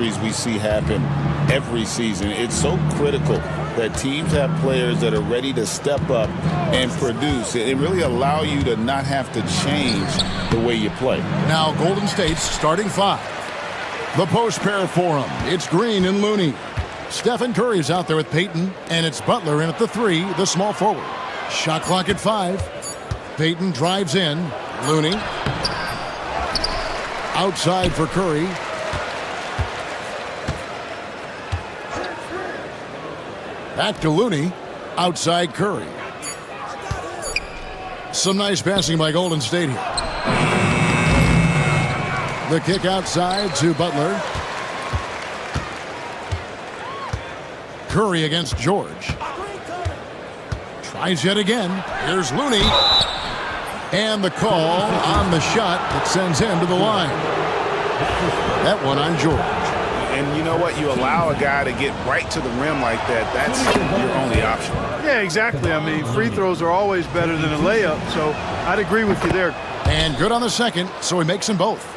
injuries we see happen every season. It's so critical that teams have players that are ready to step up and produce and really allow you to not have to change the way you play. Now Golden State's starting five. The post pair for him. It's Green and Looney. Stephen Curry's out there with Payton, and it's Butler in at the three, the small forward. Shot clock at 5. Payton drives in. Looney. Outside for Curry. Back to Looney. Outside Curry. Some nice passing by Golden State here. The kick outside to Butler. Curry against George. Tries yet again. Here's Looney. And the call on the shot that sends him to the line. That one on George. And you know what? You allow a guy to get right to the rim like that. That's your only option. Yeah, exactly. I mean, free throws are always better than a layup, so I'd agree with you there. And good on the second, so he makes them both.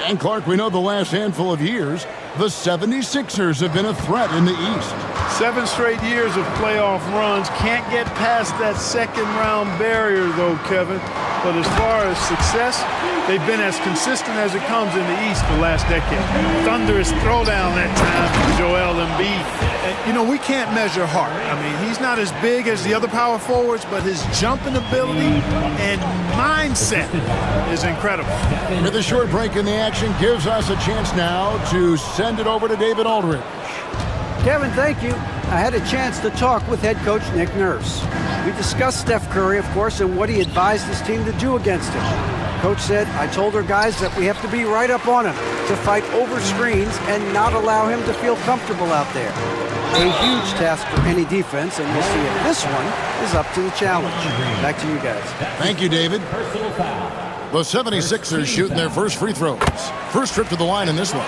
And Clark, we know the last handful of years, the 76ers have been a threat in the East. 7 straight years of playoff runs. Can't get past that second round barrier, though, Kevin. But as far as success, they've been as consistent as it comes in the East the last decade. Thunderous throwdown that time from Joel Embiid. You know, we can't measure heart. I mean, he's not as big as the other power forwards, but his jumping ability and mindset is incredible. With a short break in the action, gives us a chance now to send it over to David Aldridge. Kevin, thank you. I had a chance to talk with head coach Nick Nurse. We discussed Steph Curry, of course, and what he advised his team to do against him. Coach said, I told our guys that we have to be right up on him to fight over screens and not allow him to feel comfortable out there. A huge task for any defense, and we'll see if this one is up to the challenge. Back to you guys. Thank you, David. The 76ers shooting their first free throws. First trip to the line in this one.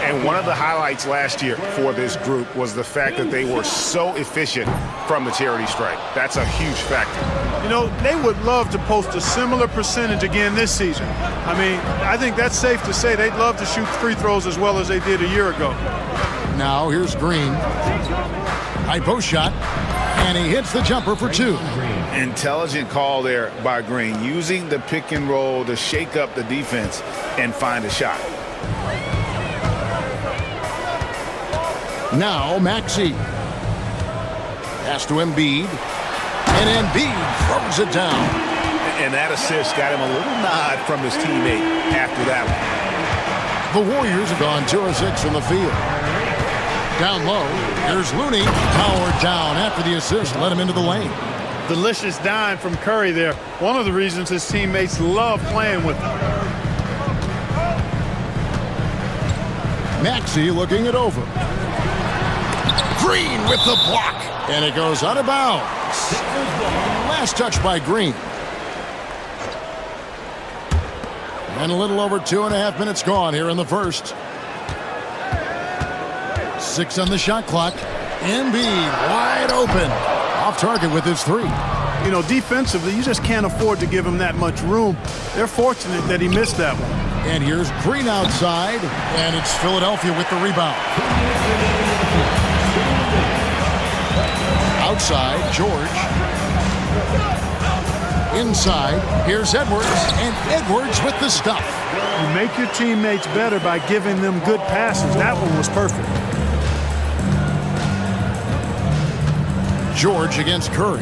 And one of the highlights last year for this group was the fact that they were so efficient from the charity stripe. That's a huge factor. You know, they would love to post a similar percentage again this season. I mean, I think that's safe to say they'd love to shoot free throws as well as they did a year ago. Now here's Green. High post shot, and he hits the jumper for 2. Intelligent call there by Green, using the pick and roll to shake up the defense and find a shot. Now Maxey. Pass to Embiid. And Embiid throws it down. And that assist got him a little nod from his teammate after that one. The Warriors have gone 2 of 6 from the field. Down low, here's Looney. Powered down after the assist, let him into the lane. Delicious dime from Curry there. One of the reasons his teammates love playing with him. Maxey looking it over. Green with the block. And it goes out of bounds. Last touch by Green. And a little over 2.5 minutes gone here in the first. 6 on the shot clock. Embiid wide open. Off target with his 3. You know, defensively, you just can't afford to give him that much room. They're fortunate that he missed that one. And here's Green outside, and it's Philadelphia with the rebound. Outside, George. Inside, here's Edwards, and Edwards with the stuff. You make your teammates better by giving them good passes. That one was perfect. George against Curry.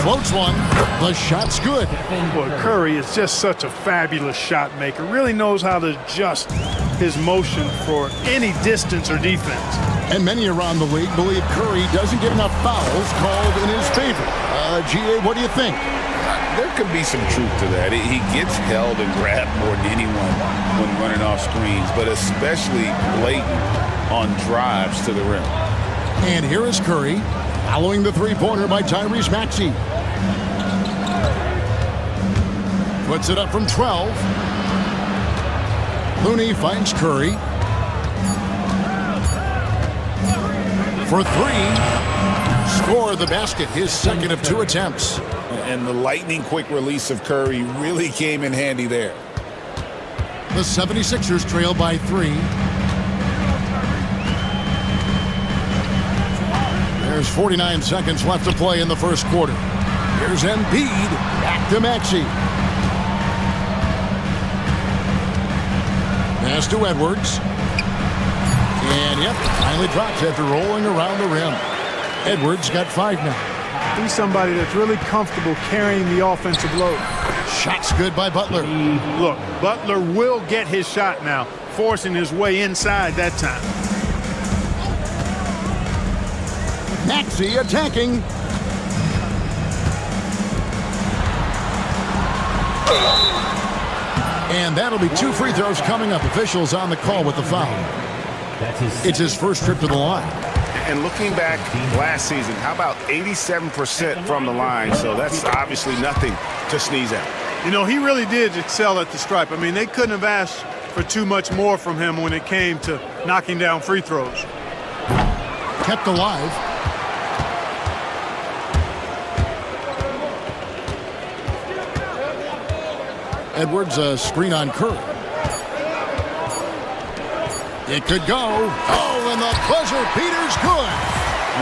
Floats one. The shot's good. Boy, Curry is just such a fabulous shot maker. Really knows how to adjust his motion for any distance or defense. And many around the league believe Curry doesn't get enough fouls called in his favor. GA, what do you think? There could be some truth to that. He gets held and grabbed more than anyone when running off screens, but especially blatant on drives to the rim. And here is Curry. Following the three-pointer by Tyrese Maxey. Puts it up from 12. Looney finds Curry. For 3. Score the basket, his second of 2 attempts. And the lightning quick release of Curry really came in handy there. The 76ers trail by 3. There's 49 seconds left to play in the first quarter. Here's Embiid. Back to Maxey. Pass to Edwards. And, yep, finally drops after rolling around the rim. Edwards got 5 now. He's somebody that's really comfortable carrying the offensive load. Shot's good by Butler. Look, Butler will get his shot now, forcing his way inside that time. Maxey attacking. And that'll be 2 free throws coming up. Officials on the call with the foul. It's his first trip to the line. And looking back last season, how about 87% from the line? So that's obviously nothing to sneeze at. You know, he really did excel at the stripe. I mean, they couldn't have asked for too much more from him when it came to knocking down free throws. Kept alive. Edwards, a screen on Curry. It could go. Oh, and the buzzer beater's good.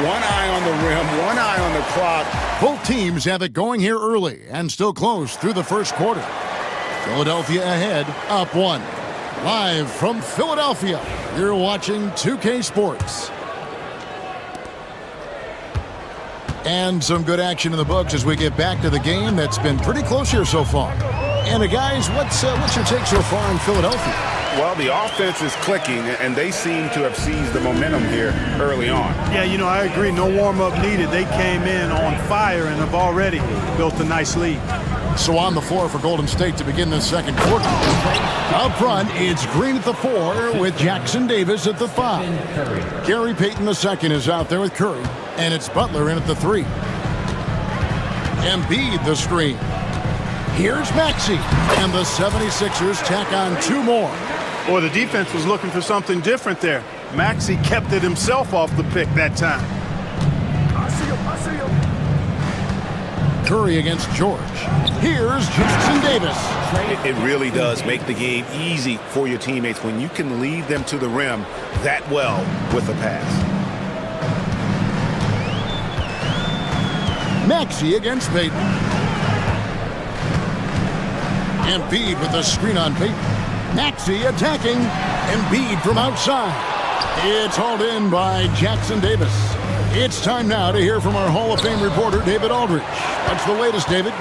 One eye on the rim, one eye on the clock. Both teams have it going here early and still close through the first quarter. Philadelphia ahead, up 1. Live from Philadelphia, you're watching 2K Sports. And some good action in the books as we get back to the game that's been pretty close here so far. And guys, what's your take so far in Philadelphia? Well, the offense is clicking, and they seem to have seized the momentum here early on. Yeah, you know, I agree. No warm-up needed. They came in on fire and have already built a nice lead. So on the floor for Golden State to begin the second quarter. Up front, it's Green at the 4 with Jackson Davis at the 5. Gary Payton II is out there with Curry, and it's Butler in at the 3. Embiid the screen. Here's Maxey, and the 76ers tack on 2 more. Boy, the defense was looking for something different there. Maxey kept it himself off the pick that time. I see him. Curry against George. Here's Jackson Davis. It really does make the game easy for your teammates when you can lead them to the rim that well with a pass. Maxey against Payton. Embiid with a screen on Payton. Maxey attacking. Embiid from outside. It's hauled in by Jackson Davis. It's time now to hear from our Hall of Fame reporter, David Aldridge. What's the latest, David?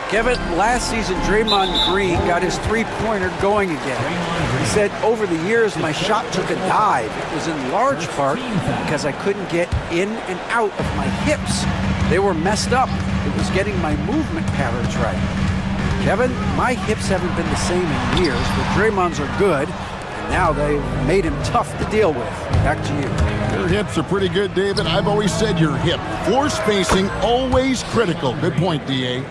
Kevin, last season, Draymond Green got his three-pointer going again. He said, over the years, my shot took a dive. It was in large part because I couldn't get in and out of my hips. They were messed up. It was getting my movement patterns right. Kevin, my hips haven't been the same in years, but Draymond's are good, and now they've made him tough to deal with. Back to you. Your hips are pretty good, David. I've always said your hip. Floor spacing, always critical. Good point, D.A.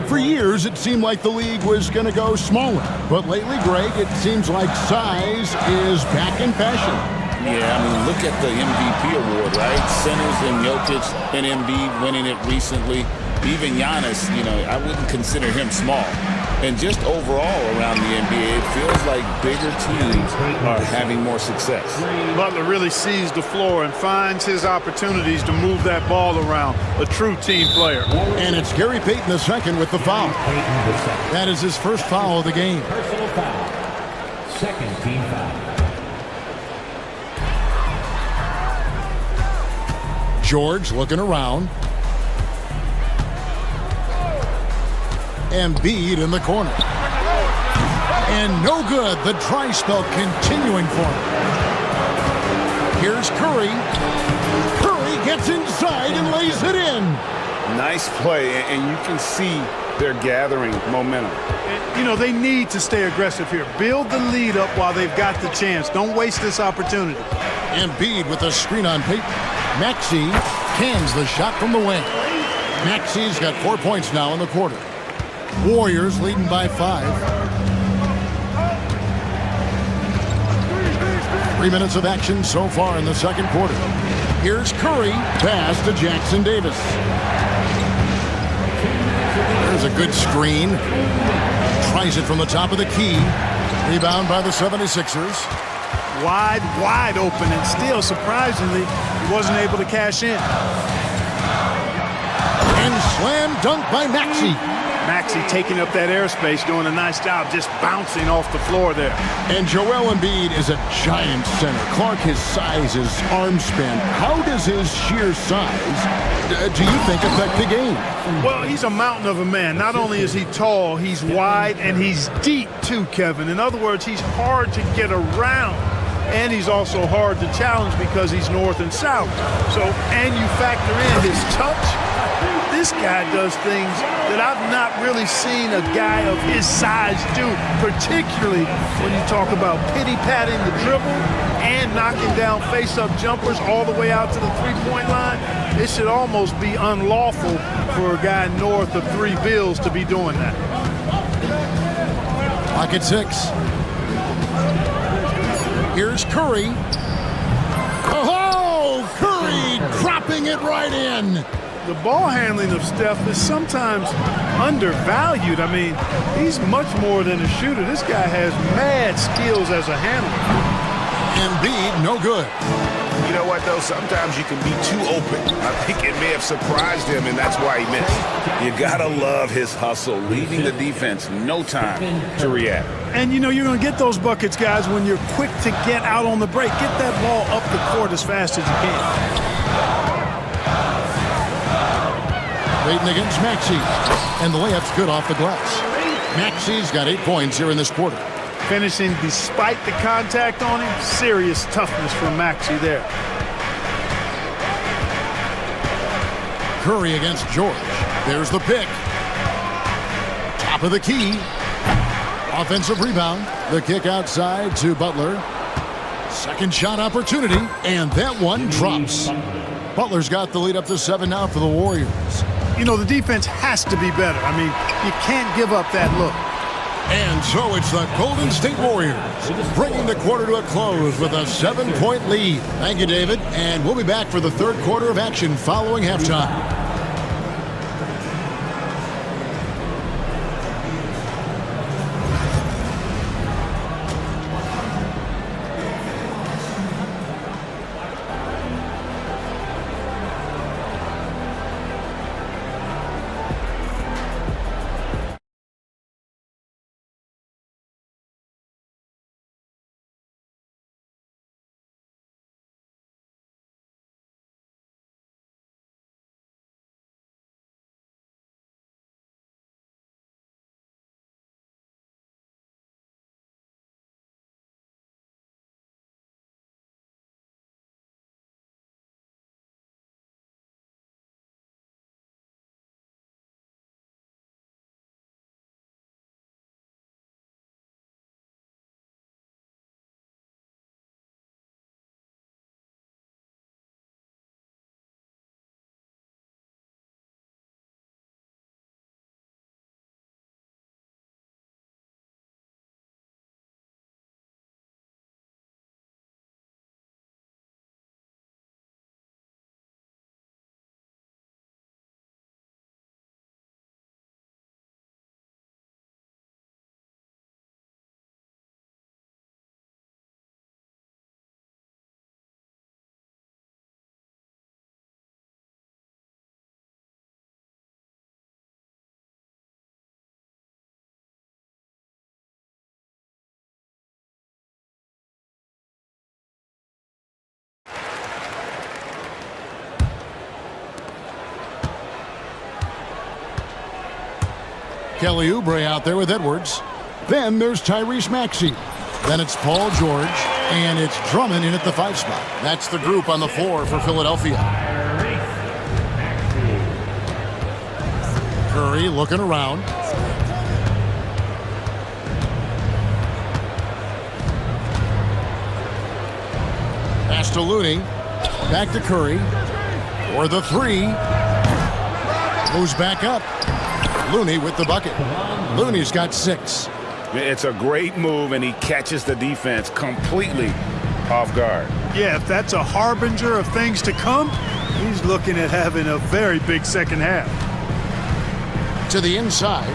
For years, it seemed like the league was going to go smaller. But lately, Greg, it seems like size is back in fashion. Yeah, I mean, look at the MVP award, right? Centers and Jokic and Embiid winning it recently. Even Giannis, you know, I wouldn't consider him small. And just overall around the NBA, it feels like bigger teams are having more success. Butler really sees the floor and finds his opportunities to move that ball around. A true team player. And it's Gary Payton II with the foul. That is his first foul of the game. Personal foul. Second team foul. George looking around. Embiid in the corner. And no good. The dry spell continuing for him. Here's Curry. Curry gets inside and lays it in. Nice play, and you can see they're gathering momentum. You know, they need to stay aggressive here. Build the lead up while they've got the chance. Don't waste this opportunity. Embiid with a screen on Payton. Maxey cans the shot from the wing. Maxey's got 4 points now in the quarter. Warriors leading by 5. 3 minutes of action so far in the second quarter. Here's Curry. Pass to Jackson Davis. There's a good screen. Tries it from the top of the key. Rebound by the 76ers. Wide open, and still, surprisingly, he wasn't able to cash in. And slam dunk by Maxey. Maxey taking up that airspace, doing a nice job just bouncing off the floor there. And Joel Embiid is a giant center. Clark, his size, his arm span. How does his sheer size, do you think, affect the game? Well, he's a mountain of a man. Not only is he tall, he's wide, and he's deep too, Kevin. In other words, he's hard to get around. And he's also hard to challenge because he's north and south. So, and you factor in his touch. This guy does things that I've not really seen a guy of his size do, particularly when you talk about pity-patting the dribble and knocking down face-up jumpers all the way out to the three-point line. It should almost be unlawful for a guy north of 3 bills to be doing that. Clock at 6. Here's Curry. Oh, Curry dropping it right in. The ball handling of Steph is sometimes undervalued. I mean, he's much more than a shooter. This guy has mad skills as a handler. Embiid, no good. You know what, though? Sometimes you can be too open. I think it may have surprised him, and that's why he missed. You gotta love his hustle, leaving the defense no time to react. And, you know, you're going to get those buckets, guys, when you're quick to get out on the break. Get that ball up the court as fast as you can. Waiting against Maxey. And the layup's good off the glass. Maxey's got 8 points here in this quarter. Finishing despite the contact on him. Serious toughness from Maxey there. Curry against George. There's the pick. Top of the key. Offensive rebound. The kick outside to Butler. Second shot opportunity. And that one drops. Butler's got the lead up to 7 now for the Warriors. You know, the defense has to be better. I mean, you can't give up that look. And so it's the Golden State Warriors bringing the quarter to a close with a 7-point lead. Thank you, David. And we'll be back for the third quarter of action following halftime. Kelly Oubre out there with Edwards. Then there's Tyrese Maxey. Then it's Paul George. And it's Drummond in at the 5 spot. That's the group on the floor for Philadelphia. Curry looking around. Pass to Looney. Back to Curry. For the 3. Moves back up. Looney with the bucket. Looney's got 6. It's a great move, and he catches the defense completely off guard. Yeah, if that's a harbinger of things to come, he's looking at having a very big second half. To the inside.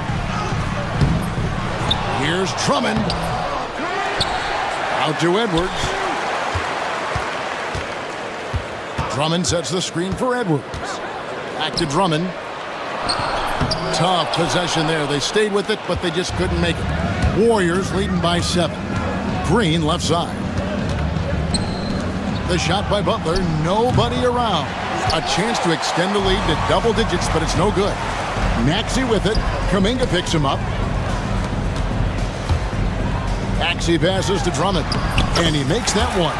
Here's Drummond. Out to Edwards. Drummond sets the screen for Edwards. Back to Drummond. Tough possession there. They stayed with it, but they just couldn't make it. Warriors leading by 7. Green left side. The shot by Butler. Nobody around. A chance to extend the lead to double digits, but it's no good. Maxey with it. Kuminga picks him up. Maxey passes to Drummond, and he makes that one.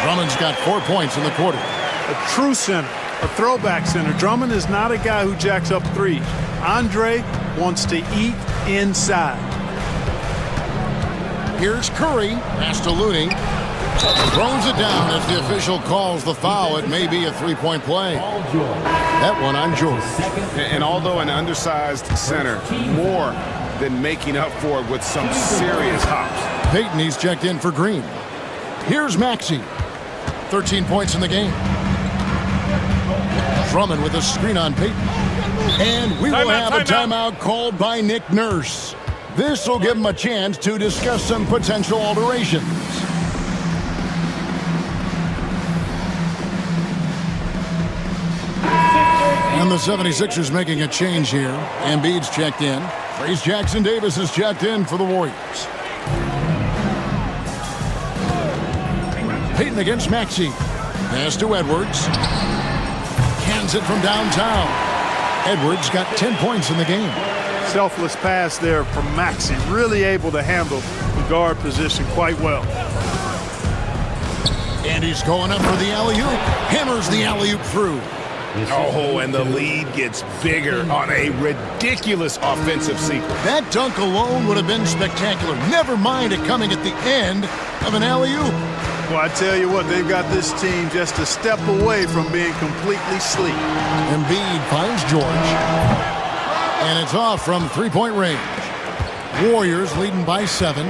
Drummond's got 4 points in the quarter. A true center, a throwback center. Drummond is not a guy who jacks up threes. Andre wants to eat inside. Here's Curry. Pass to Looney. Throws it down as the official calls the foul. It may be a three-point play. That one on George. And although an undersized center, more than making up for it with some serious hops. Payton, he's checked in for Green. Here's Maxey. 13 points in the game. Drummond with a screen on Payton. And we will have a timeout called by Nick Nurse. This will give him a chance to discuss some potential alterations. And the 76ers making a change here. Embiid's checked in. Trace Jackson-Davis is checked in for the Warriors. Payton against Maxey. Pass to Edwards. Cans it from downtown. Edwards got 10 points in the game. Selfless pass there from Maxey. Really able to handle the guard position quite well. And he's going up for the alley-oop. Hammers the alley-oop through. Oh, and the lead gets bigger on a ridiculous offensive sequence. That dunk alone would have been spectacular. Never mind it coming at the end of an alley-oop. Well, I tell you what, they've got this team just a step away from being completely asleep. Embiid finds George. And it's off from three-point range. Warriors leading by 7.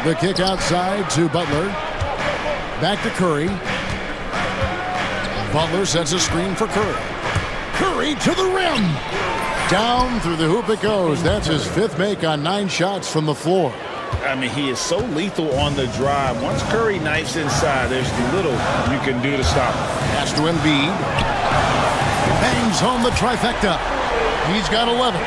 The kick outside to Butler. Back to Curry. Butler sets a screen for Curry. Curry to the rim. Down through the hoop it goes. That's his 5th make on 9 shots from the floor. I mean, he is so lethal on the drive. Once Curry knifes inside, there's little you can do to stop him. Pass to Embiid. Bangs home the trifecta. He's got 11.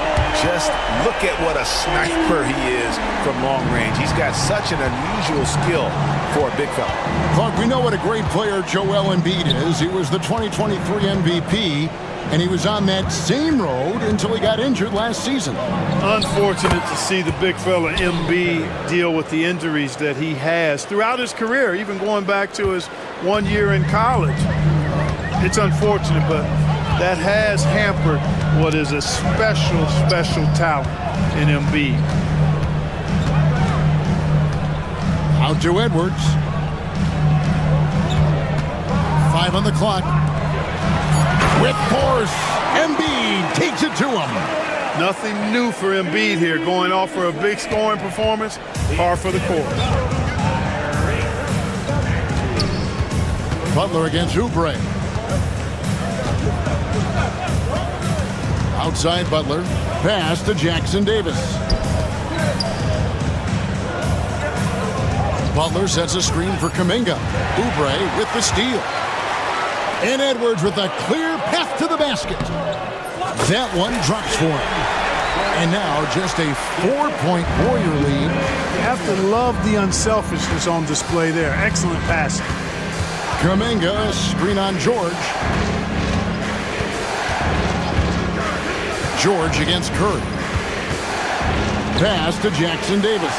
Just look at what a sniper he is from long range. He's got such an unusual skill for a big fella. Clark, we know what a great player Joel Embiid is. He was the 2023 MVP, and he was on that same road until he got injured last season. Unfortunate to see the big fella Embiid deal with the injuries that he has throughout his career, even going back to his 1 year in college. It's unfortunate, but that has hampered what is a special, special talent in Embiid. Out to Edwards. 5 on the clock. With force, Embiid takes it to him. Nothing new for Embiid here, going off for a big scoring performance, par for the course. Butler against Oubre. Outside Butler. Pass to Jackson-Davis. Butler sets a screen for Kuminga. Oubre with the steal. And Edwards with a clear path to the basket. That one drops for him. And now just a 4-point Warrior lead. You have to love the unselfishness on display there. Excellent passing. Kuminga, screen on George. George against Curry. Pass to Jackson-Davis.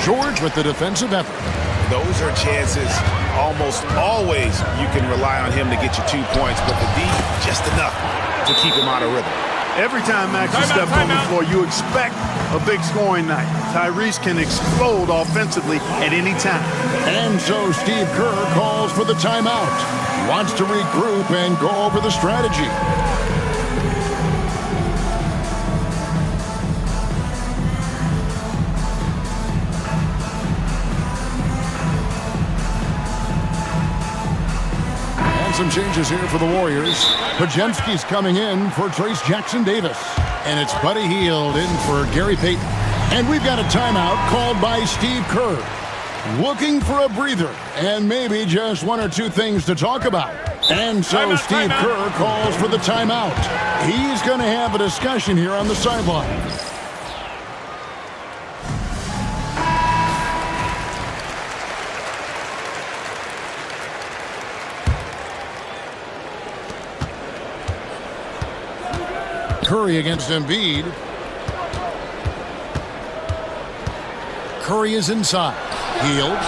George with the defensive effort. Those are chances almost always you can rely on him to get you 2 points, but the D, just enough to keep him out of rhythm. Every time Maxey steps on the floor, you expect a big scoring night. Tyrese can explode offensively at any time. And so Steve Kerr calls for the timeout. Wants to regroup and go over the strategy. Some changes here for the Warriors. Pajemski's coming in for Trace Jackson-Davis. And it's Buddy Hield in for Gary Payton. And we've got a timeout called by Steve Kerr. Looking for a breather and maybe just 1 or 2 things to talk about. And so Steve Kerr calls for the timeout. He's going to have a discussion here on the sideline. Curry against Embiid. Curry is inside. Healed.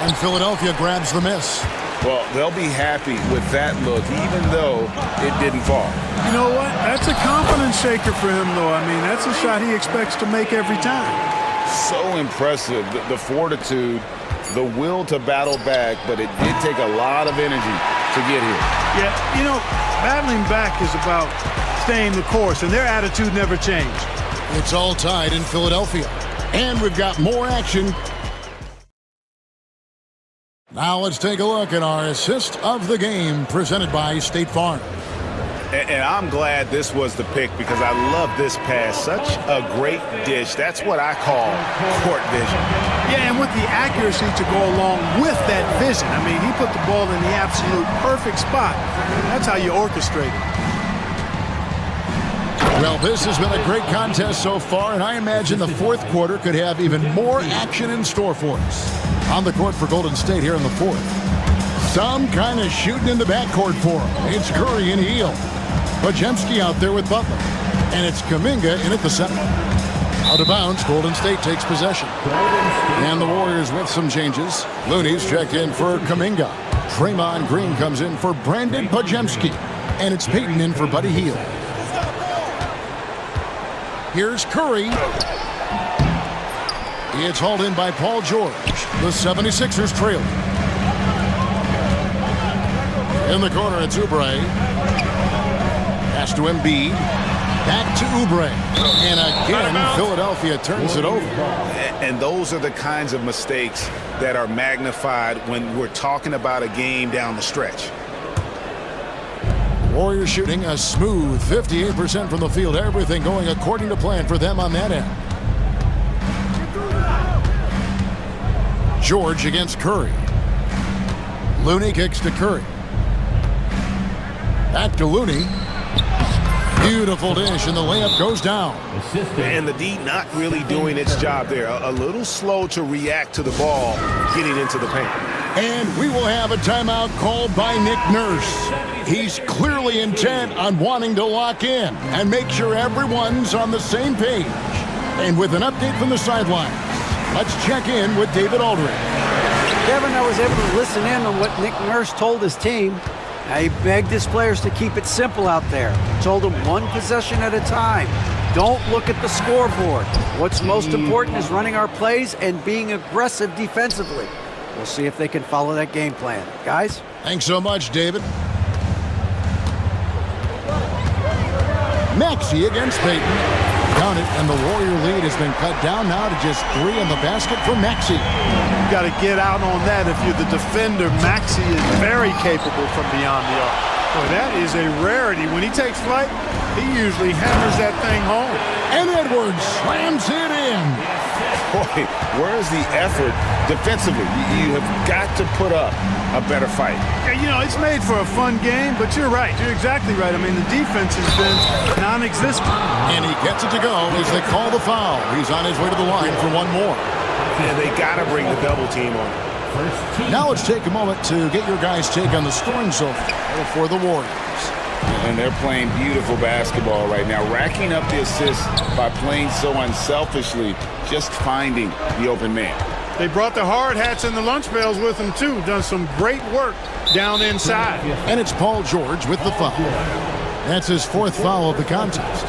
And Philadelphia grabs the miss. Well, they'll be happy with that look, even though it didn't fall. You know what? That's a confidence shaker for him, though. I mean, that's a shot he expects to make every time. So impressive, the fortitude, the will to battle back, but it did take a lot of energy to get here. Yeah, you know, battling back is about staying the course, and their attitude never changed. It's all tied in Philadelphia. And we've got more action. Now let's take a look at our assist of the game presented by State Farm. And I'm glad this was the pick because I love this pass. Such a great dish. That's what I call court vision. Yeah, and with the accuracy to go along with that vision. I mean, he put the ball in the absolute perfect spot. That's how you orchestrate it. Well, this has been a great contest so far, and I imagine the fourth quarter could have even more action in store for us. On the court for Golden State here in the fourth. Some kind of shooting in the backcourt for him. It's Curry and Hield. Podziemski out there with Butler. And it's Kuminga in at the center. Out of bounds, Golden State takes possession. And the Warriors with some changes. Looney's checked in for Kuminga. Draymond Green comes in for Brandon Podziemski. And it's Payton in for Buddy Hield. Here's Curry. It's hauled in by Paul George. The 76ers trail. In the corner, it's Oubre. Pass to Embiid. Back to Oubre. And again, Philadelphia turns it over. And those are the kinds of mistakes that are magnified when we're talking about a game down the stretch. Warriors shooting a smooth 58% from the field. Everything going according to plan for them on that end. George against Curry. Looney kicks to Curry. Back to Looney. Beautiful dish, and the layup goes down. And the D not really doing its job there. A little slow to react to the ball getting into the paint. And we will have a timeout called by Nick Nurse. He's clearly intent on wanting to lock in and make sure everyone's on the same page. And with an update from the sidelines, let's check in with David Aldridge. Kevin, I was able to listen in on what Nick Nurse told his team. He begged his players to keep it simple out there. He told them one possession at a time. Don't look at the scoreboard. What's most important is running our plays and being aggressive defensively. We'll see if they can follow that game plan. Guys? Thanks so much, David. Maxey against Payton. Count it, and the Warrior lead has been cut down now to just 3 in the basket for Maxey. You got to get out on that if you're the defender. Maxey is very capable from beyond the arc. Boy, that is a rarity. When he takes flight, he usually hammers that thing home. And Edwards slams it in. Boy, where's the effort defensively? You have got to put up a better fight. Yeah, you know, it's made for a fun game, but you're right. You're exactly right. I mean, the defense has been non-existent. And he gets it to go as they call the foul. He's on his way to the line for one more. Yeah, they got to bring the double team on. Now let's take a moment to get your guys' take on the scoring so far for the Warriors. And they're playing beautiful basketball right now, racking up the assists by playing so unselfishly, just finding the open man. They brought the hard hats and the lunch pails with them, too. Done some great work down inside. And it's Paul George with the foul. That's his 4th foul of the contest.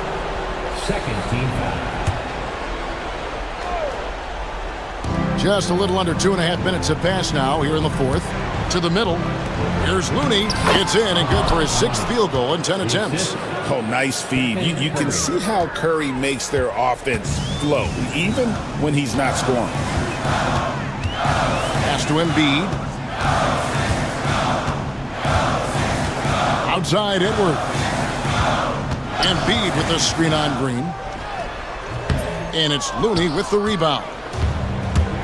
Second team foul. Just a little under 2.5 minutes have passed now here in the 4th. To the middle. Here's Looney. It's in and good for his 6th field goal in 10 attempts. Oh, nice feed. You can see how Curry makes their offense flow, even when he's not scoring. Pass to Embiid. Outside Edwards. Embiid with the screen on Green. And it's Looney with the rebound.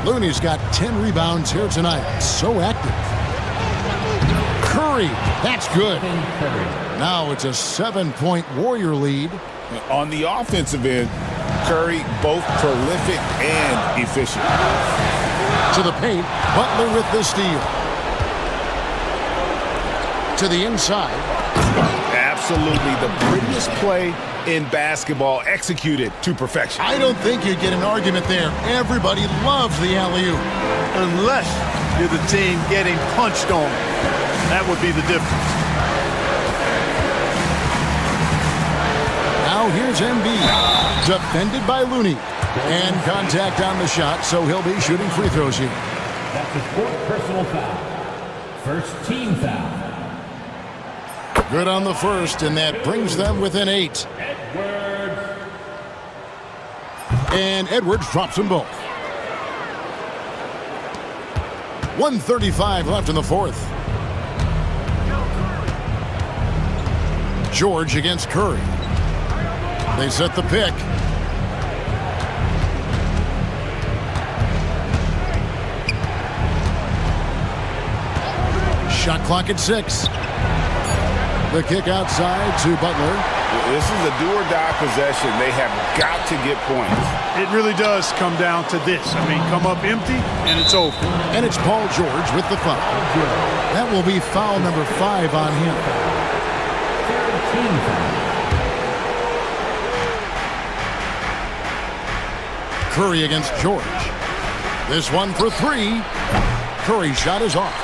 Looney's got 10 rebounds here tonight. So active. Curry. That's good. Curry. Now it's a 7-point Warrior lead. On the offensive end, Curry both prolific and efficient. To the paint, Butler with the steal. To the inside. Absolutely the prettiest play in basketball, executed to perfection. I don't think you'd get an argument there. Everybody loves the alley-oop. Unless you're the team getting punched on. That would be the difference. Now here's Embiid, defended by Looney. And contact on the shot, so he'll be shooting free throws here. That's a fourth personal foul. First team foul. Good on the first, and that brings them within 8. And Edwards drops them both. 1:35 left in the fourth. George against Curry. They set the pick. Shot clock at 6. The kick outside to Butler. This is a do-or-die possession. They have got to get points. It really does come down to this. I mean, come up empty, and it's over. And it's Paul George with the foul. That will be foul number 5 on him. Team foul. Curry against George. This one for 3. Curry's shot is off.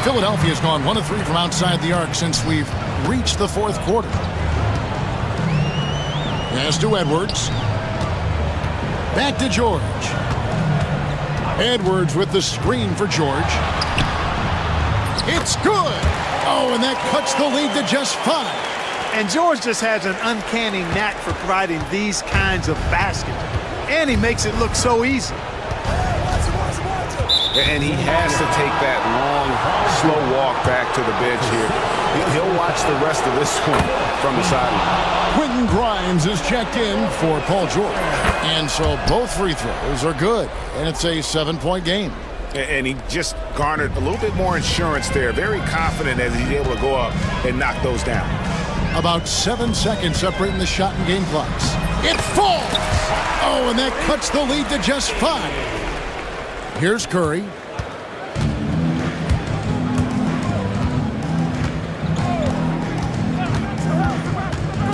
Philadelphia's gone 1 of 3 from outside the arc since we've reached the fourth quarter. Pass to Edwards. Back to George. Edwards with the screen for George. It's good. Oh, and that cuts the lead to just 5. And George just has an uncanny knack for providing these kinds of baskets. And he makes it look so easy. And he has to take that long, slow walk back to the bench here. He'll watch the rest of this one from the sideline. Quentin Grimes is checked in for Paul George. And so both free throws are good. And it's a 7-point game. And he just garnered a little bit more insurance there. Very confident as he's able to go up and knock those down. About 7 seconds separating the shot and game clocks. It falls! Oh, and that cuts the lead to just 5. Here's Curry.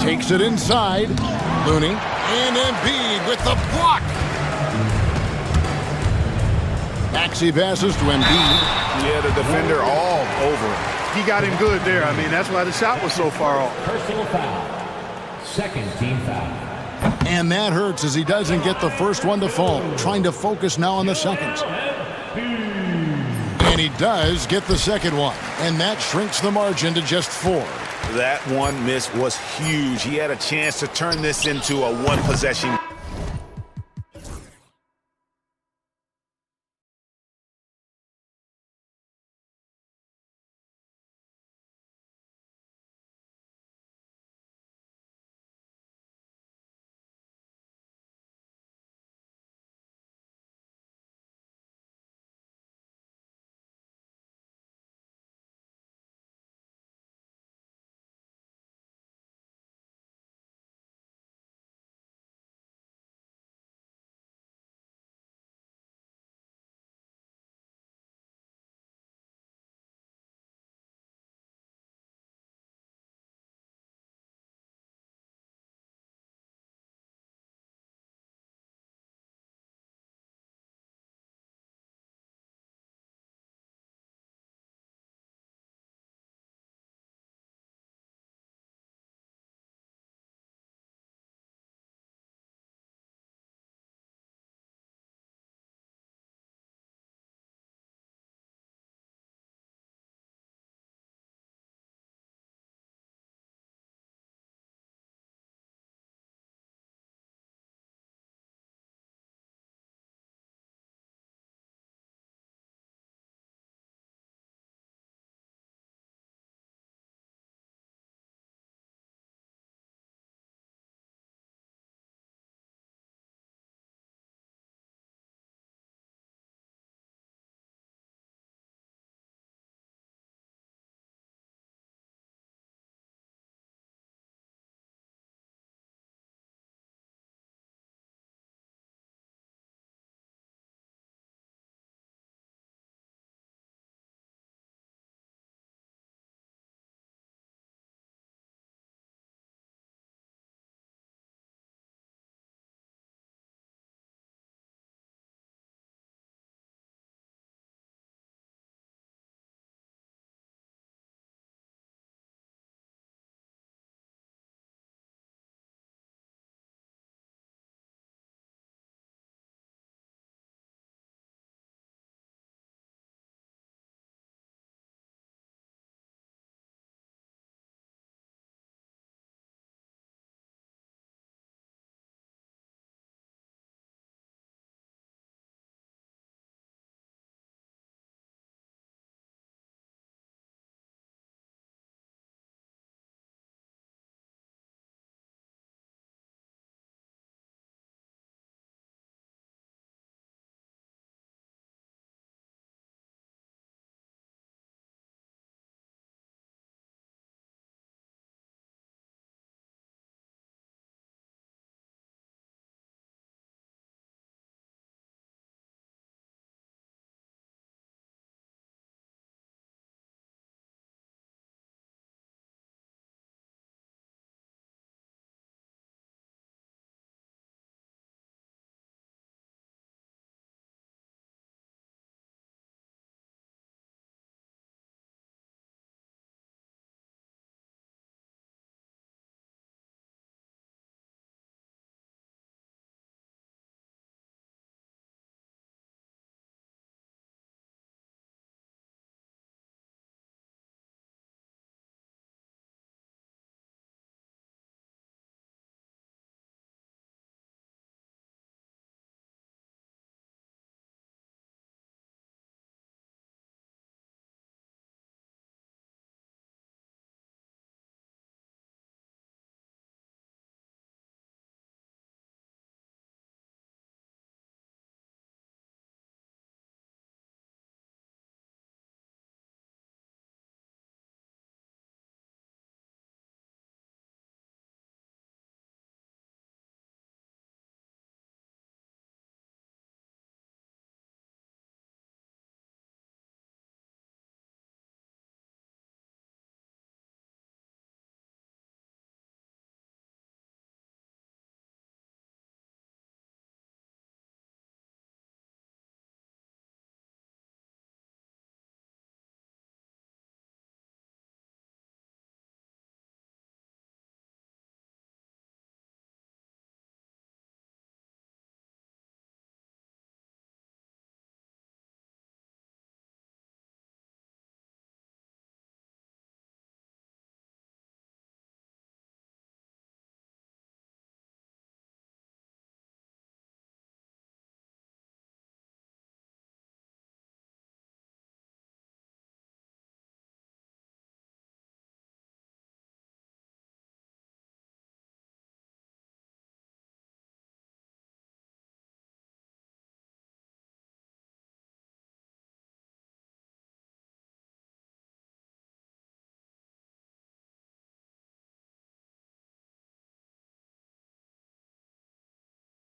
Takes it inside. Looney. And Embiid with the block. Maxey passes to Embiid. Yeah, the defender all over him. He got him good there. I mean, that's why the shot was so far off. Personal foul. Second team foul. And that hurts as he doesn't get the first one to fall. Trying to focus now on the second. And he does get the second one. And that shrinks the margin to just 4. That one miss was huge. He had a chance to turn this into a one-possession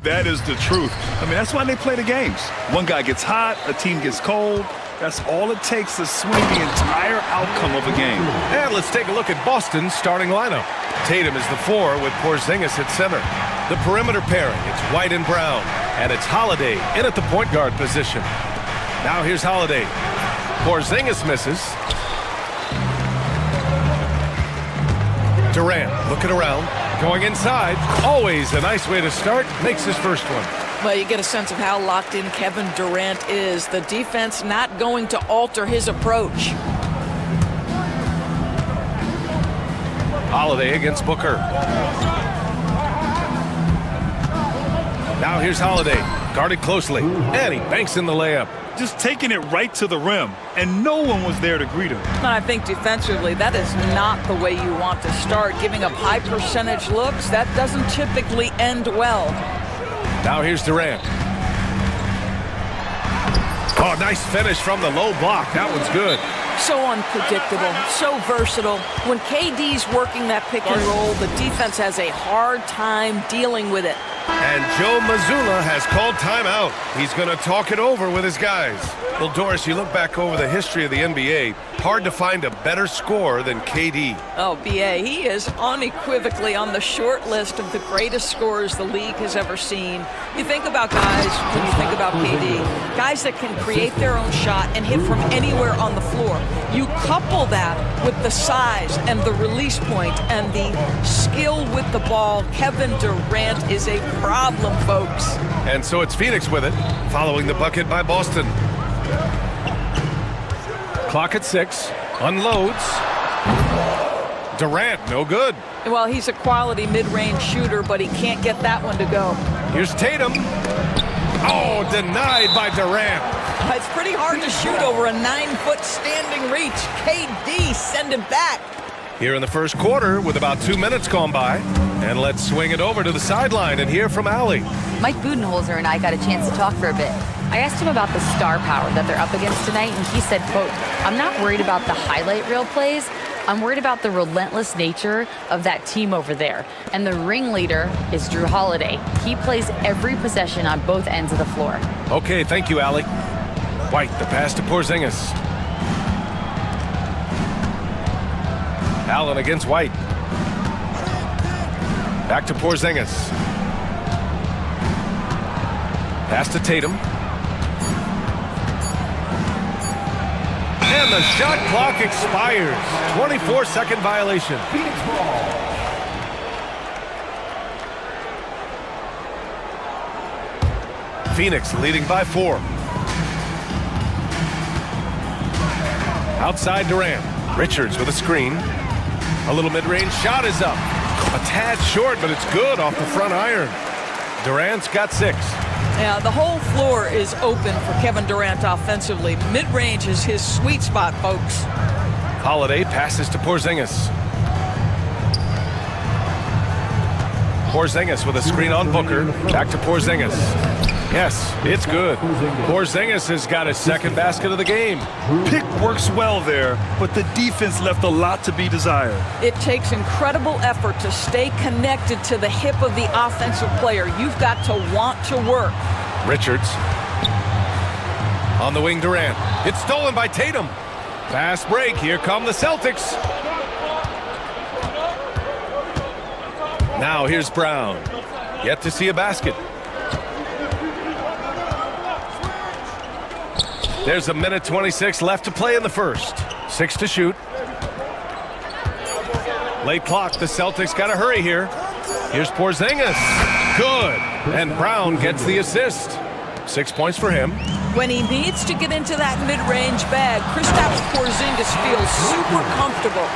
That is the truth. I mean, that's why they play the games. One guy gets hot, a team gets cold. That's all it takes to swing the entire outcome of a game. And let's take a look at Boston's starting lineup. Tatum is the 4 with Porzingis at center. The perimeter pairing, it's White and Brown. And it's Holiday in at the point guard position. Now here's Holiday. Porzingis misses. Durant looking around, going inside. Always a nice way to start. Makes his first one. Well, you get a sense of how locked in Kevin Durant is. The defense not going to alter his approach. Holiday against Booker. Now here's Holiday, guarded closely, and he banks in the layup. Just taking it right to the rim, and no one was there to greet him. And I think defensively, that is not the way you want to start. Giving up high percentage looks, that doesn't typically end well. Now here's Durant. Oh, nice finish from the low block. That one's good. So unpredictable, so versatile. When KD's working that pick and roll, the defense has a hard time dealing with it. And Joe Mazzulla has called timeout. He's going to talk it over with his guys. Well, Doris, you look back over the history of the NBA, hard to find a better scorer than KD. Oh, B.A., he is unequivocally on the short list of the greatest scorers the league has ever seen. You think about guys, when you think about KD, guys that can create their own shot and hit from anywhere on the floor. You couple that with the size and the release point and the skill with the ball. Kevin Durant is a problem, folks. And so it's Phoenix with it, following the bucket by Boston. Clock at 6, unloads. Durant, no good. Well, he's a quality mid-range shooter, but he can't get that one to go. Here's Tatum. Oh, denied by Durant. It's pretty hard to shoot over a 9-foot standing reach. KD, send him back. Here in the first quarter with about 2 minutes gone by. And let's swing it over to the sideline and hear from Allie. Mike Budenholzer and I got a chance to talk for a bit. I asked him about the star power that they're up against tonight, and he said, quote, "I'm not worried about the highlight reel plays. I'm worried about the relentless nature of that team over there. And the ringleader is Drew Holiday. He plays every possession on both ends of the floor." Okay, thank you, Allie. White, the pass to Porzingis. Allen against White. Back to Porzingis. Pass to Tatum. And the shot clock expires. 24-second violation. Phoenix leading by 4. Outside Durant. Richards with a screen. A little mid-range shot is up. A tad short, but it's good off the front iron. Durant's got 6. Yeah, the whole floor is open for Kevin Durant offensively. Mid-range is his sweet spot, folks. Holiday passes to Porzingis. Porzingis with a screen on Booker. Back to Porzingis. Yes, it's good. Porzingis has got his second basket of the game. Pick works well there, but the defense left a lot to be desired. It takes incredible effort to stay connected to the hip of the offensive player. You've got to want to work. Richards. On the wing, Durant. It's stolen by Tatum. Fast break. Here come the Celtics. Now here's Brown. Yet to see a basket. There's 1:26 left to play in the first. 6 to shoot. Late clock. The Celtics got to hurry here. Here's Porzingis. Good. And Brown gets the assist. 6 points for him. When he needs to get into that mid-range bag, Kristaps Porzingis feels super comfortable.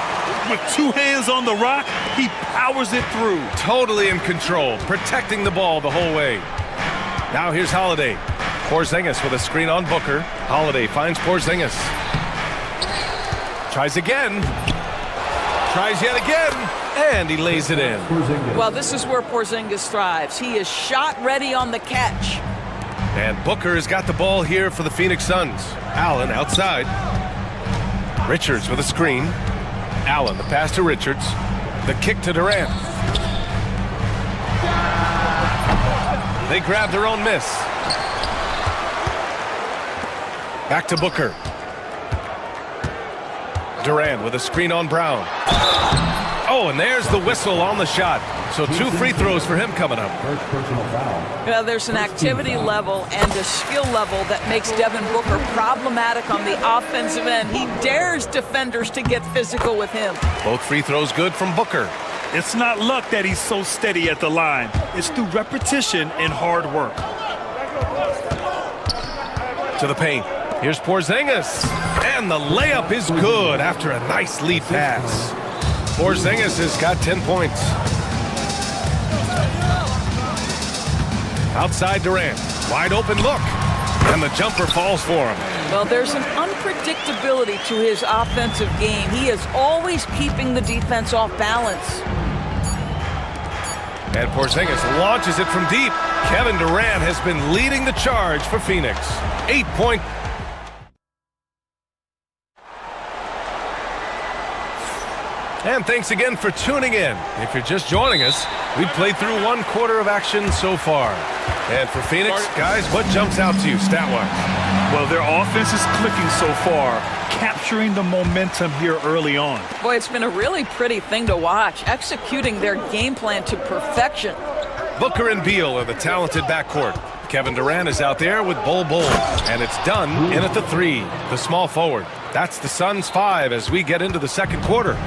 With 2 hands on the rock, he powers it through. Totally in control, protecting the ball the whole way. Now here's Holiday. Porzingis with a screen on Booker. Holiday finds Porzingis. Tries again. Tries yet again. And he lays it in. Well, this is where Porzingis thrives. He is shot ready on the catch. And Booker has got the ball here for the Phoenix Suns. Allen outside. Richards with a screen. Allen, the pass to Richards. The kick to Durant. They grab their own miss. Back to Booker. Durant with a screen on Brown. Oh, and there's the whistle on the shot. So 2 free throws for him coming up. First personal foul. Well, there's an activity level and a skill level that makes Devin Booker problematic on the offensive end. He dares defenders to get physical with him. Both free throws good from Booker. It's not luck that he's so steady at the line. It's through repetition and hard work. To the paint. Here's Porzingis. And the layup is good after a nice lead pass. Porzingis has got 10 points. Outside Durant. Wide open look. And the jumper falls for him. Well, there's an unpredictability to his offensive game. He is always keeping the defense off balance. And Porzingis launches it from deep. Kevin Durant has been leading the charge for Phoenix. 8-point. And thanks again for tuning in. If you're just joining us, we've played through 1 quarter of action so far. And for Phoenix, guys, what jumps out to you stat-wise? Well, their offense is clicking so far, capturing the momentum here early on. Boy, it's been a really pretty thing to watch, executing their game plan to perfection. Booker and Beal are the talented backcourt. Kevin Durant is out there with Bol Bol. And it's done in at the 3, the small forward. That's the Suns' 5 as we get into the second quarter.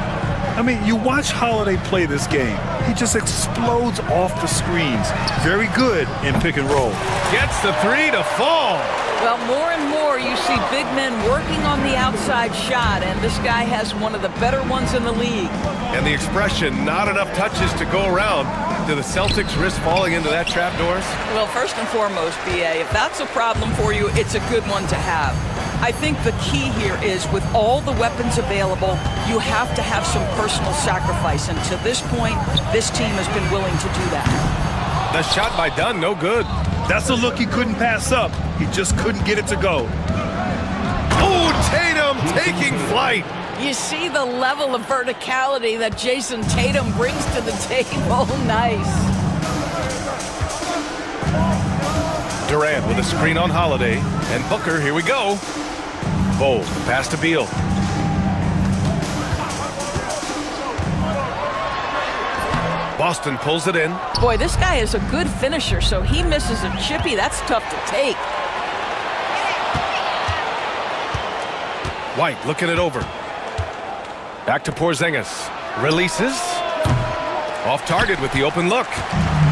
I mean, you watch Holiday play this game. He just explodes off the screens. Very good in pick and roll. Gets the 3 to fall. Well, more and more you see big men working on the outside shot, and this guy has one of the better ones in the league. And the expression, not enough touches to go around. Do the Celtics risk falling into that trap, Doris? Well, first and foremost, BA, if that's a problem for you, it's a good one to have. I think the key here is with all the weapons available, you have to have some personal sacrifice. And to this point, this team has been willing to do that. The shot by Dunn, no good. That's a look he couldn't pass up. He just couldn't get it to go. Oh, Tatum taking flight. You see the level of verticality that Jason Tatum brings to the table. Nice. Durant with a screen on Holiday. And Booker, here we go. Bol, pass to Beal. Boston pulls it in. Boy, this guy is a good finisher, so he misses a chippy. That's tough to take. White looking it over. Back to Porzingis. Releases. Off target with the open look.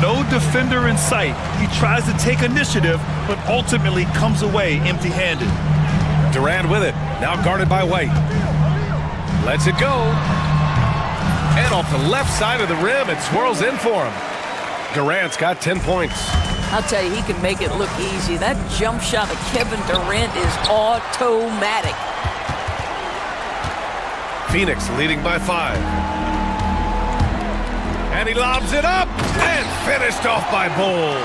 No defender in sight. He tries to take initiative, but ultimately comes away empty-handed. Durant with it. Now guarded by White. Lets it go. And off the left side of the rim, it swirls in for him. Durant's got 10 points. I'll tell you, he can make it look easy. That jump shot of Kevin Durant is automatic. Phoenix leading by 5. And he lobs it up and finished off by Bol.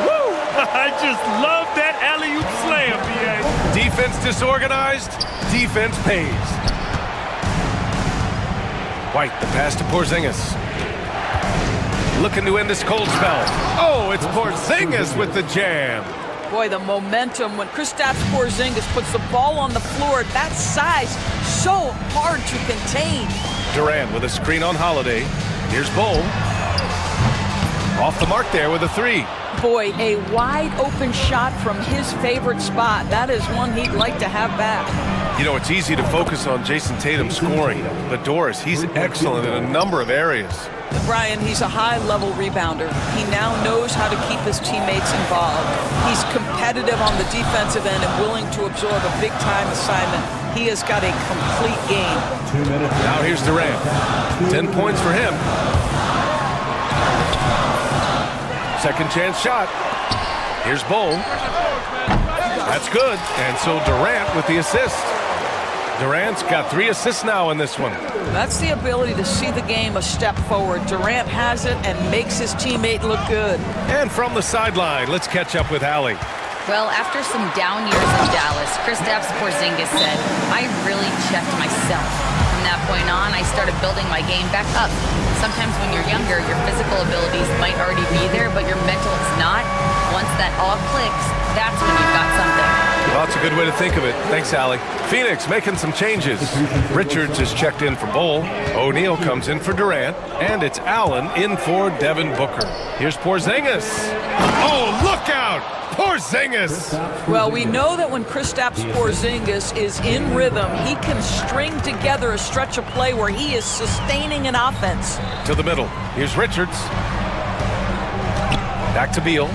Woo! I just love that alley-oop slam, BA. Defense disorganized, defense pays. White, the pass to Porzingis. Looking to end this cold spell. Oh, it's Porzingis with the jam. Boy, the momentum when Kristaps Porzingis puts the ball on the floor at that size, so hard to contain. Durant with a screen on Holiday. Here's Bol. Off the mark there with a 3. Boy, a wide open shot from his favorite spot. That is one he'd like to have back. You know, it's easy to focus on Jason Tatum scoring, but Doris, he's excellent in a number of areas. Brian, he's a high-level rebounder. He now knows how to keep his teammates involved. He's competitive on the defensive end and willing to absorb a big-time assignment. He has got a complete game. 2 minutes. Now here's Durant. 10 points for him. Second chance shot. Here's Bol. That's good. And so Durant with the assist. Durant's got 3 assists now in this one. That's the ability to see the game a step forward. Durant has it and makes his teammate look good. And from the sideline, let's catch up with Allie. Well, after some down years in Dallas, Kristaps Porzingis said, I really checked myself. From that point on, I started building my game back up. sometimes when you're younger, your physical abilities might already be there, but your mental is not. Once that all clicks, that's when you've got something. Well, that's a good way to think of it. Thanks, Allie. Phoenix making some changes. Richards is checked in for Bull. O'Neal comes in for Durant. And it's Allen in for Devin Booker. Here's Porzingis. Oh, look out! Porzingis! Well, we know that when Kristaps Porzingis is in rhythm, he can string together a stretch of play where he is sustaining an offense. To the middle. Here's Richards. Back to Beal.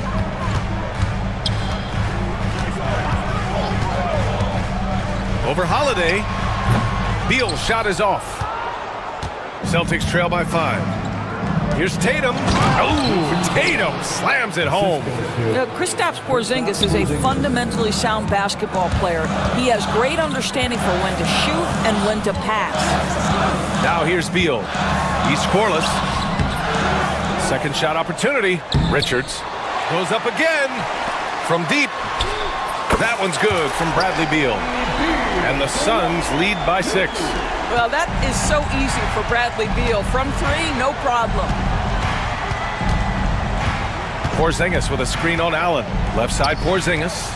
Over Holiday. Beal's shot is off. Celtics trail by 5. Here's Tatum. Oh, Tatum slams it home. Kristaps Porzingis is a fundamentally sound basketball player. He has great understanding for when to shoot and when to pass. Now here's Beal. He's scoreless. Second shot opportunity. Richards goes up again from deep. That one's good from Bradley Beal. And the Suns lead by 6. Well, that is so easy for Bradley Beal. From 3, no problem. Porzingis with a screen on Allen. Left side, Porzingis.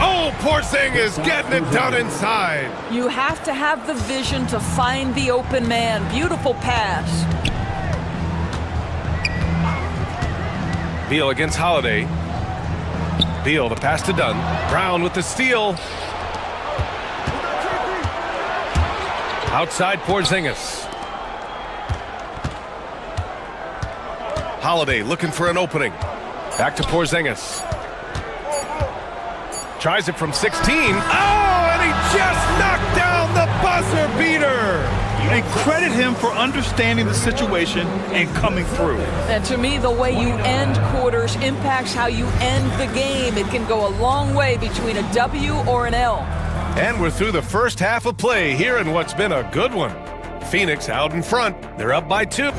Oh, Porzingis getting it done inside. You have to have the vision to find the open man. Beautiful pass. Beal against Holiday. Beal, the pass to Dunn. Brown with the steal. Outside Porzingis. Holiday looking for an opening. Back to Porzingis. Tries it from 16. Oh, and he just knocked down the buzzer beater. And credit him for understanding the situation and coming through. And to me, the way you end quarters impacts how you end the game. It can go a long way between a W or an L. And we're through the first half of play here in what's been a good one. Phoenix out in front. They're up by 2.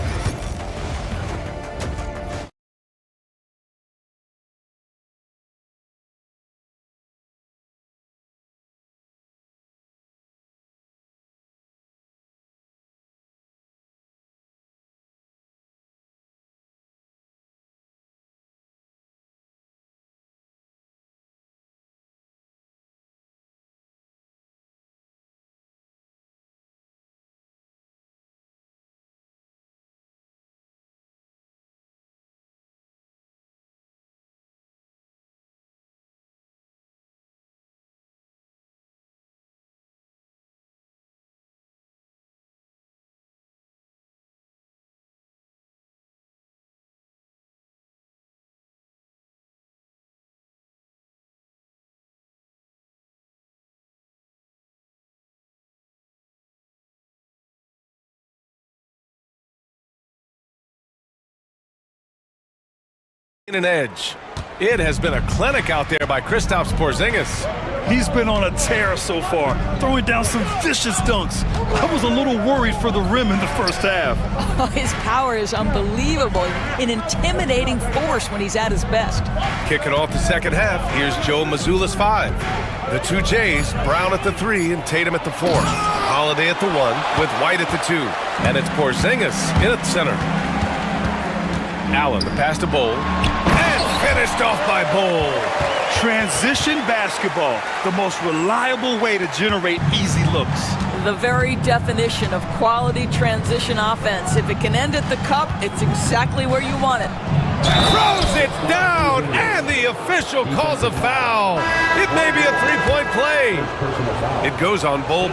An edge. It has been a clinic out there by Kristaps Porzingis. He's been on a tear so far, throwing down some vicious dunks. I was a little worried for the rim in the first half. Oh, his power is unbelievable, an intimidating force when he's at his best. Kicking off the second half, here's Joe Mazzulla's 5. The 2 J's, Brown at the 3 and Tatum at the 4. Holiday at the 1 with White at the 2. And it's Porzingis in at center. Allen, the pass to Bull. And finished off by Bull. Transition basketball, the most reliable way to generate easy looks. The very definition of quality transition offense. If it can end at the cup, it's exactly where you want it. Throws it down, and the official calls a foul. It may be a 3-point play. It goes on Bull.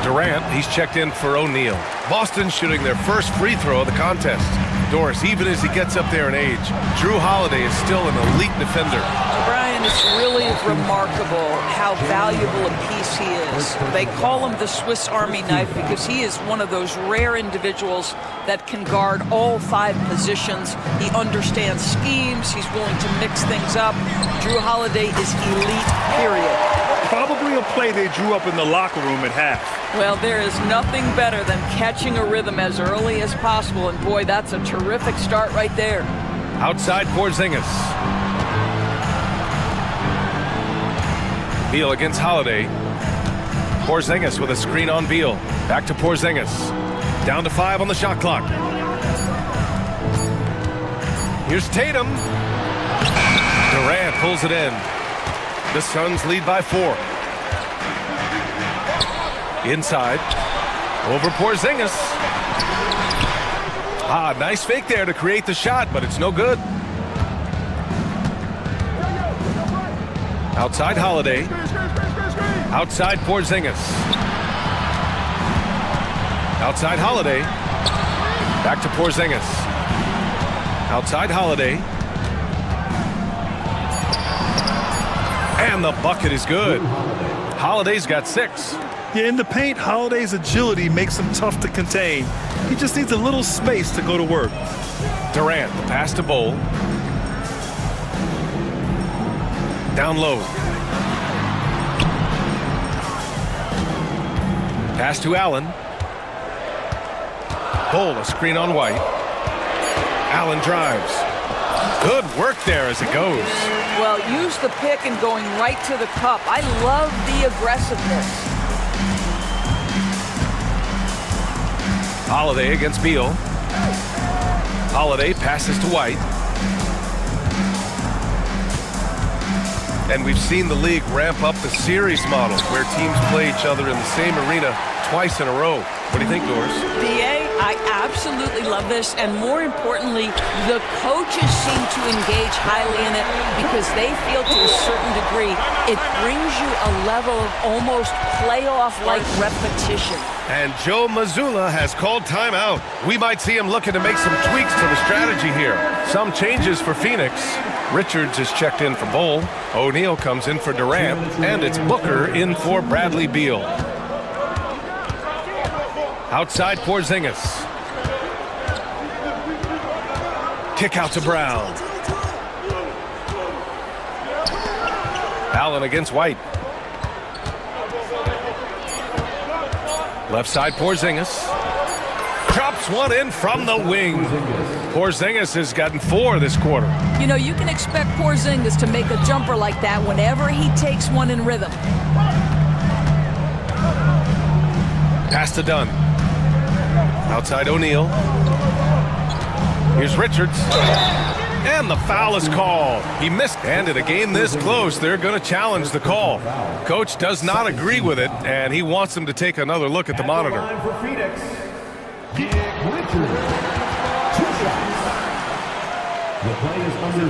Durant, he's checked in for O'Neal. Boston shooting their first free throw of the contest. Doris, even as he gets up there in age, Drew Holiday is still an elite defender. Brian, it's really remarkable how valuable a piece he is. They call him the Swiss Army knife because he is one of those rare individuals that can guard all 5 positions. He understands schemes. He's willing to mix things up. Drew Holiday is elite, period. Probably a play they drew up in the locker room at half. Well, there is nothing better than catching a rhythm as early as possible, and boy, that's a terrific start right there. Outside Porzingis. Beal against Holiday. Porzingis with a screen on Beal. Back to Porzingis. Down to 5 on the shot clock. Here's Tatum. Durant pulls it in. The Suns lead by 4. Inside. Over Porzingis. Nice fake there to create the shot, but it's no good. Outside Holiday. Outside Porzingis. Outside Holiday. Back to Porzingis. Outside Holiday. And the bucket is good. Holiday's got 6. Yeah, in the paint, Holiday's agility makes him tough to contain. He just needs a little space to go to work. Durant, the pass to Bowl. Down low. Pass to Allen. Bowl, a screen on White. Allen drives. Good work there as it goes. Well, use the pick and going right to the cup. I love the aggressiveness. Holiday against Beal. Holiday passes to White. And we've seen the league ramp up the series model where teams play each other in the same arena twice in a row. What do you think, Doris? BA, I absolutely love this, and more importantly, the coaches seem to engage highly in it because they feel to a certain degree it brings you a level of almost playoff-like repetition. And Joe Mazzulla has called timeout. We might see him looking to make some tweaks to the strategy here. Some changes for Phoenix. Richards is checked in for Bowl. O'Neal comes in for Durant, and it's Booker in for Bradley Beal. Outside Porzingis. Kick out to Brown. Allen against White. Left side Porzingis. Drops one in from the wing. Porzingis has gotten 4 this quarter. You know, you can expect Porzingis to make a jumper like that whenever he takes one in rhythm. Pass to Dunn. Outside O'Neal. Here's Richards. And the foul is called. He missed. And in a game this close, they're going to challenge the call. Coach does not agree with it, and he wants him to take another look at the monitor.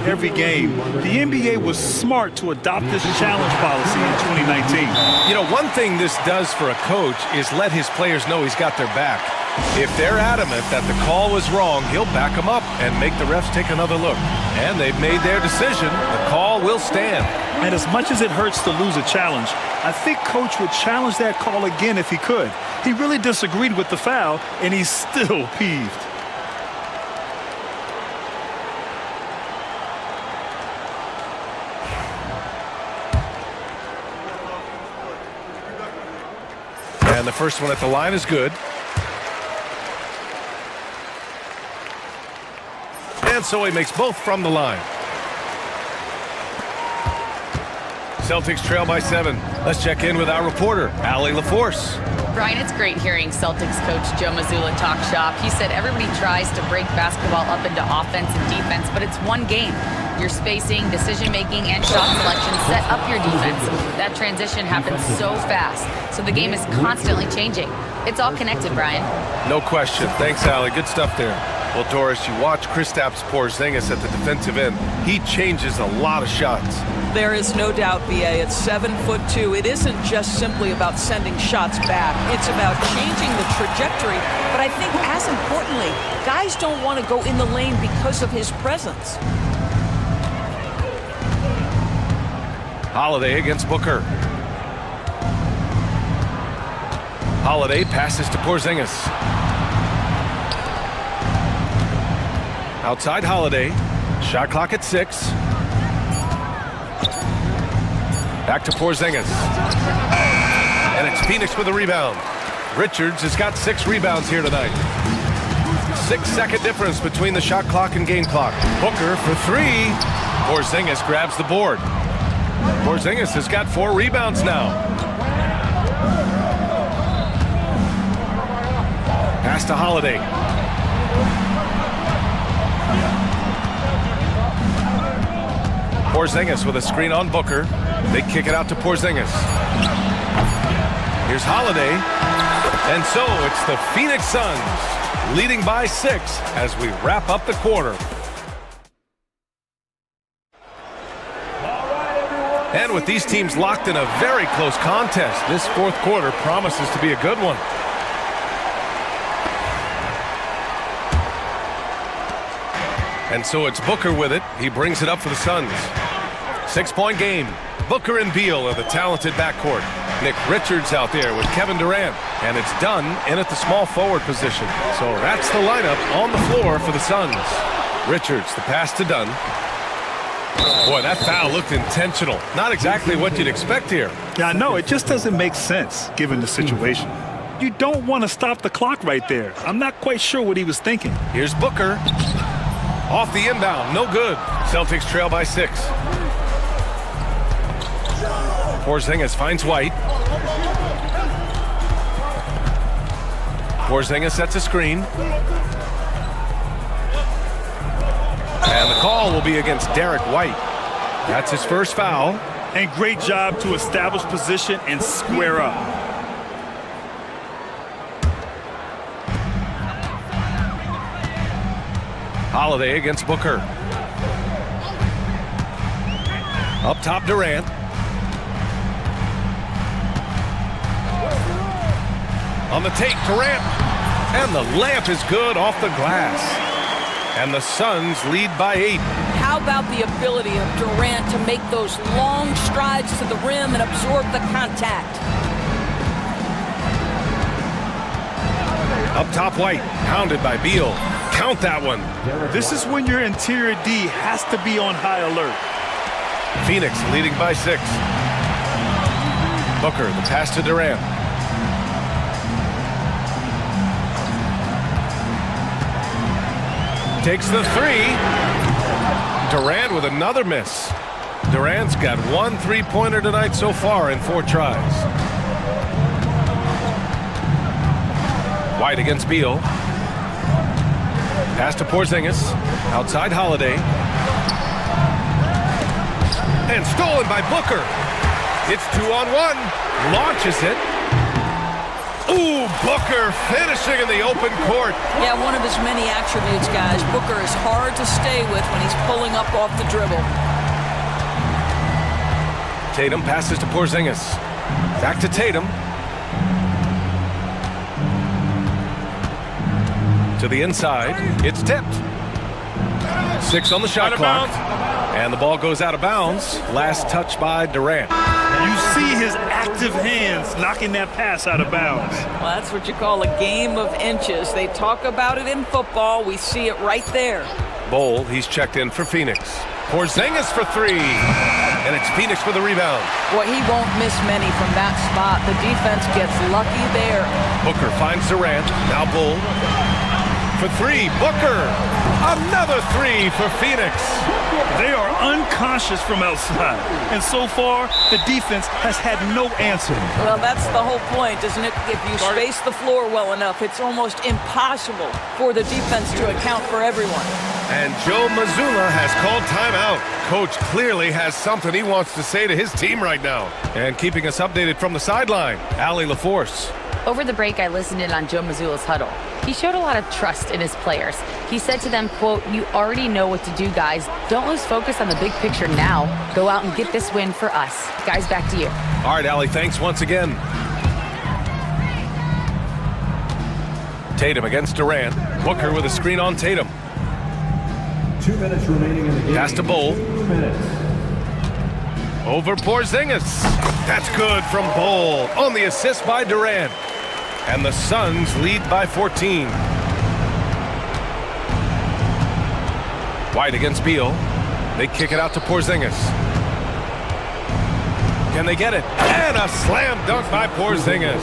Every game, the NBA was smart to adopt this challenge policy in 2019. You know, one thing this does for a coach is let his players know he's got their back. If they're adamant that the call was wrong, he'll back them up and make the refs take another look. And they've made their decision. The call will stand. And as much as it hurts to lose a challenge, I think Coach would challenge that call again if he could. He really disagreed with the foul, and he's still peeved. And the first one at the line is good. And so he makes both from the line. Celtics trail by 7. Let's check in with our reporter, Allie LaForce. Brian, it's great hearing Celtics coach Joe Mazzulla talk shop. He said everybody tries to break basketball up into offense and defense, but it's one game. Your spacing, decision-making, and shot selection set up your defense. That transition happens so fast, so the game is constantly changing. It's all connected, Brian. No question. Thanks, Allie. Good stuff there. Well, Doris, you watch Kristaps Porzingis at the defensive end. He changes a lot of shots. There is no doubt, BA, at 7'2". It isn't just simply about sending shots back. It's about changing the trajectory. But I think as importantly, guys don't want to go in the lane because of his presence. Holiday against Booker. Holiday passes to Porzingis. Outside Holiday. Shot clock at 6. Back to Porzingis. And it's Phoenix with a rebound. Richards has got 6 rebounds here tonight. 6-second difference between the shot clock and game clock. Booker for 3. Porzingis grabs the board. Porzingis has got 4 rebounds now. Pass Pass to Holiday. Porzingis with a screen on Booker. They kick it out to Porzingis. Here's Holiday. And so it's the Phoenix Suns leading by 6 as we wrap up the quarter. And with these teams locked in a very close contest, this fourth quarter promises to be a good one. And so it's Booker with it. He brings it up for the Suns. 6-point game. Booker and Beal are the talented backcourt. Nick Richards out there with Kevin Durant. And it's Dunn in at the small forward position. So that's the lineup on the floor for the Suns. Richards, the pass to Dunn. Boy, that foul looked intentional. Not exactly what you'd expect here. Yeah, I know. It just doesn't make sense given the situation. You don't want to stop the clock right there. I'm not quite sure what he was thinking. Here's Booker. Off the inbound, no good. Celtics trail by 6. Porzingis finds White. Porzingis sets a screen. And the call will be against Derek White. That's his first foul. And great job to establish position and square up. Holiday against Booker. Up top, Durant. On the take, Durant. And the layup is good off the glass. And the Suns lead by 8. How about the ability of Durant to make those long strides to the rim and absorb the contact? Up top, White. Pounded by Beal. Count that one. This is when your interior D has to be on high alert. Phoenix leading by 6. Booker, the pass to Durant. Takes the 3. Durant with another miss. Durant's got 1 3-pointer tonight so far in 4 tries. White against Beal. Pass to Porzingis. Outside Holiday. And stolen by Booker. It's 2-on-1. Launches it. Ooh, Booker finishing in the open court. Yeah, one of his many attributes, guys. Booker is hard to stay with when he's pulling up off the dribble. Tatum passes to Porzingis. Back to Tatum. To the inside. It's tipped. 6 on the shot clock. And the ball goes out of bounds. Last touch by Durant. You see his active hands knocking that pass out of bounds. Well, that's what you call a game of inches. They talk about it in football. We see it right there. Bowl, he's checked in for Phoenix. Porzingis for 3. And it's Phoenix with the rebound. Well, he won't miss many from that spot. The defense gets lucky there. Booker finds Durant. Now Bull. For 3, Booker. Another 3 for Phoenix. They are unconscious from outside. And so far, the defense has had no answer. Well, that's the whole point, isn't it? If you space the floor well enough, it's almost impossible for the defense to account for everyone. And Joe Mazzulla has called timeout. Coach clearly has something he wants to say to his team right now. And keeping us updated from the sideline, Allie LaForce. Over the break, I listened in on Joe Mazzulla's huddle. He showed a lot of trust in his players. He said to them, quote, "You already know what to do, guys. Don't lose focus on the big picture now. Go out and get this win for us." Guys, back to you. All right, Allie, thanks once again. Tatum against Durant. Booker with a screen on Tatum. 2 minutes remaining in the game. Pass to Bull. 2 minutes. Over Porzingis. That's good from Bull on the assist by Durant. And the Suns lead by 14. White against Beal. They kick it out to Porzingis. Can they get it? And a slam dunk by Porzingis.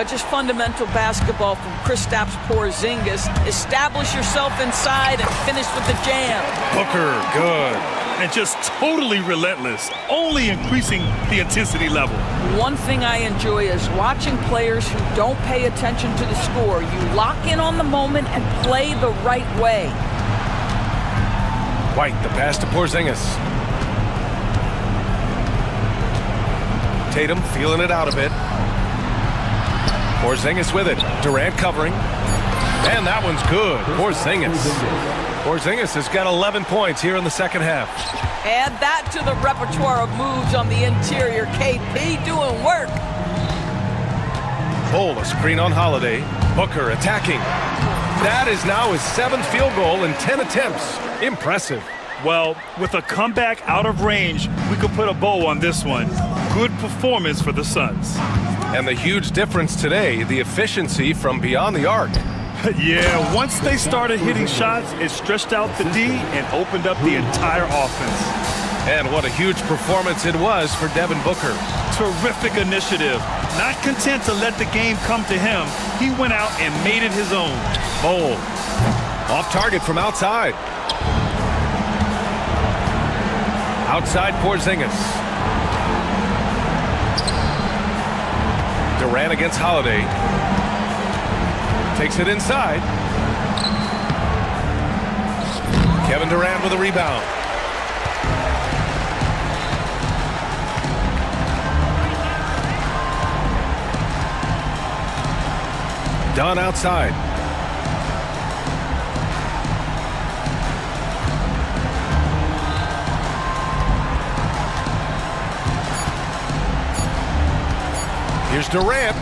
Just fundamental basketball from Kristaps Porzingis. Establish yourself inside and finish with the jam. Booker, good. and just totally relentless, only increasing the intensity level. One thing I enjoy is watching players who don't pay attention to the score. You lock in on the moment and play the right way. White, the pass to Porzingis. Tatum feeling it out a bit. Porzingis with it. Durant covering. And that one's good. Porzingis has got 11 points here in the second half. Add that to the repertoire of moves on the interior. KP doing work. A screen on Holiday. Booker attacking. That is now his 7th field goal in 10 attempts. Impressive. Well, with a comeback out of range, we could put a bow on this one. Good performance for the Suns. And the huge difference today, the efficiency from beyond the arc. Yeah, once they started hitting shots, it stretched out the D and opened up the entire offense. And what a huge performance it was for Devin Booker. Terrific initiative. Not content to let the game come to him, he went out and made it his own. Bold. Off target from outside. Outside Porzingis. Durant against Holiday. Takes it inside. Kevin Durant with a rebound. Dunn outside. Here's Durant.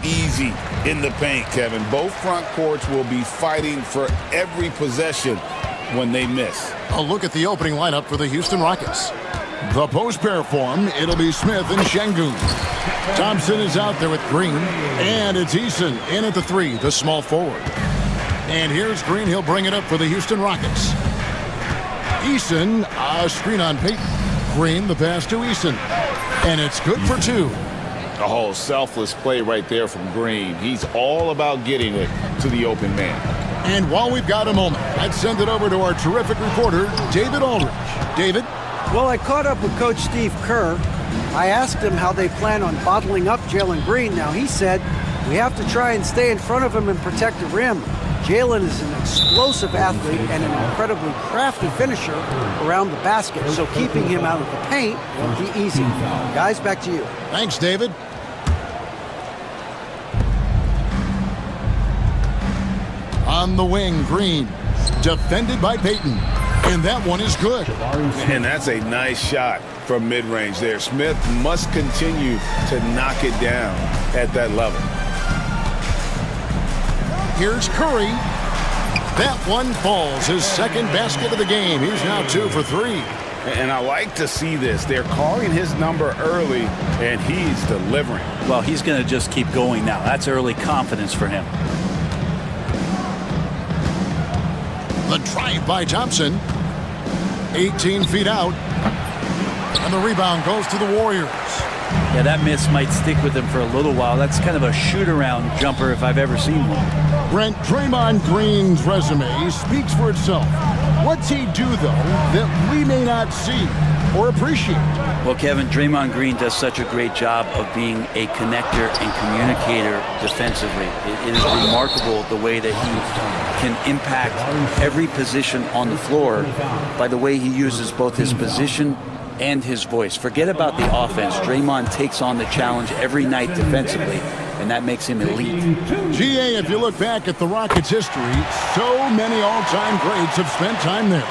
easy in the paint, Kevin. Both front courts will be fighting for every possession when they miss. A look at the opening lineup for the Houston Rockets. The post pair form, it'll be Smith and Şengün. Thompson is out there with Green, and it's Eason in at the 3, the small forward. And here's Green. He'll bring it up for the Houston Rockets. Eason, a screen on Payton. Green, the pass to Eason. And it's good for 2. Oh, selfless play right there from Green. He's all about getting it to the open man. And while we've got a moment, let's send it over to our terrific reporter, David Aldridge. David? Well, I caught up with Coach Steve Kerr. I asked him how they plan on bottling up Jalen Green. Now, he said, we have to try and stay in front of him and protect the rim. Jalen is an explosive athlete and an incredibly crafty finisher around the basket, so keeping him out of the paint won't be easy. Guys, back to you. Thanks, David. On the wing, Green, defended by Payton, and that one is good. And that's a nice shot from mid-range there. Smith must continue to knock it down at that level. Here's Curry. That one falls, his second basket of the game. He's now 2 for 3. And I like to see this. They're calling his number early, and he's delivering. Well, he's going to just keep going now. That's early confidence for him. The drive by Thompson. 18 feet out. And the rebound goes to the Warriors. Yeah, that miss might stick with him for a little while. That's kind of a shoot-around jumper if I've ever seen one. Brent, Draymond Green's resume speaks for itself. What's he do, though, that we may not see or appreciate? Well, Kevin, Draymond Green does such a great job of being a connector and communicator defensively. It is remarkable the way that he can impact every position on the floor by the way he uses both his position and his voice. Forget about the offense. Draymond takes on the challenge every night defensively, and that makes him elite. GA, if you look back at the Rockets' history, so many all-time greats have spent time there.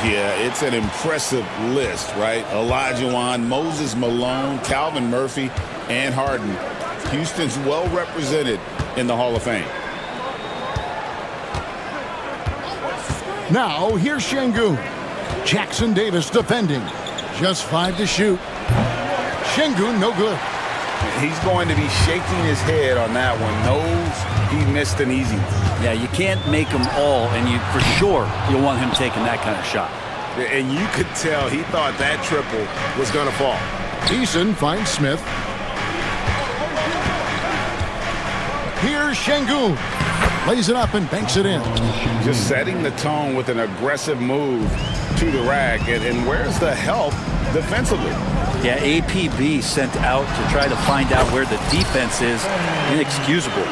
Yeah, it's an impressive list, right? Olajuwon, Moses Malone, Calvin Murphy, and Harden. Houston's well represented in the Hall of Fame. Now, here's Şengün. Jackson Davis defending. Just 5 to shoot. Şengün, no good. He's going to be shaking his head on that one. Knows he missed an easy one. Yeah, you can't make them all, and you for sure you'll want him taking that kind of shot. And you could tell he thought that triple was going to fall. Eason finds Smith. Here's Şengün. Lays it up and banks it in. Just setting the tone with an aggressive move to the rack. And where's the help defensively? Yeah, APB sent out to try to find out where the defense is. Inexcusable.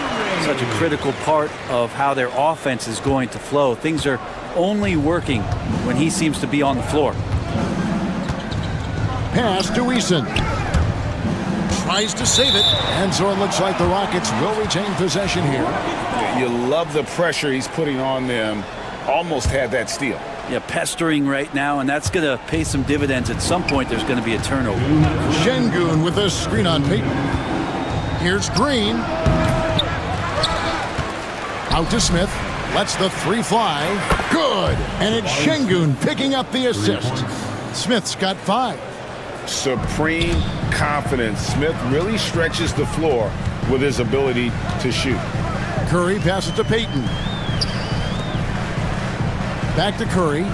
Such a critical part of how their offense is going to flow. Things are only working when he seems to be on the floor. Pass to Eason. Tries to save it. And so it looks like the Rockets will retain possession here. You love the pressure he's putting on them. Almost had that steal. Yeah, pestering right now, and that's going to pay some dividends. At some point, there's going to be a turnover. Şengün with a screen on Payton. Here's Green. Out to Smith. Lets the 3 fly. Good. And it's Şengün picking up the assist. Smith's got 5. Supreme confidence. Smith really stretches the floor with his ability to shoot. Curry passes to Payton. Back to Curry.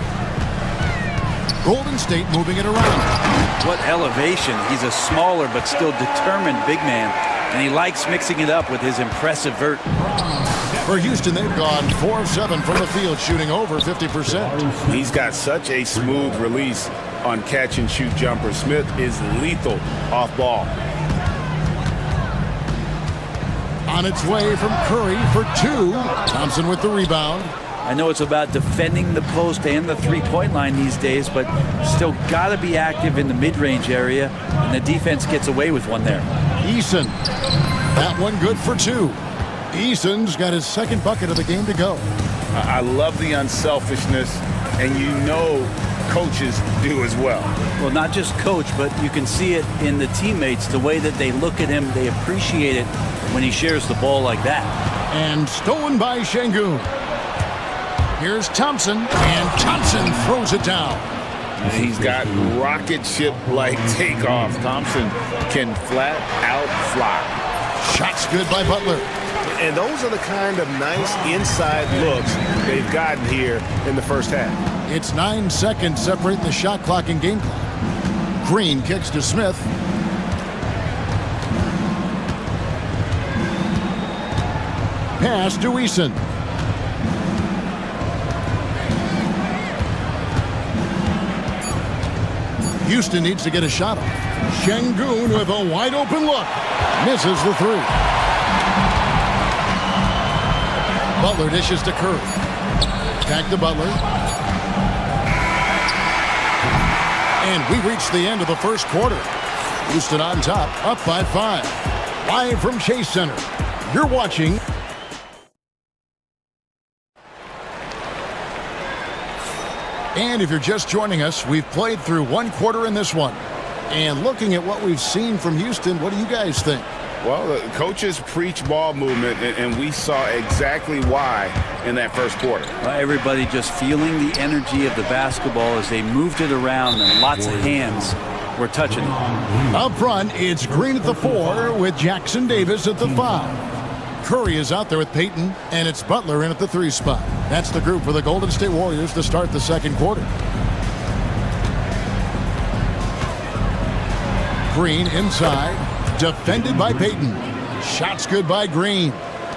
Golden State moving it around. What elevation. He's a smaller but still determined big man, and he likes mixing it up with his impressive vert. For Houston, they've gone 4 of 7 from the field, shooting over 50%. He's got such a smooth release on catch-and-shoot jumpers. Smith is lethal off ball. On its way from Curry for 2. Thompson with the rebound. I know it's about defending the post and the three-point line these days, but still got to be active in the mid-range area, and the defense gets away with one there. Eason. That one good for 2. Eason's got his second bucket of the game to go. I love the unselfishness, and you know coaches do as well. Well, not just coach, but you can see it in the teammates, the way that they look at him, they appreciate it when he shares the ball like that. And stolen by Şengün. Here's Thompson, and Thompson throws it down. He's got rocket ship-like takeoff. Thompson can flat out fly. Shot's good by Butler. And those are the kind of nice inside looks they've gotten here in the first half. It's 9 seconds separating the shot clock and game clock. Green kicks to Smith. Pass to Eason. Houston needs to get a shot off. Şengün with a wide open look. Misses the three. Butler dishes to Curry. Back to Butler. And we reach the end of the first quarter. Houston on top, up by 5. Live from Chase Center. You're watching. And if you're just joining us, we've played through one quarter in this one. And looking at what we've seen from Houston, what do you guys think? Well, the coaches preach ball movement, and we saw exactly why in that first quarter. Everybody just feeling the energy of the basketball as they moved it around, and lots of hands were touching it. Up front, it's Green at the 4 with Jackson Davis at the 5. Curry is out there with Payton, and it's Butler in at the 3 spot. That's the group for the Golden State Warriors to start the second quarter. Green inside, defended by Payton. Shots good by Green.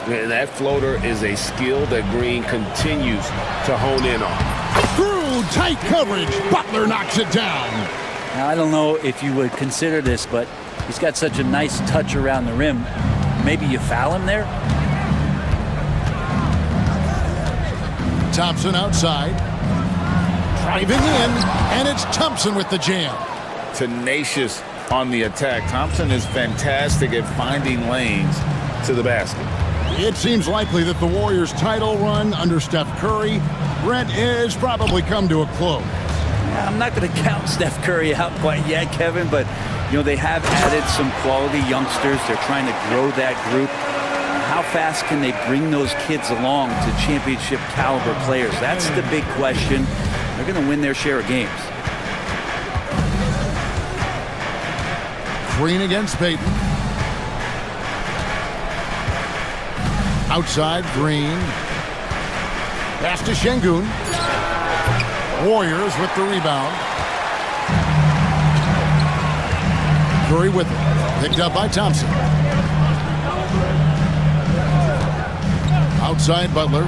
And that floater is a skill that Green continues to hone in on. Through tight coverage, Butler knocks it down. Now, I don't know if you would consider this, but he's got such a nice touch around the rim. Maybe you foul him there? Thompson outside. Driving in, and it's Thompson with the jam. Tenacious on the attack. Thompson is fantastic at finding lanes to the basket. It seems likely that the Warriors' title run under Steph Curry, Brent, is probably come to a close. I'm not going to count Steph Curry out quite yet, Kevin, but you know, they have added some quality youngsters. They're trying to grow that group. How fast can they bring those kids along to championship caliber players? That's the big question. They're going to win their share of games. Green against Payton. Outside, Green. Pass to Şengün. Warriors with the rebound. Curry with it. Picked up by Thompson. Outside, Butler.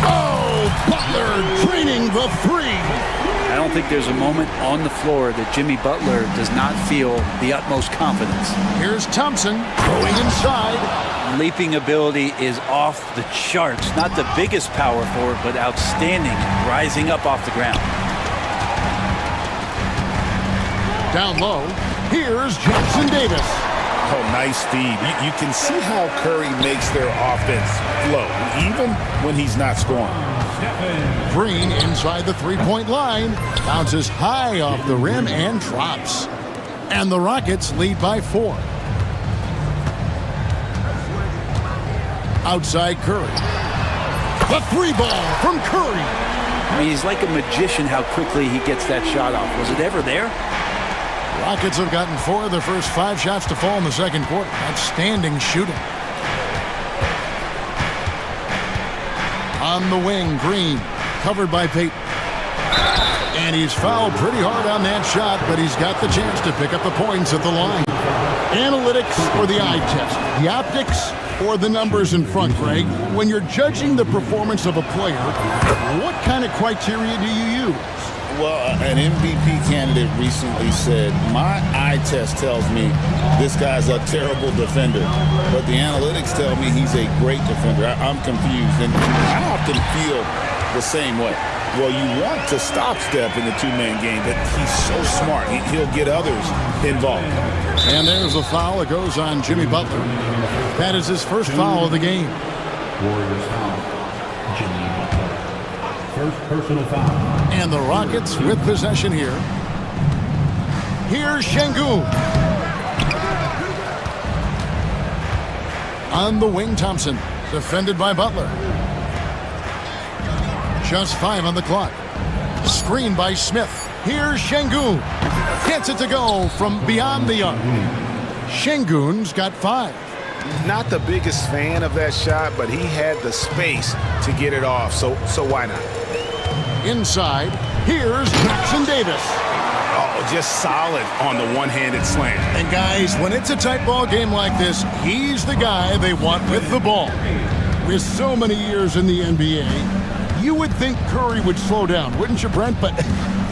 Oh, Butler draining the 3. I don't think there's a moment on the floor that Jimmy Butler does not feel the utmost confidence. Here's Thompson going inside. Leaping ability is off the charts. Not the biggest power forward, but outstanding, rising up off the ground. Down low, here's Jackson Davis. Oh, nice feed. You can see how Curry makes their offense flow, even when he's not scoring. Green inside the three-point line, bounces high off the rim and drops. And the Rockets lead by 4. Outside Curry. The 3 ball from Curry. I mean, he's like a magician how quickly he gets that shot off. Was it ever there? Rockets have gotten 4 of their first 5 shots to fall in the second quarter. Outstanding shooting. On the wing, Green, covered by Payton. And he's fouled pretty hard on that shot, but he's got the chance to pick up the points at the line. Analytics or the eye test? The optics or the numbers in front, Greg? When you're judging the performance of a player, what kind of criteria do you use? Well, an MVP candidate recently said, my eye test tells me this guy's a terrible defender, but the analytics tell me he's a great defender. I'm confused, and I often feel the same way. Well, you want to stop Steph in the two-man game, but he's so smart. He'll get others involved. And there's a foul that goes on Jimmy Butler. That is his first foul of the game. Warriors foul. Jimmy Butler. first personal foul. And the Rockets with possession here. Here's Şengün. On the wing, Thompson. Defended by Butler. Just 5 on the clock. Screen by Smith. Here's Şengün. Gets it to go from beyond the arc. Şengün's got 5. Not the biggest fan of that shot, but he had the space to get it off, so why not? Inside, here's Jackson Davis. Oh, just solid on the one-handed slam. And guys, when it's a tight ball game like this, he's the guy they want with the ball. With so many years in the NBA, you would think Curry would slow down, wouldn't you, Brent? But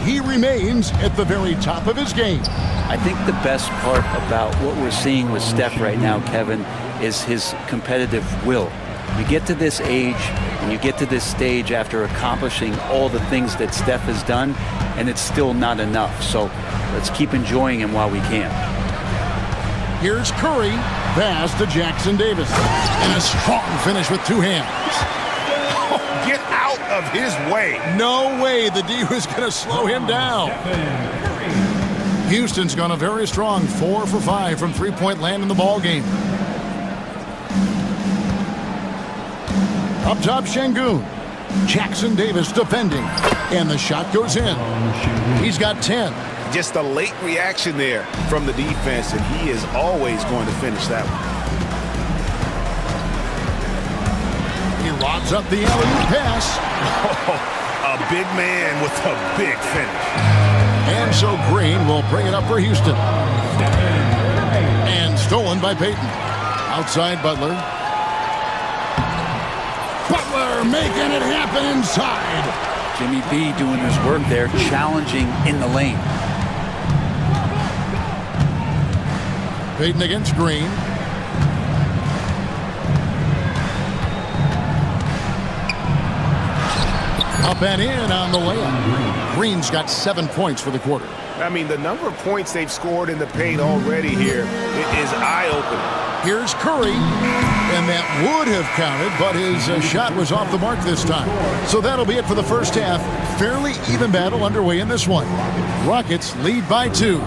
he remains at the very top of his game. I think the best part about what we're seeing with Steph right now, Kevin, is his competitive will. You get to this age and you get to this stage after accomplishing all the things that Steph has done, and it's still not enough. So let's keep enjoying him while we can. Here's Curry, pass to Jackson Davis. And a strong finish with 2 hands. Get out of his way. No way the D was going to slow him down. Houston's gone a very strong 4 for 5 from three-point land in the ball game. Up top, Şengün. Jackson Davis defending. And the shot goes in. He's got 10. Just a late reaction there from the defense, and he is always going to finish that one. He lobs up the alley-oop pass. Oh, a big man with a big finish. And so Green will bring it up for Houston. And stolen by Payton. Outside Butler. Butler making it happen inside. Jimmy B doing his work there, challenging in the lane. Payton against Green. Up and in on the layup. Green's got 7 points for the quarter. I mean, the number of points they've scored in the paint already here is eye-opening. Here's Curry, and that would have counted, but his shot was off the mark this time. So that'll be it for the first half. Fairly even battle underway in this one. Rockets lead by 2.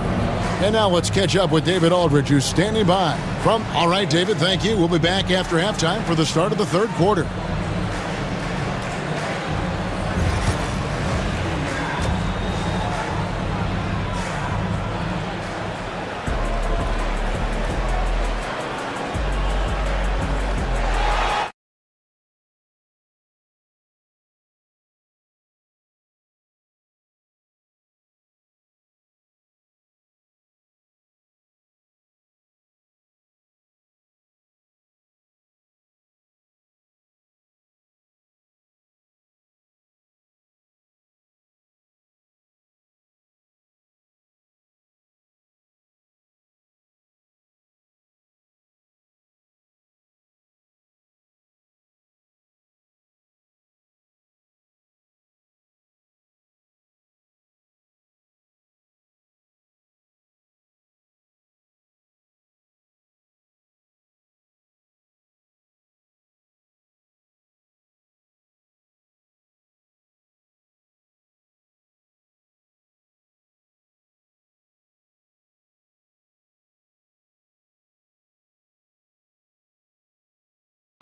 And now let's catch up with David Aldridge, who's standing by. All right, David, thank you. We'll be back after halftime for the start of the third quarter.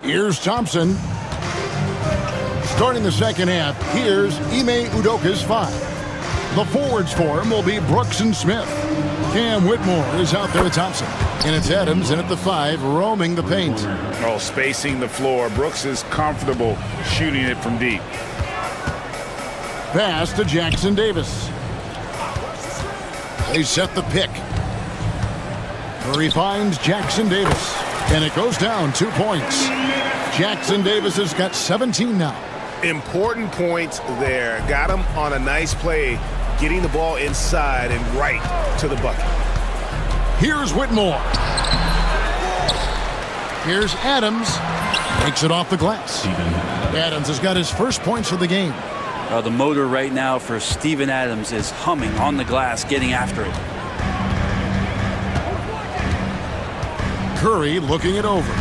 Here's Thompson. Starting the second half, here's Ime Udoka's 5. The forwards for him will be Brooks and Smith. Cam Whitmore is out there with Thompson. And it's Adams in at the 5, roaming the paint. Oh, spacing the floor. Brooks is comfortable shooting it from deep. Pass to Jackson Davis. They set the pick. Curry finds Jackson Davis. And it goes down 2 points. Jackson Davis has got 17 now. Important points there. Got him on a nice play, getting the ball inside and right to the bucket. Here's Whitmore. Here's Adams. Makes it off the glass. Adams has got his first points of the game. The motor right now for Steven Adams is humming on the glass, getting after it. Curry looking it over.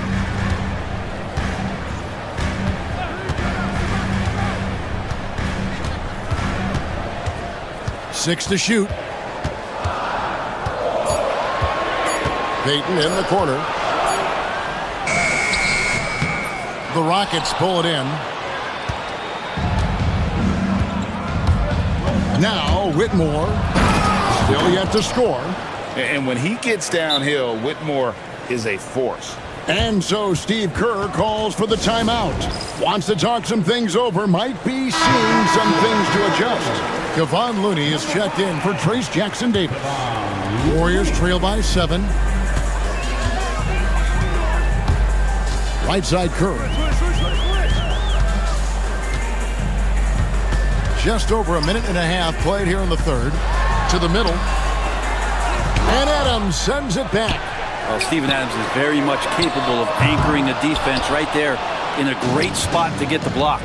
6 to shoot. Payton in the corner. The Rockets pull it in. Now Whitmore, still yet to score. And when he gets downhill, Whitmore is a force. And so Steve Kerr calls for the timeout. Wants to talk some things over, might be seeing some things to adjust. Kevon Looney is checked in for Trace Jackson-Davis. Warriors trail by 7. Right side Curry. Just over a minute and a half played here in the third. To the middle. And Adams sends it back. Well, Steven Adams is very much capable of anchoring the defense right there in a great spot to get the block.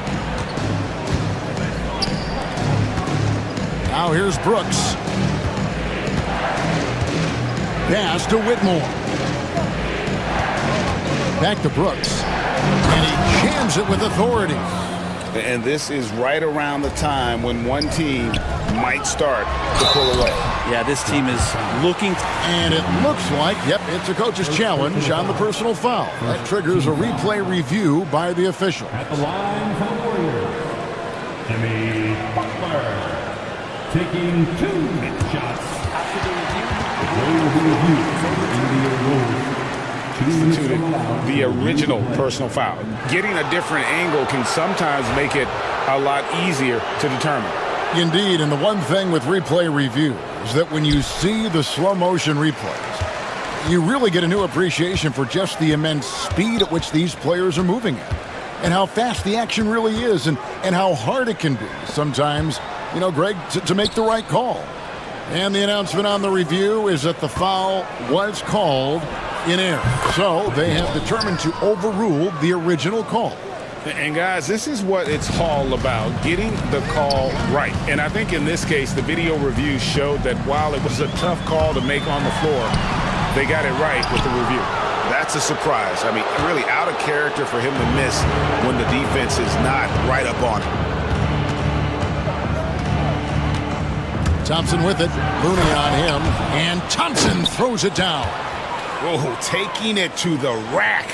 Now here's Brooks. Pass to Whitmore. Back to Brooks. And he jams it with authority. And this is right around the time when one team might start to pull away. Yeah, this team is looking. And it looks like, yep, it's a coach's challenge on the personal foul. That triggers a replay review by the official. At the line for the Warriors, Jimmy Butler taking 2 shots. The original personal foul. Getting a different angle can sometimes make it a lot easier to determine. Indeed, and the one thing with replay review is that when you see the slow motion replays, you really get a new appreciation for just the immense speed at which these players are moving at, and how fast the action really is, and how hard it can be sometimes, you know, Greg, to make the right call. And the announcement on the review is that the foul was called in error. So they have determined to overrule the original call. And guys, this is what it's all about, getting the call right. And I think in this case, the video review showed that while it was a tough call to make on the floor, they got it right with the review. That's a surprise. I mean, really out of character for him to miss when the defense is not right up on him. Thompson with it, Looney on him, and Thompson throws it down. Oh, taking it to the rack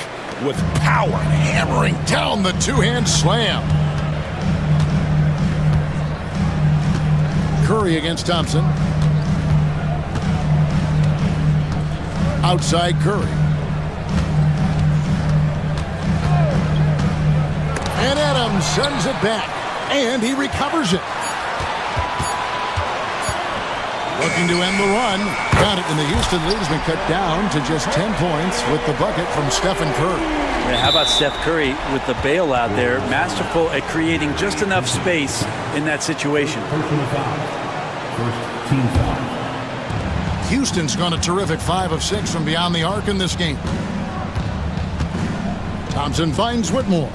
with power. Hammering down the two-hand slam. Curry against Thompson. Outside Curry. And Adams sends it back, and he recovers it. Looking to end the run. Got it, and the Houston lead has been cut down to just 10 points with the bucket from Stephen Curry. Yeah, how about Steph Curry with the bailout there? Masterful at creating just enough space in that situation. First team foul. Houston's gone a terrific 5 of 6 from beyond the arc in this game. Thompson finds Whitmore.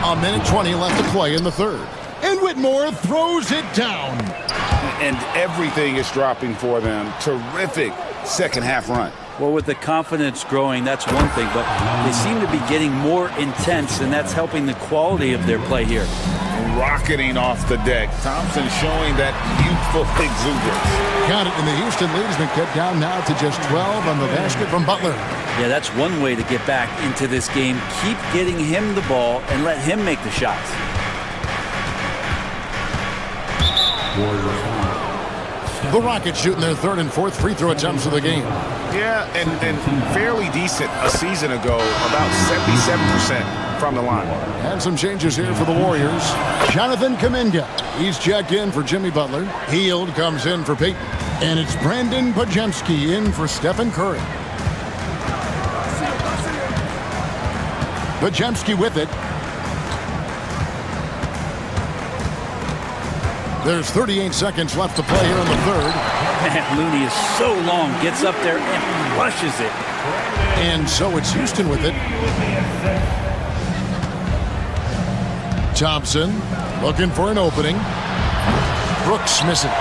A minute 20 left to play in the third. And Whitmore throws it down. And everything is dropping for them. Terrific second half run. Well, with the confidence growing, that's one thing, but they seem to be getting more intense, and that's helping the quality of their play here. Rocketing off the deck. Thompson showing that youthful exuberance. Got it, and the Houston lead has been cut down now to just 12 on the basket from Butler. Yeah, that's one way to get back into this game. Keep getting him the ball and let him make the shots. The Rockets shooting their third and fourth free throw attempts of the game. Yeah, and fairly decent a season ago, about 77% from the line. And some changes here for the Warriors. Jonathan Kuminga, he's checked in for Jimmy Butler. Hield comes in for Payton. And it's Brandon Podziemski in for Stephen Curry. Podziemski with it. There's 38 seconds left to play here in the third. Man, Looney is so long, gets up there and flushes it. And so it's Houston with it. Thompson looking for an opening. Brooks misses.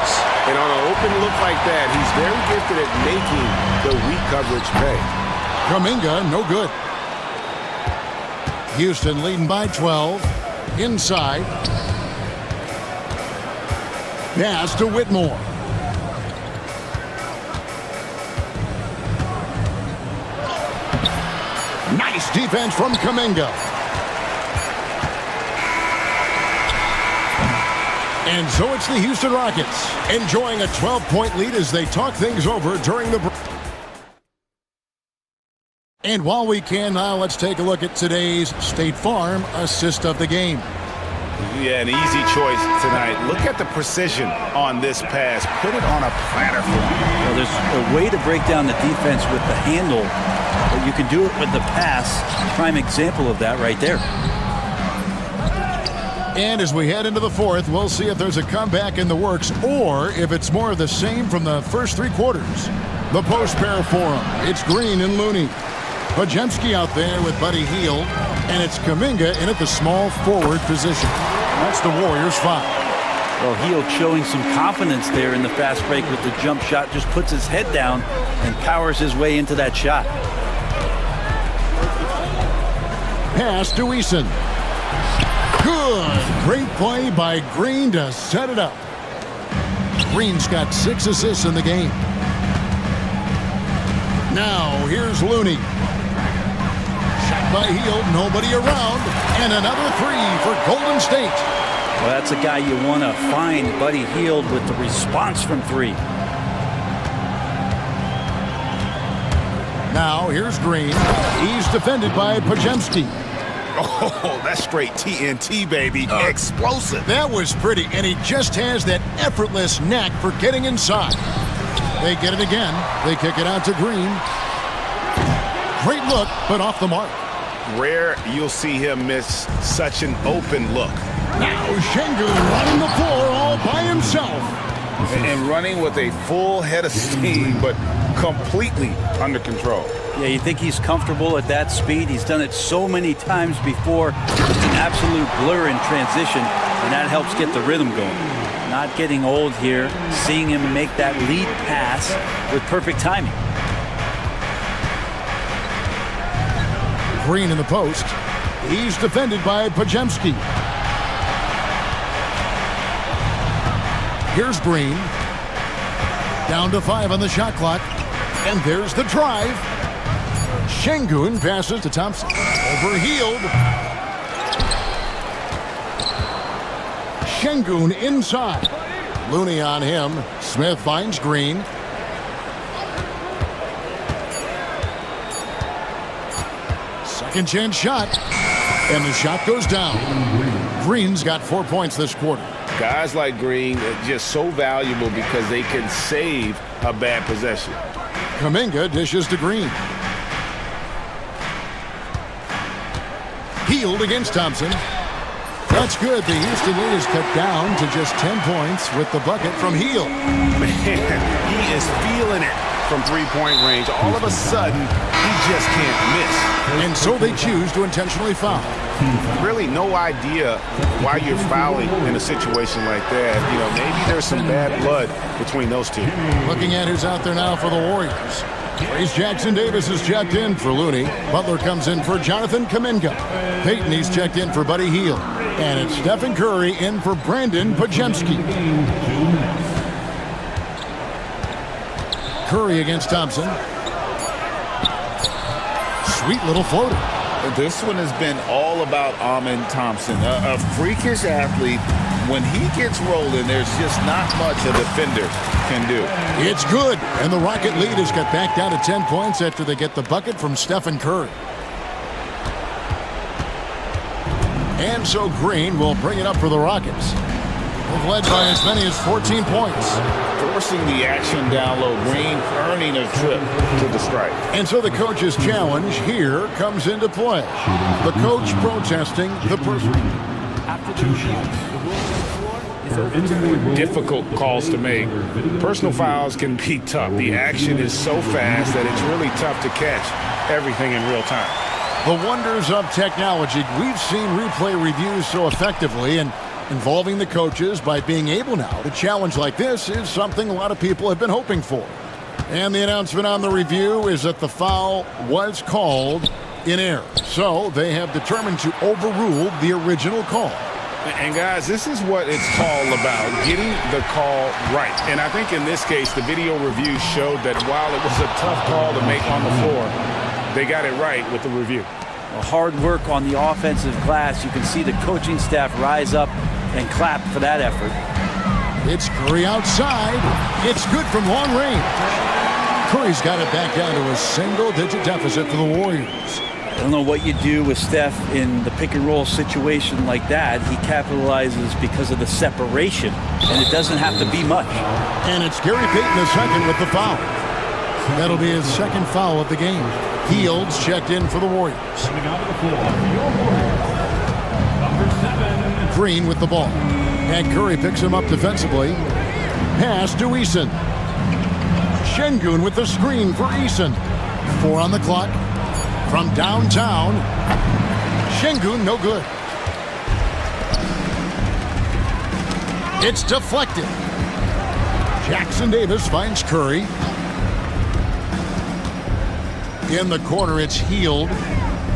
And on an open look like that, he's very gifted at making the weak coverage pay. Kuminga, no good. Houston leading by 12. Inside. Pass to Whitmore. Nice defense from Kuminga. And so it's the Houston Rockets enjoying a 12-point lead as they talk things over during the break. And while we can now, let's take a look at today's State Farm assist of the game. Yeah, an easy choice tonight. Look at the precision on this pass. Put it on a platter for him. Well, there's a way to break down the defense with the handle, but you can do it with the pass. Prime example of that right there. And as we head into the fourth, we'll see if there's a comeback in the works or if it's more of the same from the first three quarters. The post pair for him. It's Green and Looney. Pajemski out there with Buddy Hield, and it's Kuminga in at the small forward position. That's the Warriors' foul. Well, Hield showing some confidence there in the fast break with the jump shot, just puts his head down and powers his way into that shot. Pass to Eason. Good. Great play by Green to set it up. Green's got 6 assists in the game. Now, here's Looney. Shot by Hield, nobody around, and another three for Golden State. Well, that's a guy you want to find, Buddy Hield, with the response from three. Now, here's Green. He's defended by Pajemski. Oh, that's straight TNT, baby. Explosive. That was pretty, and he just has that effortless knack for getting inside. They get it again. They kick it out to Green. Great look, but off the mark. Rare you'll see him miss such an open look. Now Şengün running the floor all by himself. And running with a full head of steam, but completely under control. Yeah, you think he's comfortable at that speed. He's done it so many times before. Just an absolute blur in transition, and that helps get the rhythm going. Not getting old here, seeing him make that lead pass with perfect timing. Green in the post. He's defended by Pajemski. Here's Green. Down to 5 on the shot clock. And there's the drive. Şengün passes to Thompson. Over Hield. Şengün inside. Looney on him. Smith finds Green. Second chance shot. And the shot goes down. Green's got 4 points this quarter. Guys like Green are just so valuable because they can save a bad possession. Kuminga dishes to Green. Hield against Thompson. That's good. The Houston lead is cut down to just 10 points with the bucket from Hield. Man, he is feeling it from three-point range. All of a sudden, he just can't miss. And so they choose to intentionally foul. Really no idea why you're fouling in a situation like that. You know, maybe there's some bad blood between those two. Looking at who's out there now for the Warriors. Trace Jackson-Davis is checked in for Looney. Butler comes in for Jonathan Kuminga. Peyton, he's checked in for Buddy Hield. And it's Stephen Curry in for Brandon Pajemski. Curry against Thompson. Sweet little floater. This one has been all about Amen Thompson, a freakish athlete. When he gets rolling, there's just not much a defender can do. It's good, and the Rocket lead is cut back down to 10 points after they get the bucket from Stephen Curry. And so Green will bring it up for the Rockets. They've led by as many as 14 points. Forcing the action down low, Green earning a trip to the stripe. And so the coach's challenge here comes into play. The coach protesting the person. After 2 shots. Difficult calls to make. Personal fouls can be tough. The action is so fast that it's really tough to catch everything in real time. The wonders of technology. We've seen replay reviews so effectively, and involving the coaches by being able now to challenge like this is something a lot of people have been hoping for. And the announcement on the review is that the foul was called in error. So they have determined to overrule the original call. And guys, this is what it's all about, getting the call right. And I think in this case, the video review showed that while it was a tough call to make on the floor, they got it right with the review. Well, hard work on the offensive glass. You can see the coaching staff rise up and clap for that effort. It's Curry outside. It's good from long range. Curry's got it back down to a single-digit deficit for the Warriors. I don't know what you do with Steph in the pick-and-roll situation like that. He capitalizes because of the separation, and it doesn't have to be much. And it's Gary Payton the second with the foul. That'll be his second foul of the game. Fields checked in for the Warriors. Coming out of the floor, your Warriors, number 7. Green with the ball. And Curry picks him up defensively. Pass to Eason. Şengün with the screen for Eason. 4 on the clock. From downtown, Şengün no good. It's deflected. Jackson Davis finds Curry. In the corner, it's Hield.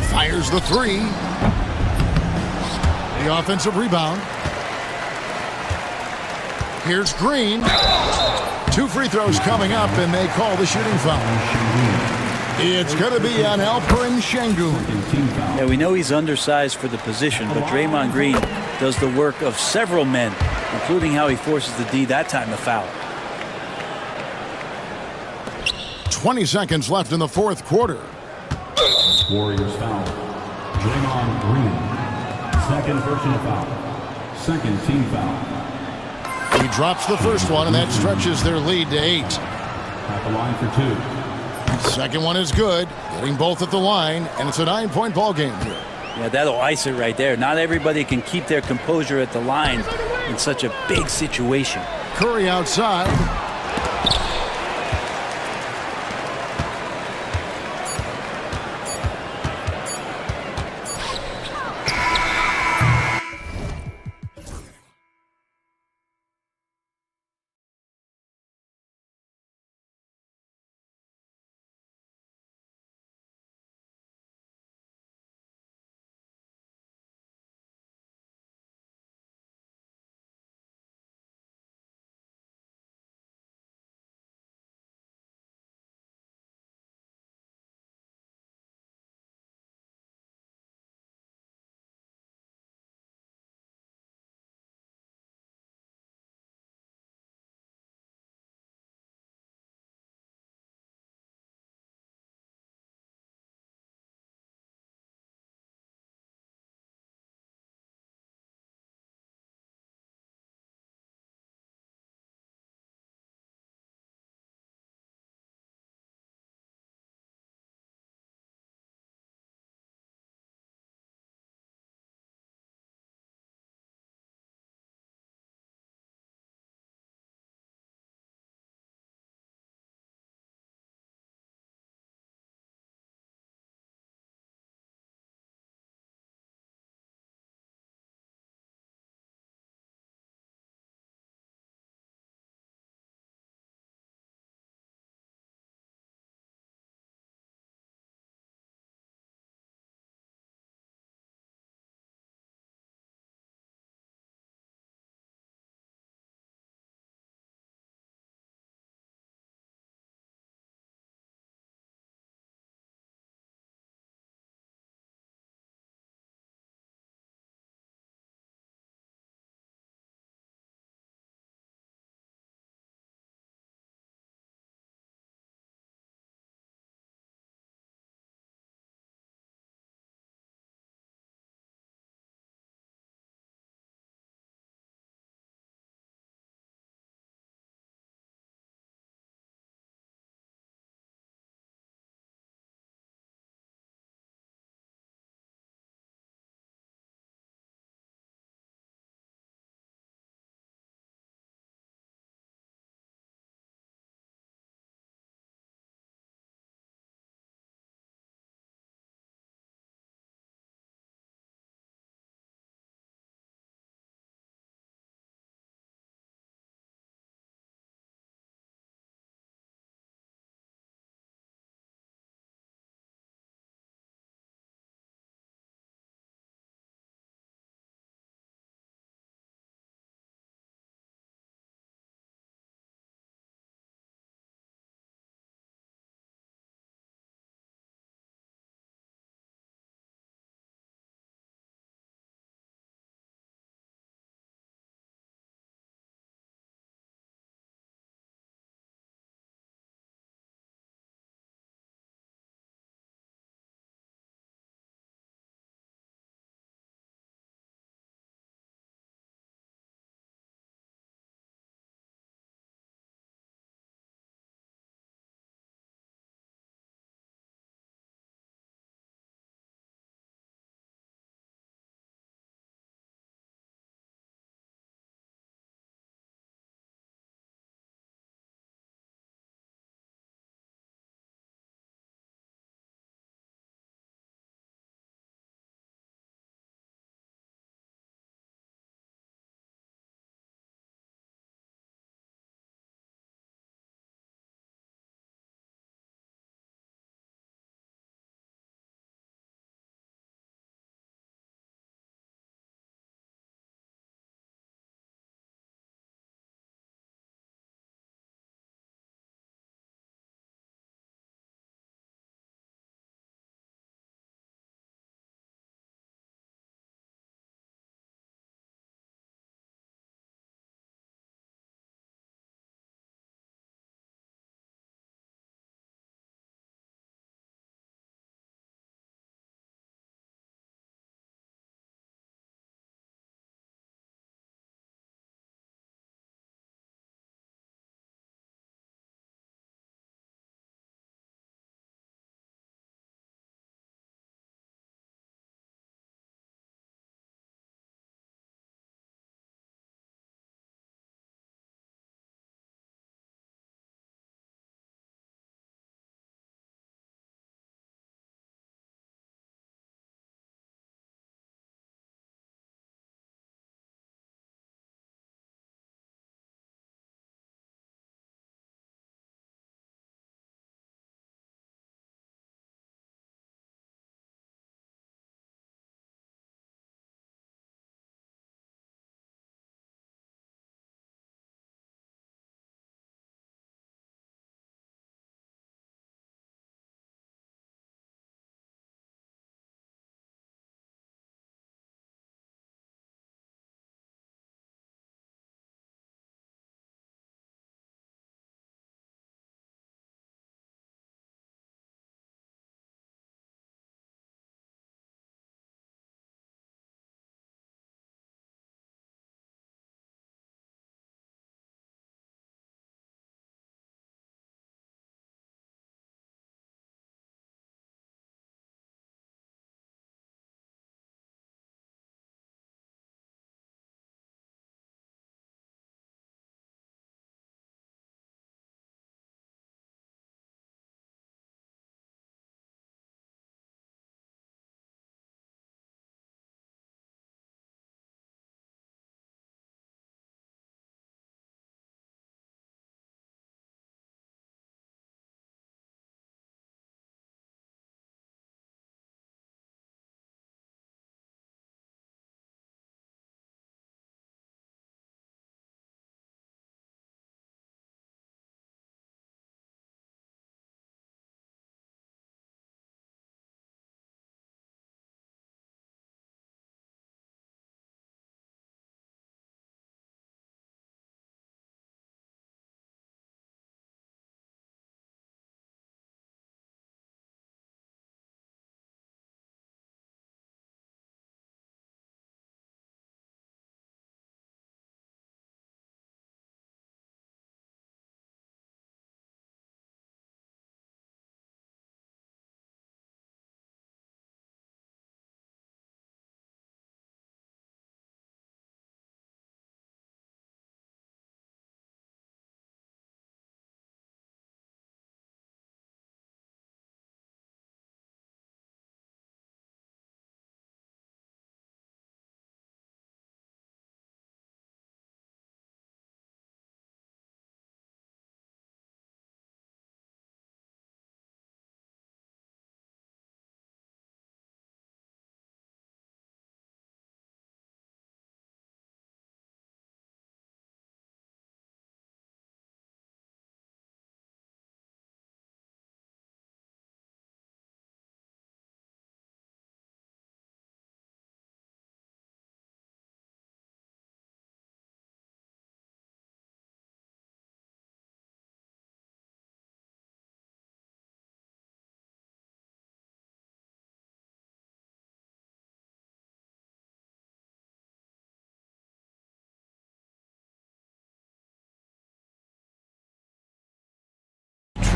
Fires the three. The offensive rebound. Here's Green. 2 free throws coming up, and they call the shooting foul. It's going to be on Alperen Şengün. Yeah, we know he's undersized for the position, but Draymond Green does the work of several men, including how he forces the D that time to foul. 20 seconds left in the fourth quarter. Warriors foul. Draymond Green. Second personal foul. Second team foul. He drops the first one, and that stretches their lead to 8. At the line for 2. Second one is good, getting both at the line, and it's a 9-point ball game here. Yeah, that'll ice it right there. Not everybody can keep their composure at the line in such a big situation. Curry outside.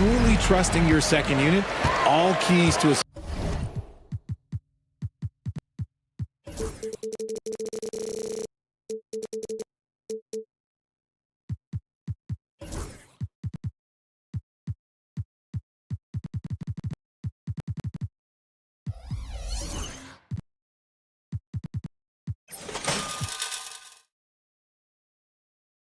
truly trusting your second unit, all keys to a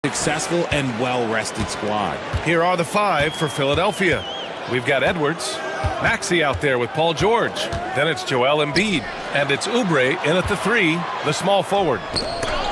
successful and well-rested squad. Here are the 5 for Philadelphia. We've got Edwards, Maxey out there with Paul George. Then it's Joel Embiid, and it's Oubre in at the 3, the small forward.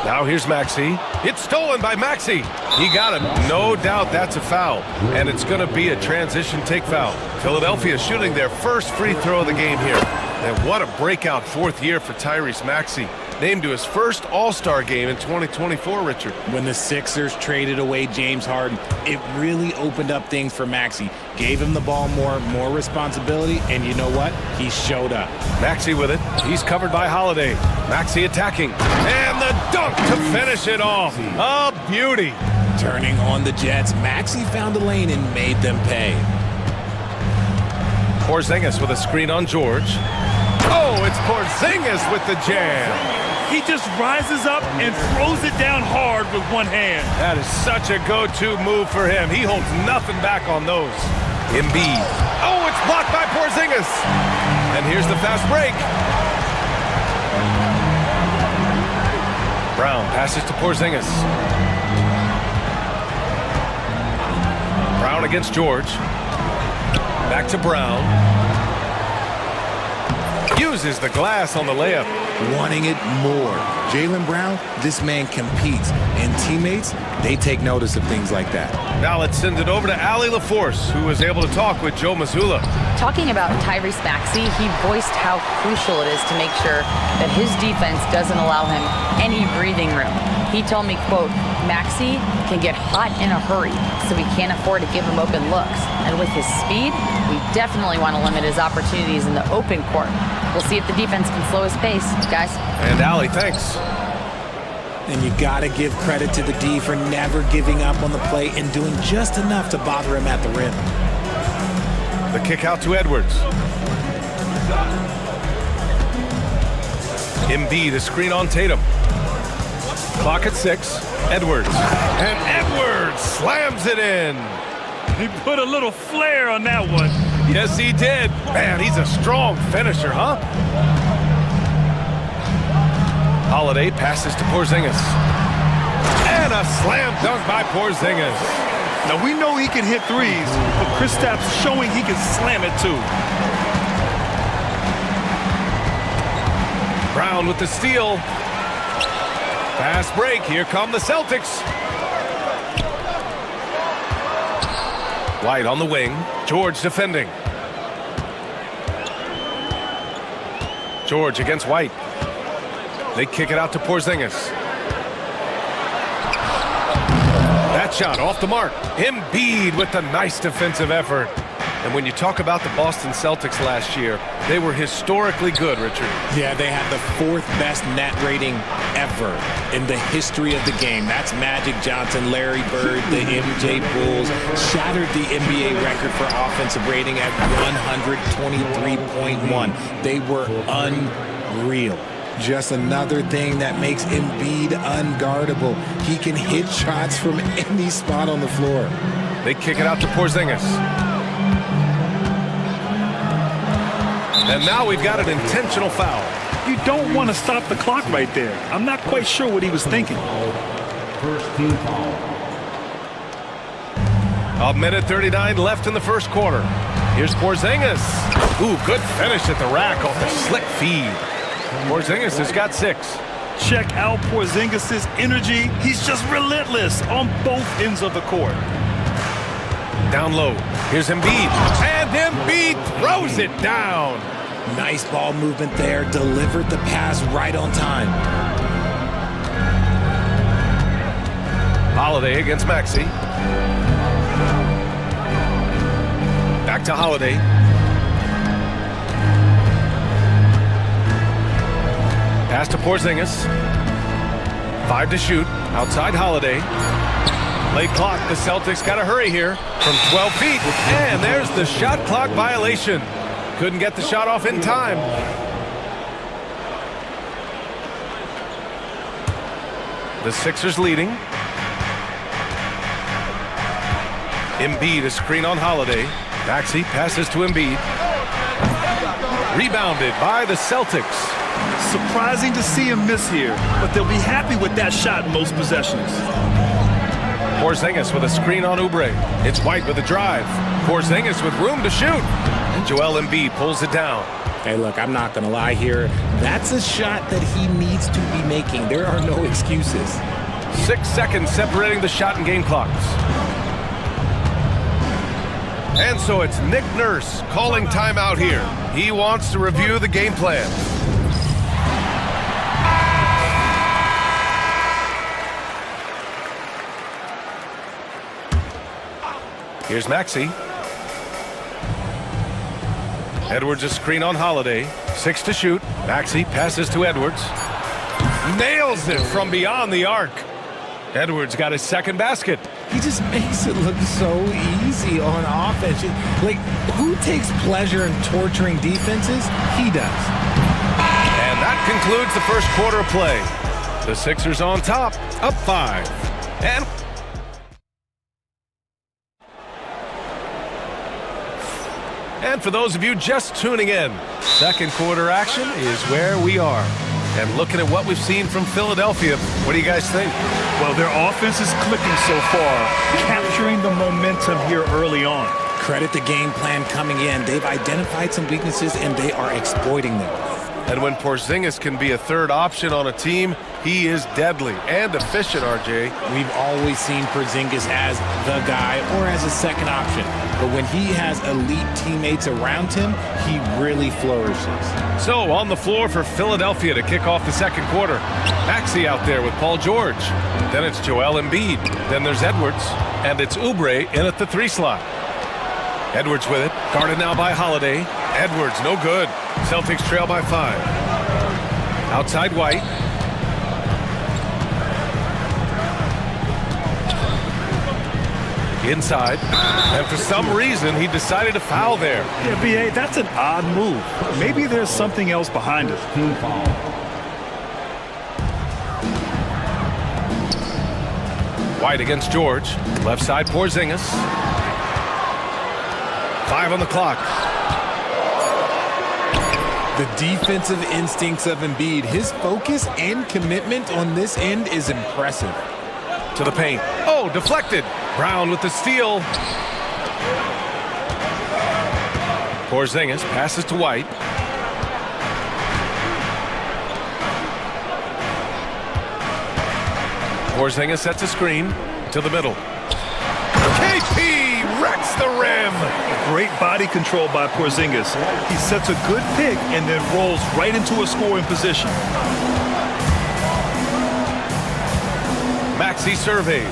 Now here's Maxey. It's stolen by Maxey. He got him. No doubt that's a foul, and it's going to be a transition take foul. Philadelphia shooting their first free throw of the game here. And what a breakout 4th year for Tyrese Maxey. Named to his first All-Star game in 2024, Richard. When the Sixers traded away James Harden, it really opened up things for Maxey. Gave him the ball more responsibility, and you know what? He showed up. Maxey with it. He's covered by Holiday. Maxey attacking. And the dunk to finish it off. A beauty. Turning on the Jets, Maxey found a lane and made them pay. Porzingis with a screen on George. Oh, it's Porzingis with the jam. He just rises up and throws it down hard with one hand. That is such a go-to move for him. He holds nothing back on those. Embiid. Oh, it's blocked by Porzingis. And here's the fast break. Brown passes to Porzingis. Brown against George. Back to Brown. Uses the glass on the layup. Wanting it more. Jaylen Brown, this man competes. And teammates, they take notice of things like that. Now let's send it over to Allie LaForce, who was able to talk with Joe Mazzulla. Talking about Tyrese Maxey, he voiced how crucial it is to make sure that his defense doesn't allow him any breathing room. He told me, quote, Maxey can get hot in a hurry, so we can't afford to give him open looks. And with his speed, we definitely want to limit his opportunities in the open court. We'll see if the defense can slow his pace, guys. And Allie, thanks. And you gotta give credit to the D for never giving up on the play and doing just enough to bother him at the rim. The kick out to Edwards. Embiid, a screen on Tatum. Clock at 6. Edwards. And Edwards slams it in. He put a little flair on that one. Yes, he did. Man, he's a strong finisher, huh? Holiday passes to Porzingis. And a slam dunk by Porzingis. Now, we know he can hit threes, but Kristaps showing he can slam it too. Brown with the steal. Fast break. Here come the Celtics. White on the wing. George defending. George against White. They kick it out to Porzingis. That shot off the mark. Embiid with the nice defensive effort. And when you talk about the Boston Celtics last year, they were historically good, Richard. Yeah, they had the 4th best net rating ever in the history of the game. That's Magic Johnson, Larry Bird, the MJ Bulls. Shattered the NBA record for offensive rating at 123.1. They were unreal. Just another thing that makes Embiid unguardable. He can hit shots from any spot on the floor. They kick it out to Porzingis. And now we've got an intentional foul. You don't want to stop the clock right there. I'm not quite sure what he was thinking. First team foul. A minute 39 left in the first quarter. Here's Porzingis. Ooh, good finish at the rack off the slick feed. Porzingis has got 6. Check out Porzingis' energy. He's just relentless on both ends of the court. Down low. Here's Embiid. And Embiid throws it down. Nice ball movement there. Delivered the pass right on time. Holiday against Maxey. Back to Holiday. Pass to Porzingis. 5 to shoot. Outside Holiday. Late clock, the Celtics got to hurry here from 12 feet. And there's the shot clock violation. Couldn't get the shot off in time. The Sixers leading. Embiid, a screen on Holiday. Maxey passes to Embiid. Rebounded by the Celtics. Surprising to see him miss here, but they'll be happy with that shot in most possessions. Porzingis with a screen on Oubre. It's White with a drive. Porzingis with room to shoot. And Joel Embiid pulls it down. Hey, look, I'm not going to lie here. That's a shot that he needs to be making. There are no excuses. 6 seconds separating the shot and game clocks. And so it's Nick Nurse calling timeout here. He wants to review the game plan. Here's Maxey. Edwards a screen on Holiday. 6 to shoot. Maxey passes to Edwards. Nails it from beyond the arc. Edwards got his second basket. He just makes it look so easy on offense. Like, who takes pleasure in torturing defenses? He does. And that concludes the first quarter of play. The Sixers on top, up 5. And for those of you just tuning in, second quarter action is where we are. And looking at what we've seen from Philadelphia, what do you guys think? Well, their offense is clicking so far, capturing the momentum here early on. Credit the game plan coming in. They've identified some weaknesses, and they are exploiting them. And when Porzingis can be a third option on a team, he is deadly and efficient, RJ. We've always seen Porzingis as the guy or as a second option. But when he has elite teammates around him, he really flourishes. So on the floor for Philadelphia to kick off the second quarter. Maxey out there with Paul George. Then it's Joel Embiid. Then there's Edwards. And it's Oubre in at the 3 slot. Edwards with it. Guarded now by Holiday. Edwards, no good. Celtics trail by 5. Outside White. Inside. And for some reason, he decided to foul there. Yeah, B.A., that's an odd move. Maybe there's something else behind it. White against George. Left side, Porzingis. 5 on the clock. The defensive instincts of Embiid, his focus and commitment on this end is impressive. To the paint. Oh, deflected. Brown with the steal. Porzingis passes to White. Porzingis sets a screen to the middle. KP wrecks the rim. Great body control by Porzingis. He sets a good pick and then rolls right into a scoring position. Maxey surveys.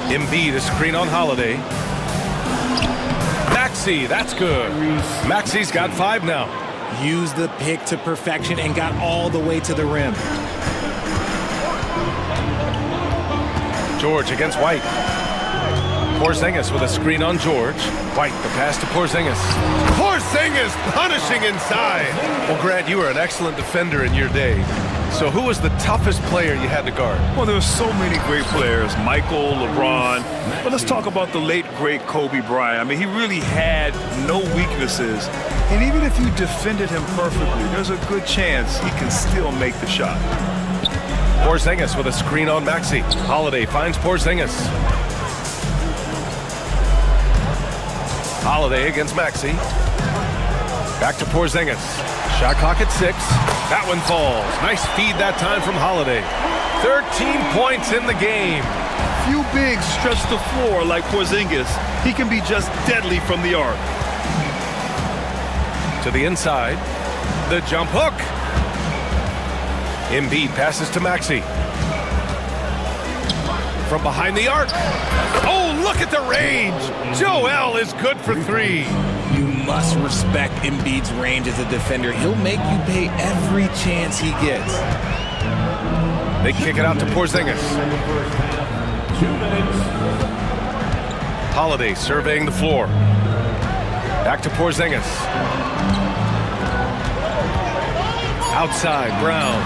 Embiid a screen on Holiday. Maxey, that's good. Maxey's got 5 now. Used the pick to perfection and got all the way to the rim. George against White. Porzingis with a screen on George. White, the pass to Porzingis. Porzingis punishing inside. Well, Grant, you were an excellent defender in your day. So who was the toughest player you had to guard? Well, there were so many great players. Michael, LeBron. But let's talk about the late, great Kobe Bryant. I mean, he really had no weaknesses. And even if you defended him perfectly, there's a good chance he can still make the shot. Porzingis with a screen on Maxey. Holiday finds Porzingis. Holiday against Maxey. Back to Porzingis. Shot clock at 6. That one falls. Nice feed that time from Holiday. 13 points in the game. Few bigs stretch the floor like Porzingis. He can be just deadly from the arc. To the inside. The jump hook. Embiid passes to Maxey. From behind the arc. Oh, look at the range. Joel is good for 3. You must respect Embiid's range as a defender. He'll make you pay every chance he gets. They kick it out to Porzingis. 2 minutes. Holiday surveying the floor. Back to Porzingis. Outside, Brown.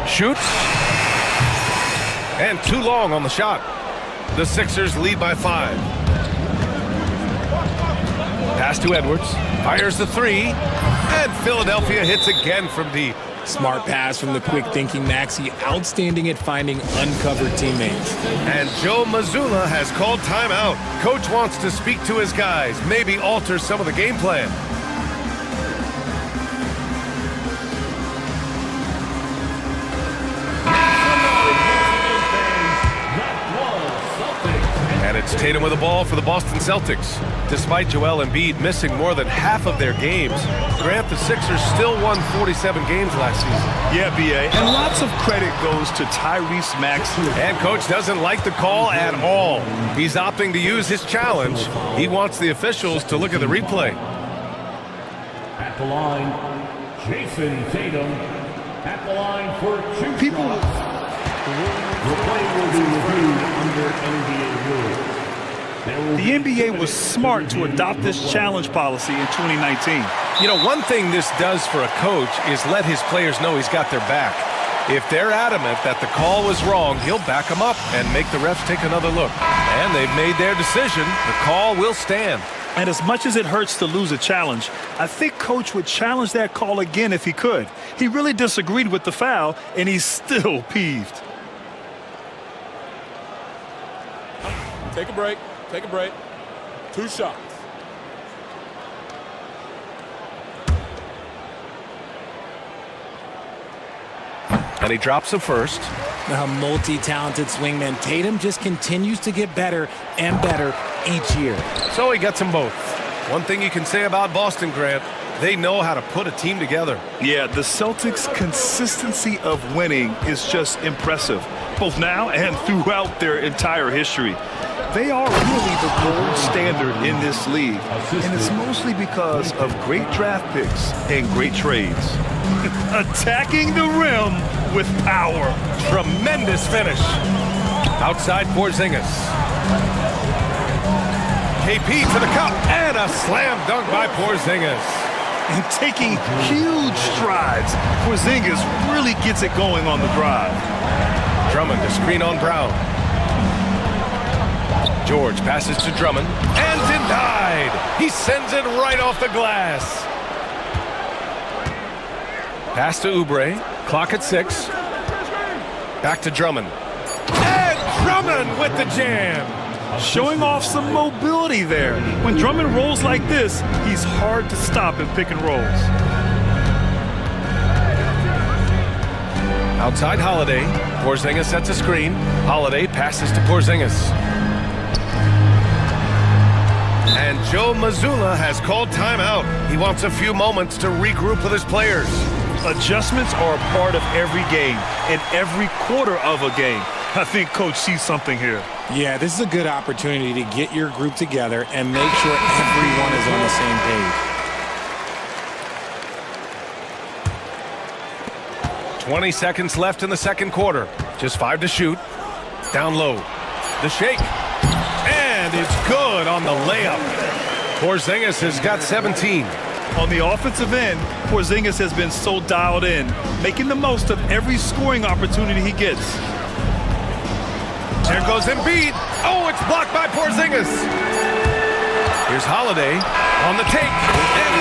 Shoots. And too long on the shot. The Sixers lead by 5. Pass to Edwards. Fires the 3. And Philadelphia hits again from deep. Smart pass from the quick thinking Maxey. Outstanding at finding uncovered teammates. And Joe Mazzulla has called timeout. Coach wants to speak to his guys, maybe alter some of the game plan. And it's Tatum with the ball for the Boston Celtics. Despite Joel Embiid missing more than half of their games, Grant, the Sixers still won 47 games last season. Yeah, B.A., and lots of credit goes to Tyrese Maxey. And coach doesn't like the call at all. He's opting to use his challenge. He wants the officials to look at the replay. At the line, Jason Tatum. At the line for 2 People. shots. The play will be reviewed under NBA rules. The NBA was smart to adopt this challenge policy in 2019. You know, one thing this does for a coach is let his players know he's got their back. If they're adamant that the call was wrong, he'll back them up and make the refs take another look. And they've made their decision. The call will stand. And as much as it hurts to lose a challenge, I think Coach would challenge that call again if he could. He really disagreed with the foul, and he's still peeved. Take a break. Take a break. 2 shots. And he drops the first. A multi-talented swingman. Tatum just continues to get better and better each year. So he gets them both. One thing you can say about Boston, Grant, they know how to put a team together. Yeah, the Celtics' consistency of winning is just impressive, both now and throughout their entire history. They are really the gold standard in this league, and it's mostly because of great draft picks and great trades. Attacking the rim with power. Tremendous finish. Outside Porzingis. KP to the cup, and a slam dunk by Porzingis. And taking huge strides, Porzingis really gets it going on the drive. Drummond to screen on Brown. George passes to Drummond, and denied. He sends it right off the glass. Pass to Oubre. Clock at 6. Back to Drummond. And Drummond with the jam. Showing off some mobility there. When Drummond rolls like this, he's hard to stop in pick and rolls. Outside Holiday. Porzingis sets a screen. Holiday passes to Porzingis. And Joe Mazzulla has called timeout. He wants a few moments to regroup with his players. Adjustments are a part of every game and every quarter of a game. I think Coach sees something here. Yeah, this is a good opportunity to get your group together and make sure everyone is on the same page. 20 seconds left in the second quarter. Just 5 to shoot. Down low. The shake. And it's good on the layup. Porzingis has got 17. On the offensive end, Porzingis has been so dialed in, making the most of every scoring opportunity he gets. There goes Embiid. Oh, it's blocked by Porzingis. Here's Holiday on the take. And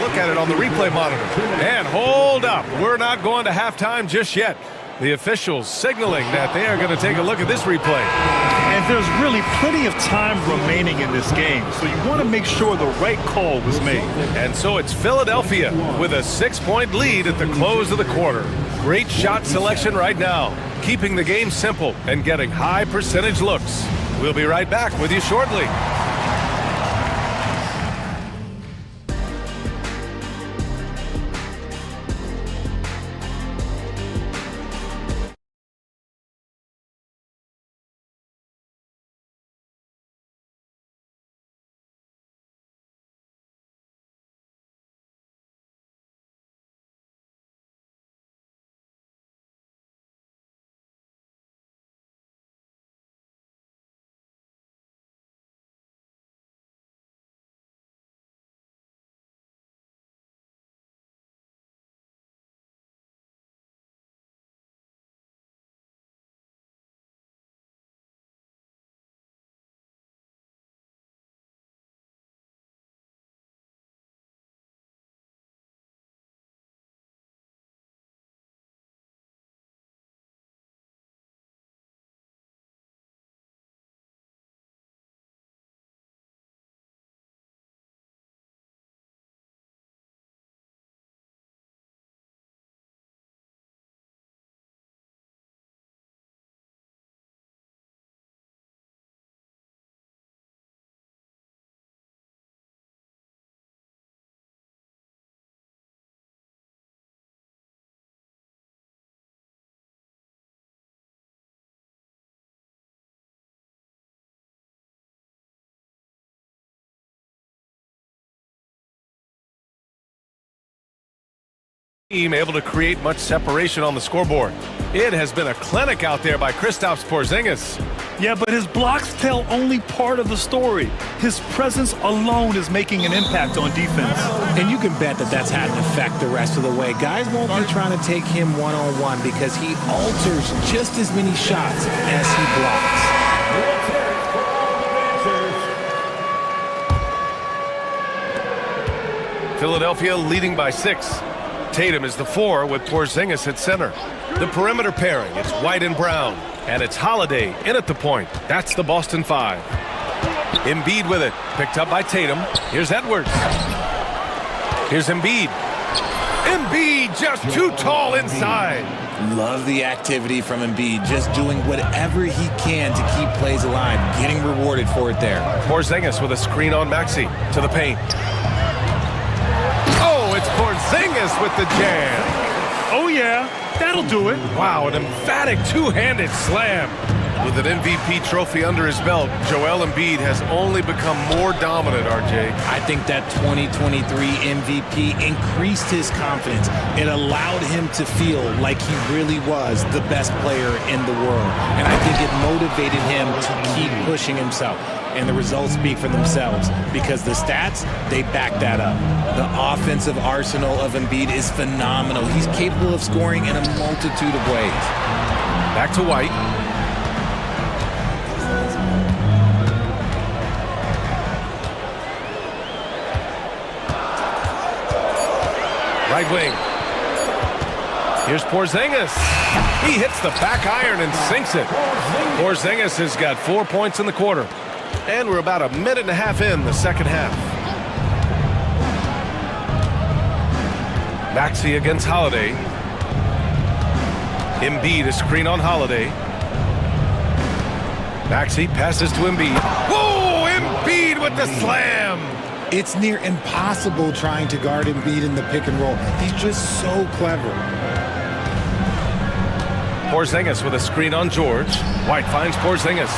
look at it on the replay monitor. And hold up. We're not going to halftime just yet. The officials signaling that they are going to take a look at this replay. And there's really plenty of time remaining in this game, so you want to make sure the right call was made. And so it's Philadelphia with a 6-point lead at the close of the quarter. Great shot selection right now, keeping the game simple and getting high percentage looks. We'll be right back with you shortly. team able to create much separation on the scoreboard. It has been a clinic out there by Kristaps Porzingis. Yeah, but his blocks tell only part of the story. His presence alone is making an impact on defense. And you can bet that that's had an effect the rest of the way. Guys won't be trying to take him one-on-one because he alters just as many shots as he blocks. Philadelphia leading by 6. Tatum is the 4 with Porzingis at center. The perimeter pairing, it's White and Brown. And it's Holiday in at the point. That's the Boston 5. Embiid with it. Picked up by Tatum. Here's Edwards. Here's Embiid. Embiid just too tall inside. Love the activity from Embiid, just doing whatever he can to keep plays alive, getting rewarded for it there. Porzingis with a screen on Maxey to the paint. Oh, it's Porzingis with the jam. Oh, yeah, that'll do it. Wow, an emphatic two-handed slam. With an MVP trophy under his belt, Joel Embiid has only become more dominant, RJ. I think that 2023 MVP increased his confidence. It allowed him to feel like he really was the best player in the world. And I think it motivated him to keep pushing himself. And the results speak for themselves because the stats, they back that up. The offensive arsenal of Embiid is phenomenal. He's capable of scoring in a multitude of ways. Back to White. Right wing. Here's Porzingis. He hits the back iron and sinks it. Porzingis has got 4 points in the quarter. And we're about a minute and a half in the second half. Maxey against Holiday. Embiid, a screen on Holiday. Maxey passes to Embiid. Whoa! Embiid with the slam! It's near impossible trying to guard Embiid in the pick and roll. He's just so clever. Porzingis with a screen on George. White finds Porzingis.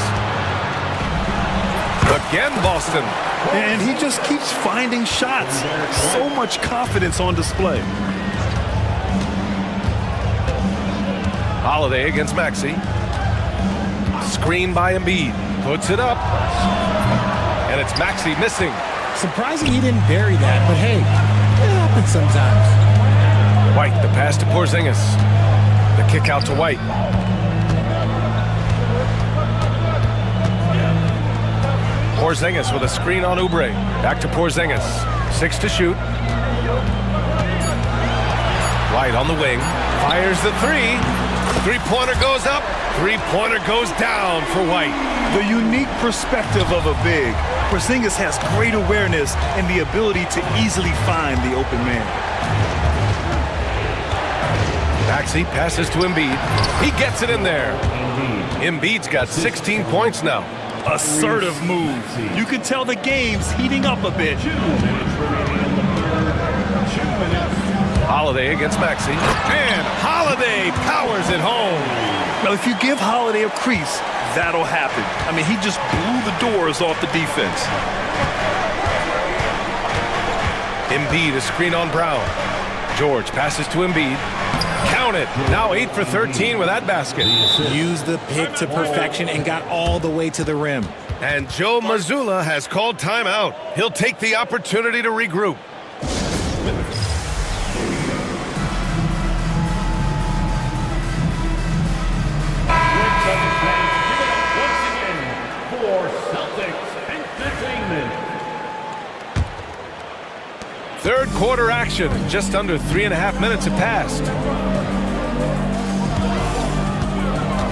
Again, Boston. And he just keeps finding shots. So much confidence on display. Holiday against Maxey. Screen by Embiid. Puts it up. And it's Maxey missing. Surprising he didn't bury that, but hey, it happens sometimes. White, the pass to Porzingis. The kick out to White. Porzingis with a screen on Oubre. Back to Porzingis. 6 to shoot. White on the wing. Fires the 3. Three-pointer goes up. Three-pointer goes down for White. The unique perspective of a big. Porzingis has great awareness and the ability to easily find the open man. Maxey passes to Embiid. He gets it in there. Embiid's got 16 points now. Assertive move. You can tell the game's heating up a bit. Holiday against Maxey. And Holiday powers it home. Well, if you give Holiday a crease, that'll happen. I mean, he just blew the doors off the defense. Embiid, a screen on Brown. George passes to Embiid. Count it. Now 8 for 13 with that basket. Used the pick to perfection and got all the way to the rim. And Joe Mazzulla has called timeout. He'll take the opportunity to regroup. Third quarter action. Just under 3.5 minutes have passed.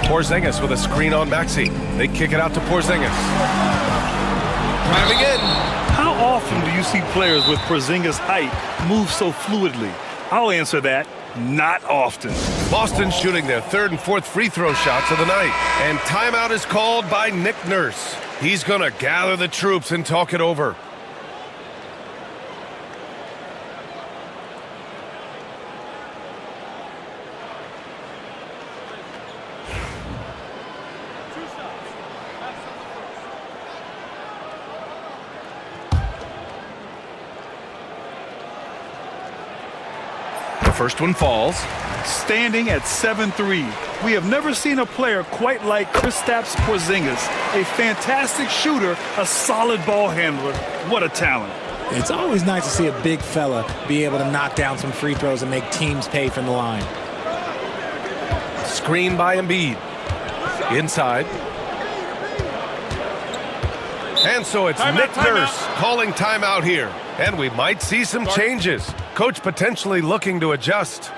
Porzingis with a screen on Maxey. They kick it out to Porzingis. Driving in. How often do you see players with Porzingis' height move so fluidly? I'll answer that. Not often. Boston shooting their third and fourth free throw shots of the night. And timeout is called by Nick Nurse. He's going to gather the troops and talk it over. first one falls. Standing at 7-3, we have never seen a player quite like Kristaps Porzingis, a fantastic shooter, a solid ball handler. What a talent. It's always nice to see a big fella be able to knock down some free throws and make teams pay from the line. Screen by Embiid. Inside. And so it's Nick Nurse calling timeout here. And we might see some changes. Coach potentially looking to adjust.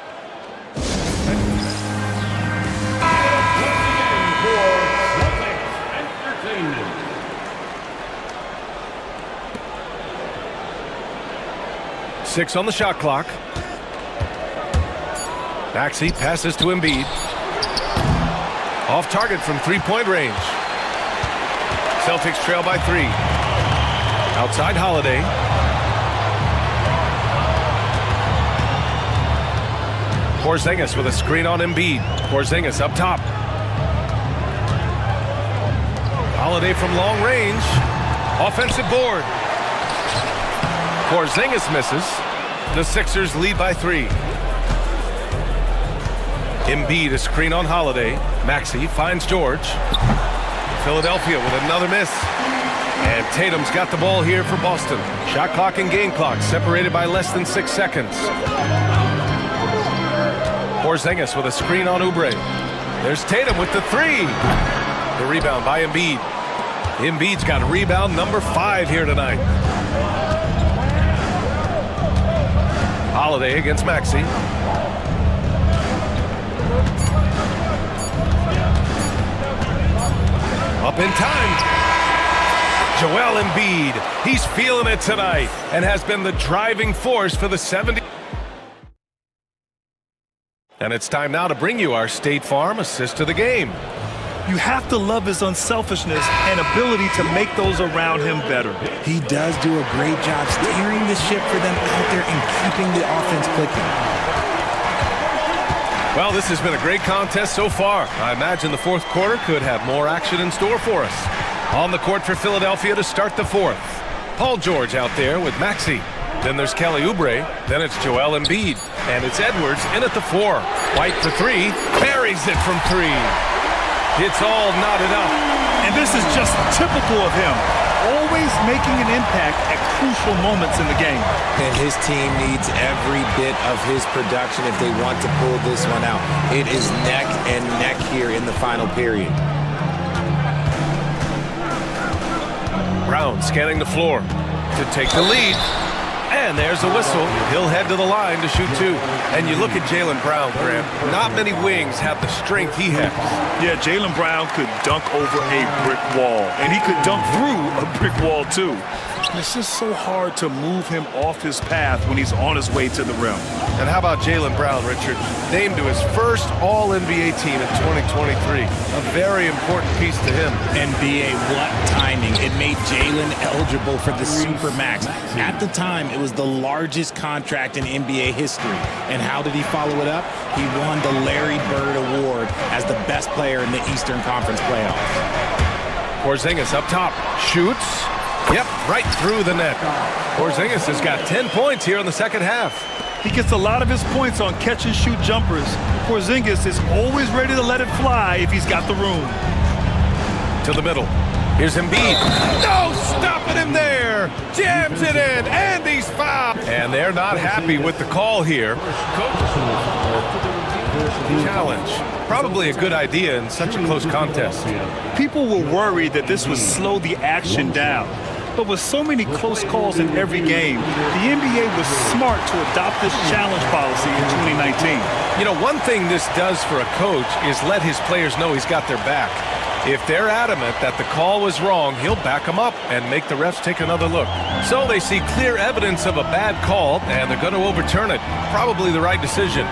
Six on the shot clock. Maxey passes to Embiid. Off target from three-point range. Celtics trail by 3. Outside Holiday. Porzingis with a screen on Embiid. Porzingis up top. Holiday from long range. Offensive board. Porzingis misses. The Sixers lead by 3. Embiid a screen on Holiday. Maxey finds George. Philadelphia with another miss. And Tatum's got the ball here for Boston. Shot clock and game clock separated by less than 6 seconds. Porzingis with a screen on Oubre. There's Tatum with the 3. The rebound by Embiid. Embiid's got rebound number 5 here tonight. Holiday against Maxey. Up in time. Joel Embiid. He's feeling it tonight and has been the driving force for the 70. And it's time now to bring you our State Farm assist of the game. You have to love his unselfishness and ability to make those around him better. He does do a great job steering the ship for them out there and keeping the offense clicking. Well, this has been a great contest so far. I imagine the fourth quarter could have more action in store for us. On the court for Philadelphia to start the fourth. Paul George out there with Maxey. Then there's Kelly Oubre. Then it's Joel Embiid. And it's Edwards in at the 4. White for 3. Buries it from 3. It's all knotted up. And this is just typical of him. Always making an impact at crucial moments in the game. And his team needs every bit of his production if they want to pull this one out. It is neck and neck here in the final period. Brown scanning the floor to take the lead. And there's a whistle. He'll head to the line to shoot 2. And you look at Jaylen Brown, Graham. Not many wings have the strength he has. Yeah, Jaylen Brown could dunk over a brick wall. And he could dunk through a brick wall, too. It's just so hard to move him off his path when he's on his way to the rim. And how about Jaylen Brown, Richard? Named to his first All-NBA team in 2023. A very important piece to him. NBA, what timing. It made Jaylen eligible for the Supermax. At the time, it was the largest contract in NBA history. And how did he follow it up? He won the Larry Bird Award as the best player in the Eastern Conference playoffs. Porzingis up top. Shoots. Yep, right through the net. Porzingis has got 10 points here in the second half. He gets a lot of his points on catch-and-shoot jumpers. Porzingis is always ready to let it fly if he's got the room. To the middle. Here's Embiid. No, stopping him there. Jams it in, and he's fouled. And they're not happy with the call here. Challenge. Probably a good idea in such a close contest. People were worried that this would slow the action down. But with so many close calls in every game, the NBA was smart to adopt this challenge policy in 2019. You know, one thing this does for a coach is let his players know he's got their back. If they're adamant that the call was wrong, he'll back them up and make the refs take another look. So they see clear evidence of a bad call, and they're going to overturn it. Probably the right decision.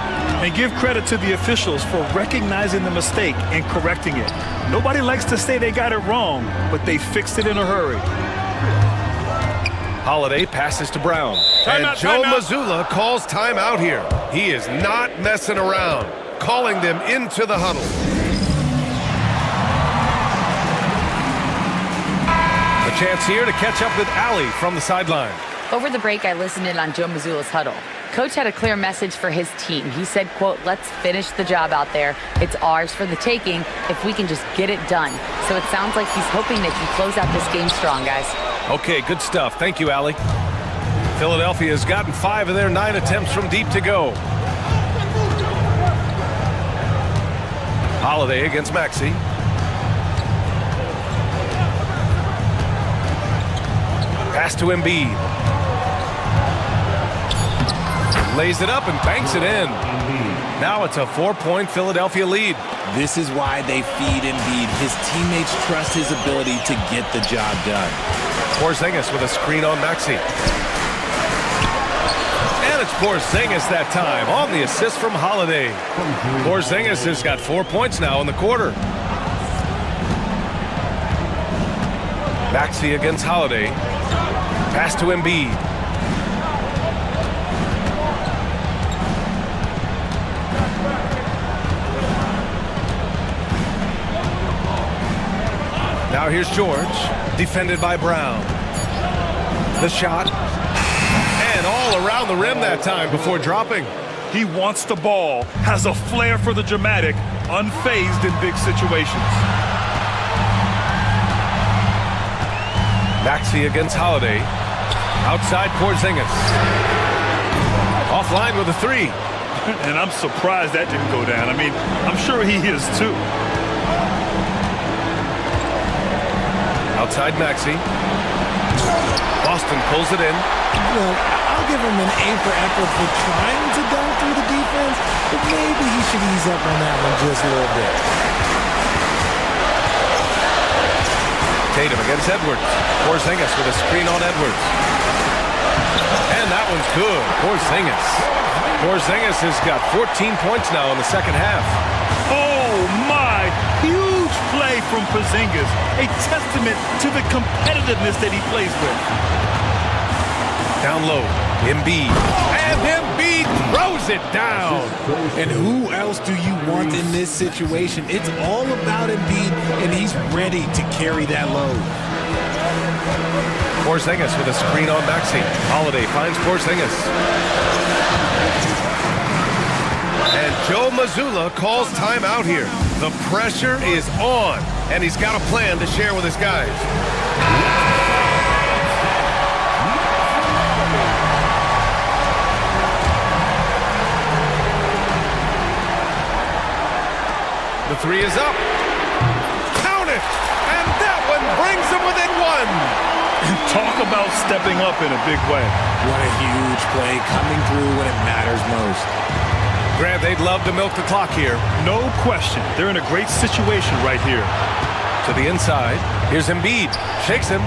And give credit to the officials for recognizing the mistake and correcting it. Nobody likes to say they got it wrong, but they fixed it in a hurry. Holiday passes to Brown. And Joe Mazzulla calls timeout here. He is not messing around, calling them into the huddle. Chance here to catch up with Allie from the sideline. Over the break, I listened in on Joe Mazzulla's huddle. Coach had a clear message for his team. He said, quote, let's finish the job out there. It's ours for the taking if we can just get it done. So it sounds like he's hoping they can close out this game strong, guys. Okay, good stuff. Thank you, Allie. Philadelphia has gotten 5 of their 9 attempts from deep to go. Holiday against Maxey. Pass to Embiid. Lays it up and banks it in. Now it's a 4-point Philadelphia lead. This is why they feed Embiid. His teammates trust his ability to get the job done. Porzingis with a screen on Maxey. And it's Porzingis that time on the assist from Holiday. Porzingis has got 4 points now in the quarter. Maxey against Holiday. Pass to Embiid. Now here's George, defended by Brown. The shot, and all around the rim that time before dropping. He wants the ball, has a flair for the dramatic, unfazed in big situations. Maxey against Holiday. Outside Porzingis. Offline with a 3. And I'm surprised that didn't go down. I mean, I'm sure he is too. Outside Maxey. Boston pulls it in. Well, I'll give him an A for effort for trying to dunk through the defense, but maybe he should ease up on that one just a little bit. Tatum against Edwards. Porzingis with a screen on Edwards. And that one's good. Porzingis. Porzingis has got 14 points now in the second half. Oh, my. Huge play from Porzingis. A testament to the competitiveness that he plays with. Down low. Embiid. And Embiid throws it down. And who else do you want in this situation? It's all about Embiid, and he's ready to carry that load. Porzingis with a screen on Maxey. Holiday finds Porzingis. And Joe Mazzulla calls timeout here. The pressure is on, and he's got a plan to share with his guys. The 3 is up. Count it! And that one brings him within 1. Talk about stepping up in a big way. What a huge play, coming through when it matters most. Grant, they'd love to milk the clock here. No question. They're in a great situation right here. To the inside. Here's Embiid. Shakes him.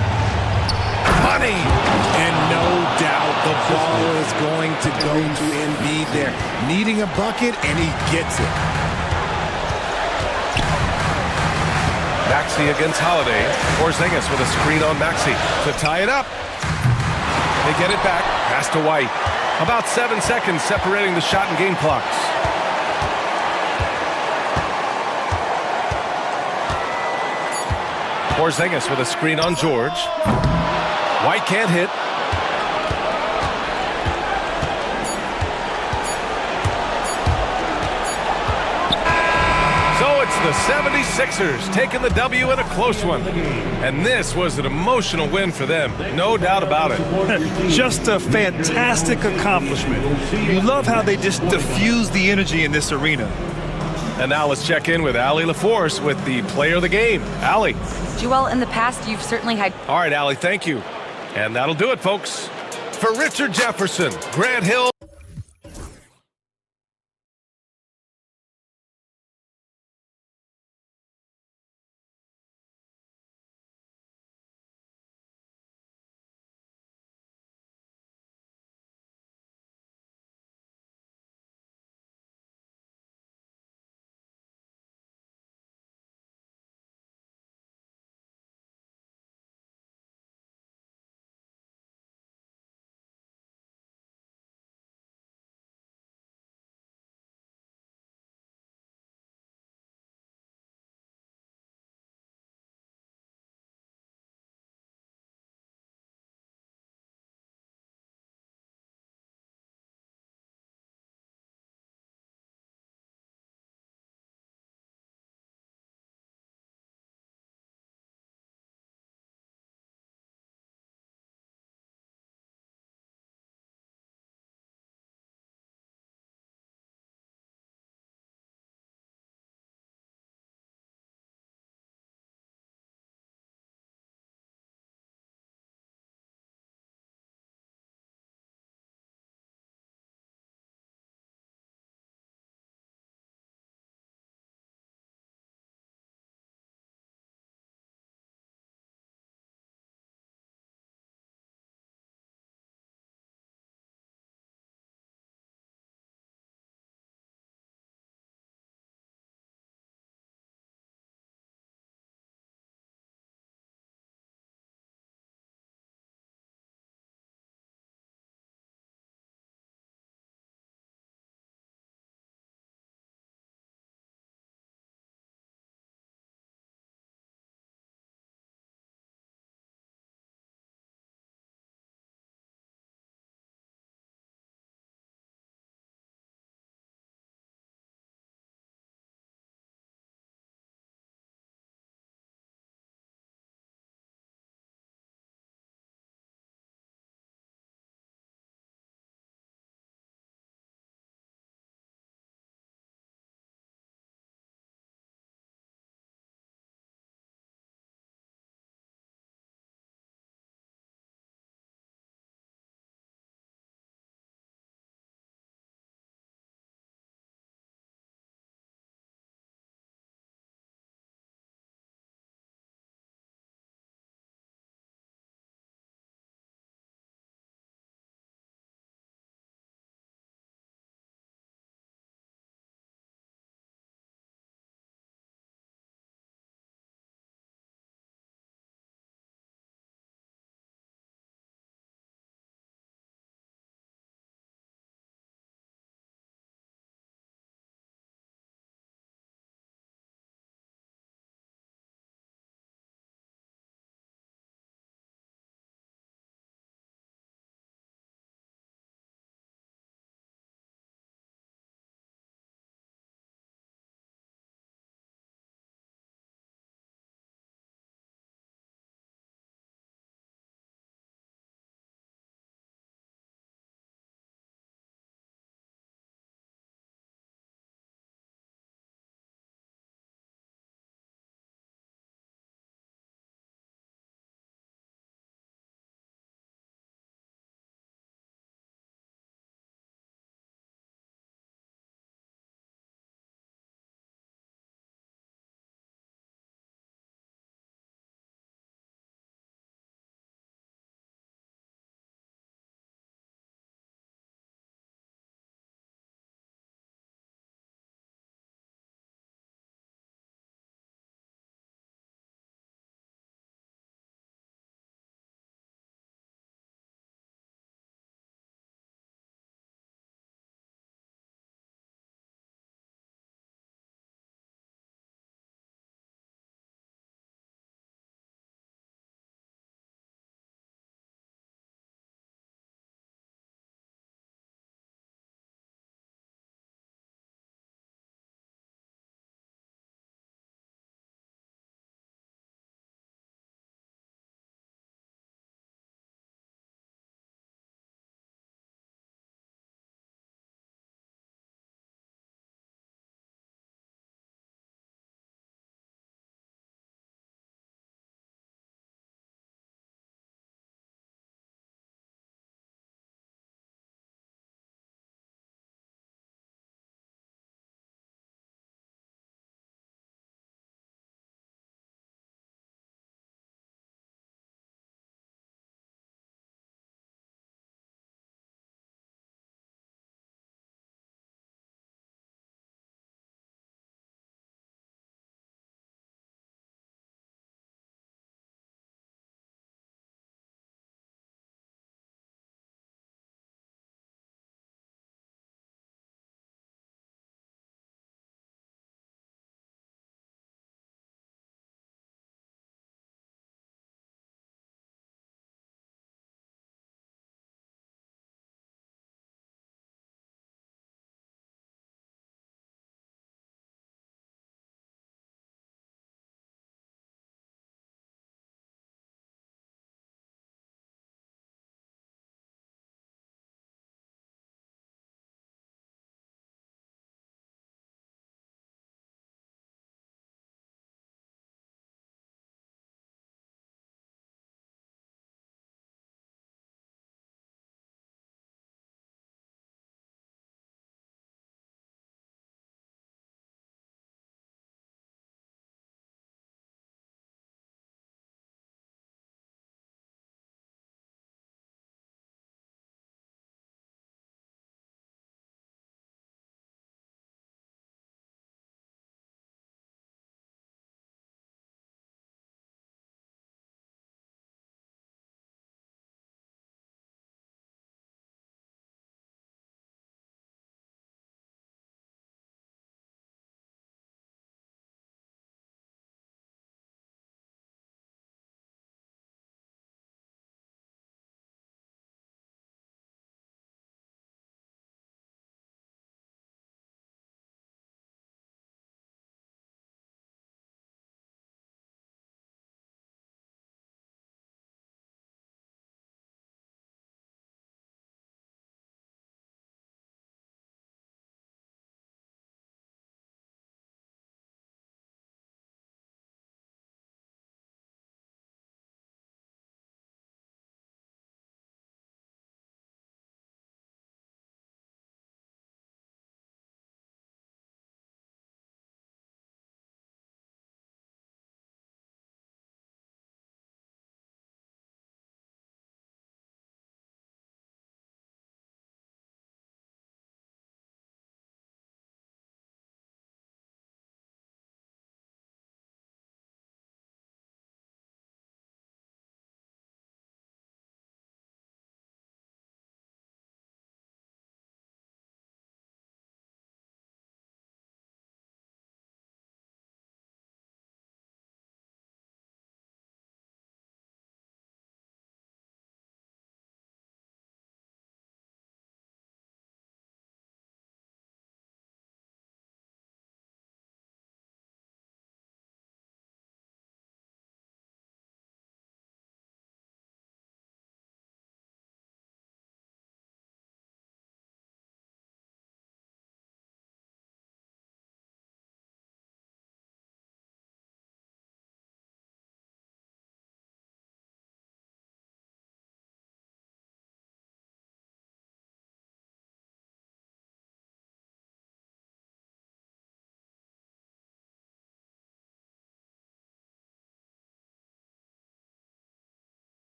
Money! And no doubt the ball is going to go to Embiid there. Needing a bucket, and he gets it. Maxey against Holiday. Porzingis with a screen on Maxey to tie it up. They get it back. Pass to White. About 7 seconds separating the shot and game clocks. Porzingis with a screen on George. White can't hit. So it's the 76ers taking the W in a close one. And this was an emotional win for them, no doubt about it. Just a fantastic accomplishment. You love how they just diffuse the energy in this arena. And now let's check in with Allie LaForce with the player of the game. Allie. Joel, in the past, you've certainly had... All right, Allie, thank you. And that'll do it, folks. For Richard Jefferson, Grant Hill.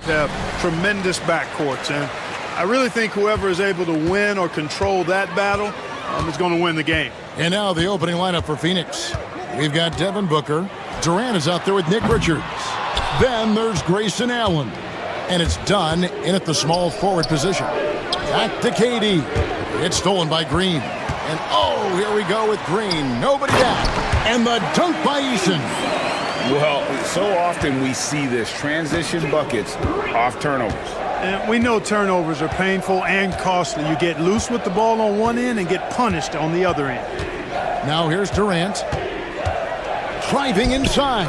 have tremendous backcourts, and I really think whoever is able to win or control that battle is going to win the game. And now the opening lineup for Phoenix. We've got Devin Booker. Durant is out there with Nick Richards. Then there's Grayson Allen. And it's done in at the small forward position. Back to KD. It's stolen by Green. And oh, here we go with Green. Nobody down. And the dunk by Eason. Well, so often we see this, transition buckets off turnovers. And we know turnovers are painful and costly. You get loose with the ball on one end and get punished on the other end. Now here's Durant. Driving inside.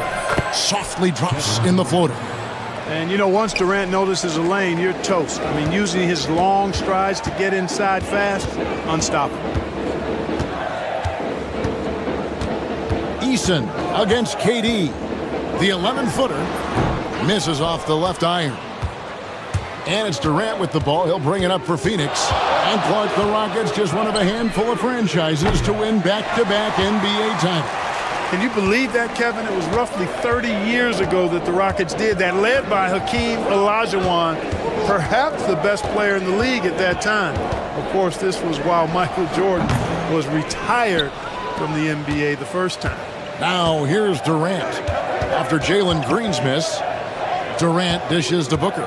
Softly drops in the floater. And, you know, once Durant notices a lane, you're toast. I mean, using his long strides to get inside fast, unstoppable. Eason against KD. The 11-footer misses off the left iron. And it's Durant with the ball. He'll bring it up for Phoenix. And Clark, the Rockets, just one of a handful of franchises to win back-to-back NBA titles. Can you believe that, Kevin? It was roughly 30 years ago that the Rockets did that, led by Hakeem Olajuwon, perhaps the best player in the league at that time. Of course, this was while Michael Jordan was retired from the NBA the first time. Now here's Durant. After Jalen Green's miss, Durant dishes to Booker.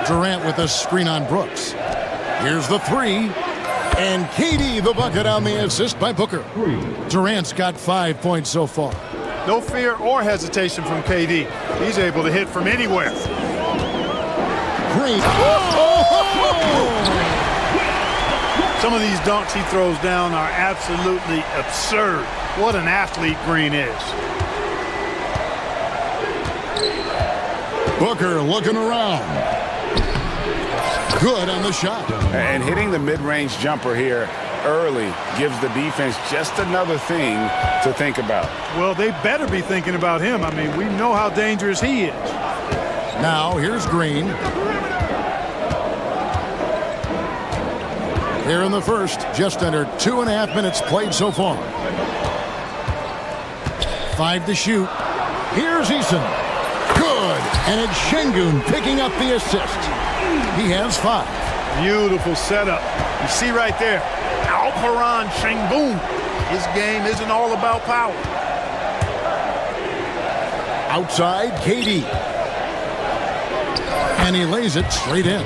Durant with a screen on Brooks. Here's the three. And KD the bucket on the assist by Booker. Durant's got 5 points so far. No fear or hesitation from KD. He's able to hit from anywhere. Green. Some of these dunks he throws down are absolutely absurd. What an athlete Green is. Booker looking around. Good on the shot. And hitting the mid-range jumper here early gives the defense just another thing to think about. Well, they better be thinking about him. I mean, we know how dangerous he is. Now here's Green. Here in the first, just under 2.5 minutes played so far. 5 to shoot. Here's Eason. Good. And it's Şengün picking up the assist. He has 5. Beautiful setup. You see right there, Alperen Şengün. His game isn't all about power. Outside, KD. And he lays it straight in.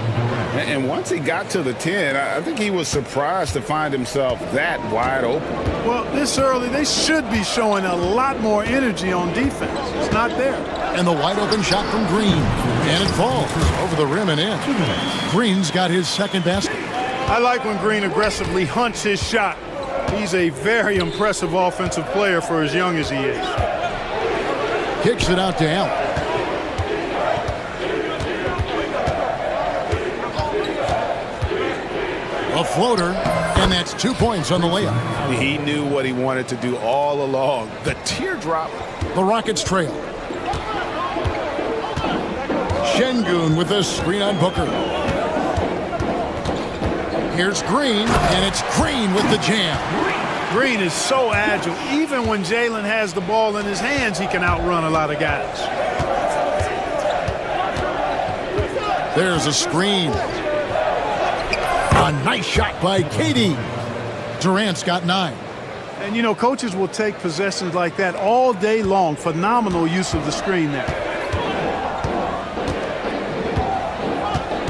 And once he got to the 10, I think he was surprised to find himself that wide open. Well, this early, they should be showing a lot more energy on defense. It's not there. And the wide open shot from Green. And it falls over the rim and in. Green's got his second basket. I like when Green aggressively hunts his shot. He's a very impressive offensive player for as young as he is. Kicks it out to Allen. A floater, and that's 2 points on the layup. He knew what he wanted to do all along. The teardrop. The Rockets trail. Şengün with a screen on Booker. Here's Green, and it's Green with the jam. Green is so agile. Even when Jalen has the ball in his hands, he can outrun a lot of guys. There's a screen. A nice shot by KD. Durant's got 9. And, you know, coaches will take possessions like that all day long. Phenomenal use of the screen there.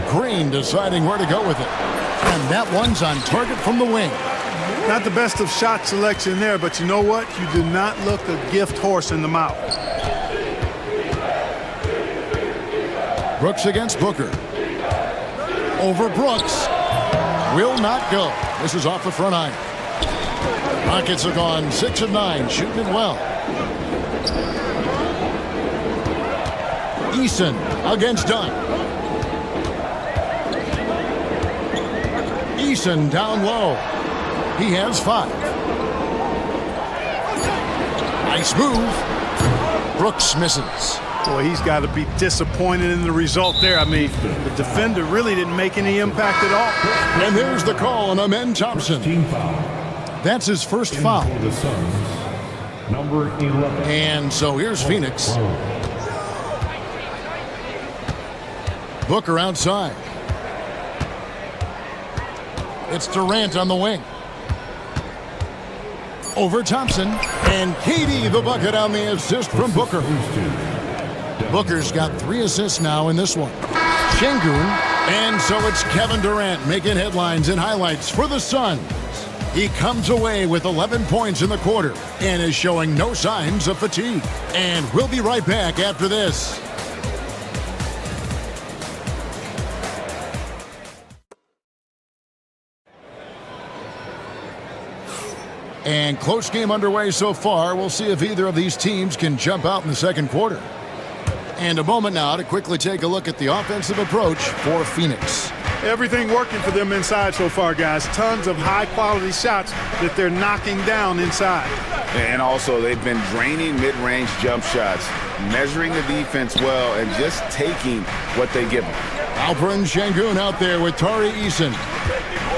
Green deciding where to go with it. And that one's on target from the wing. Not the best of shot selection there, but you know what? You do not look a gift horse in the mouth. Brooks against Booker. Over Brooks. Will not go. This is off the front iron. Rockets are gone 6 of 9, shooting it well. Eason against Dunn. Eason down low. He has 5. Nice move. Brooks misses. Boy, he's got to be disappointed in the result there. I mean, the defender really didn't make any impact at all. And there's the call on Amen Thompson. That's his first foul. Number 11. And so here's Phoenix. Booker outside. It's Durant on the wing. Over Thompson. And KD the bucket on the assist from Booker. Booker's got 3 assists now in this one. Şengün. And so it's Kevin Durant making headlines and highlights for the Suns. He comes away with 11 points in the quarter and is showing no signs of fatigue. And we'll be right back after this. And close game underway so far. We'll see if either of these teams can jump out in the second quarter. And a moment now to quickly take a look at the offensive approach for Phoenix. Everything working for them inside so far, guys. Tons of high-quality shots that they're knocking down inside. And also, they've been draining mid-range jump shots, measuring the defense well, and just taking what they give them. Alperen Şengün out there with Tari Eason.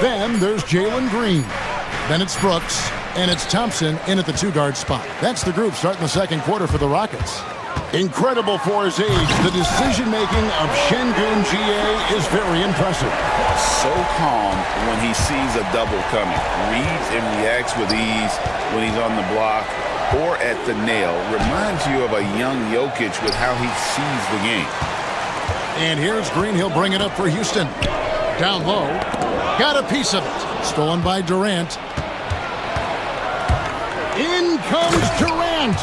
Then there's Jalen Green. Then it's Brooks, and it's Thompson in at the 2-guard spot. That's the group starting the second quarter for the Rockets. Incredible for his age. The decision-making of Şengün GA is very impressive. So calm when he sees a double coming. Reads and reacts with ease when he's on the block or at the nail. Reminds you of a young Jokic with how he sees the game. And here's Green. He'll bring it up for Houston. Down low. Got a piece of it. Stolen by Durant. In comes Durant.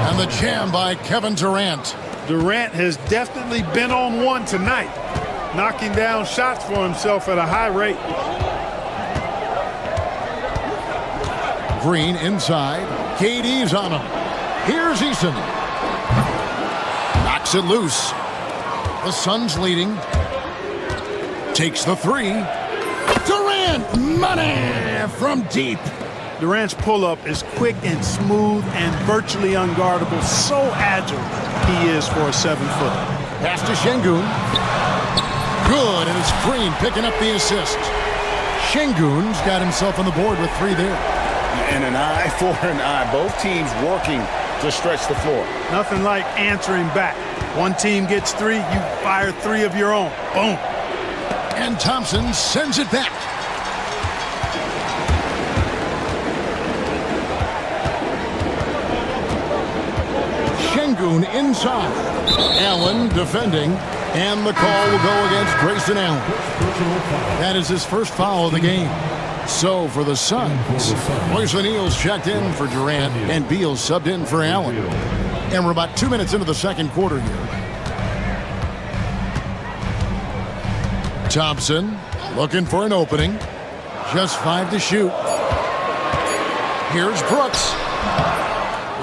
And the jam by Kevin Durant. Durant has definitely been on one tonight, knocking down shots for himself at a high rate. Green inside. KD's on him. Here's Eason. Knocks it loose. The Suns leading. Takes the 3. Durant, money from deep. Durant's pull-up is quick and smooth and virtually unguardable. So agile he is for a 7-footer. Pass to Şengün. Good, and it's Green picking up the assist. Şengün's got himself on the board with 3 there. And an eye for an eye. Both teams working to stretch the floor. Nothing like answering back. One team gets 3, you fire 3 of your own. Boom. And Thompson sends it back. Şengün inside. Allen defending. And the call will go against Grayson Allen. That is his first foul of the game. So for the Suns, Royce O'Neal's checked in for Durant and Beal subbed in for Allen. And we're about 2 minutes into the second quarter here. Thompson looking for an opening. Just 5 to shoot. Here's Brooks.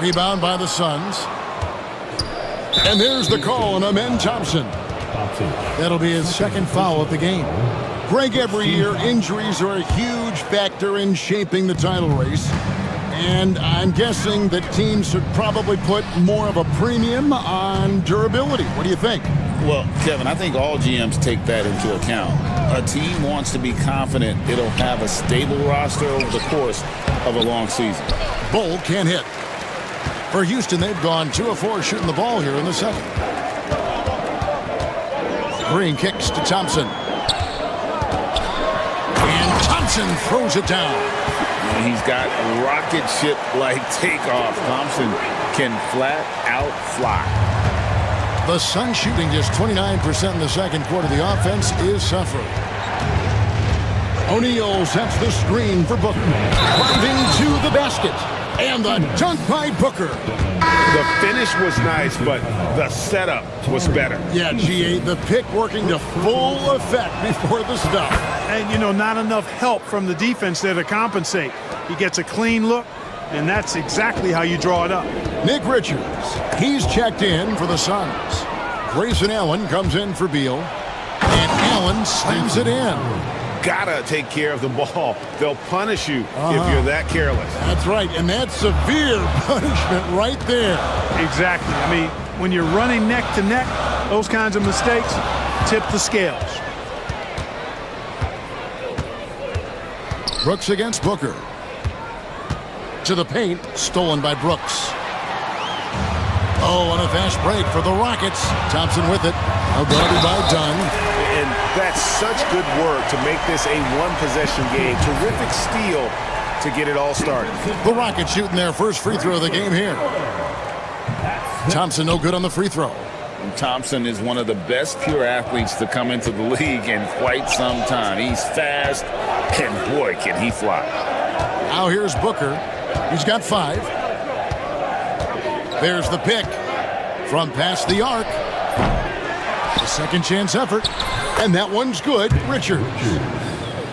Rebound by the Suns. And there's the call on Amen Thompson. That'll be his second foul of the game. Greg, every year, injuries are a huge factor in shaping the title race. And I'm guessing that teams should probably put more of a premium on durability. What do you think? Well, Kevin, I think all GMs take that into account. A team wants to be confident it'll have a stable roster over the course of a long season. Bull can't hit. For Houston, they've gone 2 of 4 shooting the ball here in the second. Green kicks to Thompson. And Thompson throws it down. And he's got rocket ship-like takeoff. Thompson can flat out fly. The Suns shooting just 29% in the second quarter. The offense is suffering. O'Neal sets the screen for Booker. Driving to the basket. And the dunk by Booker. The finish was nice, but the setup was better. Yeah, GA, the pick working to full effect before the stop. And, you know, not enough help from the defense there to compensate. He gets a clean look, and that's exactly how you draw it up. Nick Richards, he's checked in for the Suns. Grayson Allen comes in for Beal. And Allen slams it in. Gotta take care of the ball. They'll punish you if you're that careless. That's right, and that's severe punishment right there. Exactly. I mean, when you're running neck to neck, those kinds of mistakes tip the scales. Brooks against Booker. To the paint, stolen by Brooks. Oh, and a fast break for the Rockets. Thompson with it. Now guarded by Dunn. That's such good work to make this a one-possession game. Terrific steal to get it all started. The Rockets shooting their first free throw of the game here. Thompson no good on the free throw. Thompson is one of the best pure athletes to come into the league in quite some time. He's fast, and boy, can he fly. Now here's Booker. He's got 5. There's the pick from past the arc. A second chance effort, and that one's good.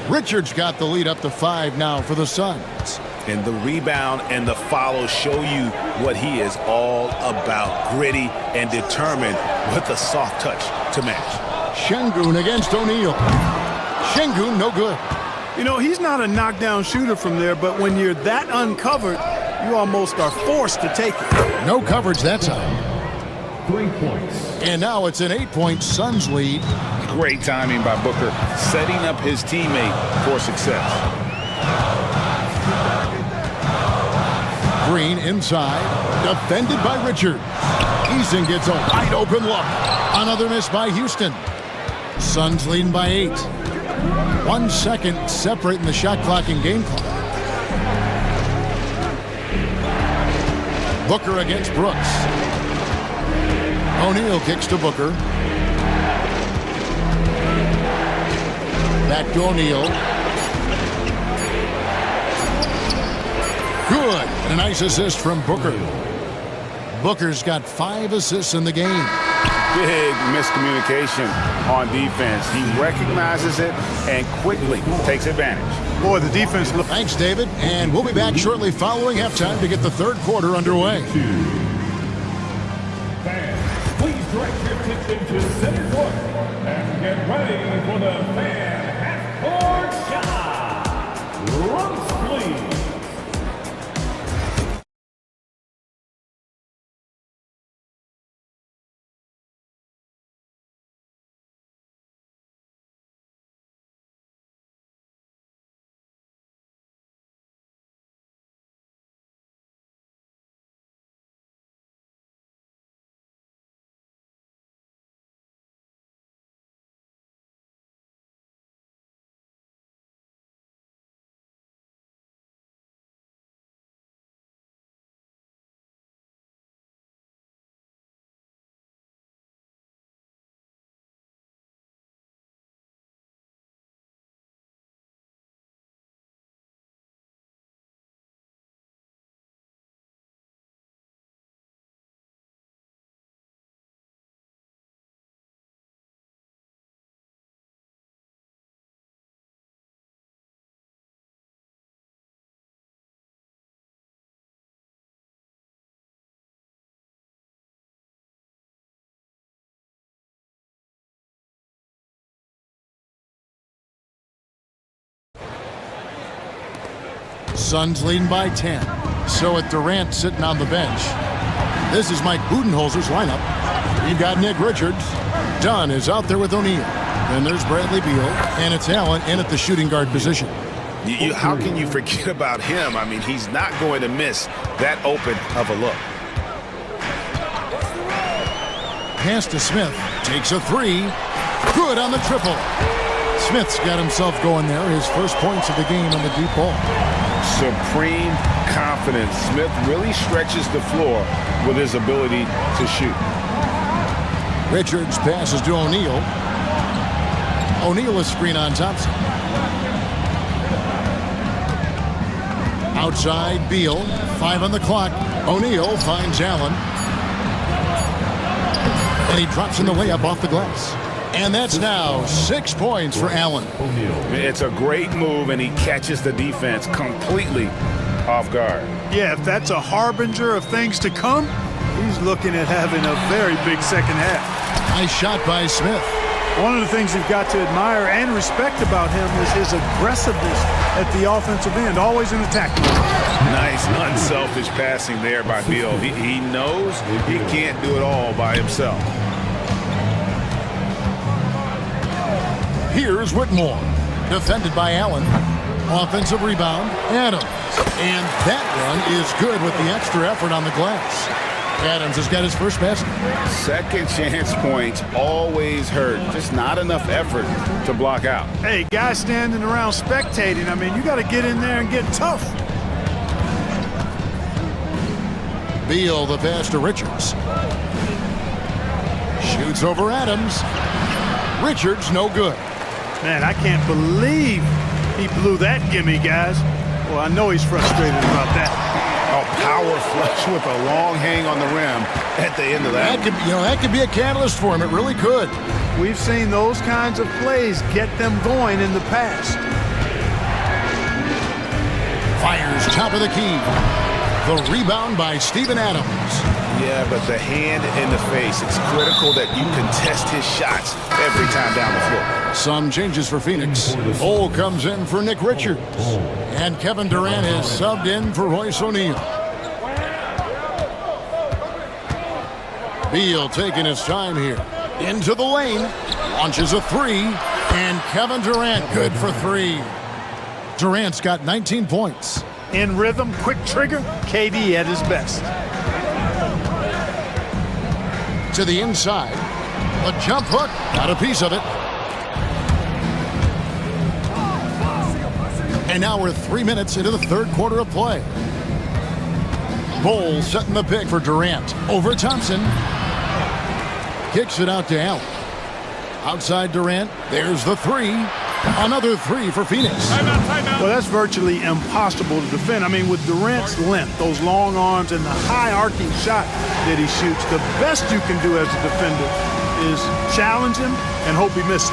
Richards got the lead up to 5 now for the Suns. And the rebound and the follow show you what he is all about. Gritty and determined with a soft touch to match. Şengün against O'Neal. Şengün no good. You know, he's not a knockdown shooter from there, but when you're that uncovered, you almost are forced to take it. No coverage that time. 3 points. And now it's an 8-point Suns lead. Great timing by Booker, setting up his teammate for success. Green inside, defended by Richards. Eason gets a wide open look. Another miss by Houston. Suns leading by 8. 1 second separating the shot clock and game clock. Booker against Brooks. O'Neal kicks to Booker. Back to O'Neal. Good. And a nice assist from Booker. Booker's got 5 assists in the game. Big miscommunication on defense. He recognizes it and quickly takes advantage. Boy, the defense looks... Thanks, David. And we'll be back shortly following halftime to get the third quarter underway. Fans, please direct your attention to center court and get ready for the fan half-court shot. Runs, please. Suns leading by 10. So with Durant sitting on the bench. This is Mike Budenholzer's lineup. You've got Nick Richards. Dunn is out there with O'Neal. Then there's Bradley Beal. And it's Allen in at the shooting guard position. How can you forget about him? I mean, he's not going to miss that open of a look. Pass to Smith. Takes a 3. Good on the triple. Smith's got himself going there. His first points of the game on the deep ball. Supreme confidence. Smith really stretches the floor with his ability to shoot. Richards passes to O'Neal. O'Neal is screen on Thompson. Outside, Beal. 5 on the clock. O'Neal finds Allen. And he drops in the layup off the glass. And that's now 6 points for Allen. It's a great move, and he catches the defense completely off guard. Yeah, if that's a harbinger of things to come, he's looking at having a very big second half. Nice shot by Smith. One of the things you've got to admire and respect about him is his aggressiveness at the offensive end, always in attack. Nice, unselfish passing there by Beal. He knows he can't do it all by himself. Here's Whitmore. Defended by Allen. Offensive rebound, Adams. And that run is good with the extra effort on the glass. Adams has got his first basket. Second chance points always hurt. Just not enough effort to block out. Hey, guys standing around spectating, I mean, you got to get in there and get tough. Beal, the pass to Richards. Shoots over Adams. Richards, no good. Man, I can't believe he blew that gimme, guys. Well, I know he's frustrated about that. A power flush with a long hang on the rim at the end of that. That could be a catalyst for him. It really could. We've seen those kinds of plays get them going in the past. Fires top of the key. The rebound by Steven Adams. Yeah, but the hand in the face. It's critical that you contest his shots every time down the floor. Some changes for Phoenix. Cole comes in for Nick Richards. And Kevin Durant is subbed in for Royce O'Neal. Beal taking his time here. Into the lane. Launches a three. And Kevin Durant good for three. Durant's got 19 points. In rhythm, quick trigger, KD at his best. To the inside. A jump hook. Got a piece of it. And now we're 3 minutes into the third quarter of play. Bowles setting the pick for Durant. Over Thompson. Kicks it out to Allen. Outside Durant. There's the three. Another three for Phoenix. Well, that's virtually impossible to defend. I mean, with Durant's length, those long arms, and the high arcing shot that he shoots, the best you can do as a defender is challenge him and hope he misses.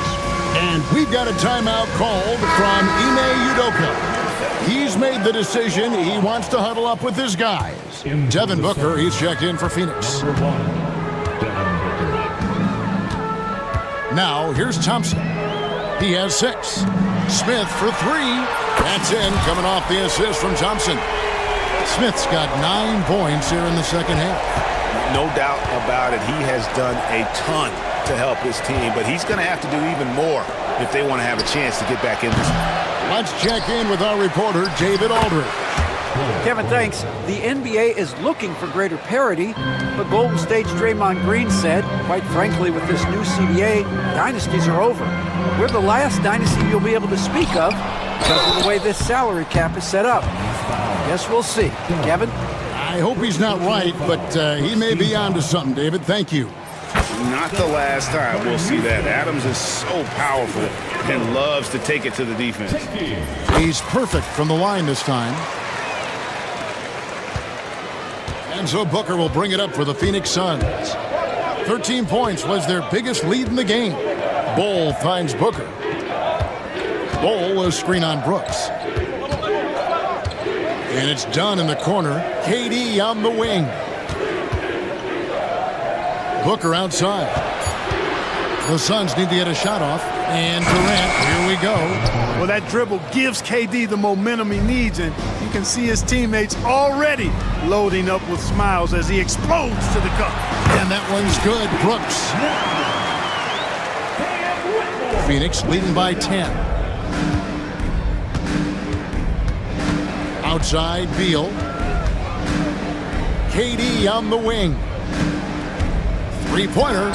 And we've got a timeout called from Ime Udoka. He's made the decision. He wants to huddle up with his guys. Devin Booker, he's checked in for Phoenix. Now, here's Thompson. He has 6. Smith for 3. That's in, coming off the assist from Thompson. Smith's got 9 points here in the second half. No doubt about it. He has done a ton to help his team, but he's going to have to do even more if they want to have a chance to get back in this. Let's check in with our reporter, David Aldridge. Kevin, thanks. The NBA is looking for greater parity, but Golden State's Draymond Green said, quite frankly, with this new CBA, dynasties are over. We're the last dynasty you'll be able to speak of because of the way this salary cap is set up. Guess we'll see. Kevin? I hope he's not right, but he may be onto something, David. Thank you. Not the last time we'll see that. Adams is so powerful and loves to take it to the defense. He's perfect from the line this time. And so Booker will bring it up for the Phoenix Suns. 13 points was their biggest lead in the game. Bol finds Booker. Bol will screen on Brooks. And it's done in the corner. KD on the wing. Booker outside. The Suns need to get a shot off. And Durant, here we go. Well, that dribble gives KD the momentum he needs, and you can see his teammates already loading up with smiles as he explodes to the cup. And that one's good. Brooks. Phoenix leading by 10. Outside, Beal. KD on the wing. Three-pointer.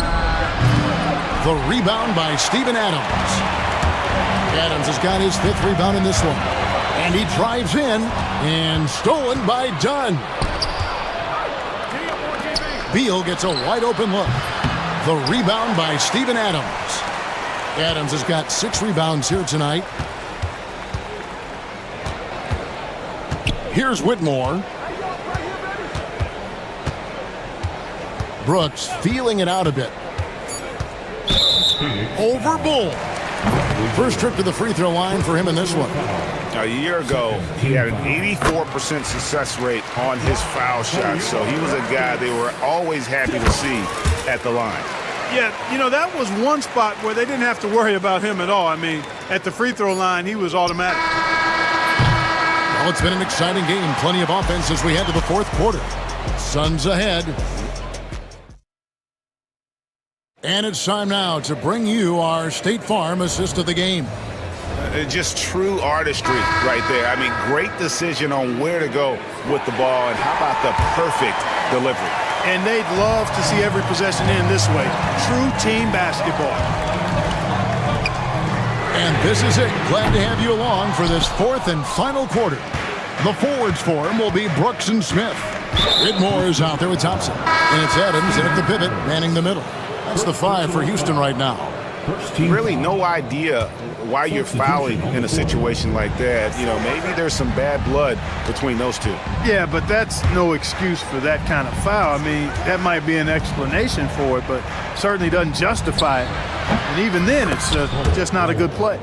The rebound by Steven Adams. Adams has got his 5th rebound in this one. And he drives in, and stolen by Dunn. Beal gets a wide-open look. The rebound by Steven Adams. Adams has got 6 rebounds here tonight. Here's Whitmore. Brooks feeling it out a bit. Over Bull. First trip to the free throw line for him in this one. A year ago, he had an 84% success rate on his foul shot, so he was a guy they were always happy to see at the line. Yeah, you know, that was one spot where they didn't have to worry about him at all. I mean, at the free throw line, he was automatic. Well, it's been an exciting game. Plenty of offense as we head to the fourth quarter. Suns ahead. And it's time now to bring you our State Farm assist of the game. Just true artistry right there. I mean, great decision on where to go with the ball, and how about the perfect delivery. And they'd love to see every possession end this way. True team basketball. And this is it. Glad to have you along for this fourth and final quarter. The forwards for him will be Brooks and Smith. Whitmore is out there with Thompson. And it's Adams in at the pivot, manning the middle. That's the 5 for Houston right now. Really no idea why you're fouling in a situation like that. You know, maybe there's some bad blood between those two. Yeah, but that's no excuse for that kind of foul. I mean, that might be an explanation for it, but certainly doesn't justify it. And even then, it's just not a good play.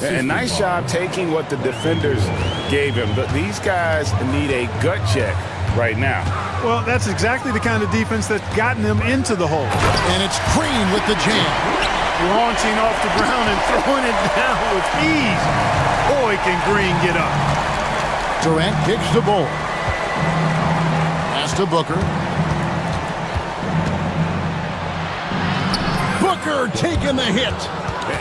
And nice job taking what the defenders gave him. But these guys need a gut check right now. Well, that's exactly the kind of defense that's gotten them into the hole. And it's Green with the jam. Launching off the ground and throwing it down with ease. Boy, can Green get up. Durant kicks the ball. Pass to Booker. Booker taking the hit.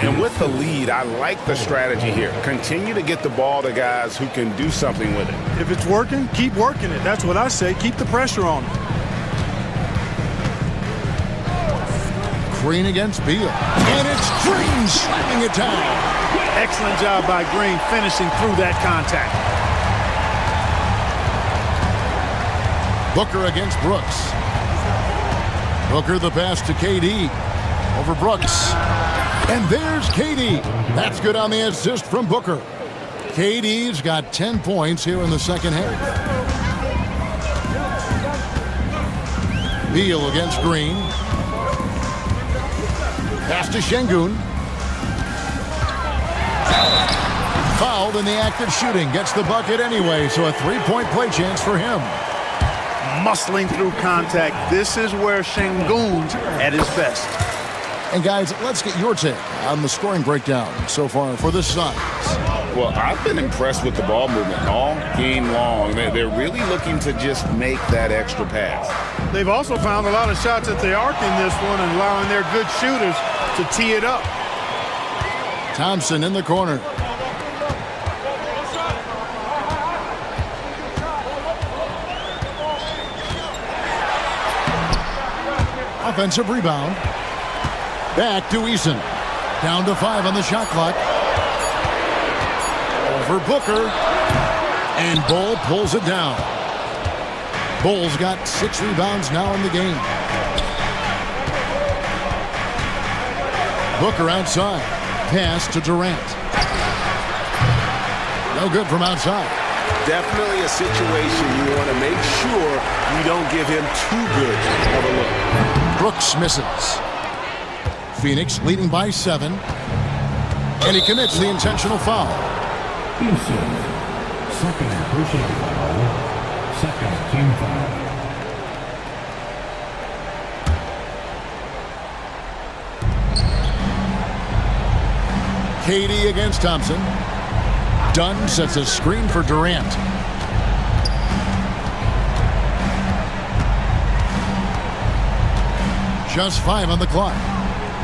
And with the lead, I like the strategy here. Continue to get the ball to guys who can do something with it. If it's working, keep working it. That's what I say. Keep the pressure on them. Green against Beal. And it's Green slamming it down. Excellent job by Green finishing through that contact. Booker against Brooks. Booker the pass to KD. Over Brooks. And there's KD. That's good on the assist from Booker. KD's got 10 points here in the second half. Beal against Green. Pass to Şengün. Fouled in the act of shooting. Gets the bucket anyway, so a three-point play chance for him. Muscling through contact. This is where Şengün's at his best. And guys, let's get your take on the scoring breakdown so far for the Suns. Well, I've been impressed with the ball movement all game long. They're really looking to just make that extra pass. They've also found a lot of shots at the arc in this one and allowing their good shooters to tee it up. Thompson in the corner. Offensive rebound. Back to Eason. Down to 5 on the shot clock. Over Booker. And Bull pulls it down. Bull's got 6 rebounds now in the game. Booker outside. Pass to Durant. No good from outside. Definitely a situation you want to make sure you don't give him too good of a look. Brooks misses. Phoenix leading by 7. And he commits the intentional foul. Second personal foul. Second team foul. KD against Thompson. Dunn sets a screen for Durant. Just 5 on the clock.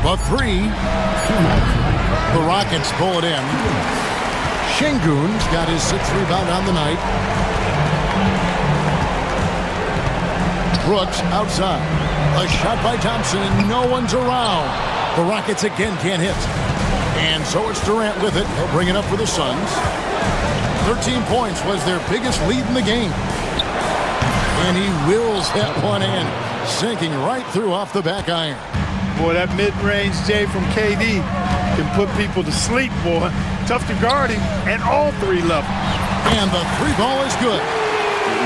But 3. The Rockets pull it in. Şengün's got his 6th rebound on the night. Brooks outside. A shot by Thompson and no one's around. The Rockets again can't hit. And so it's Durant with it. He'll bring it up for the Suns. 13 points was their biggest lead in the game. And he wills that one in, sinking right through off the back iron. Boy, that mid-range J from KD can put people to sleep, boy. Tough to guard him at all 3 levels. And the 3 ball is good.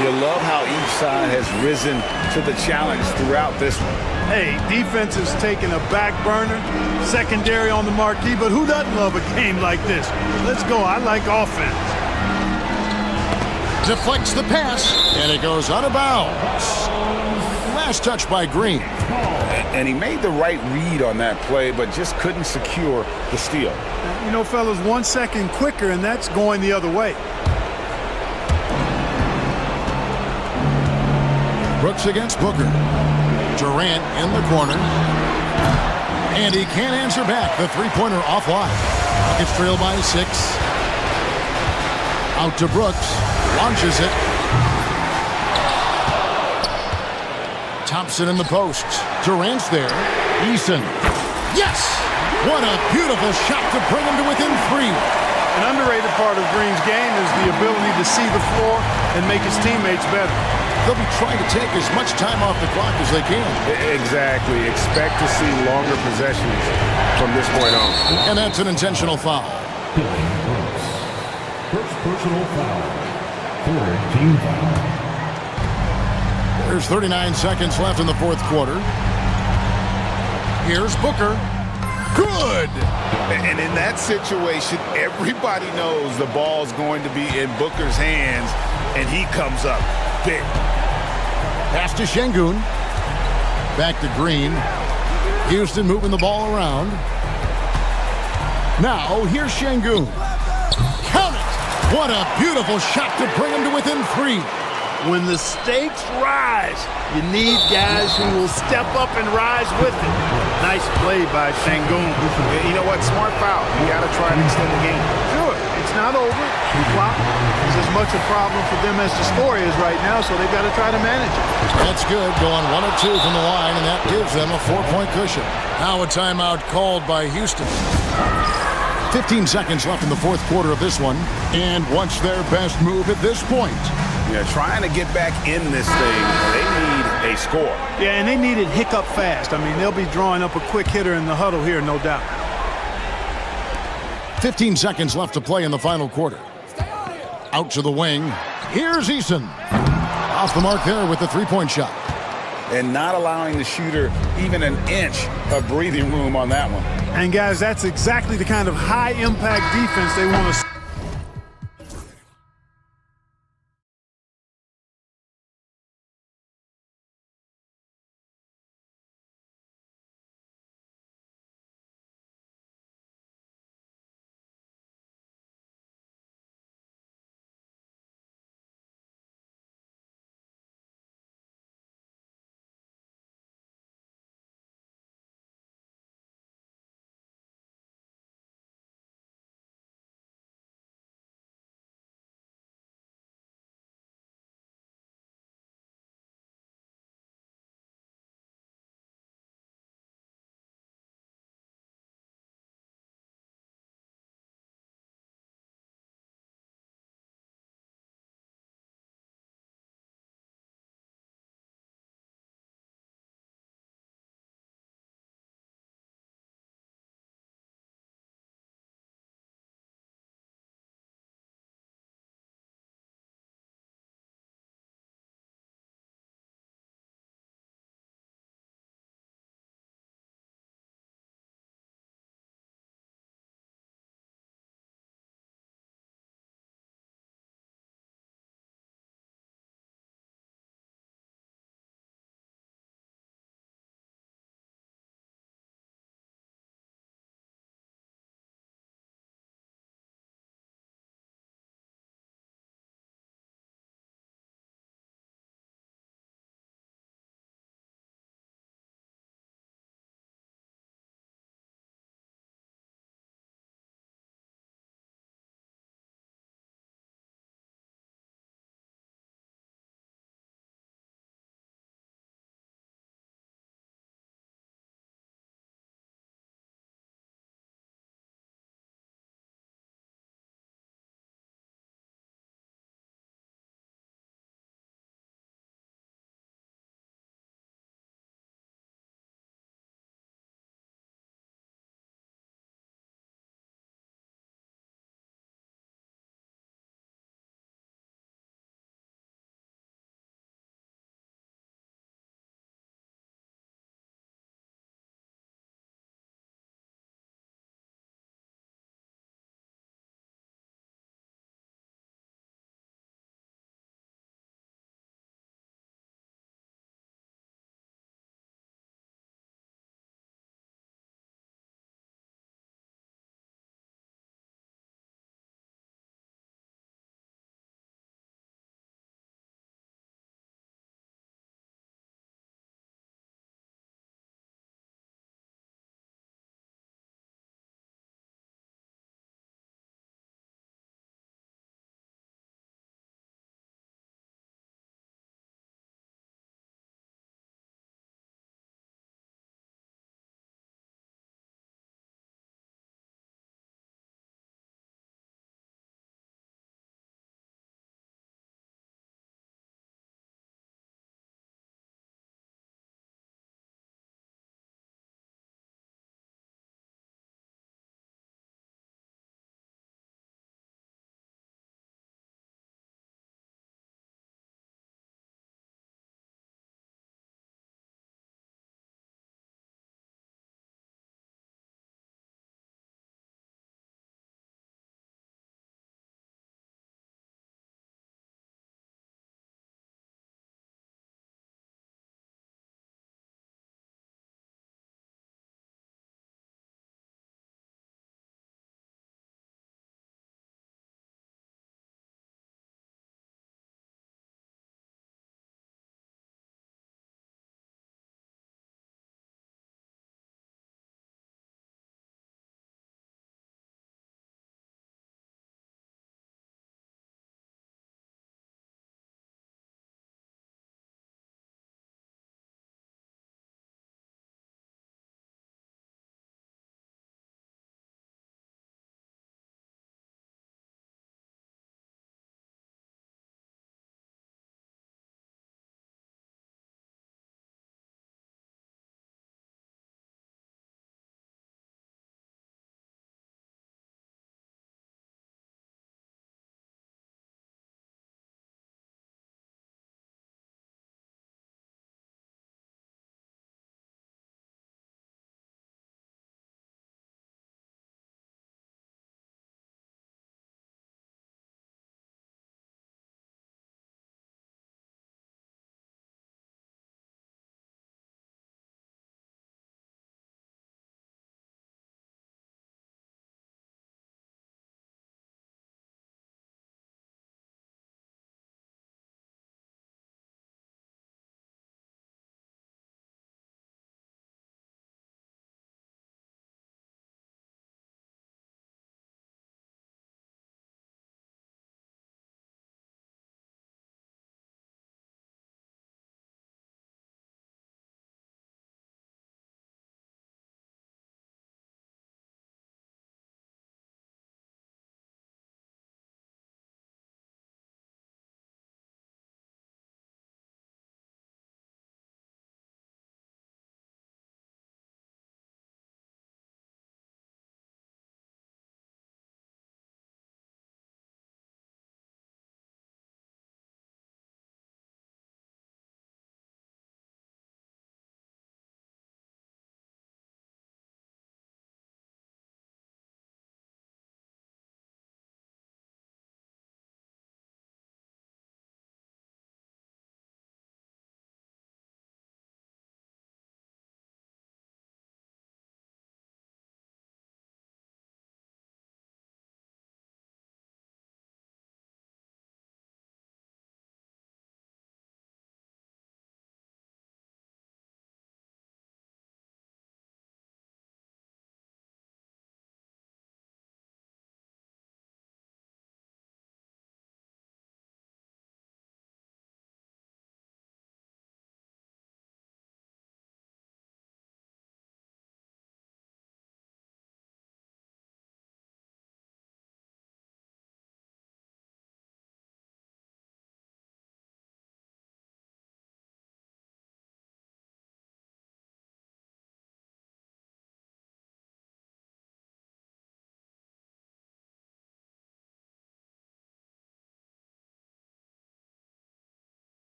You love how each side has risen to the challenge throughout this one. Hey, defense is taking a back burner, secondary on the marquee, but who doesn't love a game like this? Let's go. I like offense. Deflects the pass, and it goes out of bounds. Last touch by Green. And he made the right read on that play, but just couldn't secure the steal. You know, fellas, 1 second quicker, and that's going the other way. Brooks against Booker. Durant in the corner. And he can't answer back. The three-pointer offline. Rockets trail by 6. Out to Brooks. Launches it. Thompson in the post. Durant's there. Eason. Yes! What a beautiful shot to bring him to within 3. An underrated part of Green's game is the ability to see the floor and make his teammates better. They'll be trying to take as much time off the clock as they can. Exactly. Expect to see longer possessions from this point on. And that's an intentional foul. First personal foul. 4th team foul. There's 39 seconds left in the fourth quarter. Here's Booker. Good! And in that situation, everybody knows the ball's going to be in Booker's hands, and he comes up big. Pass to Şengün. Back to Green. Houston moving the ball around. Now, here's Şengün. Count it! What a beautiful shot to bring him to within 3. When the stakes rise, you need guys who will step up and rise with it. Nice play by Şengün. You know what? Smart foul. You got to try and extend the game. Sure, it's not over. The clock is as much a problem for them as the score is right now, so they've got to try to manage it. That's good. Going 1 of 2 from the line, and that gives them a 4-point cushion. Now a timeout called by Houston. 15 seconds left in the fourth quarter of this one. And what's their best move at this point? Yeah, trying to get back in this thing, they need a score. Yeah, and they need it hiccup fast. I mean, they'll be drawing up a quick hitter in the huddle here, no doubt. 15 seconds left to play in the final quarter. Out to the wing. Here's Eason. Off the mark there with the three-point shot. And not allowing the shooter even an inch of breathing room on that one. And guys, that's exactly the kind of high-impact defense they want to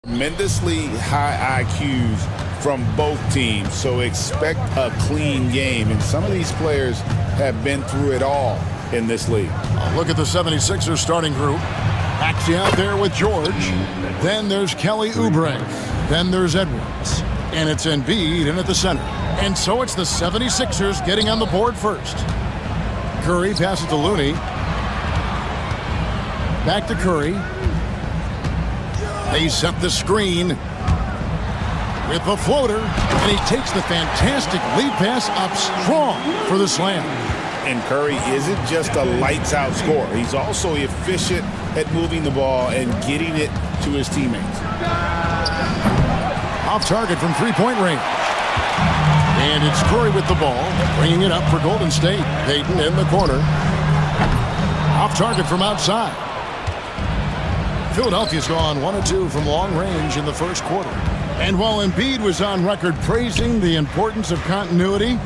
Tremendously high IQs from both teams, so expect a clean game. And some of these players have been through it all in this league. Look at the 76ers starting group. Maxey out there with George. Then there's Kelly Oubre. Then there's Edwards. And it's Embiid in at the center. And so it's the 76ers getting on the board first. Curry passes to Looney. Back to Curry. They set the screen with the floater, and he takes the fantastic lead pass up strong for the slam. And Curry isn't just a lights-out scorer. He's also efficient at moving the ball and getting it to his teammates. Off target from three-point range. And it's Curry with the ball, bringing it up for Golden State. Payton in the corner. Off target from outside. Philadelphia's gone 1 of 2 from long range in the first quarter. And while Embiid was on record praising the importance of continuity,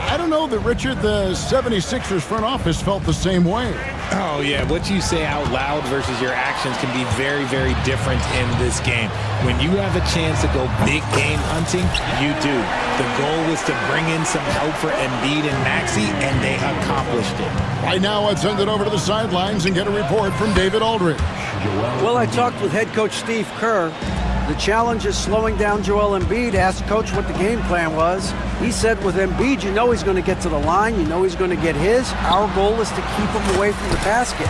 I don't know that, Richard, the 76ers front office felt the same way. Oh, yeah. What you say out loud versus your actions can be very, very different in this game. When you have a chance to go big game hunting, you do. The goal was to bring in some help for Embiid and Maxey, and they accomplished it. Right now, I'd send it over to the sidelines and get a report from David Aldridge. Well, I talked with head coach Steve Kerr. The challenge is slowing down Joel Embiid. Asked coach what the game plan was. He said with Embiid, you know he's going to get to the line. You know he's going to get his. Our goal is to keep him away from the basket.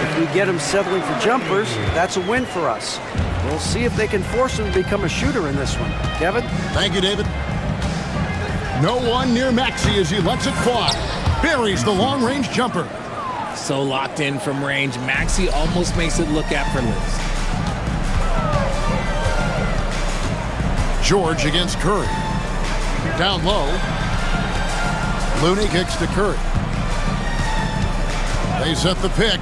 If we get him settling for jumpers, that's a win for us. We'll see if they can force him to become a shooter in this one. Kevin? Thank you, David. No one near Maxey as he lets it fly. Buries the long-range jumper. So locked in from range, Maxey almost makes it look effortless. George against Curry. Down low. Looney kicks to Curry. They set the pick.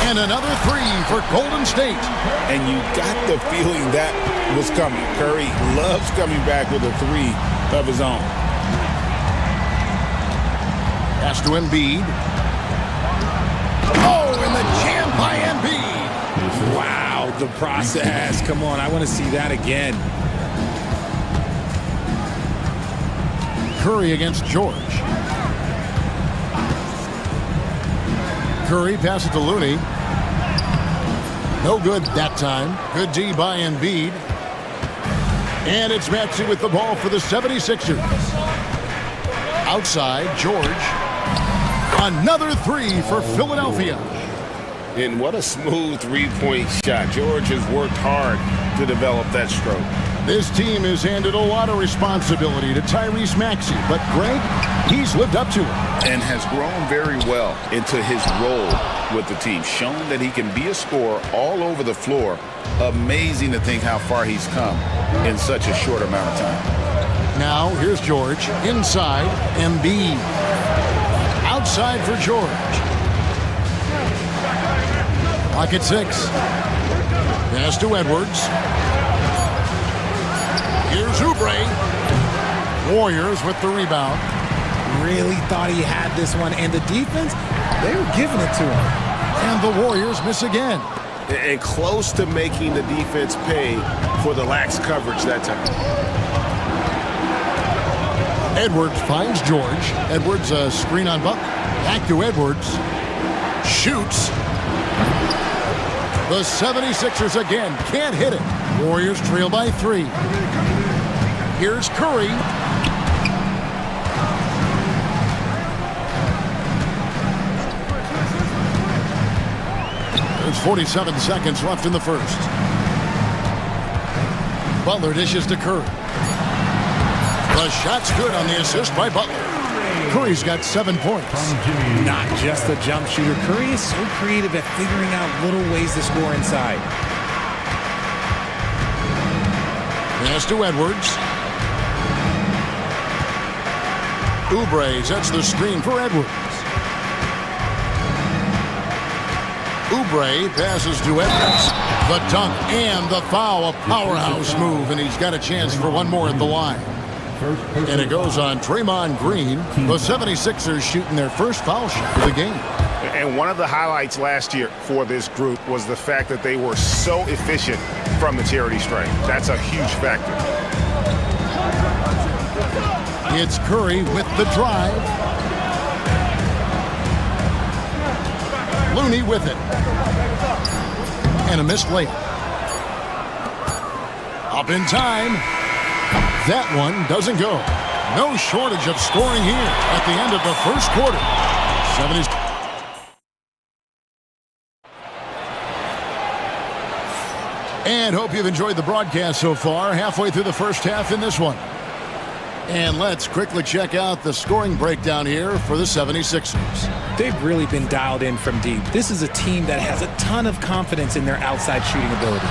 And another three for Golden State. And you got the feeling that was coming. Curry loves coming back with a three of his own. Pass to Embiid. Oh, and the jam by Embiid. Wow, the process. Come on, I want to see that again. Curry against George. Curry passes to Looney. No good that time. Good D by Embiid. And it's Maxey with the ball for the 76ers. Outside, George. Another three for Philadelphia. And what a smooth three-point shot. George has worked hard to develop that stroke. This team has handed a lot of responsibility to Tyrese Maxey, but Greg, he's lived up to it. And has grown very well into his role with the team. Shown that he can be a scorer all over the floor. Amazing to think how far he's come in such a short amount of time. Now, here's George. Inside, Embiid. Outside for George. Clock at 6. Pass to Edwards. Here's Oubre. Warriors with the rebound. Really thought he had this one, and the defense, they were giving it to him. And the Warriors miss again. And close to making the defense pay for the lax coverage that time. Edwards finds George. Edwards a screen on Butler. Back to Edwards. Shoots. The 76ers again can't hit it. Warriors trail by 3. Here's Curry. There's 47 seconds left in the first. Butler dishes to Curry. The shot's good on the assist by Butler. Curry's got 7 points. Not just a jump shooter. Curry is so creative at figuring out little ways to score inside. Pass to Edwards. Oubre sets the screen for Edwards. Oubre passes to Edwards. The dunk and the foul, a powerhouse move, and he's got a chance for one more at the line. And it goes on Draymond Green. The 76ers shooting their first foul shot of the game. And one of the highlights last year for this group was the fact that they were so efficient from the charity stripe. That's a huge factor. It's Curry with the drive. Looney with it. And a missed layup. Up in time. That one doesn't go. No shortage of scoring here at the end of the first quarter. 70s. And hope you've enjoyed the broadcast so far. Halfway through the first half in this one. And let's quickly check out the scoring breakdown here for the 76ers. They've really been dialed in from deep. This is a team that has a ton of confidence in their outside shooting ability.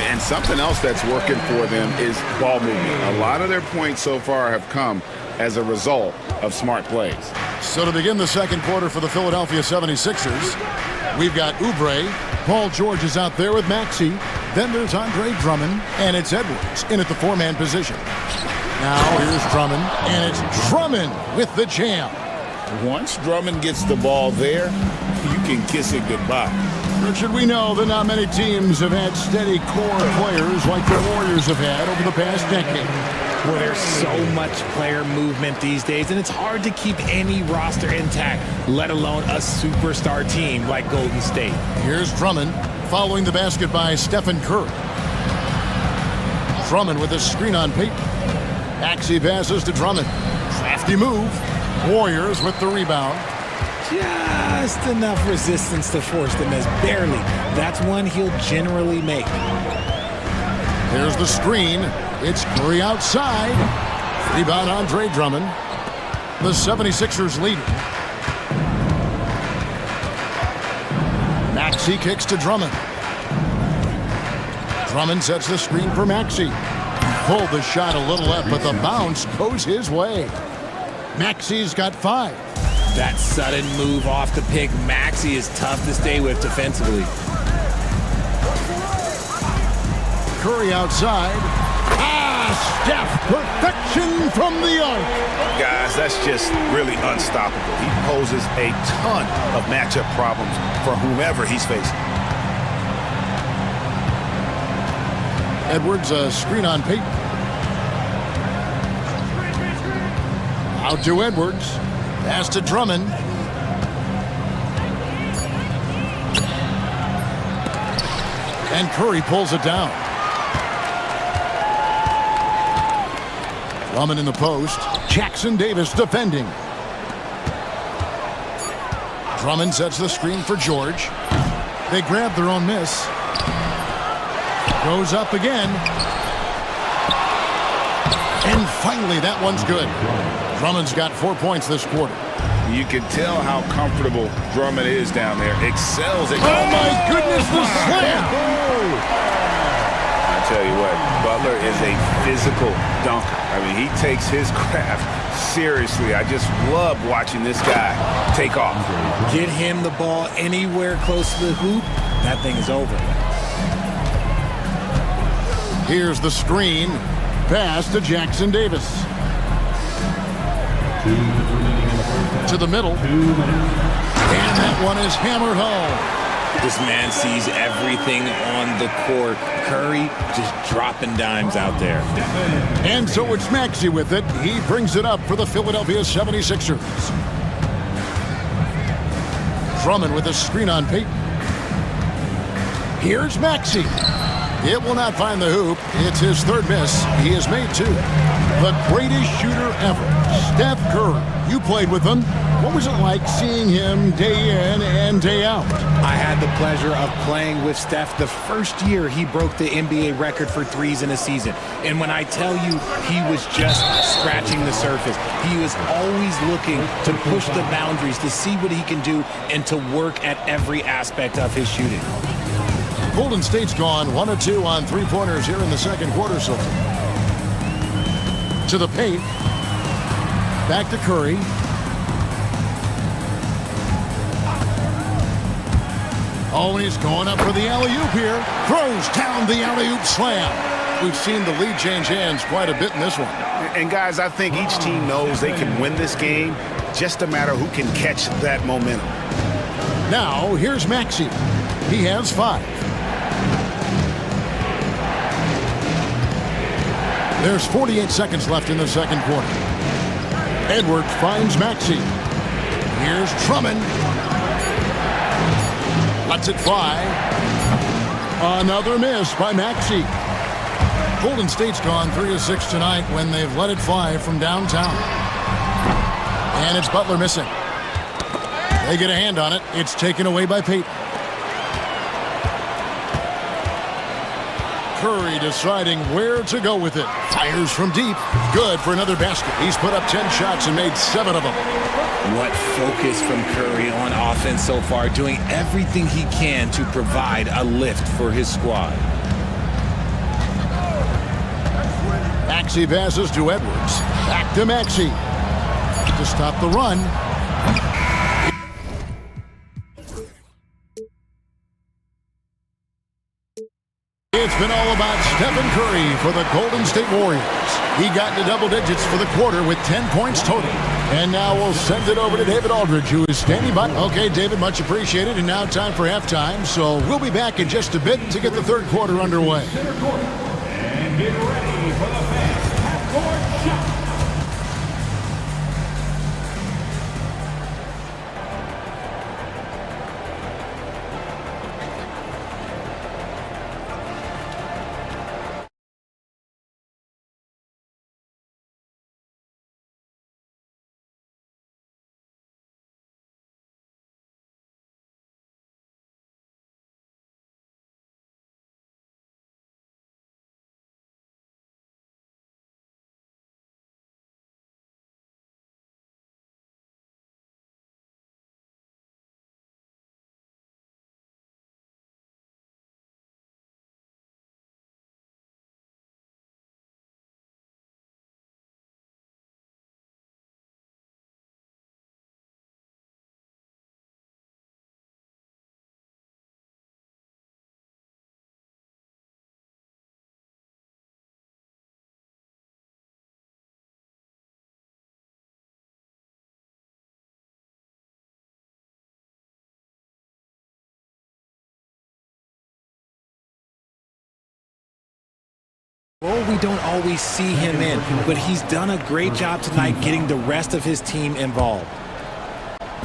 And something else that's working for them is ball movement. A lot of their points so far have come as a result of smart plays. So to begin the second quarter for the Philadelphia 76ers, we've got Oubre. Paul George is out there with Maxey. Then there's Andre Drummond, and it's Edwards in at the four-man position. Now here's Drummond, and it's Drummond with the jam. Once Drummond gets the ball there, you can kiss it goodbye. Richard, we know that not many teams have had steady core players like the Warriors have had over the past decade. Well, there's so much player movement these days, and it's hard to keep any roster intact, let alone a superstar team like Golden State. Here's Drummond, following the basket by Stephen Curry. Drummond with a screen on Peyton. Maxey passes to Drummond. Crafty move. Warriors with the rebound. Just enough resistance to force the miss. Barely. That's one he'll generally make. There's the screen. It's Curry outside. Rebound Andre Drummond. The 76ers lead. Maxey kicks to Drummond. Drummond sets the screen for Maxey. Pulled the shot a little left, but the bounce goes his way. Maxey's got 5. That sudden move off the pick, Maxey, is tough to stay with defensively. Curry outside. Steph, perfection from the arc. Guys, that's just really unstoppable. He poses a ton of matchup problems for whomever he's facing. Edwards, a screen on Peyton. Out to Edwards. Pass to Drummond. And Curry pulls it down. Drummond in the post. Jackson Davis defending. Drummond sets the screen for George. They grab their own miss. Goes up again. And finally, that one's good. Drummond's got 4 points this quarter. You can tell how comfortable Drummond is down there. Excels at... Oh, my goodness, the slam! I tell you what, Butler is a physical dunker. I mean, he takes his craft seriously. I just love watching this guy take off. Get him the ball anywhere close to the hoop, that thing is over. Here's the screen. Pass to Jackson Davis. To the middle. And that one is hammered home. This man sees everything on the court. Curry just dropping dimes out there. And so it's Maxey with it. He brings it up for the Philadelphia 76ers. Drummond with a screen on Peyton. Here's Maxey. It will not find the hoop. It's his third miss. He has made 2. The greatest shooter ever, Steph Curry. You played with him. What was it like seeing him day in and day out? I had the pleasure of playing with Steph the first year he broke the NBA record for threes in a season. And when I tell you he was just scratching the surface, he was always looking to push the boundaries, to see what he can do, and to work at every aspect of his shooting. Golden State's gone 1 of 2 on three-pointers here in the second quarter so far. To the paint. Back to Curry. Oh, he's going up for the alley-oop here. Throws down the alley-oop slam. We've seen the lead change hands quite a bit in this one. And guys, I think each team knows they can win this game. Just a matter who can catch that momentum. Now, here's Maxey. He has 5. There's 48 seconds left in the second quarter. Edwards finds Maxey. Here's Drummond. Lets it fly. Another miss by Maxey. Golden State's gone 3 of 6 tonight when they've let it fly from downtown. And it's Butler missing. They get a hand on it. It's taken away by Payton. Curry deciding where to go with it. Fires from deep. Good for another basket. He's put up 10 shots and made 7 of them. What focus from Curry on offense so far, doing everything he can to provide a lift for his squad. Maxey passes to Edwards. Back to Maxey to stop the run. It's been all about Stephen Curry for the Golden State Warriors. He got into double digits for the quarter with 10 points total. And now we'll send it over to David Aldridge, who is standing by. Okay, David, much appreciated. And now time for halftime. So we'll be back in just a bit to get the third quarter underway. And get ready for the fast half-court shot. Role we don't always see him in, but he's done a great job tonight getting the rest of his team involved.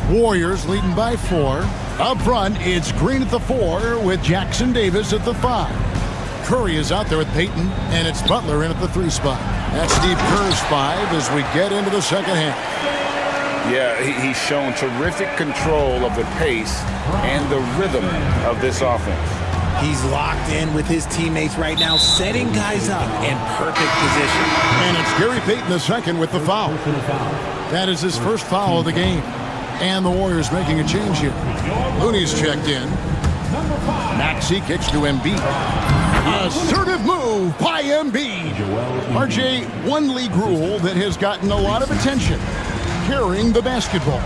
Warriors leading by 4. Up front, it's Green at the 4 with Jackson Davis at the 5. Curry is out there with Payton, and it's Butler in at the 3 spot. That's Steve Kerr's 5 as we get into the second half. Yeah, he's shown terrific control of the pace and the rhythm of this offense. He's locked in with his teammates right now, setting guys up in perfect position. And it's Gary Payton II with the foul. That is his first foul of the game. And the Warriors making a change here. Looney's checked in. Maxey kicks to Embiid. Assertive move by Embiid. RJ, one league rule that has gotten a lot of attention. Carrying the basketball.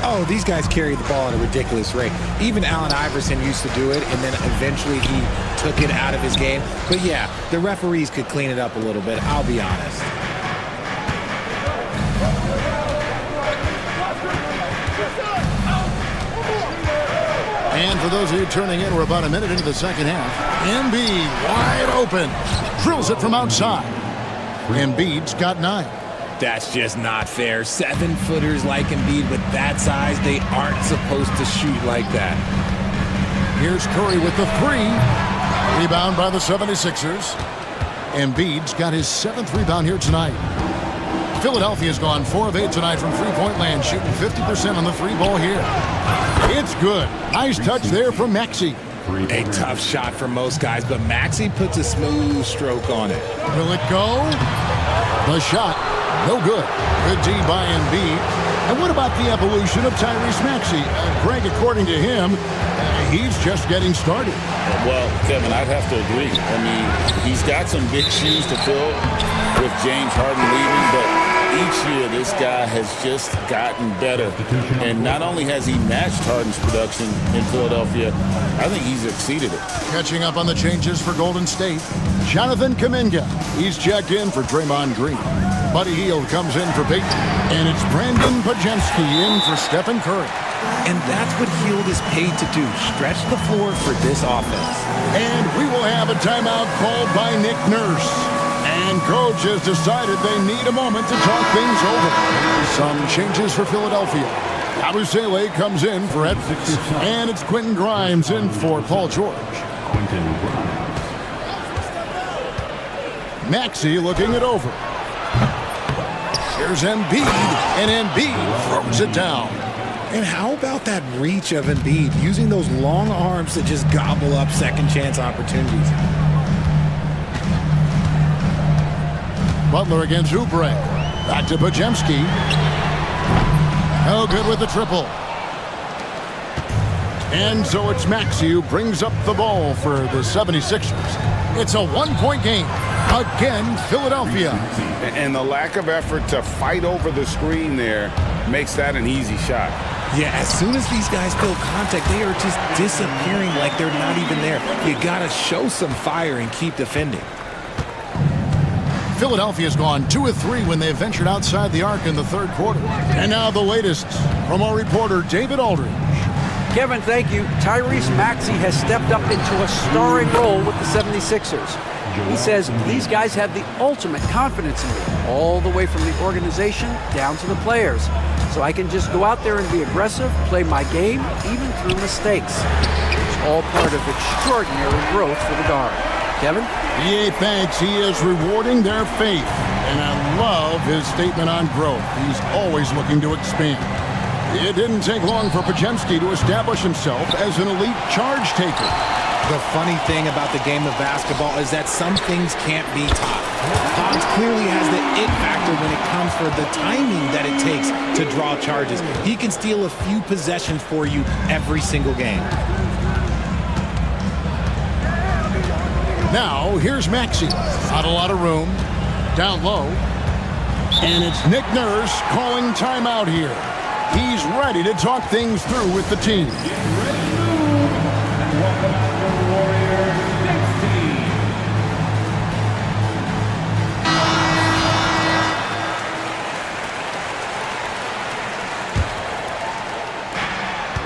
Oh, these guys carry the ball at a ridiculous rate. Even Allen Iverson used to do it, and then eventually he took it out of his game. But yeah, the referees could clean it up a little bit, I'll be honest. And for those of you turning in, we're about a minute into the second half. Embiid wide open. Drills it from outside. Embiid's got 9. That's just not fair. 7-footers like Embiid with that size, they aren't supposed to shoot like that. Here's Curry with the 3. Rebound by the 76ers. Embiid's got his 7th rebound here tonight. Philadelphia's gone 4 of 8 tonight from three-point land, shooting 50% on the 3 ball here. It's good. Nice touch there from Maxey. A tough shot for most guys, but Maxey puts a smooth stroke on it. Will it go? The shot. No good. Good D by Embiid. And what about the evolution of Tyrese Maxey? Greg, according to him, he's just getting started. Well, Kevin, I'd have to agree. I mean, he's got some big shoes to fill with James Harden leaving, but each year this guy has just gotten better. And not only has he matched Harden's production in Philadelphia, I think he's exceeded it. Catching up on the changes for Golden State, Jonathan Kuminga. He's checked in for Draymond Green. Buddy Hield comes in for Peyton. And it's Brandon Pajemski in for Stephen Curry. And that's what Hield is paid to do, stretch the floor for this offense. And we will have a timeout called by Nick Nurse. And coach has decided they need a moment to talk things over. Some changes for Philadelphia. Abusele comes in for Edwards. And it's Quentin Grimes in for Paul George. Maxey looking it over. Here's Embiid, and Embiid throws it down. And how about that reach of Embiid, using those long arms to just gobble up second chance opportunities? Butler against Oubre. Back to Pajemski. Oh, good with the triple. And so it's Maxey who brings up the ball for the 76ers. It's a one-point game. Again, Philadelphia. And the lack of effort to fight over the screen there makes that an easy shot. Yeah, as soon as these guys feel contact, they are just disappearing like they're not even there. You gotta show some fire and keep defending. Philadelphia's gone 2 of 3 when they've ventured outside the arc in the third quarter. And now the latest from our reporter, David Aldridge. Kevin, thank you. Tyrese Maxey has stepped up into a starring role with the 76ers. He says these guys have the ultimate confidence in me, all the way from the organization down to the players. So I can just go out there and be aggressive, play my game, even through mistakes. It's all part of extraordinary growth for the guard. Kevin? EA thanks. He is rewarding their faith. And I love his statement on growth. He's always looking to expand. It didn't take long for Pajemski to establish himself as an elite charge taker. The funny thing about the game of basketball is that some things can't be taught. Pods clearly has the it factor when it comes for the timing that it takes to draw charges. He can steal a few possessions for you every single game. Now, here's Maxey. Not a lot of room. Down low. And it's Nick Nurse calling timeout here. He's ready to talk things through with the team.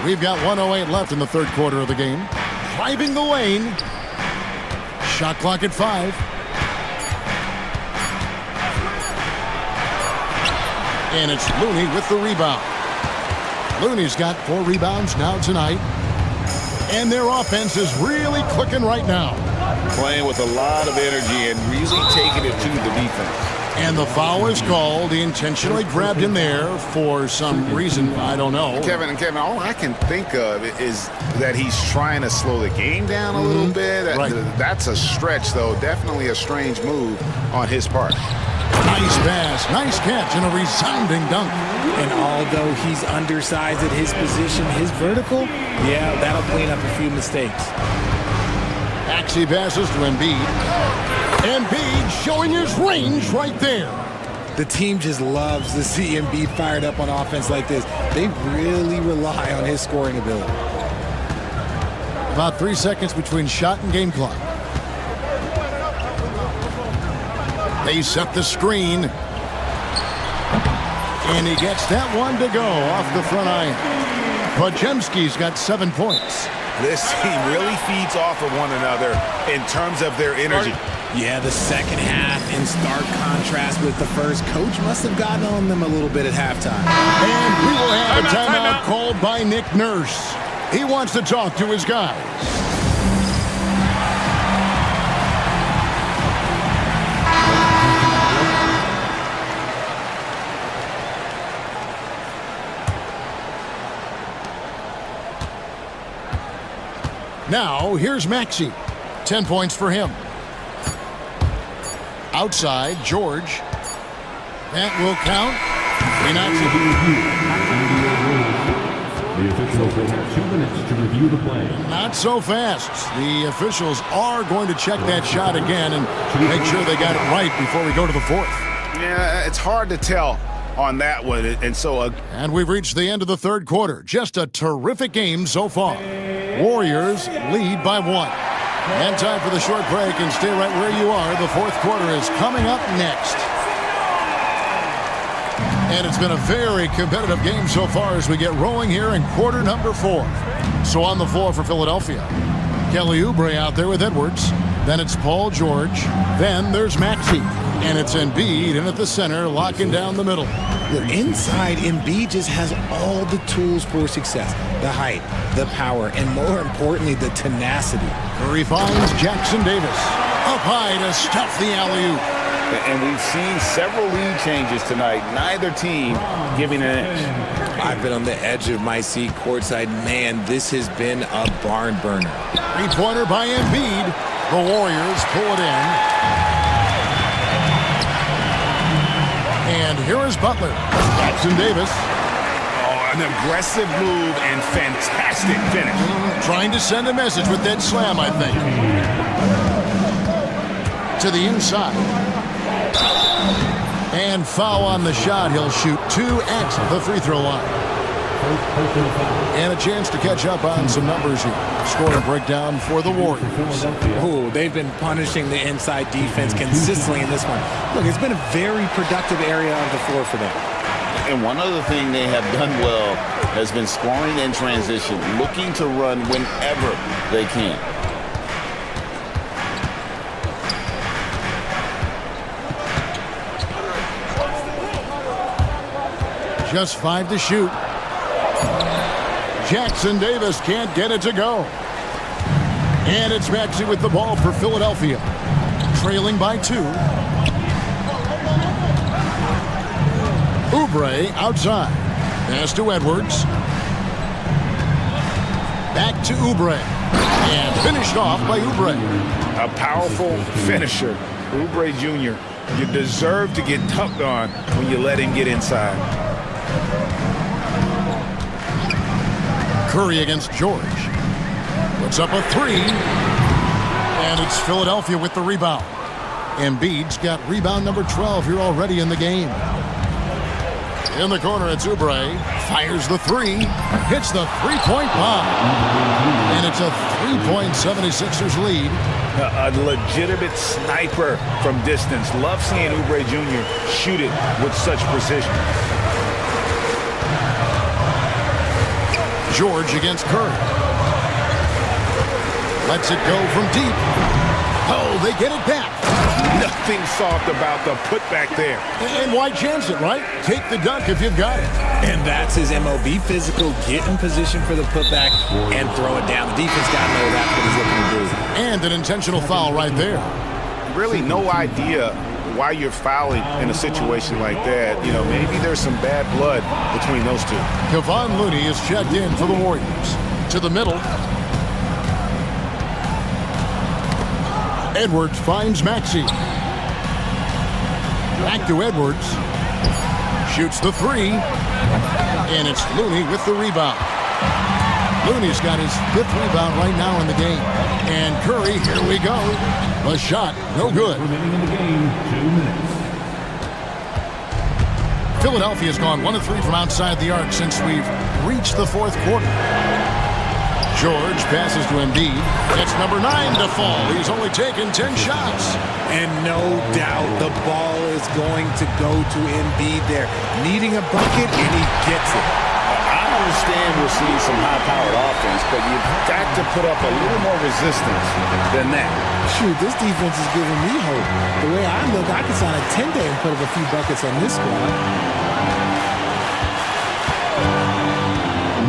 We've got 1:08 left in the third quarter of the game. Driving the lane. Shot clock at 5. And it's Looney with the rebound. Looney's got 4 rebounds now tonight. And their offense is really clicking right now. Playing with a lot of energy and really taking it to the defense. And the foul is called. He intentionally grabbed him there for some reason. I don't know. Kevin, all I can think of is that he's trying to slow the game down a little bit. Right. That's a stretch, though. Definitely a strange move on his part. Nice pass, nice catch, and a resounding dunk. And although he's undersized at his position, his vertical, yeah, that'll clean up a few mistakes. Maxey passes to Embiid. Embiid showing his range right there. The team just loves to see Embiid fired up on offense like this. They really rely on his scoring ability. About 3 seconds between shot and game clock. They set the screen. And he gets that one to go off the front iron. Pajemski's got 7 points. This team really feeds off of one another in terms of their energy. Yeah, the second half in stark contrast with the first. Coach must have gotten on them a little bit at halftime. And we will have a timeout called by Nick Nurse. He wants to talk to his guys. Now, here's Maxey. 10 points for him. Outside, George. That will count. The officials will have 2 minutes to review the play. Not so fast. The officials are going to check that shot again and make sure they got it right before we go to the fourth. Yeah, it's hard to tell on that one. And we've reached the end of the third quarter. Just a terrific game so far. Warriors lead by 1. And time for the short break, and stay right where you are. The fourth quarter is coming up next. And it's been a very competitive game so far as we get rolling here in quarter number 4. So on the floor for Philadelphia, Kelly Oubre out there with Edwards. Then it's Paul George. Then there's Maxey. And it's Embiid in at the center, locking down the middle. Look, inside, Embiid just has all the tools for success. The height, the power, and more importantly, the tenacity. Curry finds Jackson Davis. Up high to stuff the alley-oop. And we've seen several lead changes tonight. Neither team giving an inch. I've been on the edge of my seat courtside. Man, this has been a barn burner. Three-pointer by Embiid. The Warriors pull it in. And here is Butler. Jackson Davis. Oh, an aggressive move and fantastic finish. Trying to send a message with that slam, I think. To the inside. And foul on the shot. He'll shoot 2 at the free throw line. And a chance to catch up on some numbers here. Score and breakdown for the Warriors. Oh, they've been punishing the inside defense consistently in this one. Look, it's been a very productive area of the floor for them. And one other thing they have done well has been scoring in transition, looking to run whenever they can. Just 5 to shoot. Jackson Davis can't get it to go. And it's Maxey with the ball for Philadelphia. Trailing by 2. Oubre outside. Pass to Edwards. Back to Oubre. And finished off by Oubre. A powerful finisher. Oubre Jr., you deserve to get dunked on when you let him get inside. Curry against George. Puts up a 3. And it's Philadelphia with the rebound. Embiid's got rebound number 12 here already in the game. In the corner, it's Oubre. Fires the 3. Hits the three-point bomb. And it's a 3-point 76ers lead. A legitimate sniper from distance. Love seeing Oubre Jr. shoot it with such precision. George against Curry. Lets it go from deep. Oh, they get it back. Nothing soft about the putback there. And why chance it, right? Take the dunk if you've got it. And that's his MO. Be physical, get in position for the putback, and throw it down. The defense got to know that's what he's looking to do. And an intentional foul right there. Really no idea why you're fouling in a situation like that. You know, maybe there's some bad blood between those two. Kevon Looney is checked in for the Warriors. To the middle. Edwards finds Maxey. Back to Edwards. Shoots the 3. And it's Looney with the rebound. Looney's got his 5th rebound right now in the game. And Curry, here we go. A shot, no good. Remaining in the game, 2 minutes. Philadelphia's gone 1 of 3 from outside the arc since we've reached the 4th quarter. George passes to Embiid. It's number 9 to fall. He's only taken 10 shots. And no doubt the ball is going to go to Embiid there. Needing a bucket, and he gets it. I understand we're seeing some high-powered offense, but you've got to put up a little more resistance than that. Shoot, this defense is giving me hope. The way I look, I could sign a 10-day and put up a few buckets on this squad.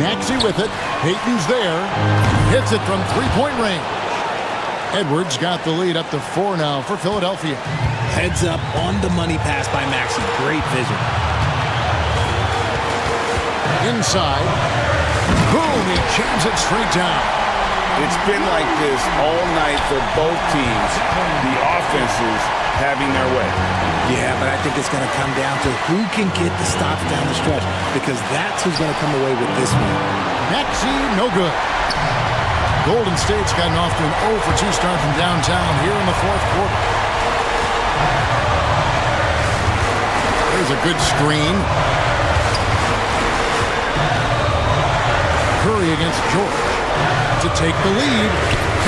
Maxey with it. Payton's there. Hits it from three-point range. Edwards got the lead up to 4 now for Philadelphia. Heads up on the money pass by Maxey. Great vision. Inside. Boom, he jams it straight down. It's been like this all night for both teams. The offenses having their way. Yeah, but I think it's going to come down to who can get the stops down the stretch, because that's who's going to come away with this one. Maxey, no good. Golden State's gotten off to an 0 for 2 start from downtown here in the 4th quarter. There's a good screen. Curry against George to take the lead.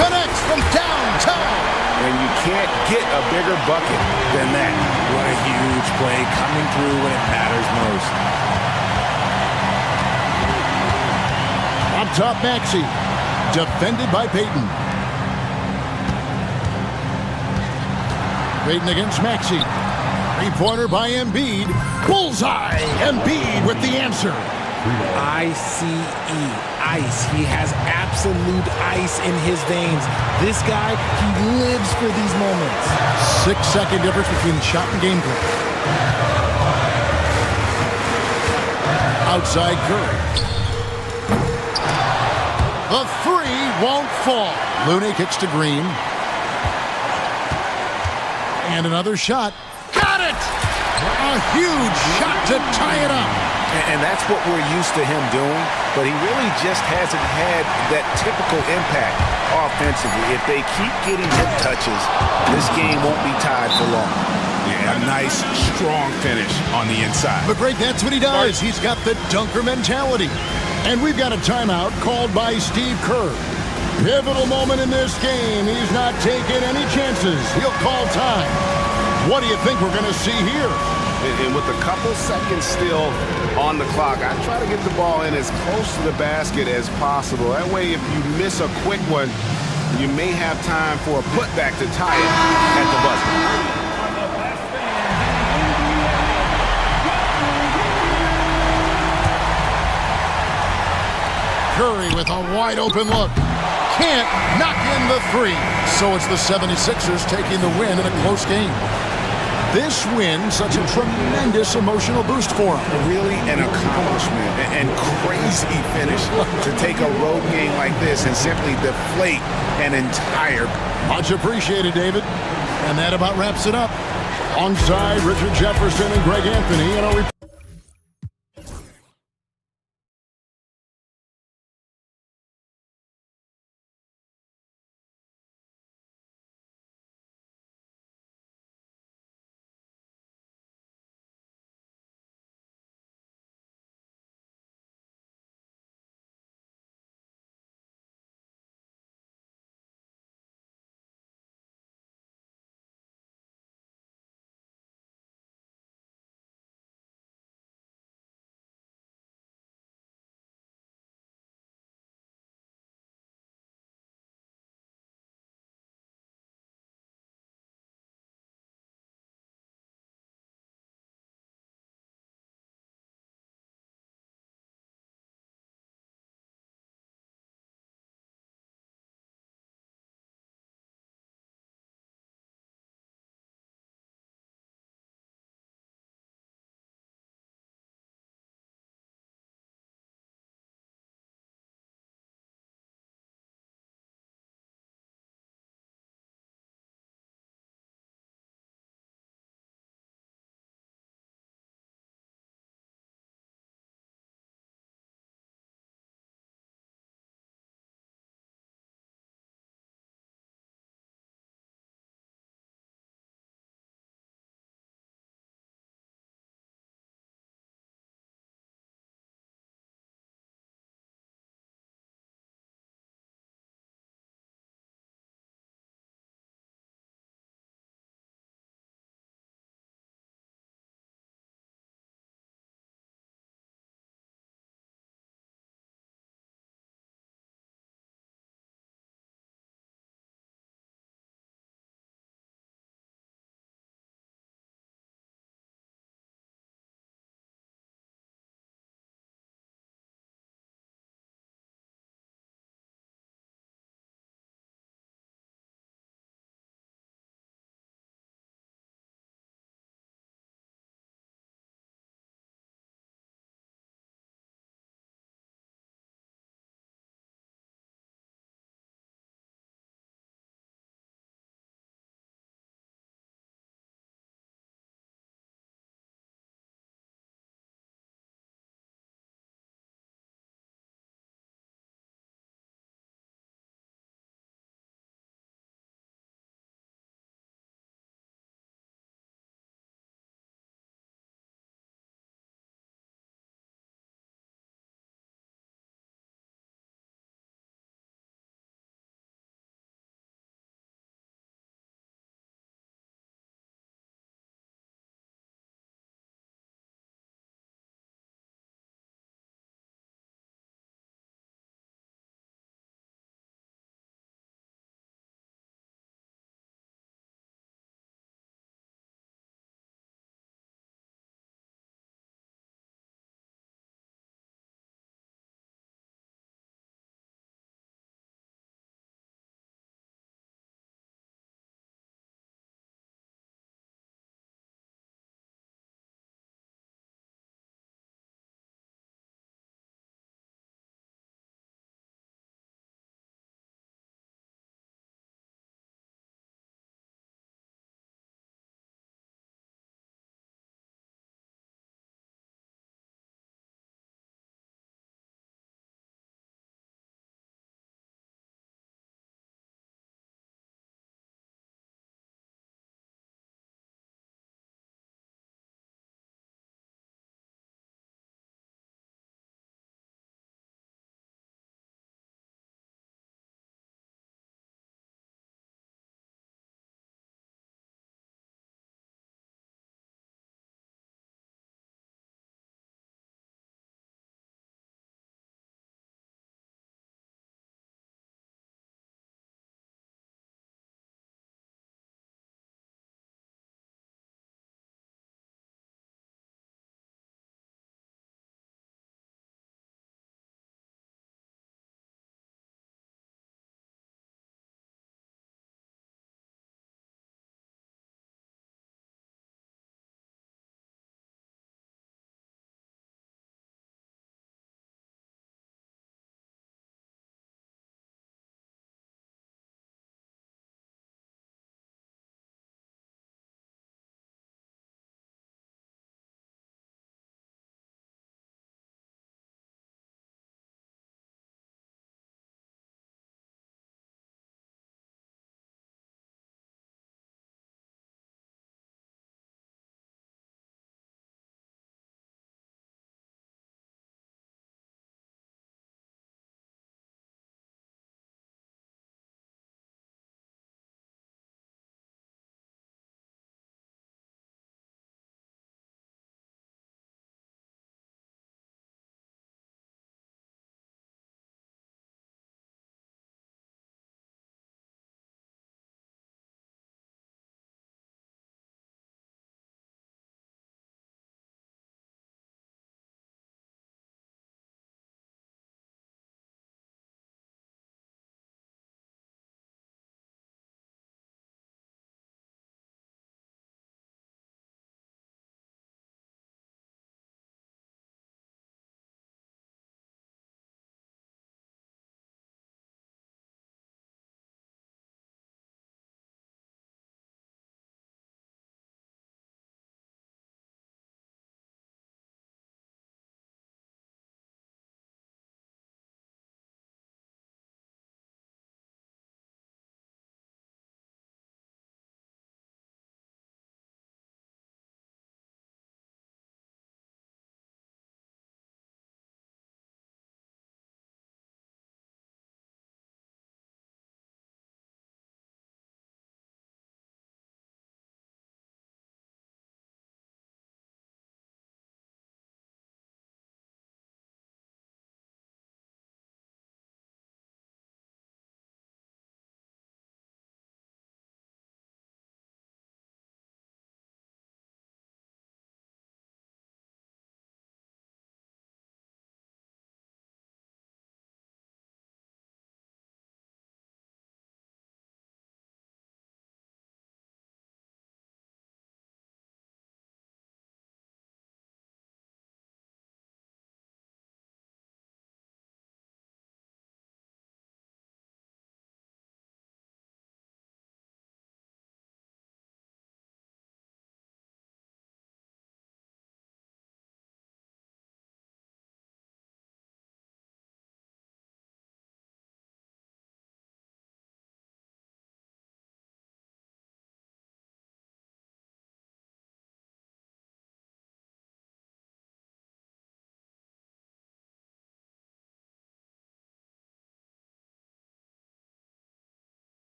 Connects from downtown. And you can't get a bigger bucket than that. What a huge play coming through when it matters most. Up top, Maxey. Defended by Payton. Payton against Maxey. Three-pointer by Embiid. Bullseye! Embiid with the answer. I-C-E, ice. He has absolute ice in his veins. This guy, he lives for these moments. 6-second difference between shot and game clock. Outside Curry. The three won't fall. Looney kicks to Green. And another shot. Got it! A huge shot to tie it up. And that's what we're used to him doing, but he really just hasn't had that typical impact offensively. If they keep getting him touches, this game won't be tied for long. Yeah, a nice, strong finish on the inside. But Greg, that's what he does. He's got the dunker mentality. And we've got a timeout called by Steve Kerr. Pivotal moment in this game. He's not taking any chances. He'll call time. What do you think we're going to see here? And with a couple seconds still on the clock, I try to get the ball in as close to the basket as possible. That way, if you miss a quick one, you may have time for a putback to tie it at the buzzer. Curry with a wide open look. Can't knock in the three. So it's the 76ers taking the win in a close game. This win, such a tremendous emotional boost for him. Really an accomplishment and crazy finish to take a road game like this and simply deflate an entire. Much appreciated, David. And that about wraps it up. Alongside Richard Jefferson and Greg Anthony in our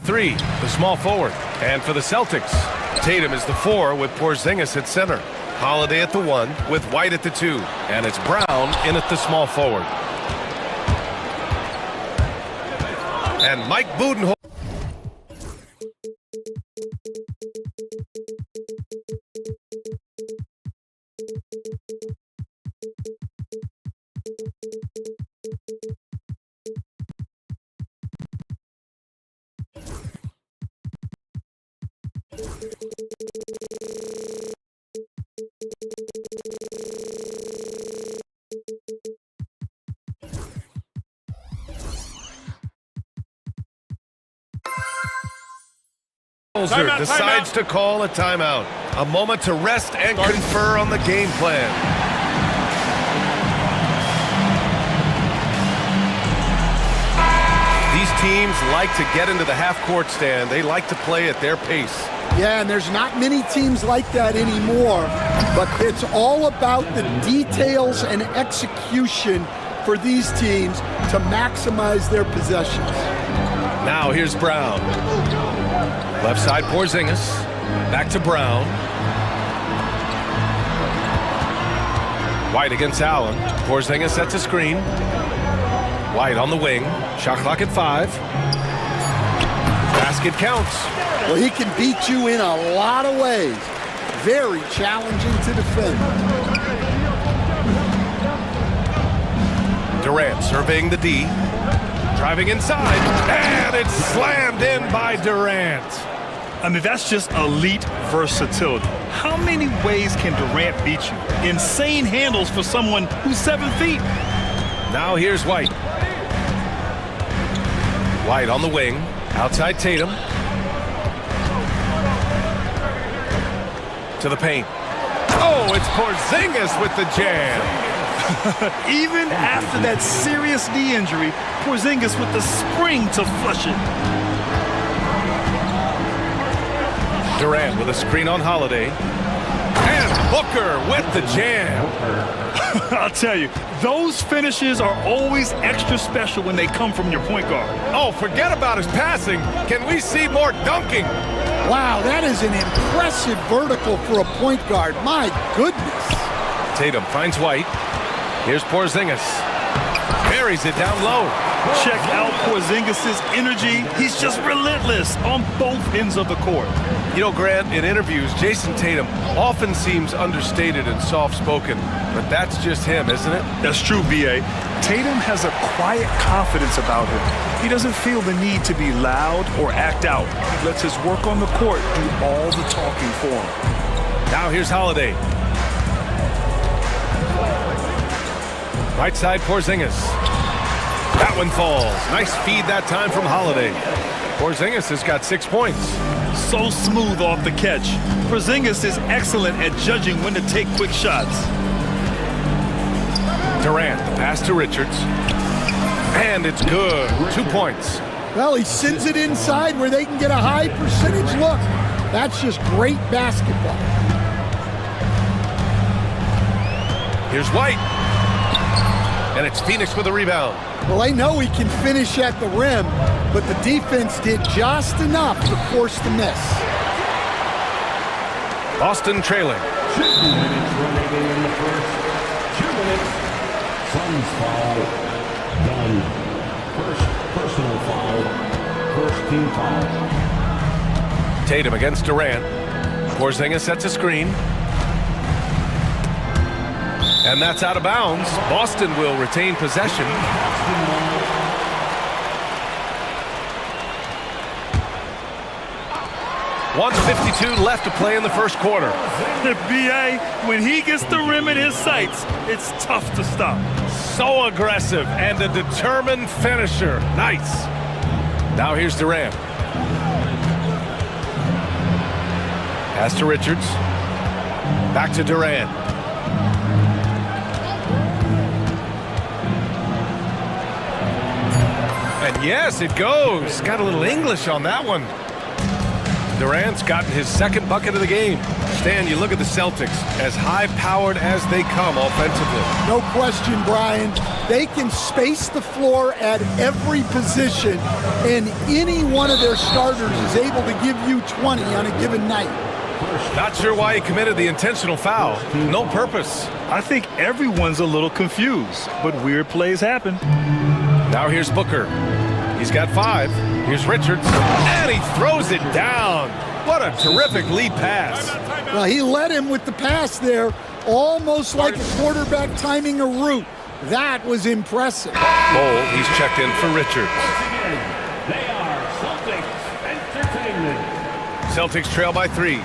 3, the small forward. And for the Celtics, Tatum is the 4 with Porzingis at center. Holiday at the 1 with White at the 2. And it's Brown in at the small forward. And Mike Budenholzer. Decides to call a timeout. A moment to rest and confer on the game plan. These teams like to get into the half-court stand. They like to play at their pace. Yeah, and there's not many teams like that anymore, but it's all about the details and execution for these teams to maximize their possessions. Now here's Brown. Left side Porzingis. Back to Brown. White against Allen. Porzingis sets a screen. White on the wing. Shot clock at 5. Basket counts. Well, he can beat you in a lot of ways. Very challenging to defend. Durant surveying the D. Driving inside. And it's slammed in by Durant. I mean, that's just elite versatility. How many ways can Durant beat you? Insane handles for someone who's 7 feet. Now here's White. White on the wing. Outside Tatum. To the paint. Oh, it's Porzingis with the jam. Even after that serious knee injury, Porzingis with the spring to flush it. Durant with a screen on Holiday. And Booker with the jam. I'll tell you, those finishes are always extra special when they come from your point guard. Oh, forget about his passing. Can we see more dunking? Wow, that is an impressive vertical for a point guard. My goodness. Tatum finds White. Here's Porzingis. Buries it down low. Check out Porzingis' energy. He's just relentless on both ends of the court. You know, Grant, in interviews, Jason Tatum often seems understated and soft-spoken, but that's just him, isn't it? That's true, B.A. Tatum has a quiet confidence about him. He doesn't feel the need to be loud or act out. He lets his work on the court do all the talking for him. Now here's Holiday. Right side, Porzingis. That one falls. Nice feed that time from Holiday. Porzingis has got 6 points. So smooth off the catch. Porzingis is excellent at judging when to take quick shots. Durant, the pass to Richards. And it's good. 2 points. Well, he sends it inside where they can get a high percentage look. That's just great basketball. Here's White. And it's Phoenix with a rebound. Well, they know he can finish at the rim, but the defense did just enough to force the miss. Boston trailing. 2 minutes remaining in the first. 2 minutes. Suns foul. Done. First personal foul. First team foul. Tatum against Durant. Porzingis sets a screen. And that's out of bounds. Boston will retain possession. 1:52 left to play in the first quarter. B.A., when he gets the rim in his sights, it's tough to stop. So aggressive and a determined finisher. Nice. Now here's Durant. Pass to Richards. Back to Durant. And yes, it goes. Got a little English on that one. Durant's gotten his second bucket of the game. Stan, you look at the Celtics, as high-powered as they come offensively. No question, Brian. They can space the floor at every position, and any one of their starters is able to give you 20 on a given night. Not sure why he committed the intentional foul. No purpose. I think everyone's a little confused, but weird plays happen. Now here's Booker. He's got 5. Here's Richards, and he throws it down. What a terrific lead pass. Well, he led him with the pass there, almost like a quarterback timing a route. That was impressive. Bol, he's checked in for Richards. They are Celtics Entertainment. Celtics trail by 3.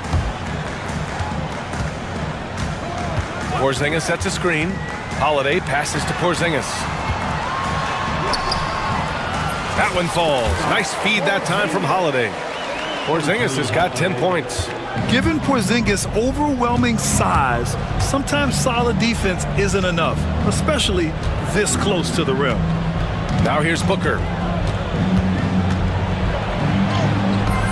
Porzingis sets a screen. Holiday passes to Porzingis. That one falls. Nice feed that time from Holiday. Porzingis has got 10 points. Given Porzingis' overwhelming size, sometimes solid defense isn't enough, especially this close to the rim. Now here's Booker.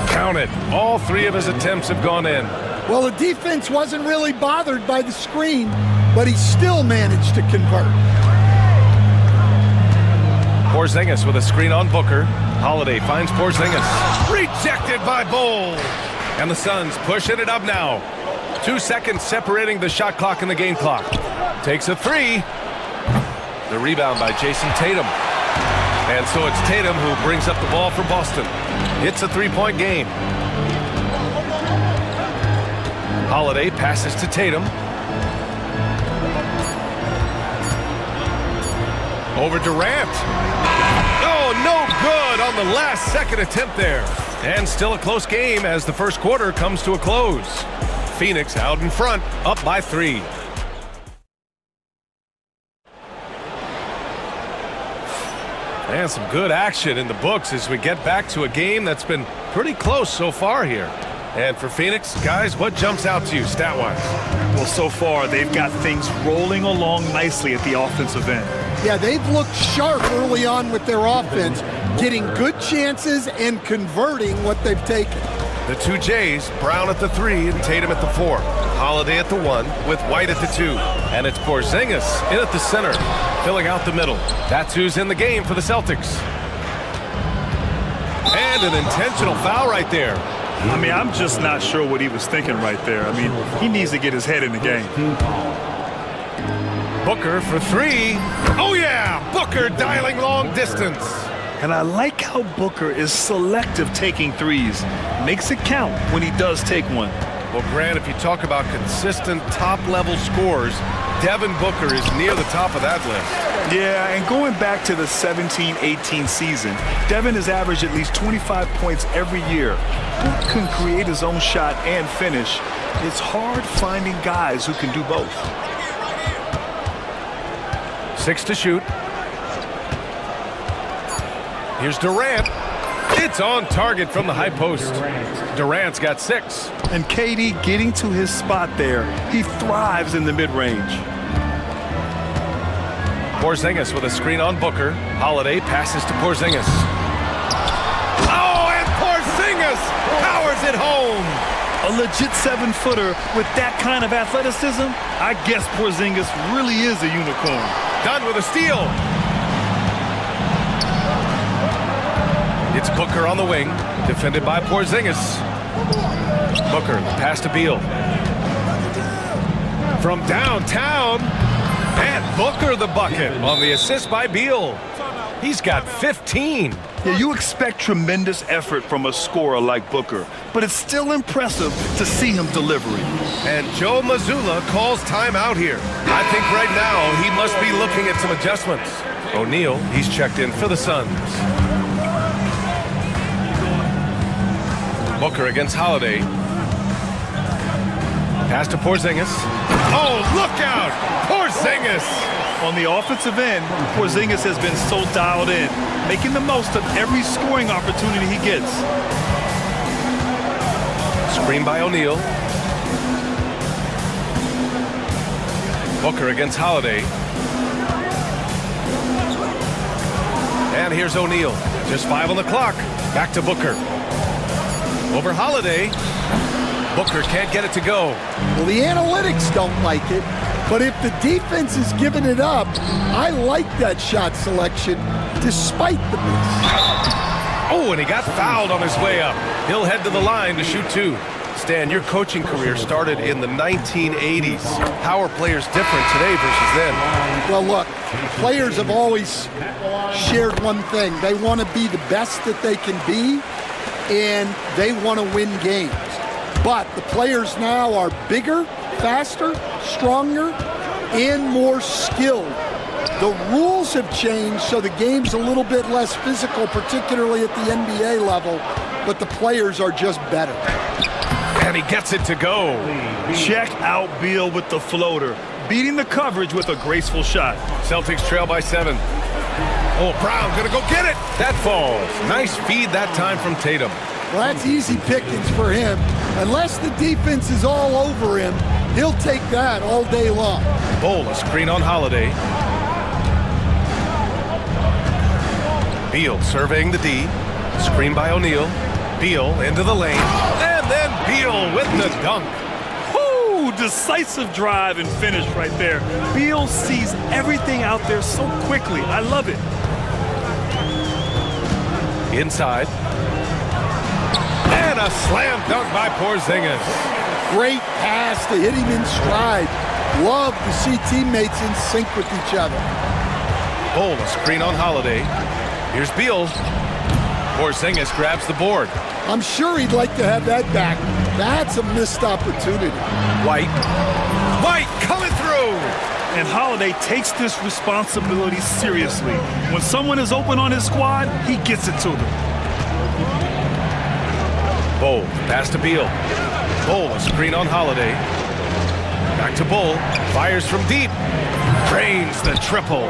Count it. All 3 of his attempts have gone in. Well, the defense wasn't really bothered by the screen, but he still managed to convert. Porzingis with a screen on Booker. Holiday finds Porzingis. Rejected by Bol. And the Suns pushing it up now. 2 seconds separating the shot clock and the game clock. Takes a 3. The rebound by Jason Tatum. And so it's Tatum who brings up the ball for Boston. It's a 3-point game. Holiday passes to Tatum. Over Durant. Oh, no good on the last second attempt there. And still a close game as the first quarter comes to a close. Phoenix out in front, up by 3. And some good action in the books as we get back to a game that's been pretty close so far here. And for Phoenix, guys, what jumps out to you stat-wise? Well, so far, they've got things rolling along nicely at the offensive end. Yeah, they've looked sharp early on with their offense, getting good chances and converting what they've taken. The 2 Jays, Brown at the 3 and Tatum at the 4. Holiday at the 1 with White at the 2. And it's Porzingis in at the center, filling out the middle. That's who's in the game for the Celtics. And an intentional foul right there. I mean, I'm just not sure what he was thinking right there. I mean, he needs to get his head in the game. Booker for 3. Oh, yeah! Booker dialing long distance. And I like how Booker is selective taking threes. Makes it count when he does take one. Well, Grant, if you talk about consistent top-level scores, Devin Booker is near the top of that list. Yeah, and going back to the 17-18 season, Devin has averaged at least 25 points every year. Book can create his own shot and finish. It's hard finding guys who can do both. 6 to shoot. Here's Durant. It's on target from the high post. Durant's got 6. And KD getting to his spot there. He thrives in the mid-range. Porzingis with a screen on Booker. Holiday passes to Porzingis. Oh, and Porzingis powers it home. A legit 7-footer with that kind of athleticism, I guess Porzingis really is a unicorn. Done with a steal. It's Booker on the wing, defended by Porzingis. Booker, the pass to Beal. From downtown, and Booker the bucket on the assist by Beal. He's got 15. Yeah, you expect tremendous effort from a scorer like Booker, but it's still impressive to see him delivering. And Joe Mazzulla calls timeout here. I think right now he must be looking at some adjustments. O'Neal, he's checked in for the Suns. Booker against Holiday. Pass to Porzingis. Oh, look out! Porzingis! On the offensive end, Porzingis has been so dialed in, making the most of every scoring opportunity he gets. Screen by O'Neal. Booker against Holiday. And here's O'Neal. Just 5 on the clock. Back to Booker. Over Holiday. Booker can't get it to go. Well, the analytics don't like it, but if the defense is giving it up, I like that shot selection despite the miss. Oh, and he got fouled on his way up. He'll head to the line to shoot two. Stan, your coaching career started in the 1980s. How are players different today versus then? Well, look, players have always shared one thing. They want to be the best that they can be, and they want to win games. But the players now are bigger, faster, stronger, and more skilled. The rules have changed, so the game's a little bit less physical, particularly at the NBA level, but the players are just better. And he gets it to go. Check out Beal with the floater, beating the coverage with a graceful shot. Celtics trail by 7. Oh, Brown gonna go get it. That falls. Nice feed that time from Tatum. Well, that's easy pickings for him. Unless the defense is all over him, he'll take that all day long. Bowl, a screen on Holiday. Beal surveying the D. Screen by O'Neal. Beal into the lane. And then Beal with the dunk. Woo! Decisive drive and finish right there. Beal sees everything out there so quickly. I love it. Inside. And a slam dunk by Porzingis. Great pass to hit him in stride. Love to see teammates in sync with each other. Bowl, a screen on Holiday. Here's Beal. Porzingis grabs the board. I'm sure he'd like to have that back. That's a missed opportunity. White coming through. And Holiday takes this responsibility seriously. When someone is open on his squad, he gets it to them. Bowl, pass to Beal. Bowl, a screen on Holiday. Back to Bull. Fires from deep. Drains the triple.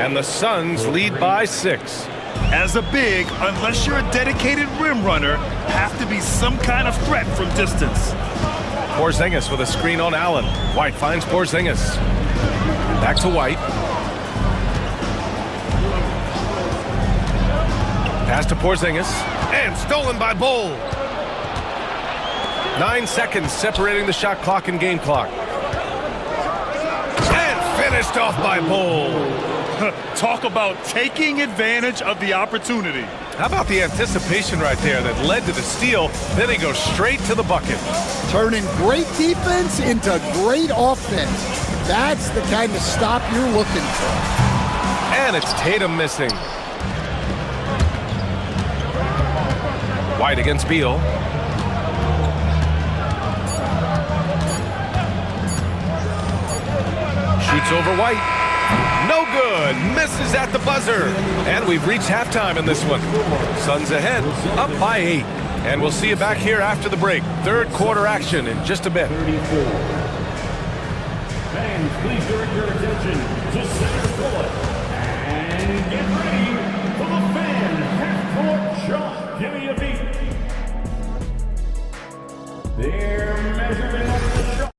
And the Suns lead by 6. As a big, unless you're a dedicated rim runner, have to be some kind of threat from distance. Porzingis with a screen on Allen. White finds Porzingis. Back to White. Pass to Porzingis. And stolen by Bull. 9 seconds separating the shot clock and game clock. And finished off by Bull. Talk about taking advantage of the opportunity. How about the anticipation right there that led to the steal? Then he goes straight to the bucket. Turning great defense into great offense. That's the kind of stop you're looking for. And it's Tatum missing. White against Beal. Shoots over White. No good. Misses at the buzzer. And we've reached halftime in this one. Suns ahead, up by 8. And we'll see you back here after the break. Third quarter action in just a bit. Fans, please direct your attention to center court. And get ready for the fan half-court shot. Give me a beat. They're measuring up the shot.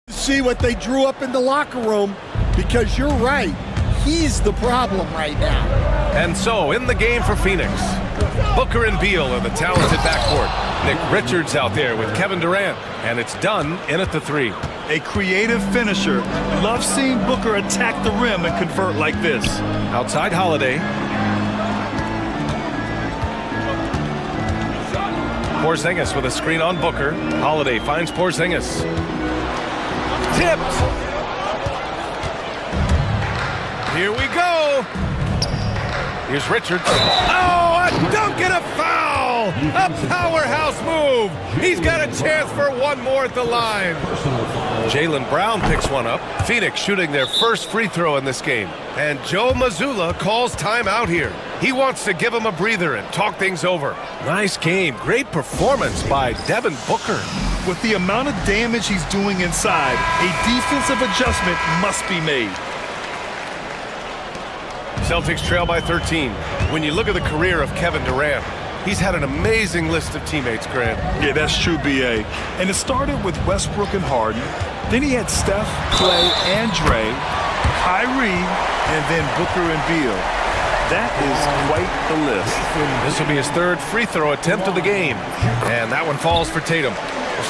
See what they drew up in the locker room, because you're right. He's the problem right now. And so, in the game for Phoenix, Booker and Beal are the talented backcourt. Nick Richards out there with Kevin Durant. And it's done in at the 3. A creative finisher. Love seeing Booker attack the rim and convert like this. Outside Holiday. Porzingis with a screen on Booker. Holiday finds Porzingis. Tipped. Here we go. Here's Richards. Oh, a dunk and a foul! A powerhouse move. He's got a chance for one more at the line. Jaylen Brown picks one up. Phoenix shooting their first free throw in this game. And Joe Mazzulla calls timeout here. He wants to give him a breather and talk things over. Nice game. Great performance by Devin Booker. With the amount of damage he's doing inside, a defensive adjustment must be made. Celtics trail by 13. When you look at the career of Kevin Durant, he's had an amazing list of teammates, Grant. Yeah, that's true, B.A. And it started with Westbrook and Harden. Then he had Steph, Clay, and Dre, Kyrie, and then Booker and Beal. That is quite the list. This will be his third free throw attempt of the game. And that one falls for Tatum.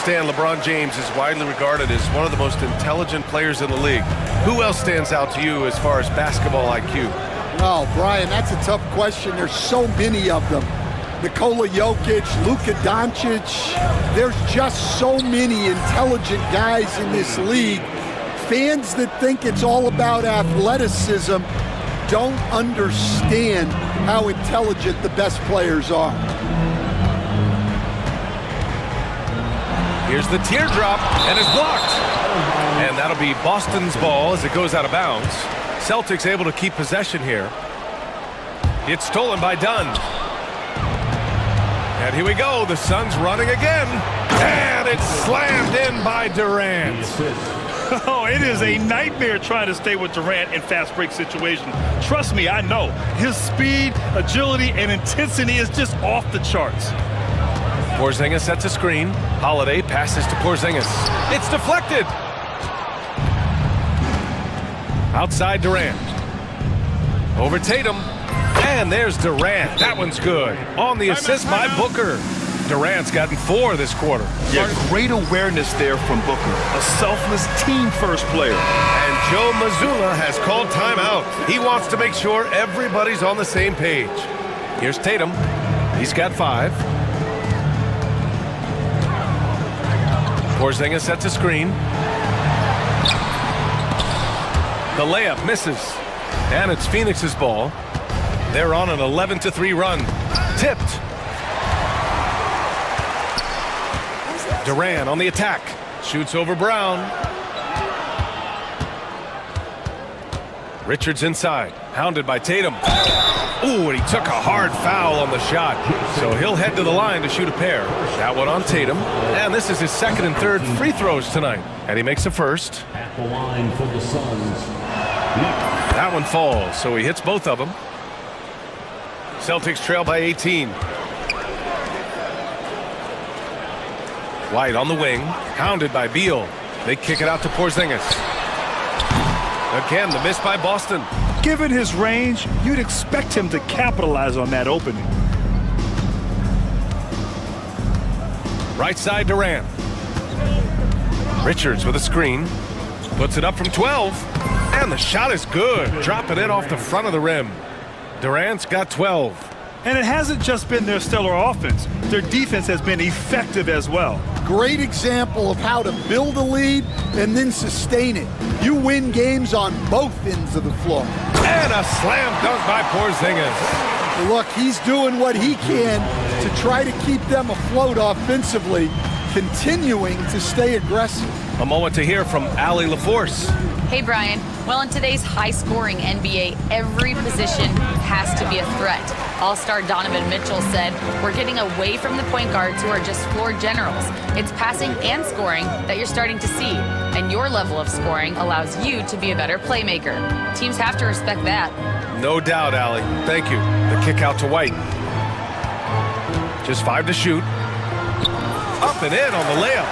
Stan, LeBron James is widely regarded as one of the most intelligent players in the league. Who else stands out to you as far as basketball IQ? Oh, Brian, that's a tough question. There's so many of them. Nikola Jokic, Luka Doncic. There's just so many intelligent guys in this league. Fans that think it's all about athleticism don't understand how intelligent the best players are. Here's the teardrop, and it's blocked. And that'll be Boston's ball as it goes out of bounds. Celtics able to keep possession here. It's stolen by Dunn. And here we go. The Suns running again. And it's slammed in by Durant. Oh, it is a nightmare trying to stay with Durant in fast break situation. Trust me, I know. His speed, agility, and intensity is just off the charts. Porzingis sets a screen. Holiday passes to Porzingis. It's deflected. Outside Durant. Over Tatum. And there's Durant. That one's good. On the assist by Booker. Durant's gotten 4 this quarter. Yeah, great awareness there from Booker. A selfless team-first player. And Joe Mazzulla has called timeout. He wants to make sure everybody's on the same page. Here's Tatum. He's got 5. Porzingis sets a screen. The layup misses. And it's Phoenix's ball. They're on an 11-3 run. Tipped. Durant on the attack. Shoots over Brown. Richards inside. Hounded by Tatum. Ooh, and he took a hard foul on the shot. So he'll head to the line to shoot a pair. That one on Tatum. And this is his second and third free throws tonight. And he makes a first. At the line for the Suns. That one falls, so he hits both of them. Celtics trail by 18. White on the wing, hounded by Beal. They kick it out to Porzingis. Again, the miss by Boston. Given his range, you'd expect him to capitalize on that opening. Right side Durant. Richards with a screen. Puts it up from 12. And the shot is good. Dropping it off the front of the rim. Durant's got 12. And it hasn't just been their stellar offense. Their defense has been effective as well. Great example of how to build a lead and then sustain it. You win games on both ends of the floor. And a slam dunk by Porzingis. Look, he's doing what he can to try to keep them afloat offensively, continuing to stay aggressive. A moment to hear from Allie LaForce. Hey, Brian. Well, in today's high-scoring NBA, every position has to be a threat. All-star Donovan Mitchell said, "We're getting away from the point guards who are just floor generals. It's passing and scoring that you're starting to see, and your level of scoring allows you to be a better playmaker. Teams have to respect that." No doubt, Allie. Thank you. The kick out to White. Just 5 to shoot. Up and in on the layup.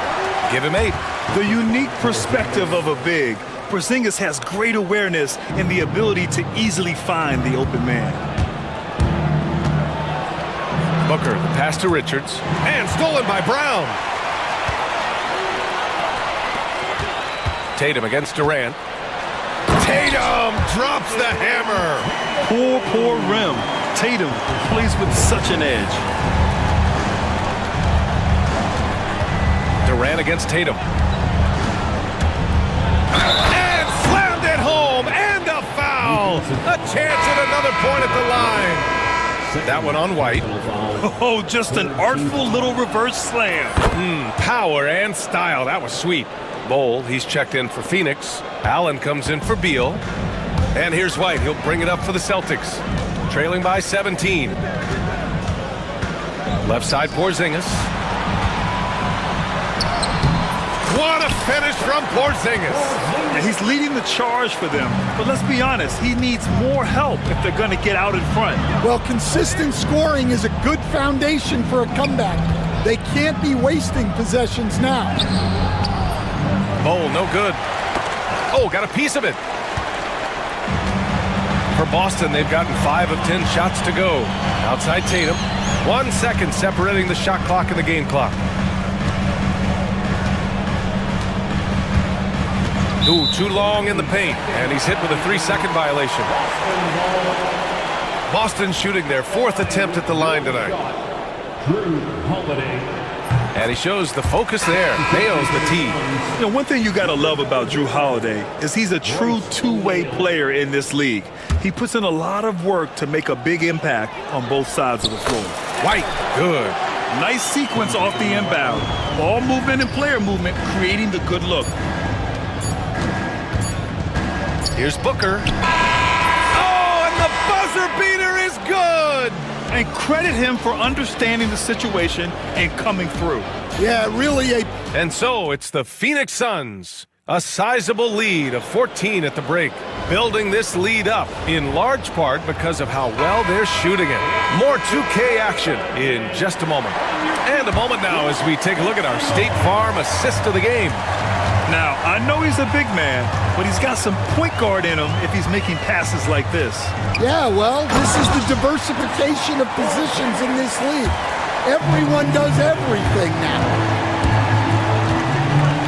Give him 8. The unique perspective of a big. Porzingis has great awareness and the ability to easily find the open man. Booker, the pass to Richards, and stolen by Brown. Tatum against Durant. Tatum drops the hammer. Poor rim. Tatum plays with such an edge. Durant against Tatum. And slammed it home, and a foul. A chance at another point at the line. That one on White. Oh, just an artful little reverse slam. Power and style. That was sweet. Bowl, he's checked in for Phoenix. Allen comes in for Beal. And here's White. He'll bring it up for the Celtics. Trailing by 17. Left side, Porzingis. What a finish from Porzingis. Yeah, he's leading the charge for them. But let's be honest, he needs more help if they're going to get out in front. Well, consistent scoring is a good foundation for a comeback. They can't be wasting possessions now. Bowl, no good. Oh, got a piece of it. For Boston, they've gotten 5 of 10 shots to go. Outside Tatum. 1 second separating the shot clock and the game clock. Ooh, too long in the paint, and he's hit with a 3-second violation. Boston shooting their 4th attempt at the line tonight. And he shows the focus there, nails the tee. You know, one thing you got to love about Drew Holiday is he's a true two-way player in this league. He puts in a lot of work to make a big impact on both sides of the floor. White, good. Nice sequence off the inbound. Ball movement and player movement creating the good look. Here's Booker. Oh, and the buzzer beater is good! And credit him for understanding the situation and coming through. Yeah, really And so it's the Phoenix Suns. A sizable lead of 14 at the break. Building this lead up in large part because of how well they're shooting it. More 2K action in just a moment. And a moment now as we take a look at our State Farm assist of the game. Now, I know he's a big man, but he's got some point guard in him if he's making passes like this. Yeah, well, this is the diversification of positions in this league. Everyone does everything now.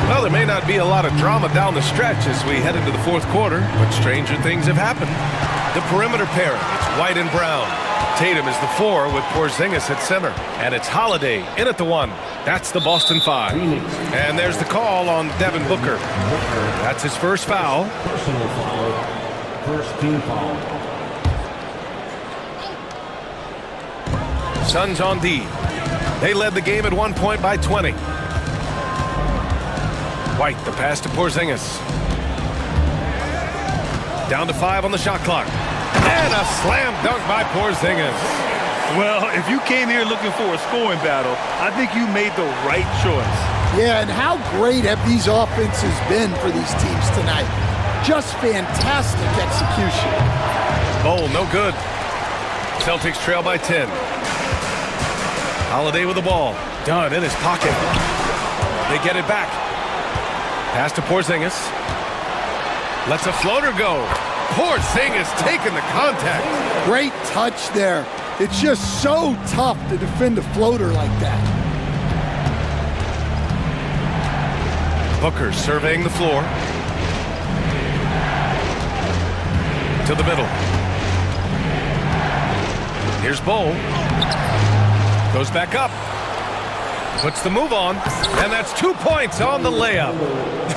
Well, there may not be a lot of drama down the stretch as we head into the 4th quarter, but stranger things have happened. The perimeter pairing, it's White and Brown. Tatum is the 4 with Porzingis at center. And it's Holiday in at the 1. That's the Boston 5. And there's the call on Devin Booker. That's his first foul. Personal foul. First team foul. Suns on D. They led the game at 1 point by 20. White, the pass to Porzingis. Down to 5 on the shot clock. And a slam dunk by Porzingis. Well, if you came here looking for a scoring battle, I think you made the right choice. Yeah, and how great have these offenses been for these teams tonight? Just fantastic execution. Bowl, no good. Celtics trail by 10. Holiday with the ball. Dunn in his pocket. They get it back. Pass to Porzingis. Lets a floater go. Porzingis taking the contact. Great touch there. It's just so tough to defend a floater like that. Booker surveying the floor. To the middle. Here's Bowl. Goes back up. Puts the move on. And that's 2 points on the layup.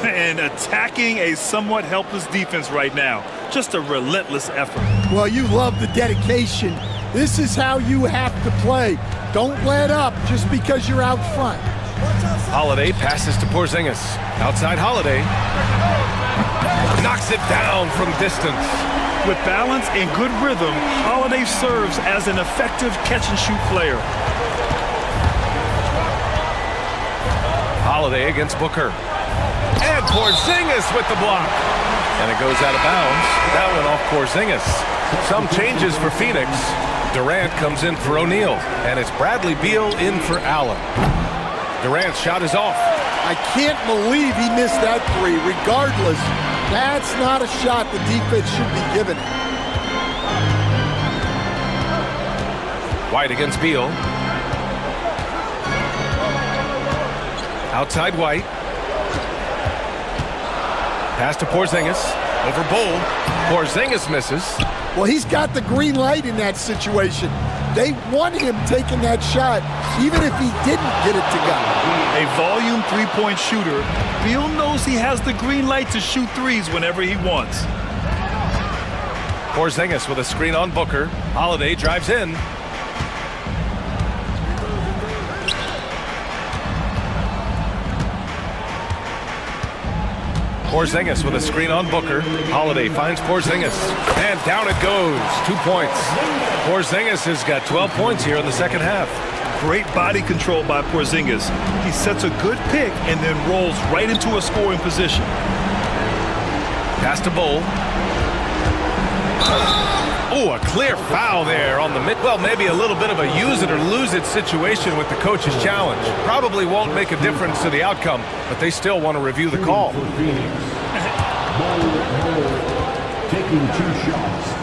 And attacking a somewhat helpless defense right now. Just a relentless effort. Well, you love the dedication. This is how you have to play. Don't let up just because you're out front. Holiday passes to Porzingis. Outside Holiday. Knocks it down from distance. With balance and good rhythm, Holiday serves as an effective catch-and-shoot player. Holiday against Booker. And Porzingis with the block. And it goes out of bounds. That one off Porzingis. Some changes for Phoenix. Durant comes in for O'Neal. And it's Bradley Beal in for Allen. Durant's shot is off. I can't believe he missed that 3. Regardless, that's not a shot the defense should be giving him. White against Beal. Outside White. Pass to Porzingis. Over Bull. Porzingis misses. Well, he's got the green light in that situation. They want him taking that shot, even if he didn't get it to go. A volume three-point shooter, Beal knows he has the green light to shoot threes whenever he wants. Porzingis with a screen on Booker. Holiday drives in. Porzingis with a screen on Booker. Holiday finds Porzingis. And down it goes. 2 points. Porzingis has got 12 points here in the second half. Great body control by Porzingis. He sets a good pick and then rolls right into a scoring position. Pass to Bull. Oh, a clear foul there on the mid. Well, maybe a little bit of a use it or lose it situation with the coach's challenge. Probably won't make a difference to the outcome, but they still want to review the call. Taking 2 shots.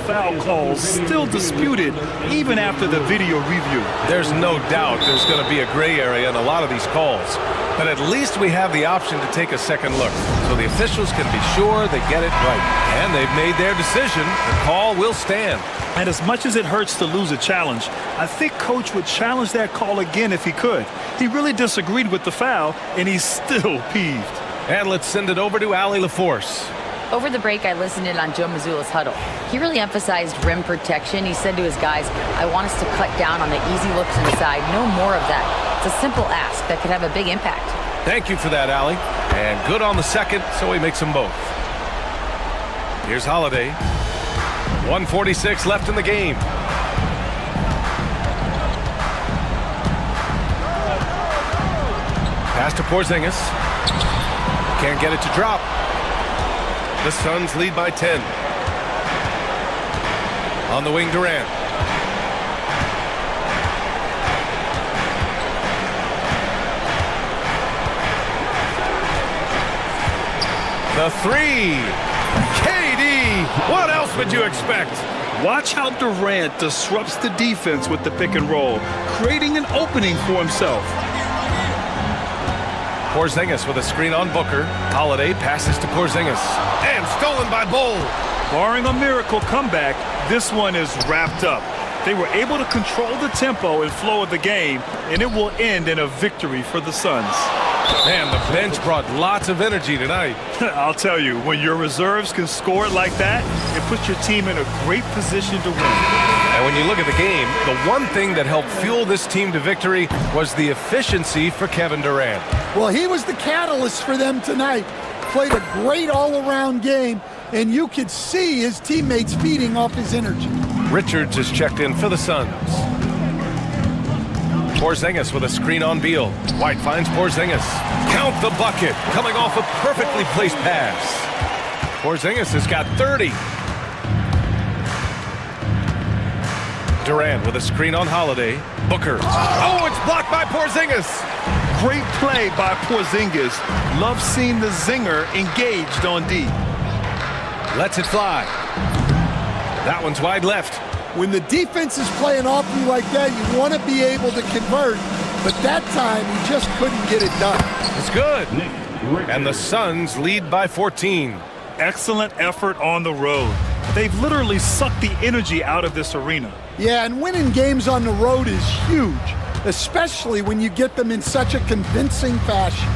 Foul calls still disputed even after the video review. There's no doubt there's going to be a gray area in a lot of these calls. But at least we have the option to take a second look, so the officials can be sure they get it right. And they've made their decision. The call will stand. And as much as it hurts to lose a challenge, I think Coach would challenge that call again if he could. He really disagreed with the foul, and he's still peeved. And let's send it over to Allie LaForce. Over the break, I listened in on Joe Mazzulla's huddle. He really emphasized rim protection. He said to his guys, I want us to cut down on the easy looks inside. No more of that. It's a simple ask that could have a big impact. Thank you for that, Allie. And good on the second, so he makes them both. Here's Holiday. 1:46 left in the game. Pass to Porzingis. Can't get it to drop. The Suns lead by 10. On the wing, Durant. The three. KD. What else would you expect? Watch how Durant disrupts the defense with the pick and roll, creating an opening for himself. Porzingis with a screen on Booker. Holiday passes to Porzingis. And stolen by Bull. Barring a miracle comeback, this one is wrapped up. They were able to control the tempo and flow of the game, and it will end in a victory for the Suns. Man, the bench brought lots of energy tonight. I'll tell you, when your reserves can score it like that, it puts your team in a great position to win. And when you look at the game, the one thing that helped fuel this team to victory was the efficiency for Kevin Durant. Well, he was the catalyst for them tonight. Played a great all-around game, and you could see his teammates feeding off his energy. Richards is checked in for the Suns. Porzingis with a screen on Beal. White finds Porzingis. Count the bucket, coming off a perfectly placed pass. Porzingis has got 30. Durant with a screen on Holiday. Booker. Oh, it's blocked by Porzingis. Great play by Porzingis. Love seeing the zinger engaged on D. Lets it fly. That one's wide left. When the defense is playing off you like that, you want to be able to convert, but that time he just couldn't get it done. It's good. And the Suns lead by 14. Excellent effort on the road. They've literally sucked the energy out of this arena. Yeah, and winning games on the road is huge, especially when you get them in such a convincing fashion.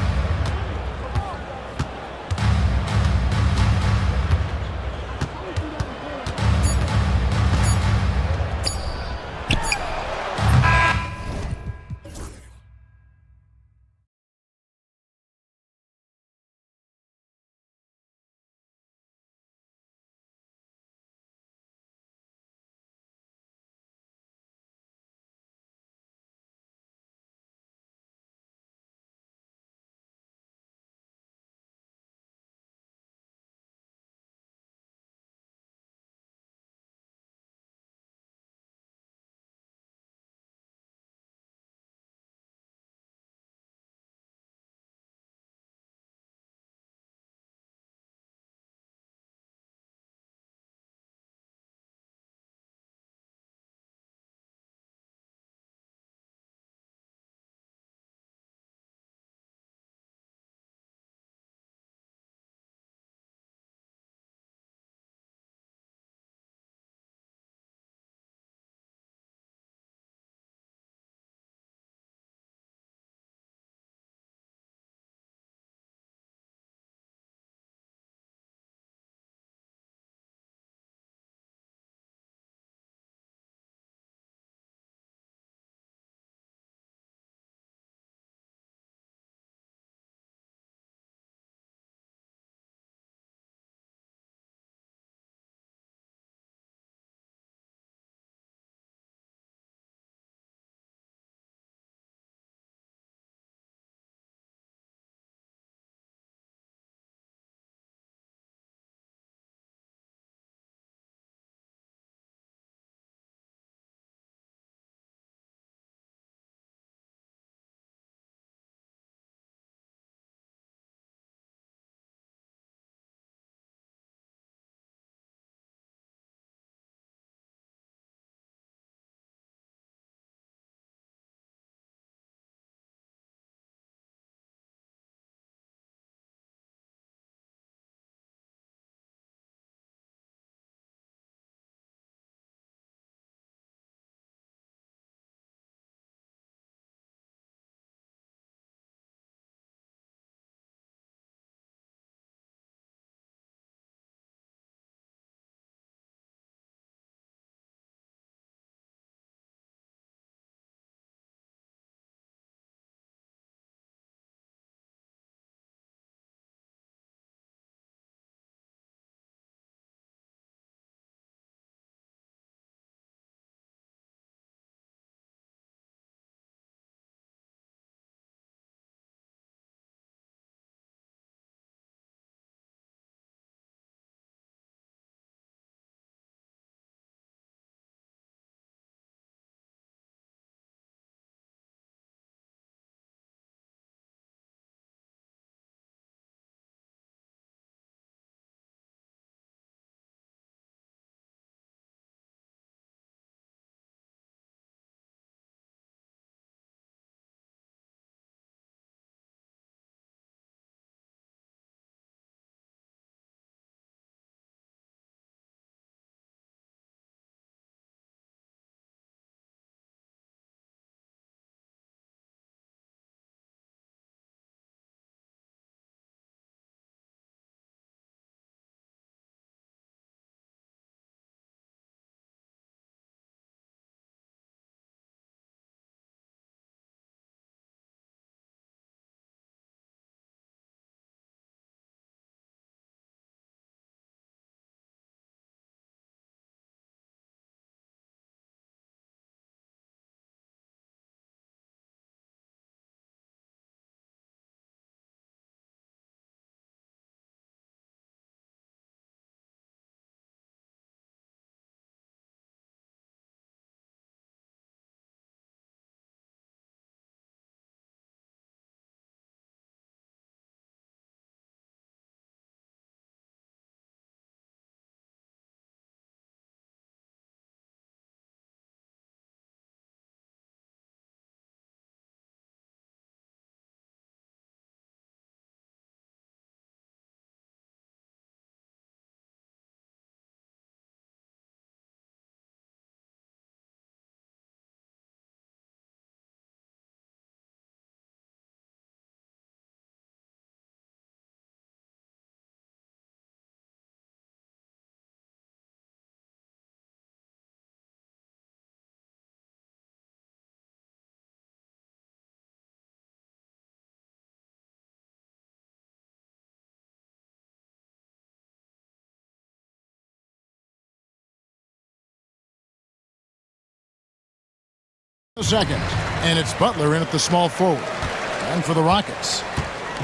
Second, and it's Butler in at the small forward. And for the Rockets,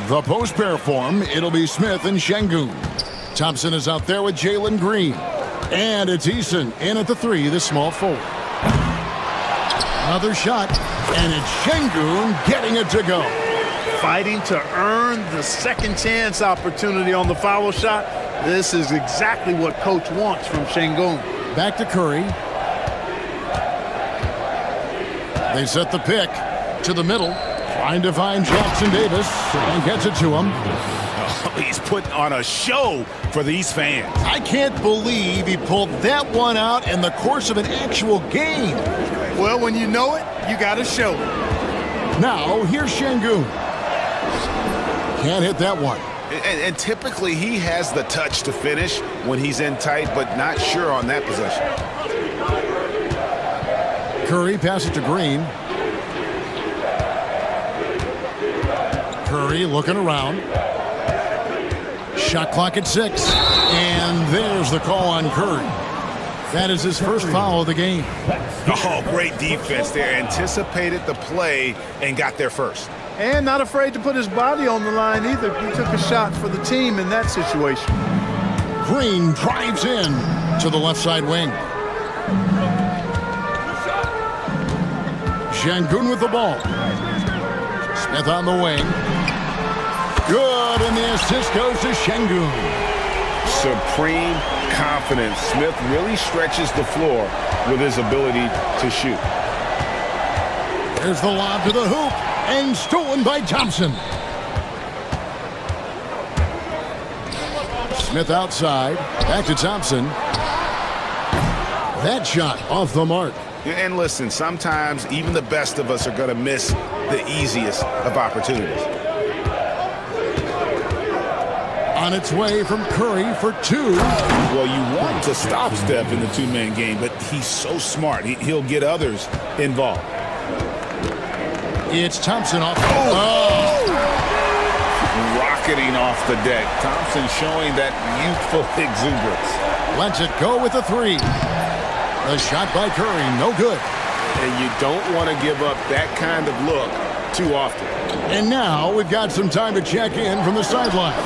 the post pair form, it'll be Smith and Şengün. Thompson is out there with Jalen Green. And it's Eason in at the 3, the small forward. Another shot, and it's Şengün getting it to go. Fighting to earn the second chance opportunity on the foul shot. This is exactly what coach wants from Şengün. Back to Curry. They set the pick to the middle, trying to find Jackson Davis, and gets it to him. He's putting on a show for these fans. I can't believe he pulled that one out in the course of an actual game. Well, when you know it, you got to show it. Now, here's Şengün. Can't hit that one. And typically he has the touch to finish when he's in tight, but not sure on that possession. Curry passes to Green. Curry looking around. Shot clock at 6. And there's the call on Curry. That is his first foul of the game. Oh, great defense there. Anticipated the play and got there first. And not afraid to put his body on the line either. He took a shot for the team in that situation. Green drives in to the left side wing. Şengün with the ball. Smith on the wing. Good, and the assist goes to Şengün. Supreme confidence. Smith really stretches the floor with his ability to shoot. There's the lob to the hoop, and stolen by Thompson. Smith outside, back to Thompson. That shot off the mark. And listen, sometimes even the best of us are going to miss the easiest of opportunities. On its way from Curry for 2. Well, you want to stop Steph in the two-man game, but he's so smart. He'll get others involved. It's Thompson off. Rocketing off the deck. Thompson showing that youthful exuberance. Lets it go with the 3. The shot by Curry, no good. And you don't want to give up that kind of look too often. And now we've got some time to check in from the sideline.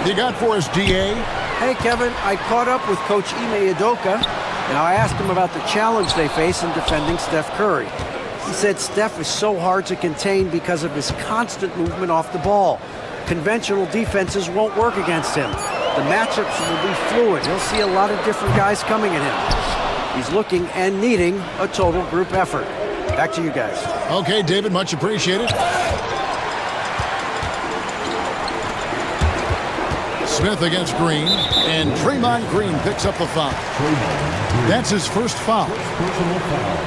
You got for us, DA? Hey, Kevin, I caught up with Coach Ime Udoka, and I asked him about the challenge they face in defending Steph Curry. He said Steph is so hard to contain because of his constant movement off the ball. Conventional defenses won't work against him. The matchups will be fluid. He'll see a lot of different guys coming at him. He's looking and needing a total group effort. Back to you guys. Okay, David, much appreciated. Smith against Green, and Draymond Green picks up the foul. That's his first foul. Personal foul.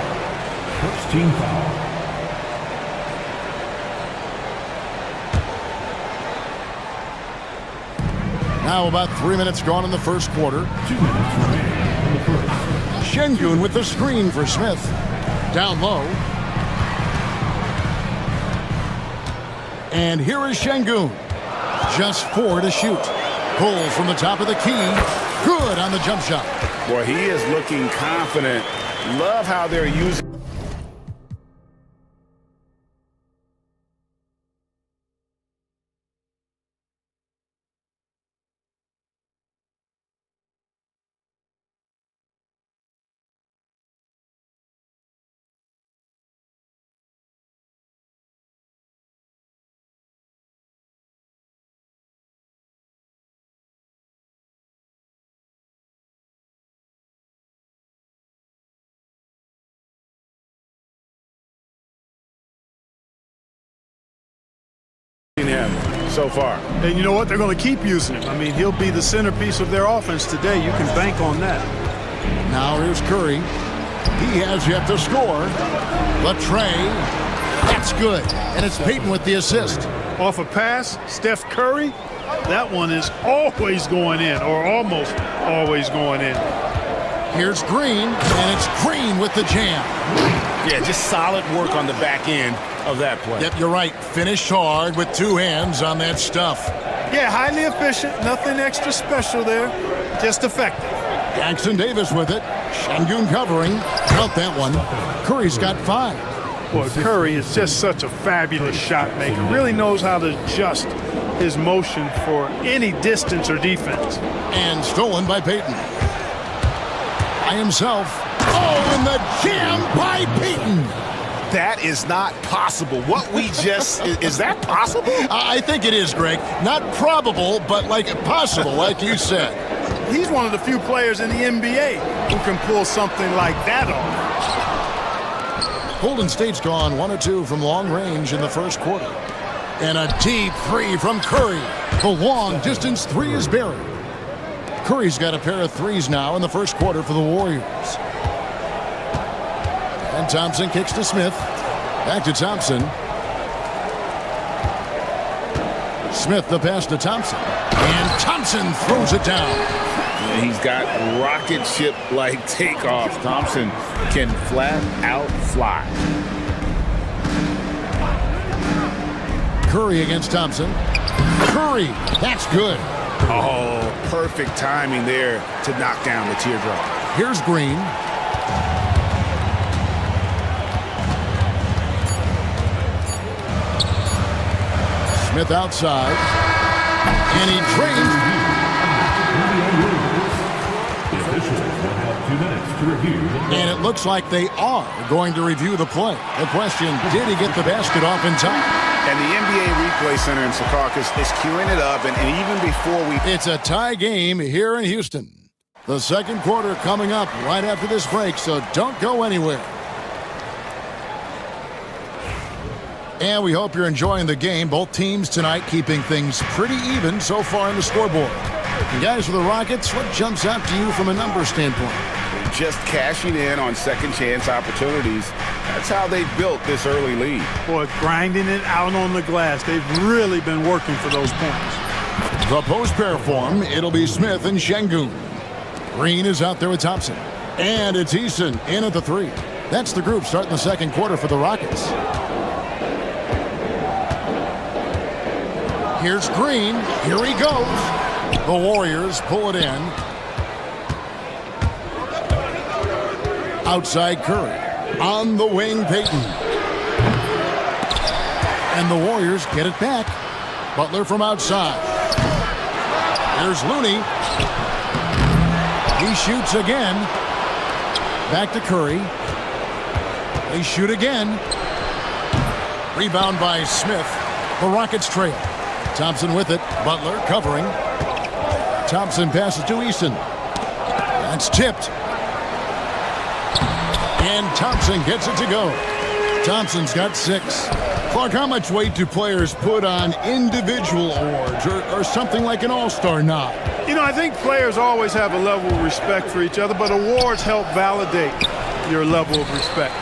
First team foul. Now about 3 minutes gone in the first quarter. 2 minutes remaining in the first. Şengün with the screen for Smith. Down low. And here is Şengün. Just 4 to shoot. Pulls from the top of the key. Good on the jump shot. Boy, he is looking confident. Love how they're using. Him so far. And you know what? They're going to keep using him. I mean, he'll be the centerpiece of their offense today. You can bank on that. Now here's Curry. He has yet to score. Latrey. That's good. And it's Payton with the assist. Off a pass, Steph Curry. That one is always going in, or almost always going in. Here's Green, and it's Green with the jam. Yeah, just solid work on the back end of that play. Yep, you're right. Finished hard with 2 hands on that stuff. Yeah, highly efficient. Nothing extra special there. Just effective. Jackson Davis with it. Şengün covering. Felt that one. Curry's got 5. Boy, Curry is just such a fabulous shot maker. Really knows how to adjust his motion for any distance or defense. And stolen by Peyton. By himself. Oh, and the jam by Peyton. That is not possible. What we just, is that possible? I think it is, Greg. Not probable, but like possible, like you said. He's one of the few players in the NBA who can pull something like that off. Golden State's gone 1 of 2 from long range in the first quarter. And a deep three from Curry. The long distance three is buried. Curry's got a pair of threes now in the first quarter for the Warriors. And Thompson kicks to Smith. Back to Thompson. Smith the pass to Thompson. And Thompson throws it down. And he's got rocket ship-like takeoff. Thompson can flat out fly. Curry against Thompson. Curry, that's good. Oh, perfect timing there to knock down the teardrop. Here's Green. Smith outside. And he trains. And it looks like they are going to review the play. The question, did he get the basket off in time? And the NBA Replay Center in Secaucus is queuing it up, and even before we... It's a tie game here in Houston. The second quarter coming up right after this break, so don't go anywhere. And we hope you're enjoying the game. Both teams tonight keeping things pretty even so far in the scoreboard. And guys, for the Rockets, what jumps out to you from a numbers standpoint? Just cashing in on second chance opportunities. That's how they built this early lead. Boy, grinding it out on the glass. They've really been working for those points. The post pair form, it'll be Smith and Şengün. Green is out there with Thompson. And it's Eason in at the three. That's the group starting the second quarter for the Rockets. Here's Green. Here he goes. The Warriors pull it in. Outside Curry. On the wing, Peyton. And the Warriors get it back. Butler from outside. There's Looney. He shoots again. Back to Curry. They shoot again. Rebound by Smith. The Rockets trail. Thompson with it. Butler covering. Thompson passes to Eason. That's tipped. And Thompson gets it to go. Thompson's got 6. Clark, how much weight do players put on individual awards or something like an all-star nod? You know, I think players always have a level of respect for each other, but awards help validate your level of respect.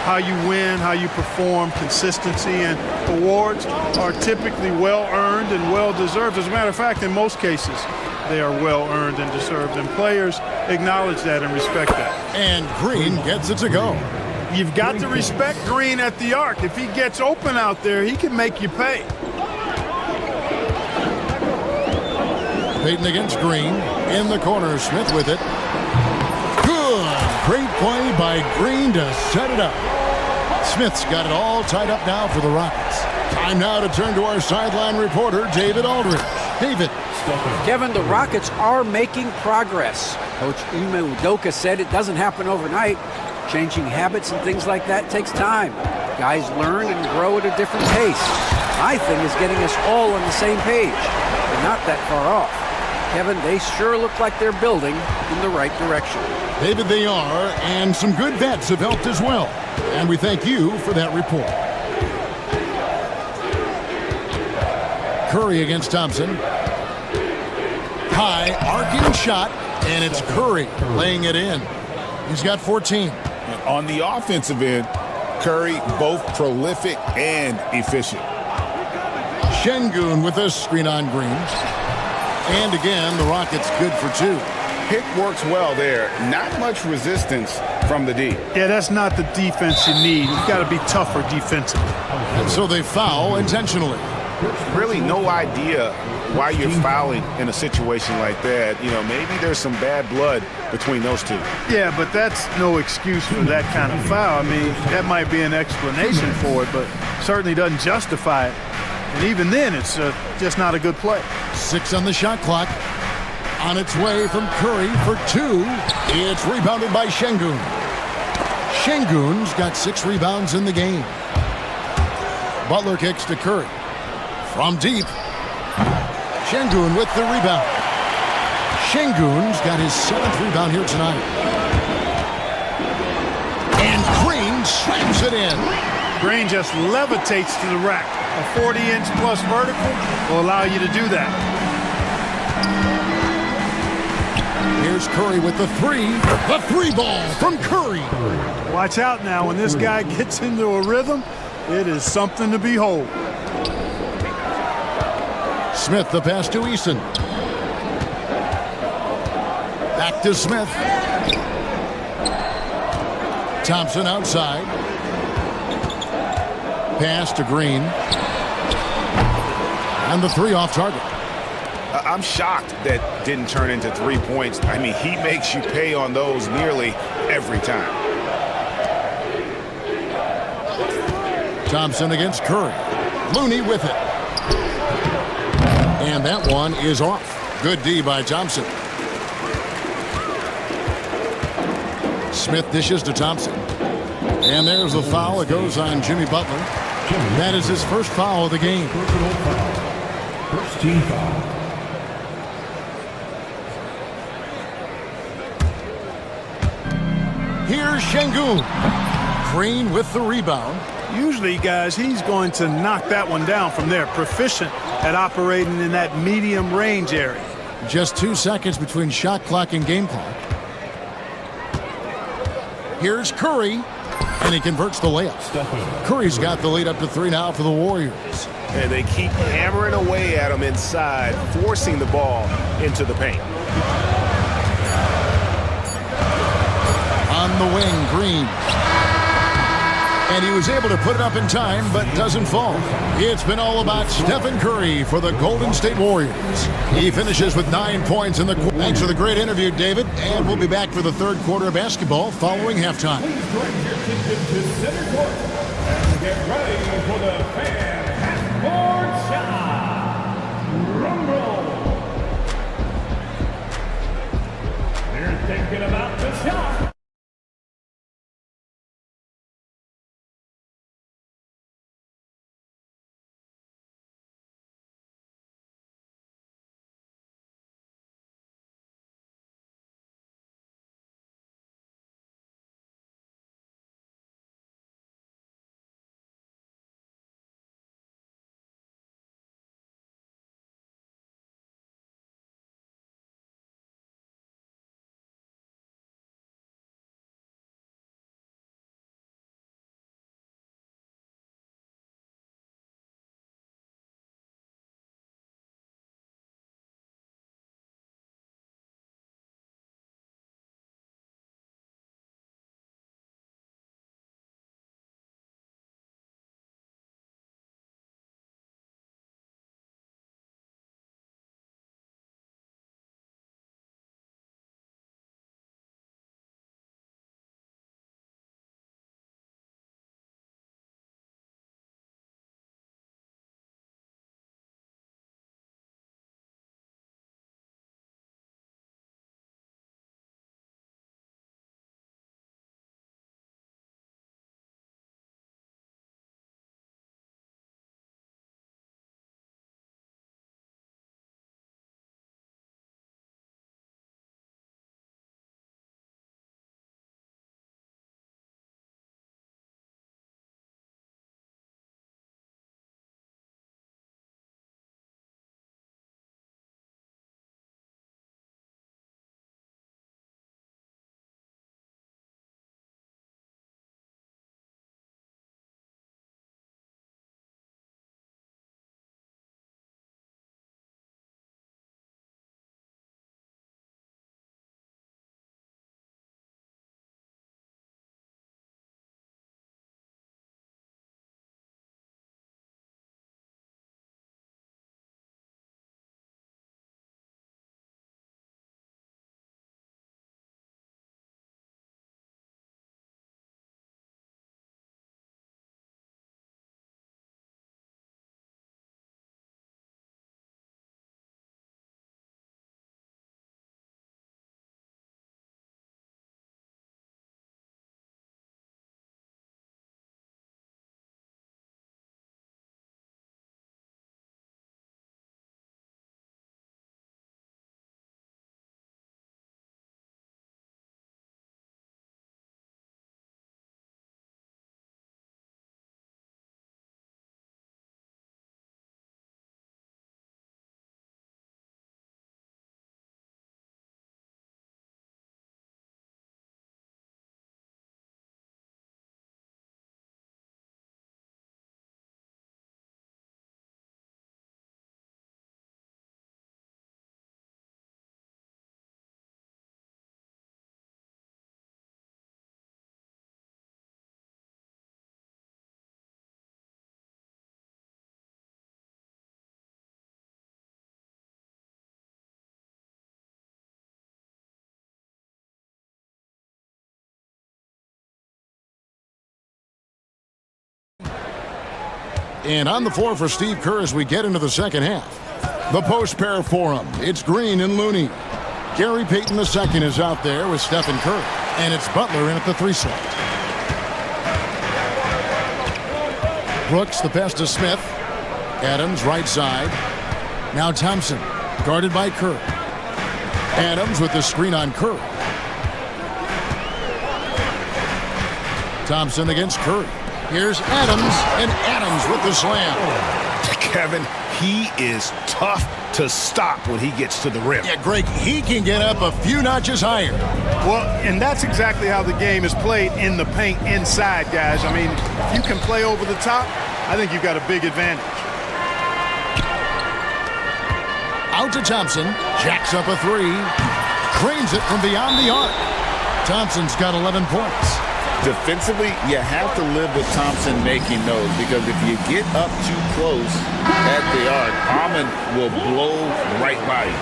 How you win, how you perform, consistency, and awards are typically well-earned and well-deserved. As a matter of fact, in most cases, they are well-earned and deserved, and players acknowledge that and respect that. And Green gets it to go. You've got to respect Green at the arc. If he gets open out there, he can make you pay. Peyton against Green. In the corner, Smith with it. Good. Great play by Green to set it up. Smith's got it all tied up now for the Rockets. Time now to turn to our sideline reporter, David Aldridge. David. Kevin, the Rockets are making progress. Coach Ime Udoka said it doesn't happen overnight. Changing habits and things like that takes time. Guys learn and grow at a different pace. My thing is getting us all on the same page. We're not that far off. Kevin, they sure look like they're building in the right direction. David, they are, and some good vets have helped as well. And we thank you for that report. Curry against Thompson. High arcing shot, and it's Curry laying it in. He's got 14. And on the offensive end, Curry both prolific and efficient. Şengün with a screen on Green. And again, the Rockets good for 2. Pick works well there. Not much resistance from the D. Yeah, that's not the defense you need. You've got to be tougher defensively. And so they foul intentionally. really no idea why you're fouling in a situation like that. You know, maybe there's some bad blood between those two. Yeah, but that's no excuse for that kind of foul. I mean, that might be an explanation for it, but certainly doesn't justify it. And even then, it's just not a good play. 6 on the shot clock. On its way from Curry for 2. It's rebounded by Şengün. Şengün's got 6 rebounds in the game. Butler kicks to Curry. From deep. Şengün with the rebound. Şengün's got his 7th rebound here tonight. And Green slams it in. Green just levitates to the rack. A 40-inch plus vertical will allow you to do that. Here's Curry with the 3. The 3 ball from Curry. Watch out now. When this guy gets into a rhythm, it is something to behold. Smith, the pass to Eason. Back to Smith. Thompson outside. Pass to Green. And the 3 off target. I'm shocked that didn't turn into 3 points. I mean, he makes you pay on those nearly every time. Thompson against Curry. Looney with it. And that one is off. Good D by Thompson. Smith dishes to Thompson. And there's the foul. It goes on Jimmy Butler. That is his first foul of the game. First team foul. Here's Şengün. Green with the rebound. Usually, guys, he's going to knock that one down from there. Proficient at operating in that medium range area. Just 2 seconds between shot clock and game clock. Here's Curry, and he converts the layup. Curry's got the lead up to 3 now for the Warriors. And they keep hammering away at him inside, forcing the ball into the paint. On the wing, Green. And he was able to put it up in time, but doesn't fall. It's been all about Stephen Curry for the Golden State Warriors. He finishes with 9 points in the quarter. Thanks for the great interview, David. And we'll be back for the third quarter of basketball following halftime. Get ready for the fan half-court shot. Rumble. They're thinking about the shot. And on the floor for Steve Kerr as we get into the second half. The post pair for him. It's Green and Looney. Gary Payton II is out there with Stephen Curry. And it's Butler in at the 3 slot. Brooks, the pass to Smith. Adams, right side. Now Thompson, guarded by Curry. Adams with the screen on Curry. Thompson against Curry. Here's Adams, and Adams with the slam. Kevin, he is tough to stop when he gets to the rim. Yeah, Greg, he can get up a few notches higher. Well, and that's exactly how the game is played in the paint inside, guys. I mean, if you can play over the top, I think you've got a big advantage. Out to Thompson, jacks up a 3, cranes it from beyond the arc. Thompson's got 11 points. Defensively, you have to live with Thompson making those, because if you get up too close at the arc, Ahmed will blow right by you.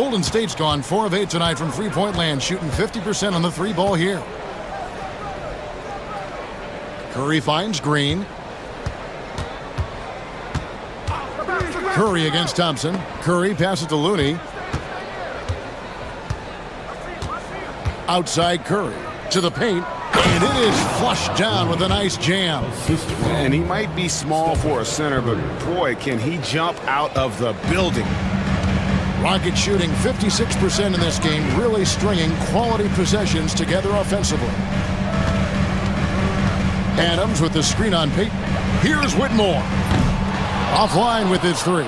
Golden State's gone 4 of 8 tonight from three-point land, shooting 50% on the 3 ball here. Curry finds Green. Curry against Thompson. Curry passes to Looney. Outside Curry to the paint, and it is flushed down with a nice jam. And he might be small for a center, but boy, can he jump out of the building. Rockets shooting 56% in this game, really stringing quality possessions together offensively. Adams with the screen on Payton. Here's Whitmore. Offline with his 3.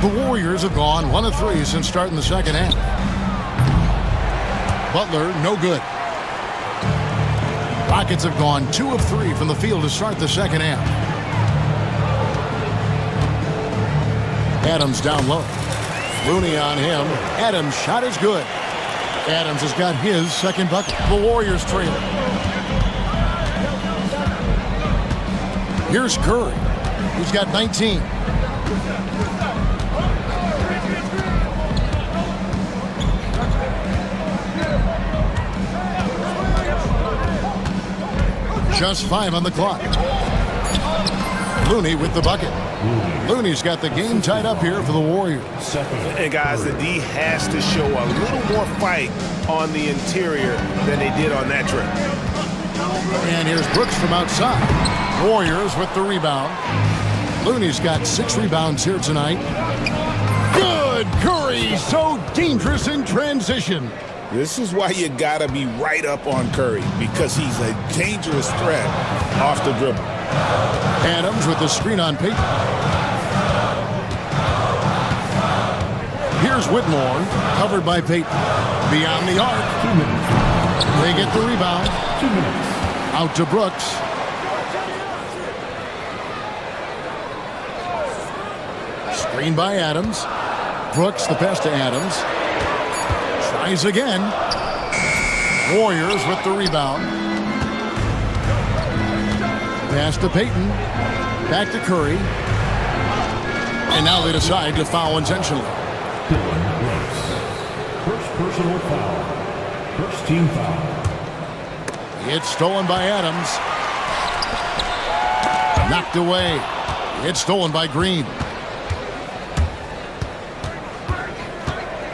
The Warriors have gone 1 of 3 since starting the second half. Butler, no good. Rockets have gone 2 of 3 from the field to start the second half. Adams down low. Looney on him. Adams' shot is good. Adams has got his second bucket. The Warriors trail. Here's Curry. He's got 19. Just 5 on the clock. Looney with the bucket. Looney's got the game tied up here for the Warriors. And guys, the D has to show a little more fight on the interior than they did on that trip. And here's Brooks from outside. Warriors with the rebound. Looney's got 6 rebounds here tonight. Good! Curry, so dangerous in transition. This is why you gotta be right up on Curry, because he's a dangerous threat off the dribble. Adams with the screen on Payton. Here's Whitmore, covered by Payton. Beyond the arc. 2 minutes. They get the rebound. 2 minutes. Out to Brooks. Screen by Adams. Brooks, the pass to Adams. Tries again. Warriors with the rebound. Pass to Payton. Back to Curry. And now they decide to foul intentionally. First personal foul. First team foul. It's stolen by Adams. Knocked away. It's stolen by Green.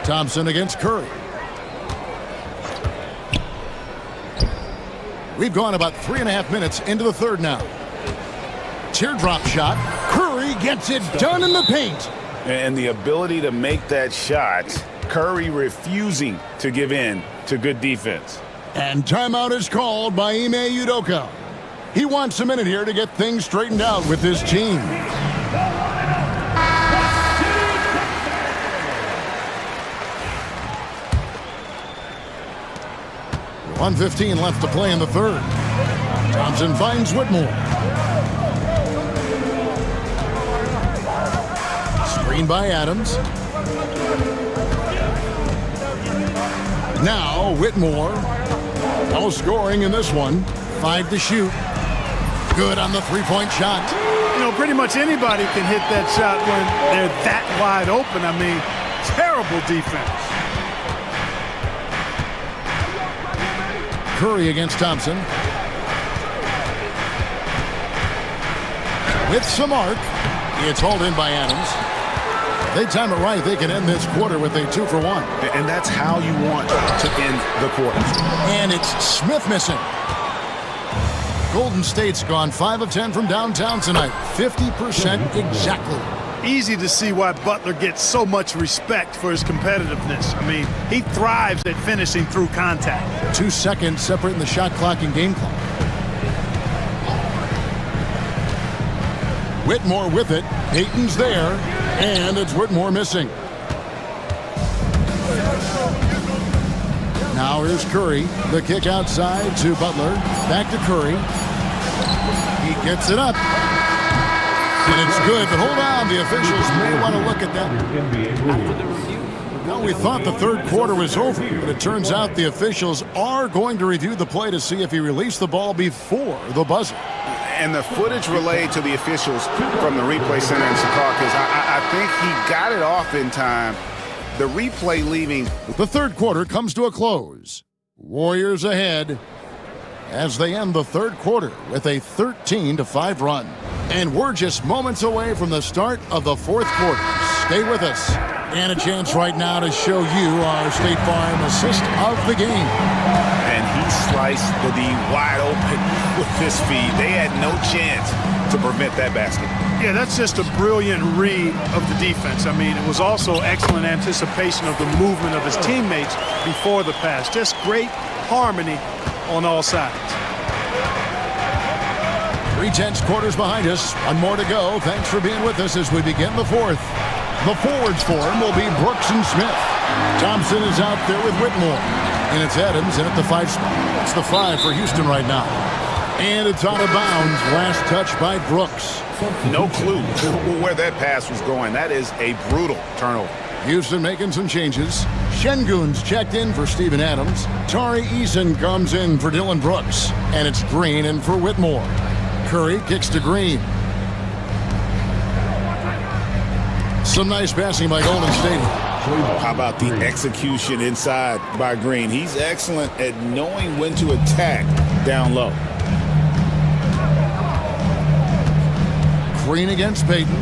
Thompson against Curry. We've gone about 3.5 minutes into the third now. Teardrop shot. Curry gets it done in the paint. And the ability to make that shot, Curry refusing to give in to good defense. And timeout is called by Ime Udoka. He wants a minute here to get things straightened out with his team. .115 left to play in the third. Thompson finds Whitmore. Screen by Adams. Now Whitmore. No scoring in this one. 5 to shoot. Good on the three-point shot. You know, pretty much anybody can hit that shot when they're that wide open. I mean, terrible defense. Curry against Thompson. with some arc. It's hauled in by Adams. They time it right. They can end this quarter with a 2 for 1. And that's how you want to end the quarter. And it's Smith missing. Golden State's gone 5 of 10 from downtown tonight. 50% exactly. Easy to see why Butler gets so much respect for his competitiveness. I mean, he thrives at finishing through contact. 2 seconds separating the shot clock and game clock. Whitmore with it. Payton's there. And it's Whitmore missing. Now here's Curry. The kick outside to Butler. Back to Curry. He gets it up. And it's good, but hold on. The officials may want to look at that. Now, we thought the third quarter was over, but it turns out the officials are going to review the play to see if he released the ball before the buzzer. And the footage relayed to the officials from the replay center in Secaucus, I think he got it off in time. The replay leaving. The third quarter comes to a close. Warriors ahead as they end the third quarter with a 13-5 run. And we're just moments away from the start of the fourth quarter. Stay with us. And a chance right now to show you our State Farm assist of the game. And he sliced the D wide open with his feed. They had no chance to prevent that basket. Yeah, that's just a brilliant read of the defense. I mean, it was also excellent anticipation of the movement of his teammates before the pass. Just great harmony on all sides. 3/10 quarters behind us. One more to go. Thanks for being with us as we begin the fourth. The forwards for him will be Brooks and Smith. Thompson is out there with Whitmore. And it's Adams in at the 5 spot. It's the 5 for Houston right now. And it's out of bounds. Last touch by Brooks. No clue where that pass was going. That is a brutal turnover. Houston making some changes. Şengün's checked in for Steven Adams. Tari Eason comes in for Dylan Brooks. And it's Green in for Whitmore. Curry kicks to Green. Some nice passing by Golden State. Oh, how about the execution inside by Green? He's excellent at knowing when to attack down low. Green against Payton.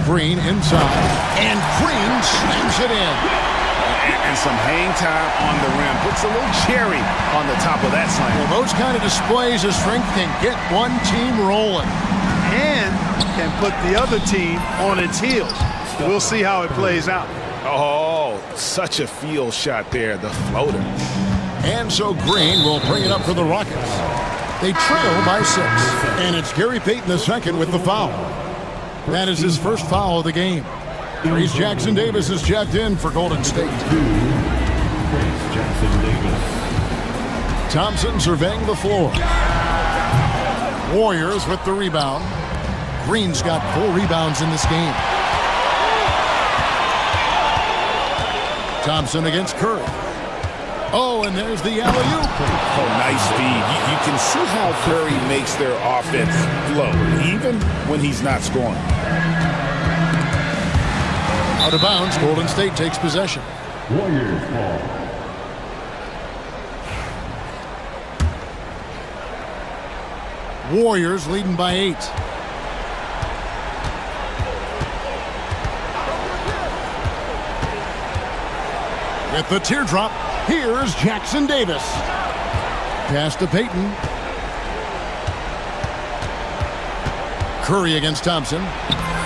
Green inside. And Green slams it in. And some hang time on the rim. Puts a little cherry on the top of that slam. Well, those kind of displays of strength can get one team rolling. And can put the other team on its heels. We'll see how it plays out. Oh, such a field shot there, the floater. And so Green will bring it up for the Rockets. They trail by 6. And it's Gary Payton II with the foul. That is his first foul of the game. Trace Jackson Davis is checked in for Golden State. Thompson surveying the floor. Warriors with the rebound. Green's got 4 rebounds in this game. Thompson against Curry. Oh, and there's the alley-oop. Oh, nice feed. You can see how Curry makes their offense flow, even when he's not scoring. Out of bounds, Golden State takes possession. Warriors ball. Warriors leading by 8. With the teardrop, here's Jackson Davis. Pass to Payton. Curry against Thompson.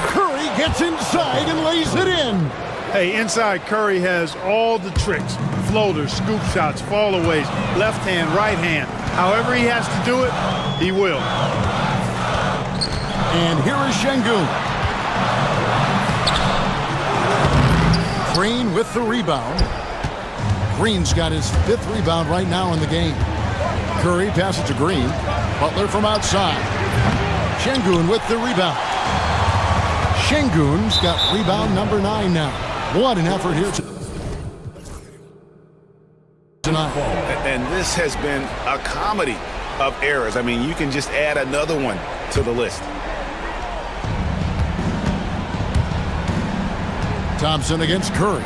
Curry gets inside and lays it in. Hey, inside Curry has all the tricks. Floaters, scoop shots, fallaways, left hand, right hand. However he has to do it, he will. And here is Şengün. Green with the rebound. Green's got his 5th rebound right now in the game. Curry passes to Green. Butler from outside. Şengün with the rebound. Şengün's got rebound number 9 now. What an effort here tonight. And this has been a comedy of errors. I mean, you can just add another one to the list. Thompson against Curry.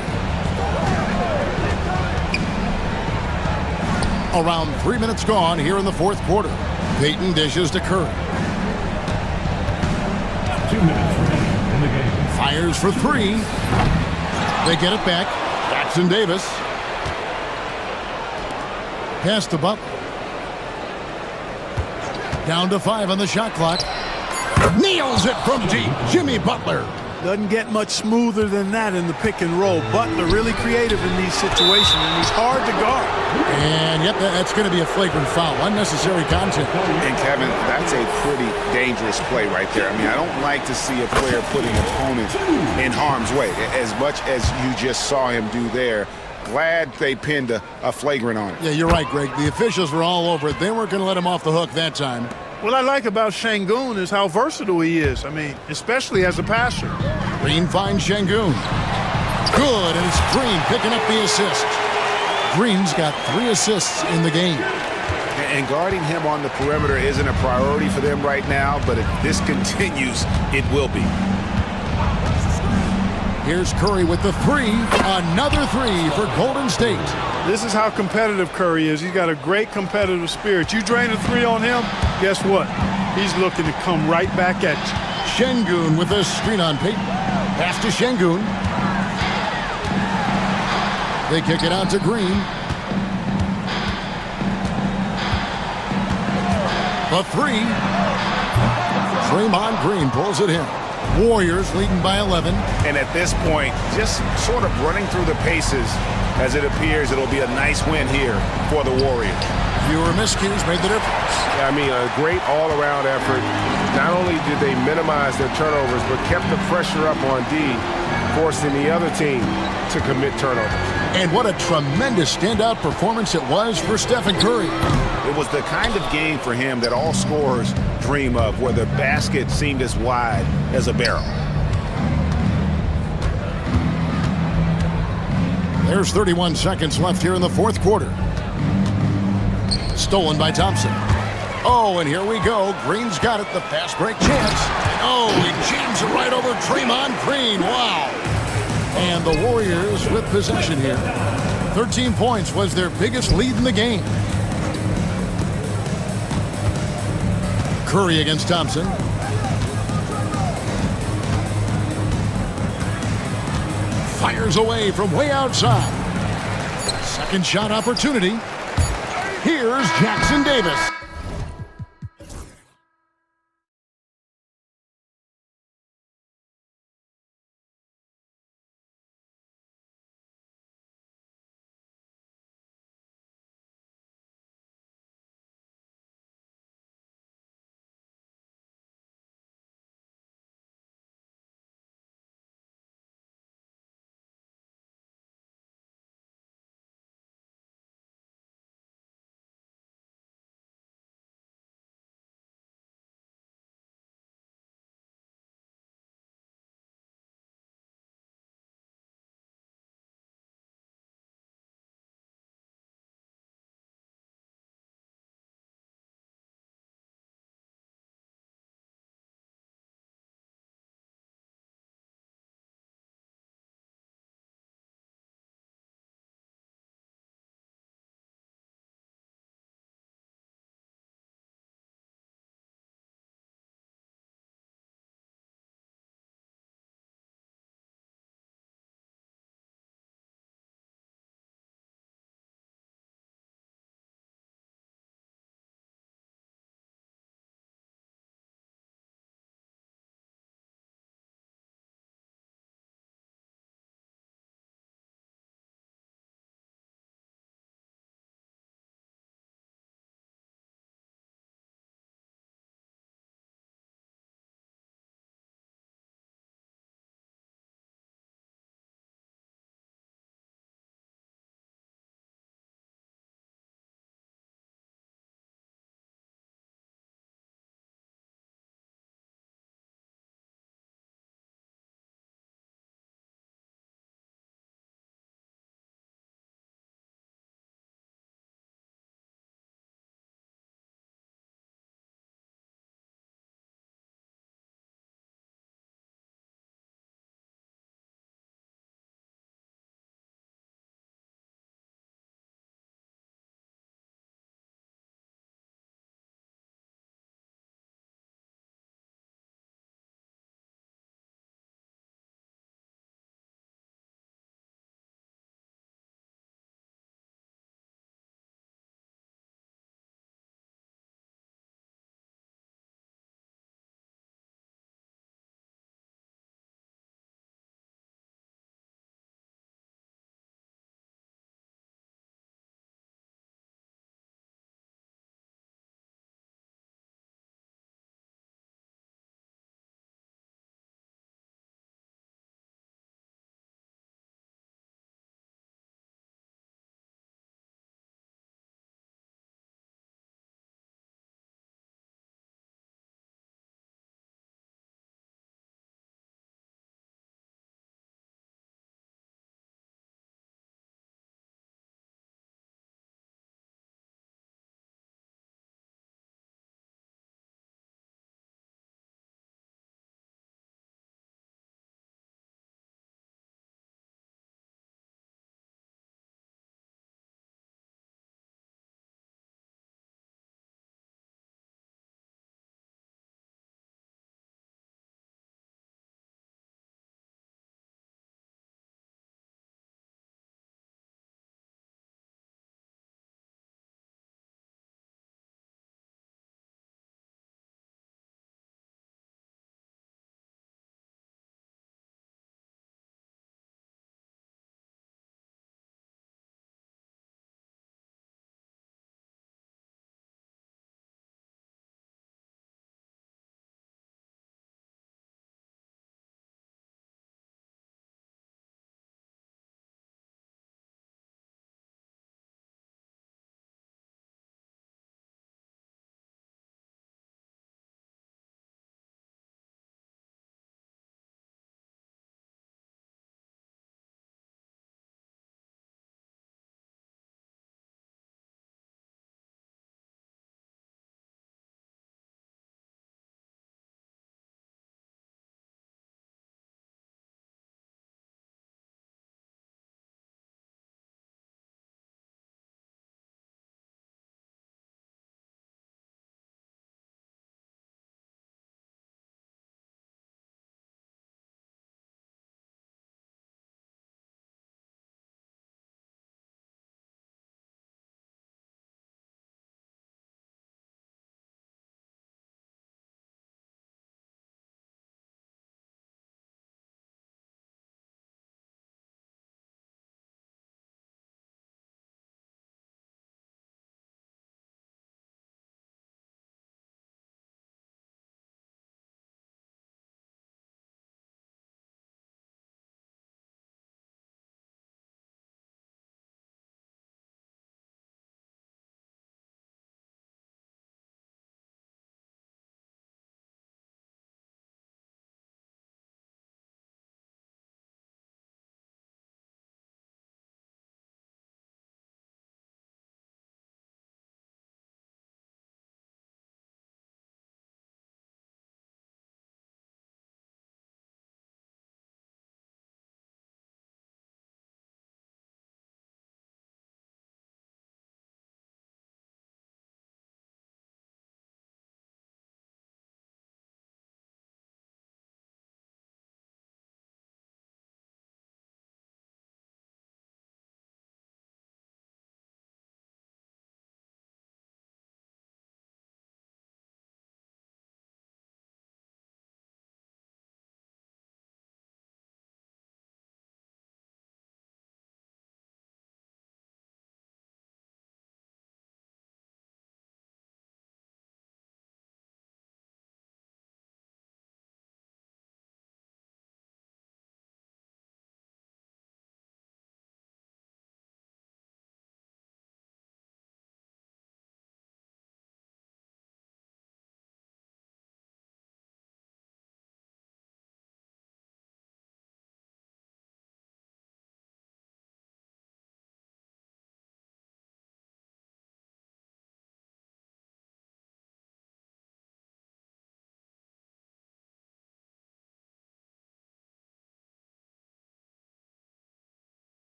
Around 3 minutes gone here in the fourth quarter. Payton dishes to Curry. 2 minutes remaining in the game. Fires for three. They get it back. Jackson Davis. Pass to Butler. Down to 5 on the shot clock. Nails it from deep. Jimmy Butler. Doesn't get much smoother than that in the pick and roll. Butler really creative in these situations, and he's hard to guard. And yep, that's going to be a flagrant foul. Unnecessary contact. And Kevin, that's a pretty dangerous play right there. I mean, I don't like to see a player put an opponent in harm's way, as much as you just saw him do there. Glad they pinned a flagrant on it. Yeah, you're right, Greg. The officials were all over it. They weren't going to let him off the hook that time. What I like about Şengün is how versatile he is. I mean, especially as a passer. Green finds Şengün. Good, and it's Green picking up the assist. Green's got 3 assists in the game. And guarding him on the perimeter isn't a priority for them right now, but if this continues, it will be. Here's Curry with the 3. Another 3 for Golden State. This is how competitive Curry is. He's got a great competitive spirit. You drain a 3 on him, guess what? He's looking to come right back at you. Şengün with a screen on Payton. Pass to Şengün. They kick it out to Green. The 3. Draymond Green pulls it in. Warriors leading by 11. And at this point, just sort of running through the paces, as it appears it'll be a nice win here for the Warriors. Fewer miscues made the difference. I mean, a great all-around effort. Not only did they minimize their turnovers, but kept the pressure up on D, forcing the other team to commit turnovers. And what a tremendous standout performance it was for Stephen Curry. It was the kind of game for him that all scorers dream of, where the basket seemed as wide as a barrel. There's 31 seconds left here in the fourth quarter. Stolen by Thompson. Oh, and here we go. Green's got it. The fast break chance. Oh, he jams it right over Draymond Green. Wow. And the Warriors with possession here. 13 points was their biggest lead in the game. Curry against Thompson. Fires away from way outside. Second shot opportunity. Here's Jackson Davis.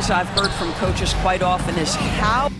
things I've heard from coaches quite often is how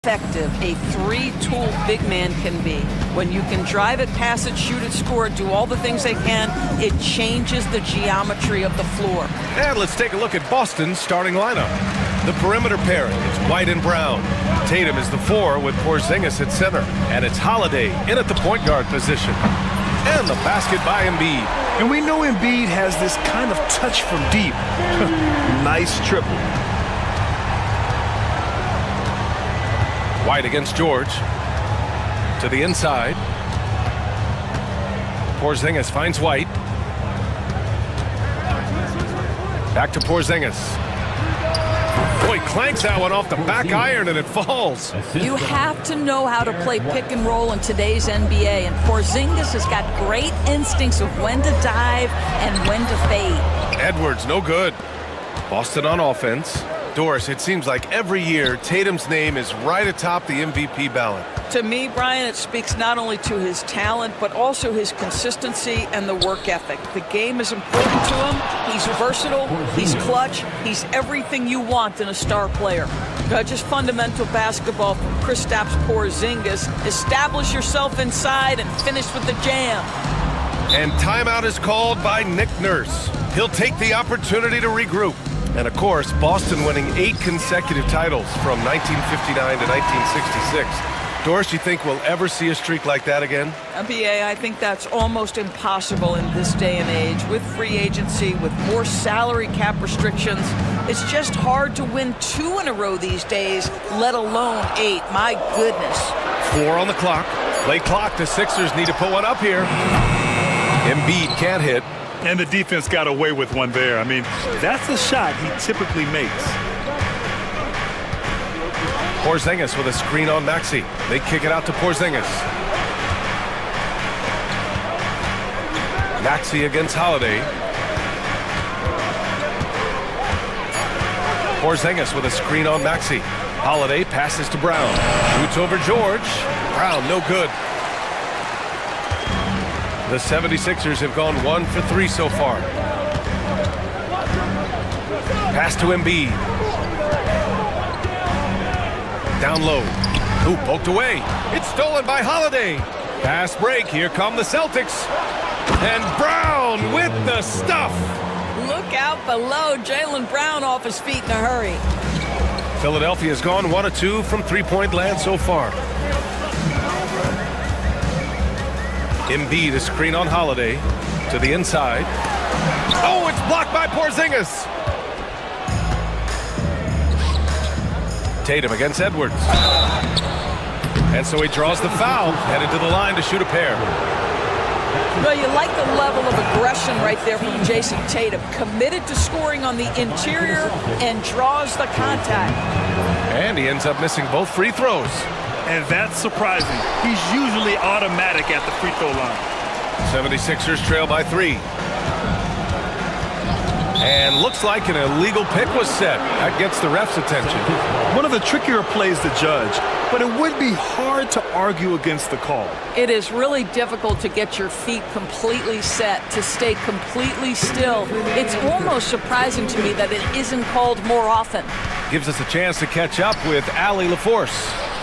effective a three-tool big man can be. When you can drive it, pass it, shoot it, score it, do all the things they can, it changes the geometry of the floor. And let's take a look at Boston's starting lineup. The perimeter pairing, it's White and Brown. Tatum is the 4 with Porzingis at center. And it's Holiday in at the point guard position. And the basket by Embiid. And we know Embiid has this kind of touch from deep. Nice triple. White against George. To the inside. Porzingis finds White. Back to Porzingis. Boy, clanks that one off the back iron and it falls. You have to know how to play pick and roll in today's NBA, and Porzingis has got great instincts of when to dive and when to fade. Edwards, no good. Boston on offense. Doris, it seems like every year Tatum's name is right atop the MVP ballot. To me, Brian, it speaks not only to his talent, but also his consistency and the work ethic. The game is important to him. He's versatile. He's clutch. He's everything you want in a star player. Just fundamental basketball from Kristaps Porzingis. Establish yourself inside and finish with the jam. And timeout is called by Nick Nurse. He'll take the opportunity to regroup. And of course, Boston winning 8 consecutive titles from 1959 to 1966. Doris, you think we'll ever see a streak like that again? NBA, I think that's almost impossible in this day and age. With free agency, with more salary cap restrictions, it's just hard to win 2 in a row these days, let alone 8. My goodness. 4 on the clock. Late clock. The Sixers need to put one up here. Embiid can't hit. And the defense got away with one there. I mean, that's a shot he typically makes. Porzingis with a screen on Maxey. They kick it out to Porzingis. Maxey against Holiday. Porzingis with a screen on Maxey. Holiday passes to Brown. Shoots over George. Brown, no good. The 76ers have gone 1 for 3 so far. Pass to Embiid. Down low. Ooh, poked away. It's stolen by Holiday. Pass break. Here come the Celtics. And Brown with the stuff. Look out below. Jaylen Brown off his feet in a hurry. Philadelphia's gone 1 of 2 from three-point land so far. Embiid, a screen on Holiday to the inside. Oh, it's blocked by Porzingis. Tatum against Edwards. And so he draws the foul, headed to the line to shoot a pair. Well, you like the level of aggression right there from Jason Tatum. Committed to scoring on the interior and draws the contact. And he ends up missing both free throws. and that's surprising. He's usually automatic at the free throw line. 76ers trail by 3. And looks like an illegal pick was set. That gets the ref's attention. One of the trickier plays to judge, but it would be hard to argue against the call. It is really difficult to get your feet completely set, to stay completely still. It's almost surprising to me that it isn't called more often. Gives us a chance to catch up with Allie LaForce.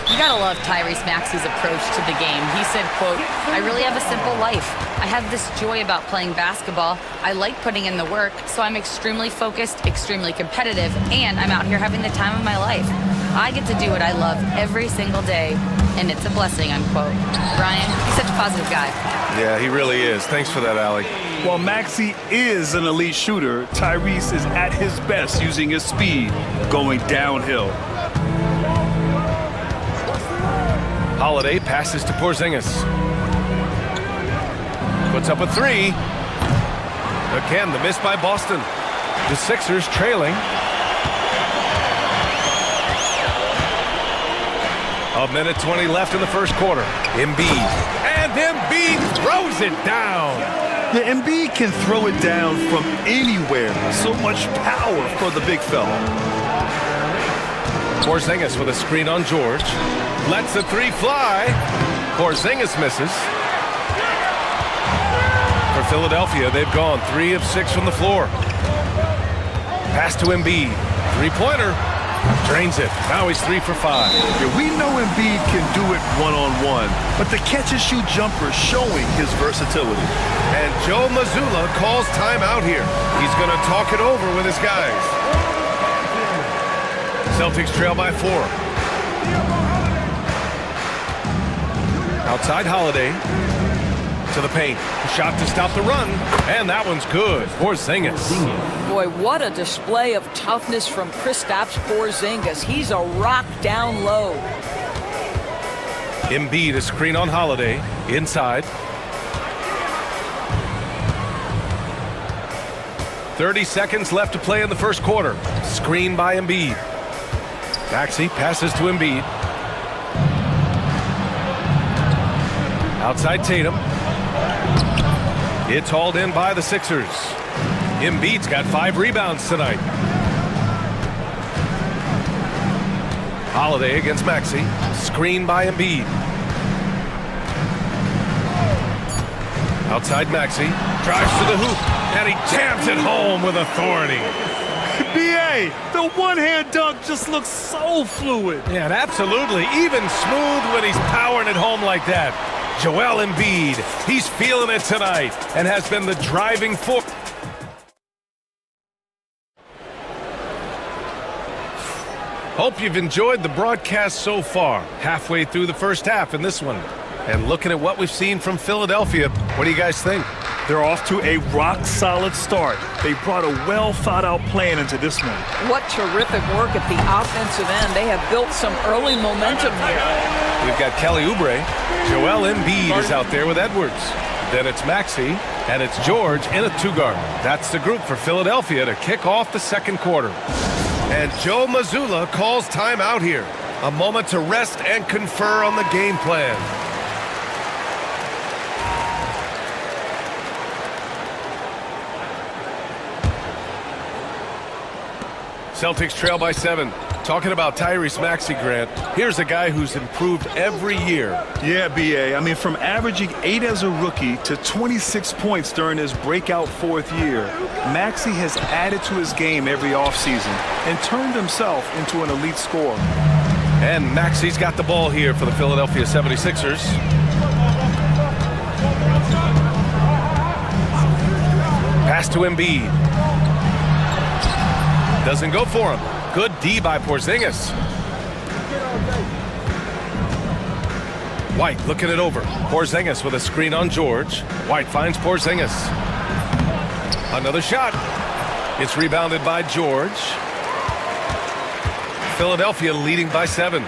You gotta love Tyrese Maxey's approach to the game. He said, quote, "I really have a simple life. I have this joy about playing basketball. I like putting in the work, so I'm extremely focused, extremely competitive, and I'm out here having the time of my life. I get to do what I love every single day, and it's a blessing," unquote. Brian, he's such a positive guy. Yeah, he really is. Thanks for that, Allie. While Maxey is an elite shooter, Tyrese is at his best using his speed, going downhill. Holiday passes to Porzingis. Puts up a 3. Again, the miss by Boston. The Sixers trailing. A minute 20 left in the first quarter. Embiid. And Embiid throws it down. The Embiid can throw it down from anywhere. So much power for the big fella. Porzingis with a screen on George. Lets the 3 fly. Porzingis misses. For Philadelphia, they've gone 3 of 6 from the floor. Pass to Embiid. 3-pointer. Drains it. Now he's 3 for 5. Yeah, we know Embiid can do it one-on-one, but the catch-and-shoot jumper showing his versatility. And Joe Mazzulla calls timeout here. He's going to talk it over with his guys. Celtics trail by 4. Outside Holiday. To the paint. Shot to stop the run. And that one's good. Porzingis. Boy, what a display of toughness from Kristaps Porzingis. He's a rock down low. Embiid, a screen on Holiday. Inside. 30 seconds left to play in the first quarter. Screen by Embiid. Maxey passes to Embiid. Outside Tatum. It's hauled in by the Sixers. Embiid's got 5 rebounds tonight. Holiday against Maxey. Screen by Embiid. Outside Maxey. Drives to the hoop. And he jams it home with authority. B.A., the one-hand dunk just looks so fluid. Yeah, and absolutely. Even smooth when he's powering it home like that. Joel Embiid, he's feeling it tonight and has been the driving force. Hope you've enjoyed the broadcast so far. Halfway through the first half in this one. And looking at what we've seen from Philadelphia, what do you guys think? They're off to a rock-solid start. They brought a well-thought-out plan into this one. What terrific work at the offensive end. They have built some early momentum here. We've got Kelly Oubre. Joel Embiid is out there with Edwards. Then it's Maxey, and it's George in a 2-guard. That's the group for Philadelphia to kick off the second quarter. And Joe Mazzulla calls timeout here. A moment to rest and confer on the game plan. Celtics trail by 7. Talking about Tyrese Maxey, Grant, here's a guy who's improved every year. Yeah, B.A. I mean, from averaging 8 as a rookie to 26 points during his breakout 4th year, Maxey has added to his game every offseason and turned himself into an elite scorer. And Maxey's got the ball here for the Philadelphia 76ers. Pass to Embiid. Doesn't go for him. Good D by Porzingis. White looking it over. Porzingis with a screen on George. White finds Porzingis. Another shot. It's rebounded by George. Philadelphia leading by 7.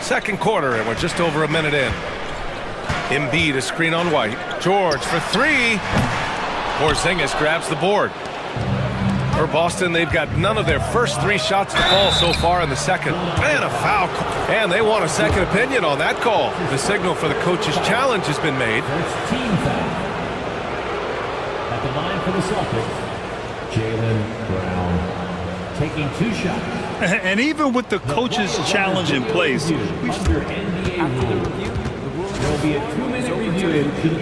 Second quarter, and we're just over a minute in. Embiid, a screen on White. George for 3. Porzingis grabs the board. For Boston, they've got none of their first 3 shots to fall so far in the second. And a foul. And they want a second opinion on that call. The signal for the coach's challenge has been made. First team foul. At the line for the Celtics, Jaylen Brown taking 2 shots. And even with the coach's challenge in place, Under NBA rules, there will be a 2-minute review.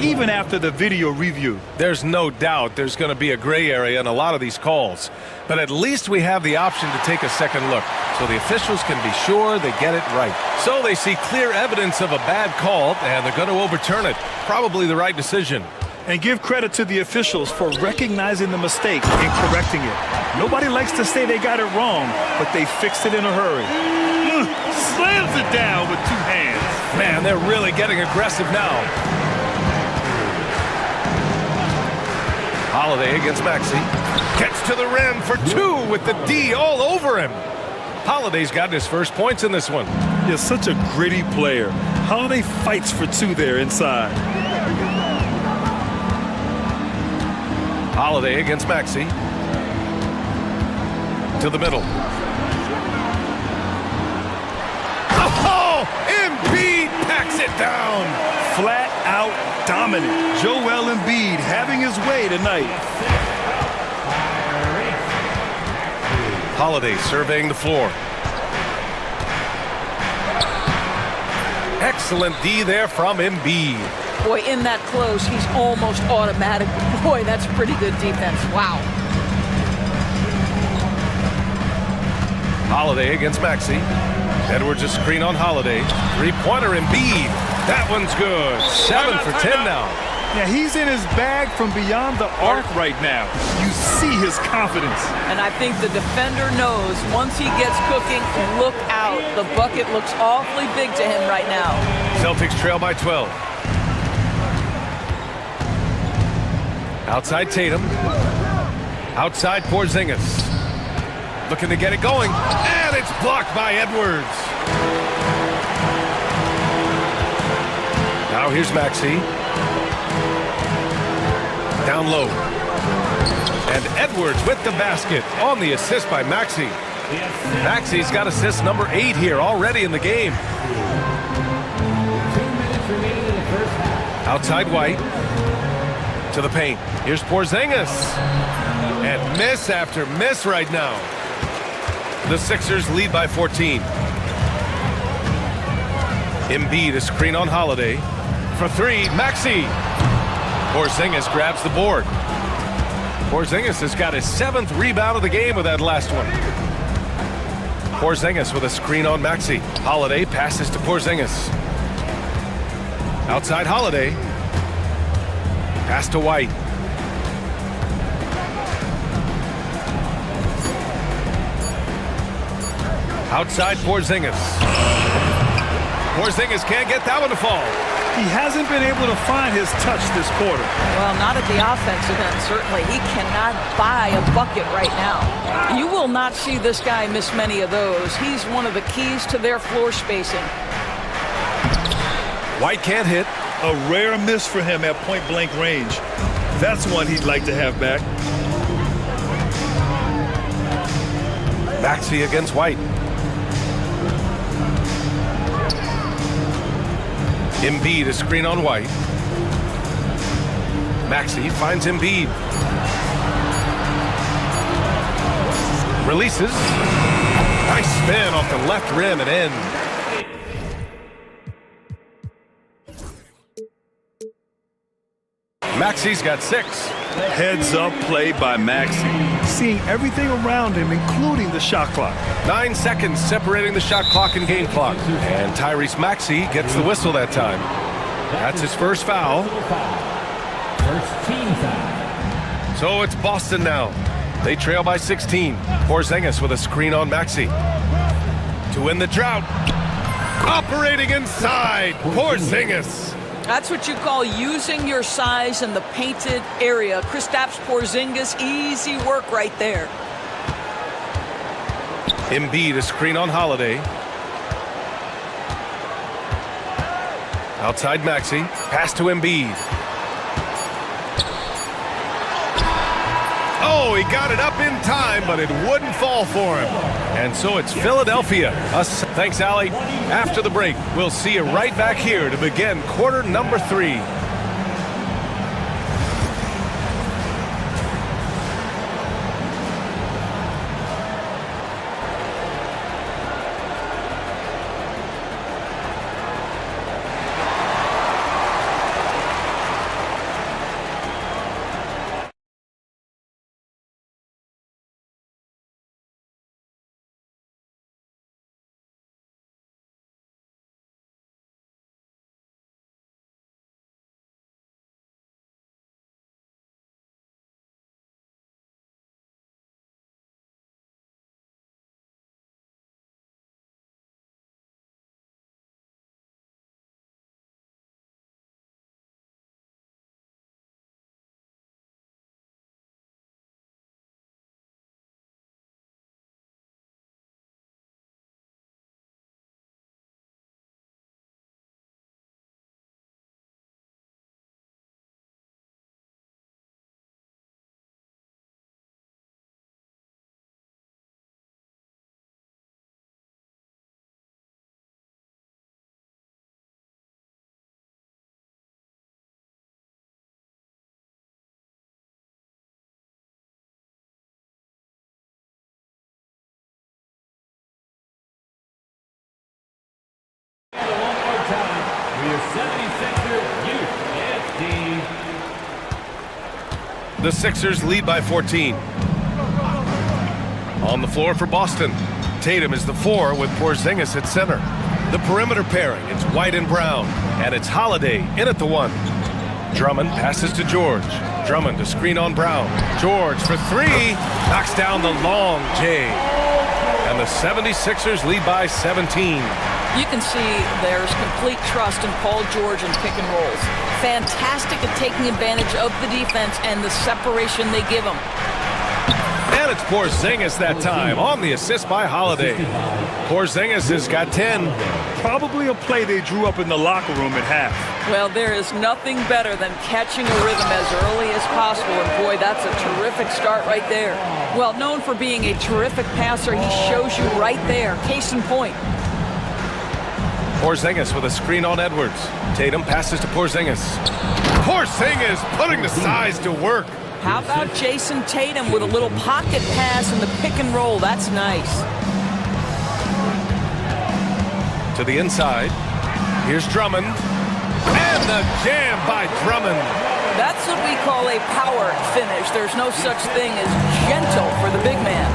even after the video review. There's no doubt there's going to be a gray area in a lot of these calls. But at least we have the option to take a second look, so the officials can be sure they get it right. So they see clear evidence of a bad call, and they're going to overturn it. Probably the right decision. And give credit to the officials for recognizing the mistake and correcting it. Nobody likes to say they got it wrong, but they fixed it in a hurry. Slams it down with 2 hands. Man, they're really getting aggressive now. Holiday against Maxey. Gets to the rim for 2 with the D all over him. Holiday's gotten his first points in this one. He's such a gritty player. Holiday fights for 2 there inside. Holiday against Maxey. To the middle. Oh! Embiid packs it down! Flat out dominant. Joel Embiid having his way tonight. Holiday surveying the floor. Excellent D there from Embiid. Boy, in that close, he's almost automatic. Boy, that's pretty good defense. Wow. Holiday against Maxey. Edwards a screen on Holiday. 3-pointer Embiid. That one's good. 7 for 10 now. Yeah, he's in his bag from beyond the arc right now. You see his confidence. And I think the defender knows once he gets cooking, look out. The bucket looks awfully big to him right now. Celtics trail by 12. Outside Tatum. Outside Porzingis. Looking to get it going. And it's blocked by Edwards. Now here's Maxey. Down low. And Edwards with the basket on the assist by Maxey. Maxey's got assist number 8 here already in the game. 2 minutes remaining in the first half. Outside White. To the paint. Here's Porzingis. And miss after miss right now. The Sixers lead by 14. Embiid a screen on Holiday. For 3, Maxey. Porzingis grabs the board. Porzingis has got his 7th rebound of the game with that last one. Porzingis with a screen on Maxey. Holiday passes to Porzingis. Outside Holiday. Pass to White. Outside Porzingis. Porzingis can't get that one to fall. He hasn't been able to find his touch this quarter. Well, not at the offensive end, certainly. He cannot buy a bucket right now. You will not see this guy miss many of those. He's one of the keys to their floor spacing. White can't hit. A rare miss for him at point-blank range. That's one he'd like to have back. Maxey against White. Embiid a screen on White. Maxey finds Embiid. Releases. Nice spin off the left rim and in. Maxey's got 6. Heads-up play by Maxey. Seeing everything around him, including the shot clock. 9 seconds separating the shot clock and game clock. And Tyrese Maxey gets the whistle that time. That's his first foul. First team foul. So it's Boston now. They trail by 16. Porzingis with a screen on Maxey. To win the drought. Operating inside. Porzingis. That's what you call using your size in the painted area. Kristaps Porzingis, easy work right there. Embiid a screen on Holiday. Outside Maxey. Pass to Embiid. Oh, he got it up in time, but it wouldn't fall for him. And so it's Philadelphia. Thanks, Allie. After the break, we'll see you right back here to begin quarter number 3. The Sixers lead by 14. On the floor for Boston, Tatum is the 4 with Porzingis at center. The perimeter pairing, it's White and Brown, and it's Holiday in at the 1. Drummond passes to George. Drummond to screen on Brown. George for 3, knocks down the long J. And the 76ers lead by 17. You can see there's complete trust in Paul George and pick and rolls. Fantastic at taking advantage of the defense and the separation they give him. And it's Porzingis that time on the assist by Holiday. Porzingis has got 10. Probably a play they drew up in the locker room at half. Well, there is nothing better than catching a rhythm as early as possible, and boy, that's a terrific start right there. Well, known for being a terrific passer, he shows you right there. Case in point. Porzingis with a screen on Edwards. Tatum passes to Porzingis. Porzingis putting the size to work. How about Jason Tatum with a little pocket pass in the pick and roll? That's nice. To the inside. Here's Drummond. And the jam by Drummond. That's what we call a power finish. There's no such thing as gentle for the big man.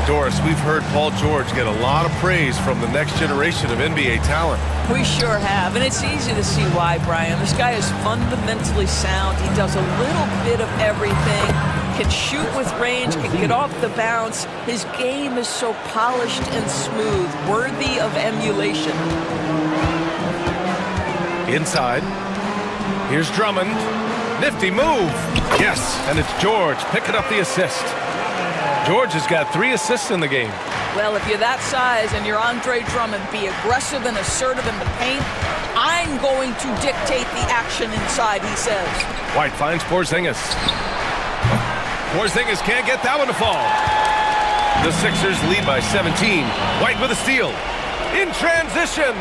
Doris, we've heard Paul George get a lot of praise from the next generation of NBA talent. We sure have, and it's easy to see why, Brian. This guy is fundamentally sound. He does a little bit of everything, can shoot with range, can get off the bounce. His game is so polished and smooth, worthy of emulation. Inside. Here's Drummond. Nifty move. Yes, and it's George picking up the assist. George has got 3 assists in the game. Well, if you're that size and you're Andre Drummond, be aggressive and assertive in the paint. I'm going to dictate the action inside, he says. White finds Porzingis. Porzingis can't get that one to fall. The Sixers lead by 17. White with a steal. In transition.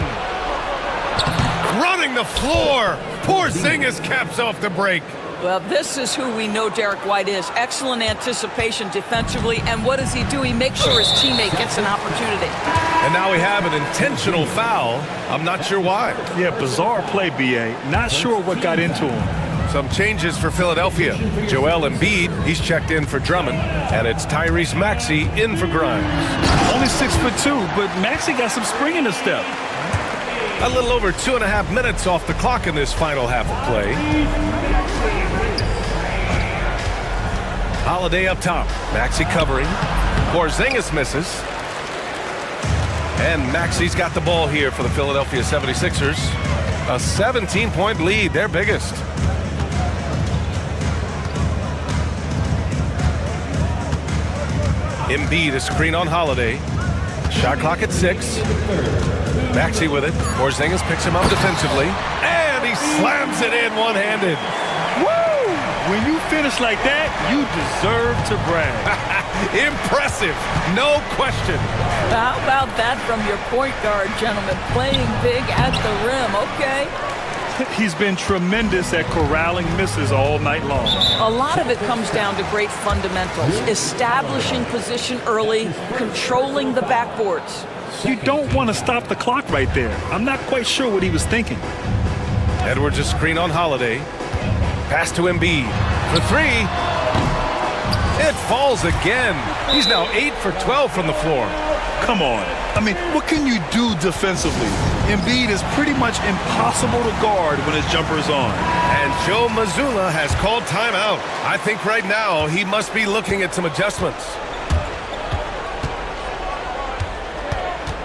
Running the floor. Porzingis caps off the break. Well, this is who we know Derek White is. Excellent anticipation defensively, and what does he do? He makes sure his teammate gets an opportunity. And now we have an intentional foul. I'm not sure why. Yeah, bizarre play, B.A. Not sure what got into him. Some changes for Philadelphia. Joel Embiid, he's checked in for Drummond, and it's Tyrese Maxey in for Grimes. Only 6'2", but Maxey got some spring in his step. A little over 2.5 minutes off the clock in this final half of play. Holiday up top. Maxey covering. Porzingis misses. And Maxey's got the ball here for the Philadelphia 76ers. A 17-point lead, their biggest. Embiid, a screen on Holiday. Shot clock at 6. Maxey with it. Porzingis picks him up defensively. And he slams it in one-handed. Woo! When you finish like that, you deserve to brag. Impressive, no question. How about that from your point guard, gentlemen? Playing big at the rim, okay. He's been tremendous at corralling misses all night long. A lot of it comes down to great fundamentals, establishing position early, controlling the backboards. You don't want to stop the clock right there. I'm not quite sure what he was thinking. Edwards a screen on Holiday. Pass to Embiid for three. It falls again. He's now 8 for 12 from the floor. Come on. I mean, what can you do defensively? Embiid is pretty much impossible to guard when his jumper is on. And Joe Mazzulla has called timeout. I think right now he must be looking at some adjustments.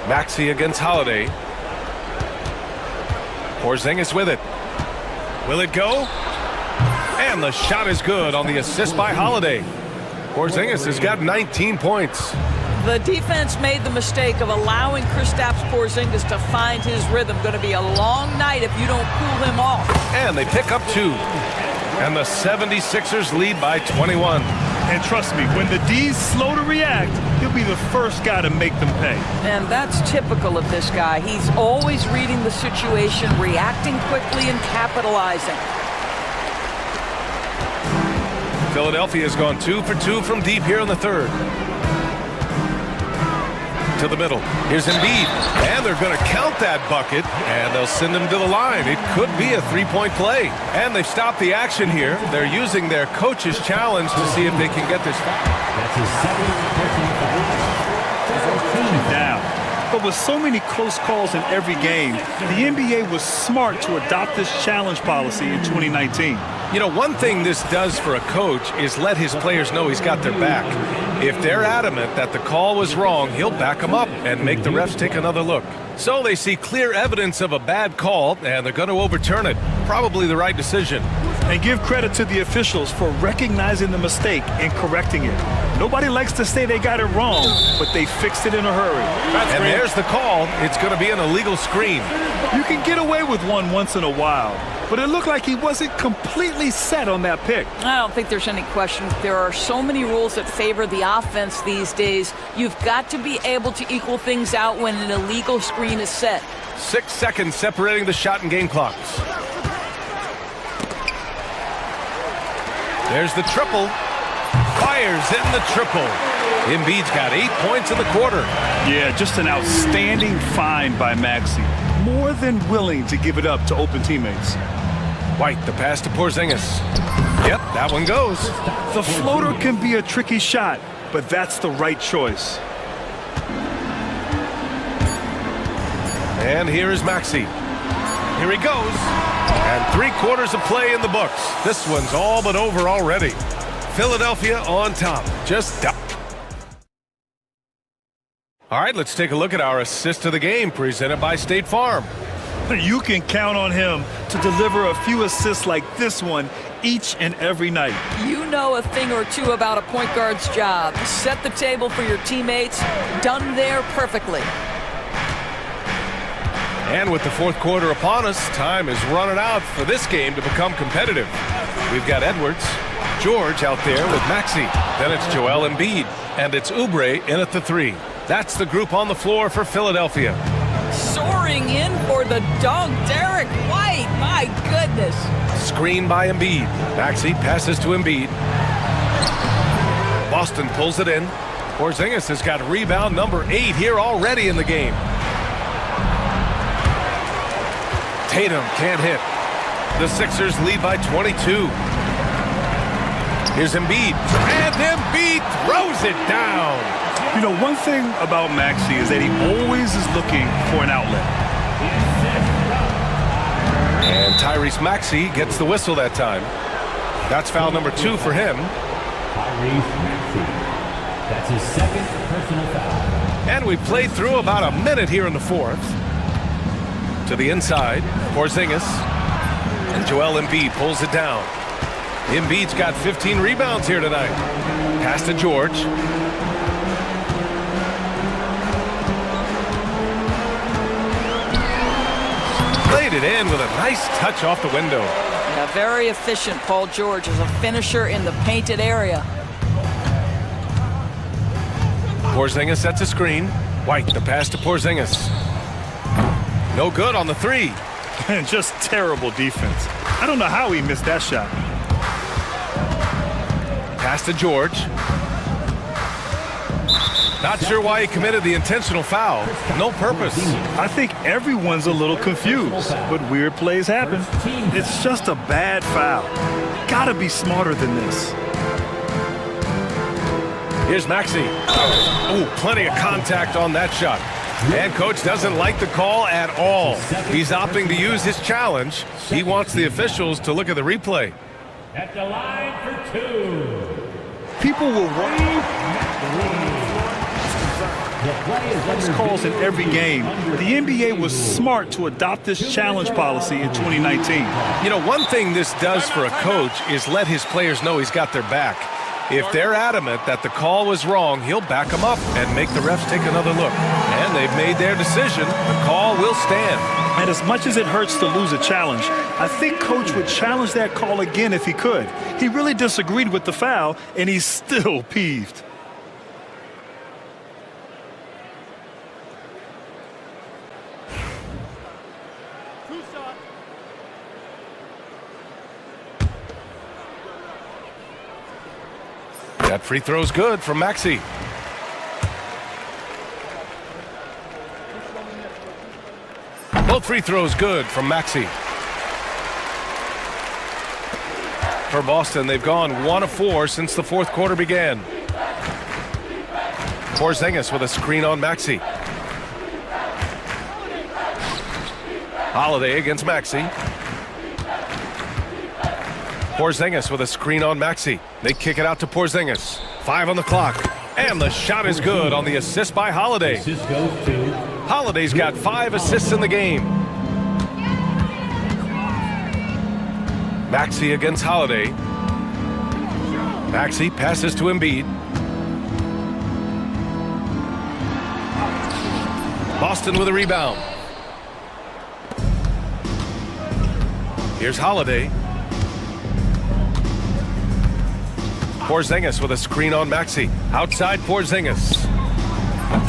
Maxey against Holiday. Porzingis with it. Will it go? And the shot is good on the assist by Holiday. Porzingis has got 19 points. The defense made the mistake of allowing Kristaps Porzingis to find his rhythm. Going to be a long night if you don't cool him off. And they pick up 2. And the 76ers lead by 21. And trust me, when the D's slow to react, he'll be the first guy to make them pay. And that's typical of this guy. He's always reading the situation, reacting quickly and capitalizing. Philadelphia has gone 2 for 2 from deep here in the third. To the middle. Here's Embiid. And they're going to count that bucket. And they'll send him to the line. It could be a three-point play. And they've stopped the action here. They're using their coach's challenge to see if they can get this foul. That's his second personal foul. Down. But with so many close calls in every game, the NBA was smart to adopt this challenge policy in 2019. You know, one thing this does for a coach is let his players know he's got their back. If they're adamant that the call was wrong, he'll back them up and make the refs take another look. So they see clear evidence of a bad call, and they're going to overturn it. Probably the right decision. And give credit to the officials for recognizing the mistake and correcting it. Nobody likes to say they got it wrong, but they fixed it in a hurry. And there's the call. It's going to be an illegal screen. You can get away with one once in a while, but it looked like he wasn't completely set on that pick. I don't think there's any question. There are so many rules that favor the offense these days. You've got to be able to equal things out when an illegal screen is set. 6 seconds separating the shot and game clocks. There's the triple. Fires in the triple. Embiid's got 8 points in the quarter. Yeah, just an outstanding find by Maxey. More than willing to give it up to open teammates. White, the pass to Porzingis. Yep, that one goes. The floater can be a tricky shot, but that's the right choice. And here is Maxey. Here he goes. And 3/4 of play in the books. This one's all but over already. Philadelphia on top. Just down. All right, let's take a look at our assist of the game presented by State Farm. You can count on him to deliver a few assists like this one each and every night. You know a thing or two about a point guard's job. Set the table for your teammates. Done there perfectly. And with the fourth quarter upon us, time is running out for this game to become competitive. We've got Edwards, George out there with Maxey. Then it's Joel Embiid, and it's Oubre in at the 3. That's the group on the floor for Philadelphia. Soaring in for the dunk, Derek White. My goodness. Screen by Embiid. Maxey passes to Embiid. Boston pulls it in. Porzingis has got rebound number 8 here already in the game. Tatum can't hit. The Sixers lead by 22. Here's Embiid. And Embiid throws it down. You know, one thing about Maxey is that he always is looking for an outlet. And Tyrese Maxey gets the whistle that time. That's foul number 2 for him. Tyrese Maxey. That's his second personal foul. And we played through about a minute here in the fourth. To the inside, Porzingis. And Joel Embiid pulls it down. Embiid's got 15 rebounds here tonight. Pass to George. Played it in with a nice touch off the window. Yeah, very efficient, Paul George, as a finisher in the painted area. Porzingis sets a screen. White, the pass to Porzingis. No good on the three. And just terrible defense. I don't know how he missed that shot. Pass to George. Not sure why he committed the intentional foul. No purpose. I think everyone's a little confused, but weird plays happen. It's just a bad foul. Gotta be smarter than this. Here's Maxey. Oh, plenty of contact on that shot. And coach doesn't like the call at all. He's opting to use his challenge. He wants the officials to look at the replay. At the line for two. People will calls in every game. The NBA was smart to adopt this challenge policy in 2019. You know, one thing this does for a coach is let his players know he's got their back. If they're adamant that the call was wrong, he'll back them up and make the refs take another look. And they've made their decision. The call will stand. And as much as it hurts to lose a challenge, I think Coach would challenge that call again if he could. He really disagreed with the foul, and he's still peeved. That free throw's good from Maxey. Both free throws good from Maxey. For Boston, they've gone 1 of 4 since the fourth quarter began. Porzingis with a screen on Maxey. Holiday against Maxey. Porzingis with a screen on Maxey. They kick it out to Porzingis. 5 on the clock. And the shot is good on the assist by Holiday. Holiday's got 5 assists in the game. Maxey against Holiday. Maxey passes to Embiid. Boston with a rebound. Here's Holiday. Porzingis with a screen on Maxey. Outside Porzingis.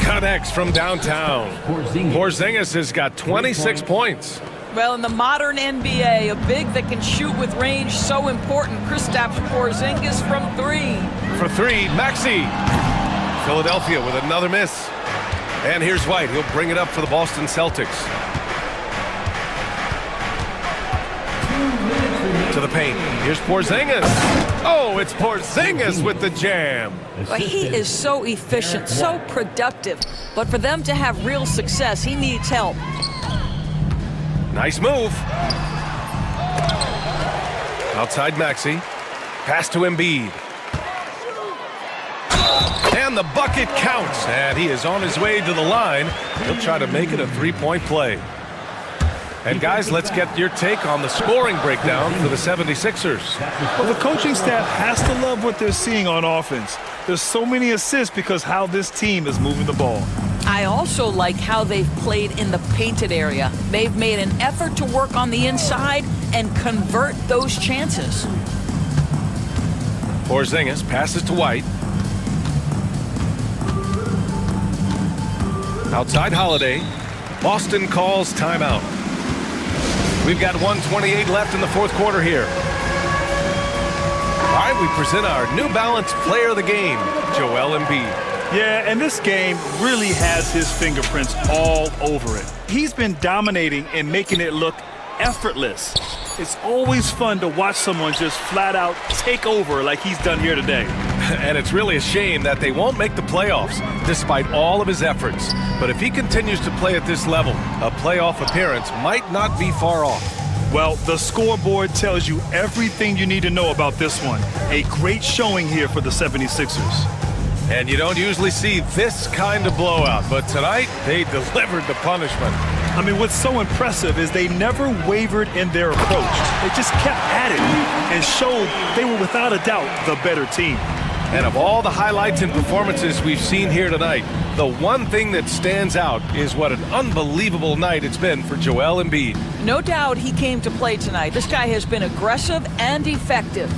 Connects from downtown. Porzingis has got 26 points. Well, in the modern NBA, a big that can shoot with range, so important. Kristaps Porzingis from 3. For 3, Maxey. Philadelphia with another miss. And here's White. He'll bring it up for the Boston Celtics. To the paint. Here's Porzingis. Oh, it's Porzingis with the jam. Well, he is so efficient, so productive. But for them to have real success, he needs help. Nice move. Outside Maxey. Pass to Embiid. And the bucket counts. And he is on his way to the line. He'll try to make it a three-point play. And guys, let's get your take on the scoring breakdown for the 76ers. Well, the coaching staff has to love what they're seeing on offense. There's so many assists because how this team is moving the ball. I also like how they've played in the painted area. They've made an effort to work on the inside and convert those chances. Porzingis passes to White. Outside Holiday. Boston calls timeout. We've got 1:28 left in the fourth quarter here. All right, we present our New Balance Player of the Game, Joel Embiid. Yeah, and this game really has his fingerprints all over it. He's been dominating and making it look effortless. It's always fun to watch someone just flat out take over like he's done here today. And it's really a shame that they won't make the playoffs despite all of his efforts. But if he continues to play at this level, a playoff appearance might not be far off. Well, the scoreboard tells you everything you need to know about this one. A great showing here for the 76ers. And you don't usually see this kind of blowout, but tonight they delivered the punishment. I mean, what's so impressive is they never wavered in their approach. They just kept at it and showed they were without a doubt the better team. And of all the highlights and performances we've seen here tonight, the one thing that stands out is what an unbelievable night it's been for Joel Embiid. No doubt he came to play tonight. This guy has been aggressive and effective.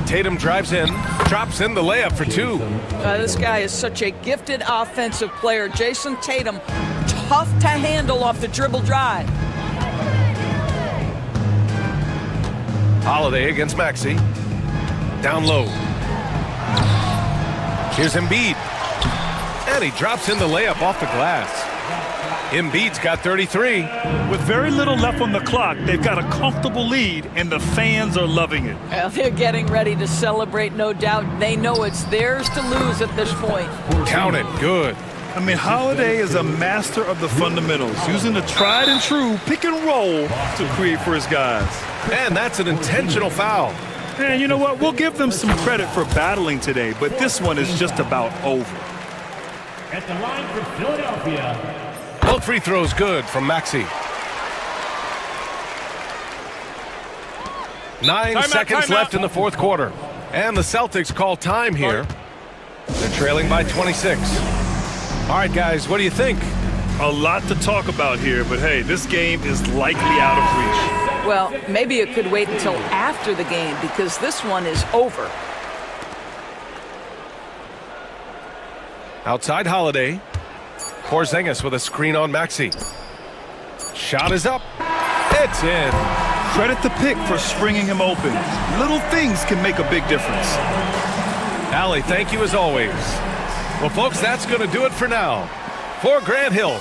Tatum drives in, drops in the layup for two. This guy is such a gifted offensive player. Jason Tatum, tough to handle off the dribble drive. Holiday against Maxey. Down low. Here's Embiid. And he drops in the layup off the glass. Embiid's got 33. With very little left on the clock, they've got a comfortable lead, and the fans are loving it. Well, they're getting ready to celebrate, no doubt. They know it's theirs to lose at this point. Count it. Good. I mean, Holiday is a master of the fundamentals, using the tried and true pick and roll to create for his guys. And that's an intentional foul. And you know what? We'll give them some credit for battling today, but this one is just about over. At the line for Philadelphia. Both free throws good from Maxey. 9 seconds left in the fourth quarter. And the Celtics call time here. They're trailing by 26. All right, guys, what do you think? A lot to talk about here, but hey, this game is likely out of reach. Well, maybe it could wait until after the game because this one is over. Outside Holiday. Porzingis with a screen on Maxey. Shot is up. It's in. Credit the pick for springing him open. Little things can make a big difference. Allie, thank you as always. Well, folks, that's going to do it for now. For Grant Hill.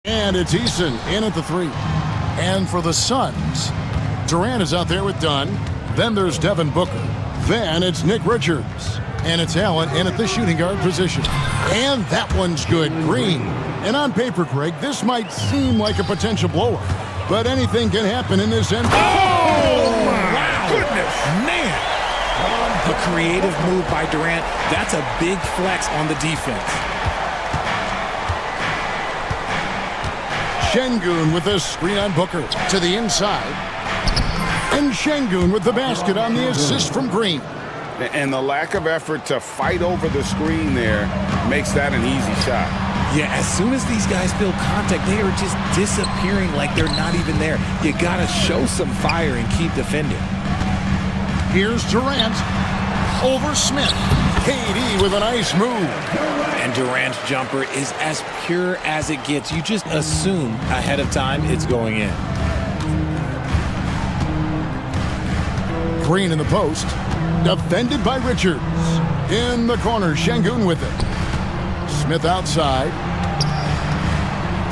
And it's Eason in at the 3. And for the Suns, Durant is out there with Dunn. Then there's Devin Booker. Then it's Nick Richards. And it's Allen in at the shooting guard position. And that one's good. Green. And on paper, Craig, this might seem like a potential blowout. But anything can happen in this end. Oh, wow. Goodness. Man. A creative move by Durant. That's a big flex on the defense. Şengün with a screen on Booker to the inside. And Şengün with the basket on the assist from Green. And the lack of effort to fight over the screen there makes that an easy shot. Yeah, as soon as these guys feel contact, they are just disappearing like they're not even there. You gotta show some fire and keep defending. Here's Durant over Smith. KD with a nice move. And Durant's jumper is as pure as it gets. You just assume ahead of time it's going in. Green in the post. Defended by Richards. In the corner, Şengün with it. Smith outside.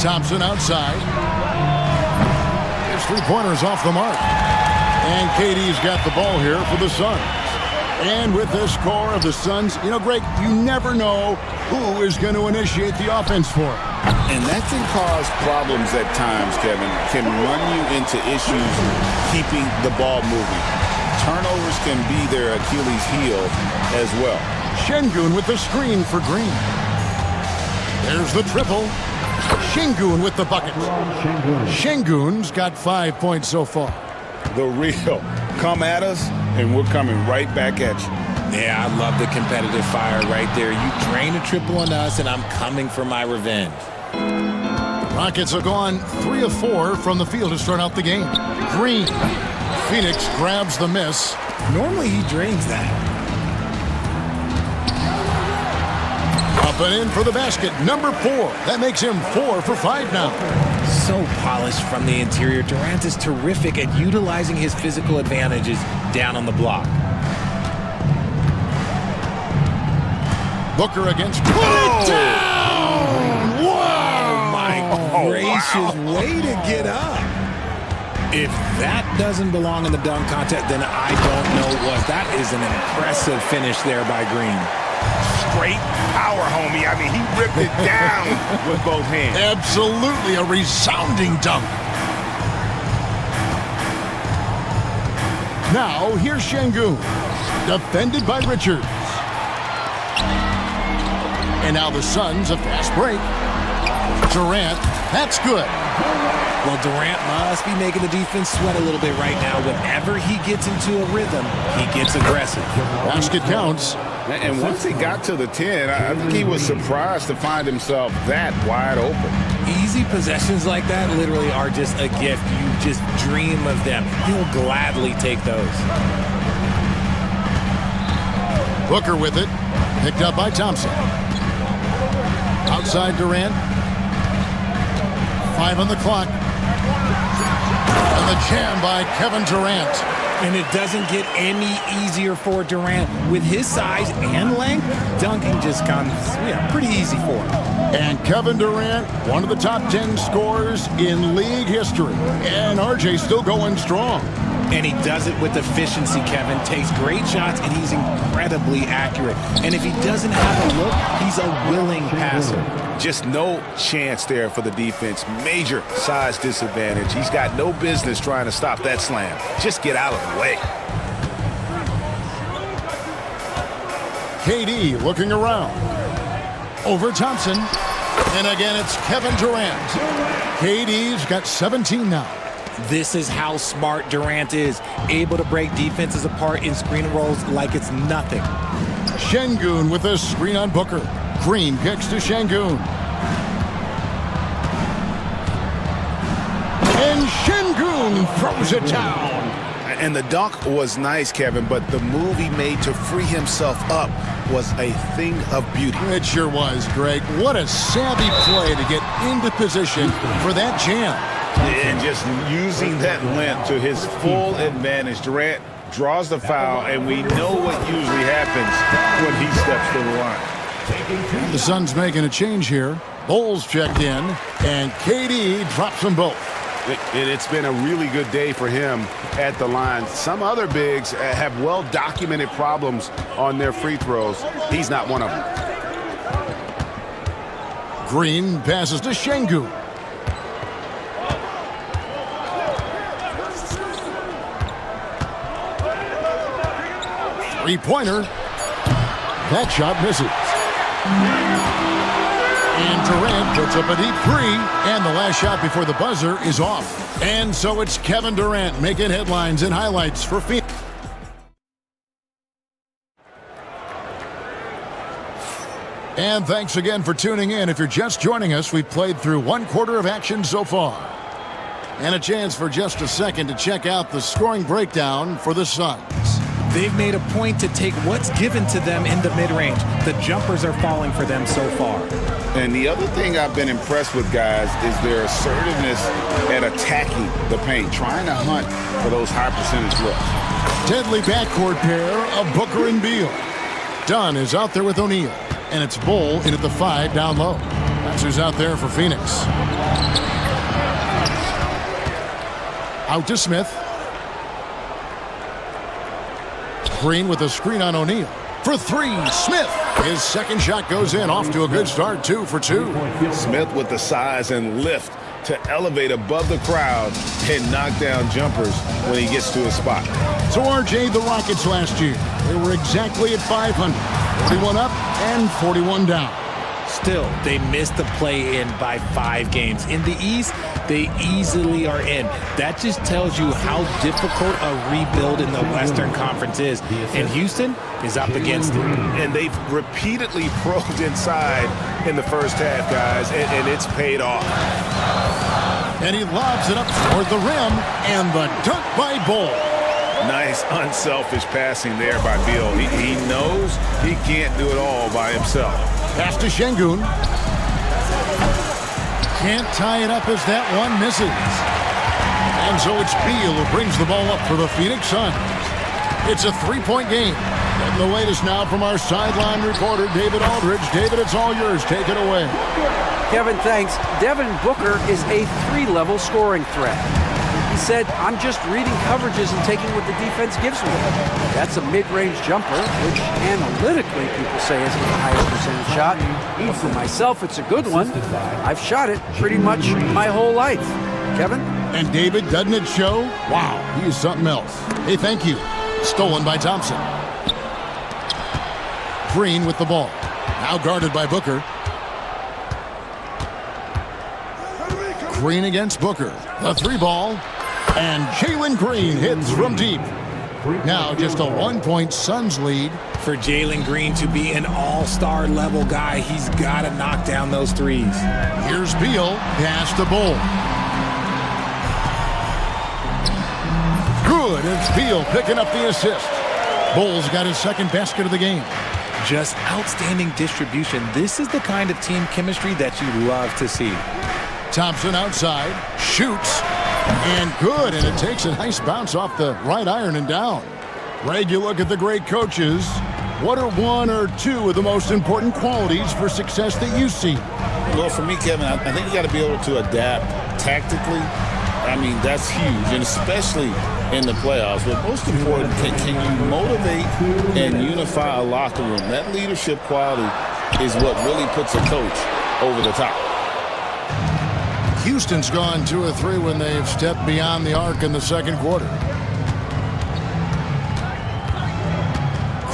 Thompson outside. His three-pointer's off the mark. And KD's got the ball here for the Suns. And with this core of the Suns, you know, Greg, you never know who is going to initiate the offense for it. And that can cause problems at times, Kevin. Can run you into issues keeping the ball moving. Turnovers can be their Achilles heel as well. Şengün with the screen for Green. There's the triple. Şengün with the bucket. Şengün's got 5 points so far. The real. Come at us, and we're coming right back at you. Yeah, I love the competitive fire right there. You drain a triple on us, and I'm coming for my revenge. Rockets are gone 3 of 4 from the field to start out the game. Green. Phoenix grabs the miss. Normally he drains that. Up and in for the basket. Number 4. That makes him 4 for 5 now. So polished from the interior. Durant is terrific at utilizing his physical advantages down on the block. Booker against... Put it down! Wow! Oh, my gracious. Wow. Way to get up. If that doesn't belong in the dunk contest, then I don't know what. That is an impressive finish there by Green. Straight power, homie. I mean, he ripped it down with both hands. Absolutely a resounding dunk. Now, here's Şengün. Defended by Richards. And now the Suns, a fast break. Durant, that's good. Well, Durant must be making the defense sweat a little bit right now. Whenever he gets into a rhythm, he gets aggressive. Basket counts. And once he got to the 10, I think he was surprised to find himself that wide open. Easy possessions like that literally are just a gift. You just dream of them. He'll gladly take those. Booker with it. Picked up by Thompson. Outside Durant. 5 on the clock. And the jam by Kevin Durant. And it doesn't get any easier for Durant. With his size and length, dunking just comes pretty easy for him. And Kevin Durant, one of the top 10 scorers in league history. And RJ's still going strong. And he does it with efficiency, Kevin. Takes great shots, and he's incredibly accurate. And if he doesn't have a look, he's a willing passer. Just no chance there for the defense. Major size disadvantage. He's got no business trying to stop that slam. Just get out of the way. KD looking around. Over Thompson. And again, it's Kevin Durant. KD's got 17 now. This is how smart Durant is. Able to break defenses apart in screen rolls like it's nothing. Şengün with a screen on Booker. Green kicks to Şengün. And Şengün throws it down. And the dunk was nice, Kevin, but the move he made to free himself up was a thing of beauty. It sure was, Greg. What a savvy play to get into position for that jam. And just using that length to his full advantage. Durant draws the foul, and we know what usually happens when he steps to the line. The Suns making a change here. Bulls checked in, and KD drops them both. It's been a really good day for him at the line. Some other bigs have well-documented problems on their free throws. He's not one of them. Green passes to Şengün. Three-pointer. That shot misses. And Durant puts up a deep three, and the last shot before the buzzer is off. And so it's Kevin Durant making headlines and highlights for Phoenix. And thanks again for tuning in. If you're just joining us, we've played through one quarter of action so far. And a chance for just a second to check out the scoring breakdown for the Suns. They've made a point to take what's given to them in the mid-range. The jumpers are falling for them so far. And the other thing I've been impressed with, guys, is their assertiveness at attacking the paint, trying to hunt for those high percentage looks. Deadly backcourt pair of Booker and Beal. Dunn is out there with O'Neal, and it's Bull in at the 5 down low. That's who's out there for Phoenix. Out to Smith. Green with a screen on O'Neal. For three, Smith. His second shot goes in, off to a good start, 2 for 2. Smith with the size and lift to elevate above the crowd and knock down jumpers when he gets to his spot. So RJ, the Rockets last year, they were exactly at 500. 41 up and 41 down. Still, they missed the play-in by 5 games. In the East, they easily are in. That just tells you how difficult a rebuild in the Western Conference is. And Houston is up against it. And they've repeatedly probed inside in the first half, guys, and it's paid off. And he lobs it up toward the rim, and the dunk by Bull. Nice, unselfish passing there by Beal. He knows he can't do it all by himself. Pass to Şengün. Can't tie it up as that one misses. And so it's Beal who brings the ball up for the Phoenix Suns. It's a 3-point game. And the latest now from our sideline reporter, David Aldridge. David, it's all yours. Take it away. Kevin, thanks. Devin Booker is a 3-level scoring threat. He said, I'm just reading coverages and taking what the defense gives me. That's a mid-range jumper, which analytically people say is the highest percentage shot. But for myself, it's a good one. I've shot it pretty much my whole life. Kevin? And David, doesn't it show? Wow, he is something else. Hey, thank you. Stolen by Thompson. Green with the ball. Now guarded by Booker. Green against Booker. The 3-ball. And Jalen Green hits from deep. Now just a 1-point Suns lead. For Jalen Green to be an all-star level guy, he's got to knock down those threes. Here's Beal. Pass to Bull. Good. It's Beal picking up the assist. Bull's got his second basket of the game. Just outstanding distribution. This is the kind of team chemistry that you love to see. Thompson outside, shoots, and good, and it takes a nice bounce off the right iron and down. Greg, you look at the great coaches. What are 1 or 2 of the most important qualities for success that you see? Well, for me, Kevin, I think you got to be able to adapt tactically. I mean, that's huge, and especially in the playoffs. But most important, can you motivate and unify a locker room? That leadership quality is what really puts a coach over the top. Houston's gone 2 of 3 when they've stepped beyond the arc in the second quarter.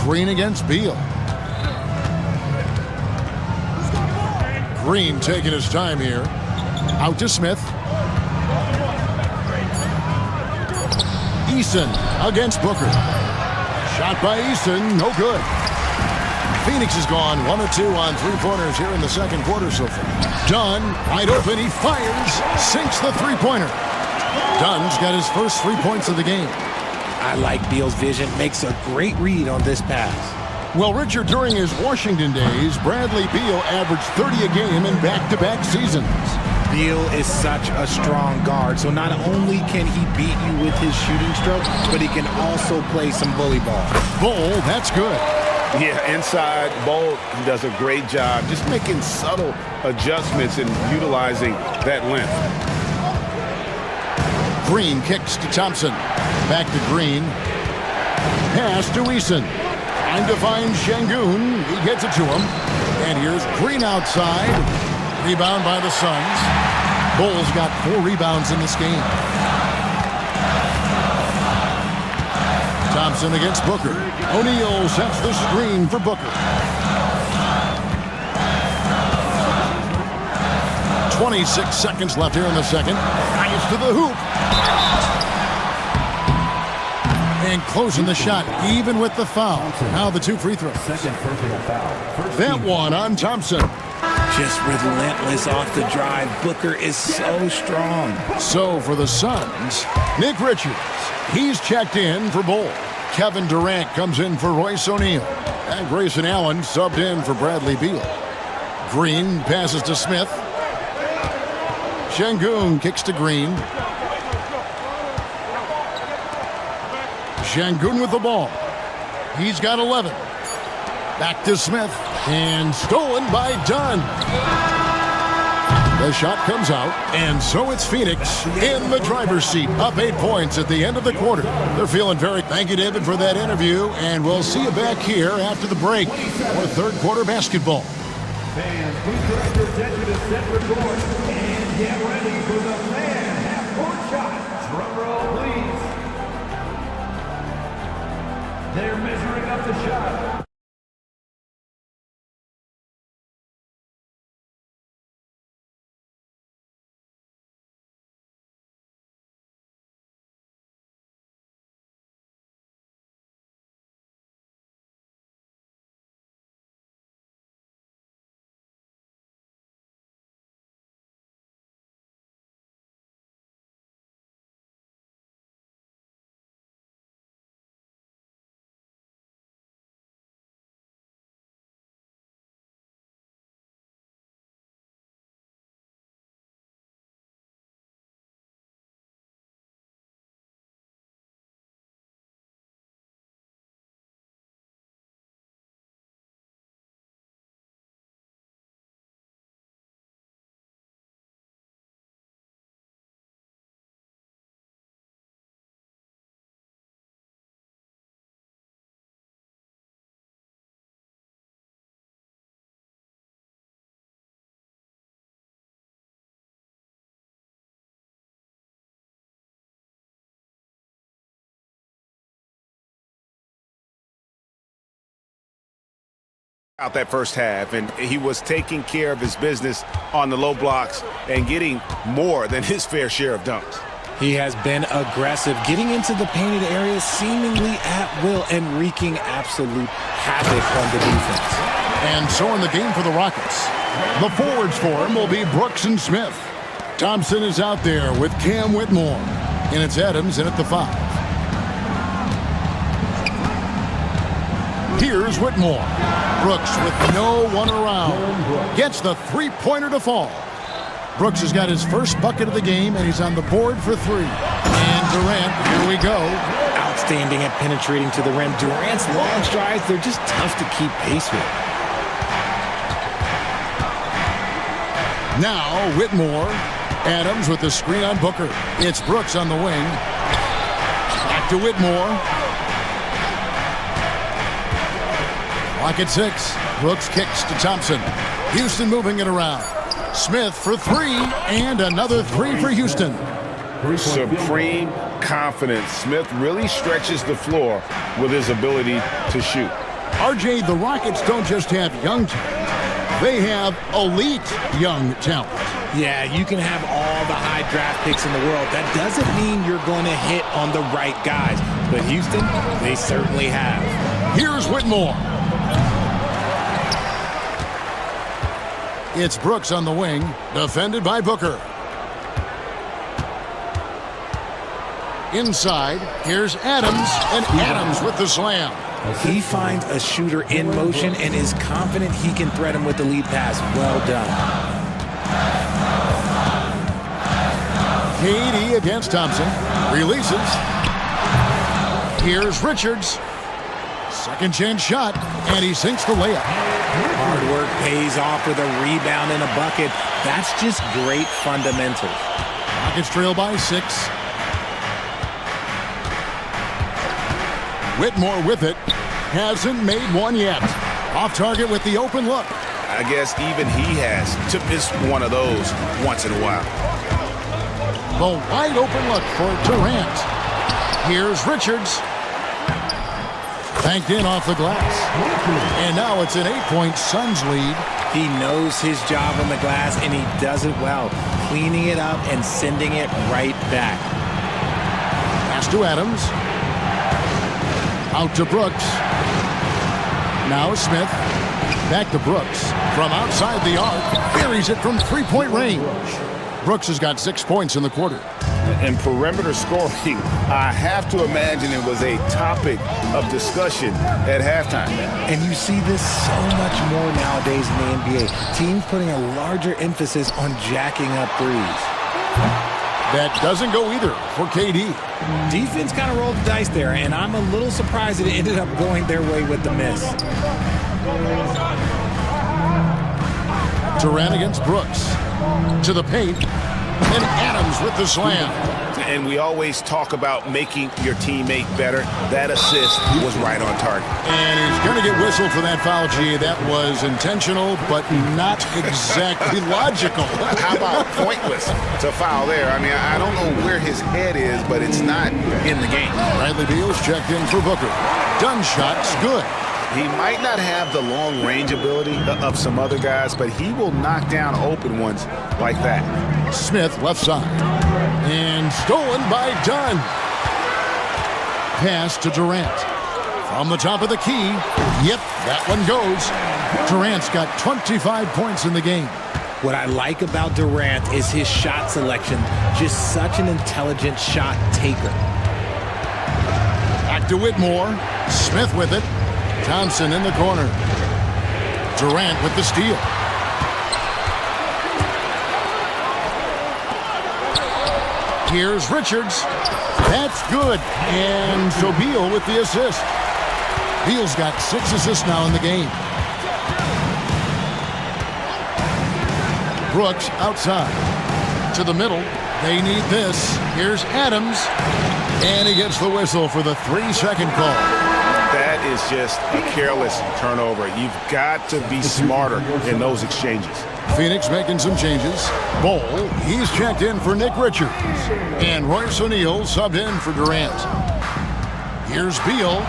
Green against Beal. Green taking his time here. Out to Smith. Eason against Booker. Shot by Eason, no good. Phoenix has gone 1 of 2 on 3-pointers here in the second quarter so far. Dunn, wide open, he fires, sinks the 3-pointer. Dunn's got his first 3 points of the game. I like Beal's vision, makes a great read on this pass. Well, Richard, during his Washington days, Bradley Beal averaged 30 a game in back-to-back seasons. Beal is such a strong guard, so not only can he beat you with his shooting stroke, but he can also play some bully ball. Bull, that's good. Yeah, inside, Bolt does a great job just making subtle adjustments and utilizing that length. Green kicks to Thompson. Back to Green. Pass to Eason. Trying to find Şengün. He gets it to him. And here's Green outside. Rebound by the Suns. Bulls got 4 rebounds in this game. Thompson against Booker. O'Neal sets the screen for Booker. 26 seconds left here in the second. Nice to the hoop. And closing the shot, even with the foul. Now the 2 free throws. That one on Thompson. Just relentless off the drive. Booker is so strong. So for the Suns, Nick Richards. He's checked in for Bull. Kevin Durant comes in for Royce O'Neal. And Grayson Allen subbed in for Bradley Beal. Green passes to Smith. Şengün kicks to Green. Şengün with the ball. He's got 11. Back to Smith. And stolen by Dunn. The shot comes out, and so it's Phoenix in the driver's seat, up 8 points at the end of the quarter. They're feeling very... Thank you, David, for that interview, and we'll see you back here after the break for third quarter basketball. Fans, please direct your attention to set record and get ready for the fan half-court shot. Drum roll, please. They're measuring up the shot. Out that first half, and he was taking care of his business on the low blocks and getting more than his fair share of dunks. He has been aggressive, getting into the painted areas seemingly at will and wreaking absolute havoc on the defense. And so in the game for the Rockets, the forwards for him will be Brooks and Smith. Thompson is out there with Cam Whitmore, and it's Adams in at the 5. Here's Whitmore. Brooks with no one around. Gets the three-pointer to fall. Brooks has got his first bucket of the game, and he's on the board for 3. And Durant, here we go. Outstanding at penetrating to the rim. Durant's long strides, they're just tough to keep pace with. Now Whitmore. Adams with the screen on Booker. It's Brooks on the wing. Back to Whitmore. Clock at 6. Brooks kicks to Thompson. Houston moving it around. Smith for 3, and another 3 for Houston. Supreme confidence. Smith really stretches the floor with his ability to shoot. RJ, the Rockets don't just have young talent. They have elite young talent. Yeah, you can have all the high draft picks in the world. That doesn't mean you're going to hit on the right guys. But Houston, they certainly have. Here's Whitmore. It's Brooks on the wing, defended by Booker. Inside, here's Adams, and Adams with the slam. He finds a shooter in motion and is confident he can thread him with the lead pass. Well done. KD against Thompson. Releases. Here's Richards. Second chance shot, and he sinks the layup. Hard work pays off with a rebound and a bucket. That's just great fundamentals. Rockets trail by 6. Whitmore with it. Hasn't made one yet. Off target with the open look. I guess even he has to miss one of those once in a while. The wide open look for Durant. Here's Richards. Banked in off the glass. And now it's an 8-point Suns lead. He knows his job on the glass, and he does it well, cleaning it up and sending it right back. Pass to Adams. Out to Brooks. Now Smith. Back to Brooks. From outside the arc. Buries it from three-point range. Brooks has got 6 points in the quarter. And perimeter scoring, I have to imagine it was a topic of discussion at halftime. And you see this so much more nowadays in the NBA. Teams putting a larger emphasis on jacking up threes. That doesn't go either for KD. Defense kind of rolled the dice there, and I'm a little surprised it ended up going their way with the miss. Durant against Brooks. To the paint. And Adams with the slam. And we always talk about making your teammate better. That assist was right on target. And he's going to get whistled for that foul, G. That was intentional, but not exactly logical. How about pointless to foul there? I mean, I don't know where his head is, but it's not in the game. Bradley Beal's checked in for Booker. Done shot's good. He might not have the long range ability of some other guys, but he will knock down open ones like that. Smith left side. And stolen by Dunn. Pass to Durant. From the top of the key. Yep, that one goes. Durant's got 25 points in the game. What I like about Durant is his shot selection. Just such an intelligent shot taker. Back to Whitmore. Smith with it. Thompson in the corner. Durant with the steal. Here's Richards. That's good. And so Beal with the assist. Beal's got 6 assists now in the game. Brooks outside. To the middle. They need this. Here's Adams. And he gets the whistle for the 3-second call. That is just a careless turnover. You've got to be smarter in those exchanges. Phoenix making some changes. Ball, he's checked in for Nick Richards. And Royce O'Neal subbed in for Durant. Here's Beal.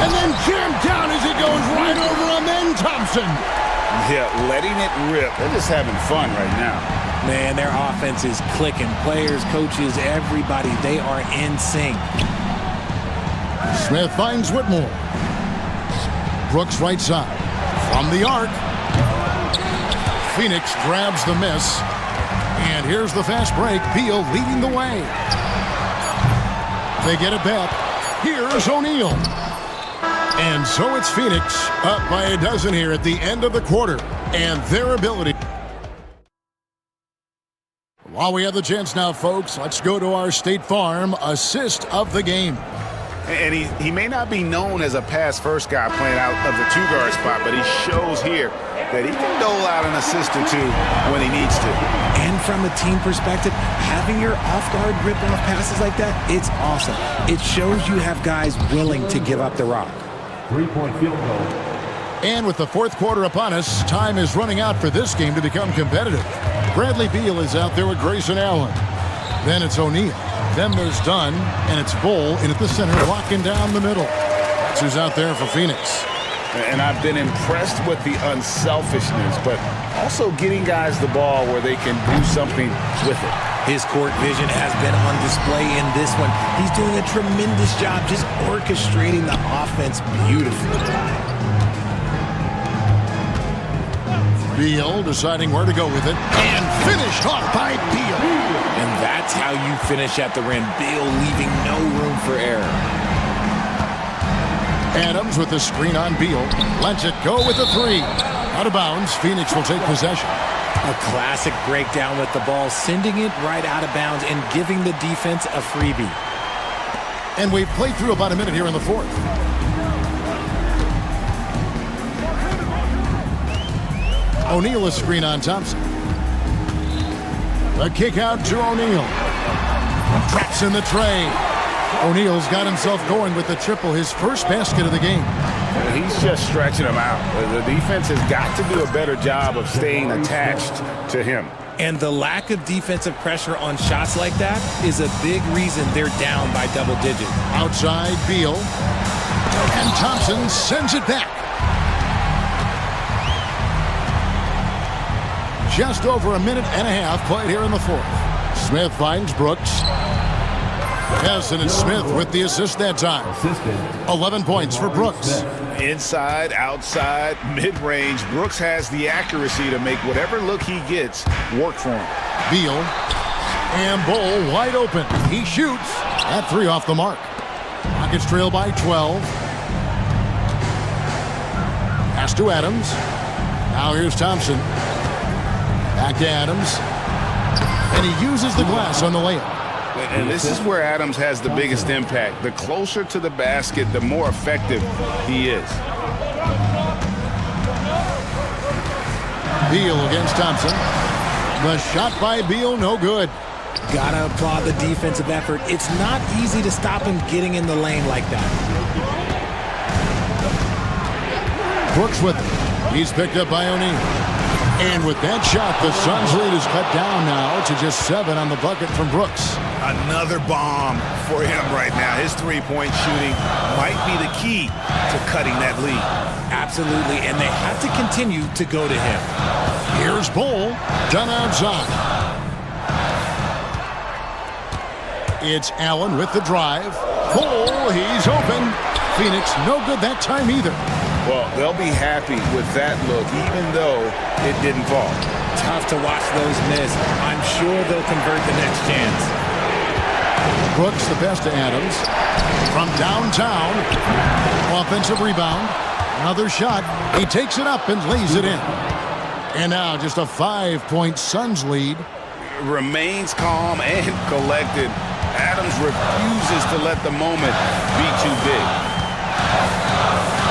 And then jammed down as he goes right over him. Then Thompson. Yeah, letting it rip. They're just having fun right now. Man, their offense is clicking. Players, coaches, everybody, they are in sync. Smith finds Whitmore. Brooks right side. From the arc. Phoenix grabs the miss. And here's the fast break. Beal leading the way. They get it back. Here's O'Neal. And so it's Phoenix up by a dozen here at the end of the quarter. And their ability. While we have the chance now, folks, let's go to our State Farm assist of the game. And he may not be known as a pass-first guy playing out of the 2-guard spot, but he shows here that he can dole out an assist or two when he needs to. And from a team perspective, having your off-guard rip-off passes like that, it's awesome. It shows you have guys willing to give up the rock. 3-point field goal. And with the fourth quarter upon us, time is running out for this game to become competitive. Bradley Beal is out there with Grayson Allen. Then it's O'Neal. Then there's Dunn, and it's Bull in at the center, locking down the middle. That's who's out there for Phoenix. And I've been impressed with the unselfishness, but also getting guys the ball where they can do something with it. His court vision has been on display in this one. He's doing a tremendous job just orchestrating the offense beautifully. Beal deciding where to go with it, and finished off by Beal. And that's how you finish at the rim. Beal leaving no room for error. Adams with the screen on Beal. Lets it go with the 3. Out of bounds, Phoenix will take possession. A classic breakdown with the ball, sending it right out of bounds and giving the defense a freebie. And we've played through about a minute here in the fourth. O'Neal a screen on Thompson. The kick out to O'Neal. Traps in the tray. O'Neal's got himself going with the triple, his first basket of the game. He's just stretching him out. The defense has got to do a better job of staying attached to him. And the lack of defensive pressure on shots like that is a big reason they're down by double digits. Outside, Beal. And Thompson sends it back. Just over a minute and a half played here in the fourth. Smith finds Brooks. Yes, and it's Smith with the assist that time. 11 points for Brooks. Inside, outside, mid-range, Brooks has the accuracy to make whatever look he gets work for him. Beal and Bull wide open. He shoots. That three off the mark. Rockets trail by 12. Pass to Adams. Now here's Thompson. Back to Adams. And he uses the glass on the layup. And this is where Adams has the biggest impact. The closer to the basket, the more effective he is. Beal against Thompson. The shot by Beal, no good. Gotta applaud the defensive effort. It's not easy to stop him getting in the lane like that. Brooks with it. He's picked up by O'Neal. And with that shot, the Suns' lead is cut down now to just 7 on the bucket from Brooks. Another bomb for him right now. His three-point shooting might be the key to cutting that lead. Absolutely, and they have to continue to go to him. Here's Bull, done outside. It's Allen with the drive. Bull, he's open. Phoenix, no good that time either. Well, they'll be happy with that look, even though it didn't fall. Tough to watch those miss. I'm sure they'll convert the next chance. Brooks, the pass to Adams. From downtown. Offensive rebound. Another shot. He takes it up and lays it in. And now just a 5-point Suns lead. Remains calm and collected. Adams refuses to let the moment be too big.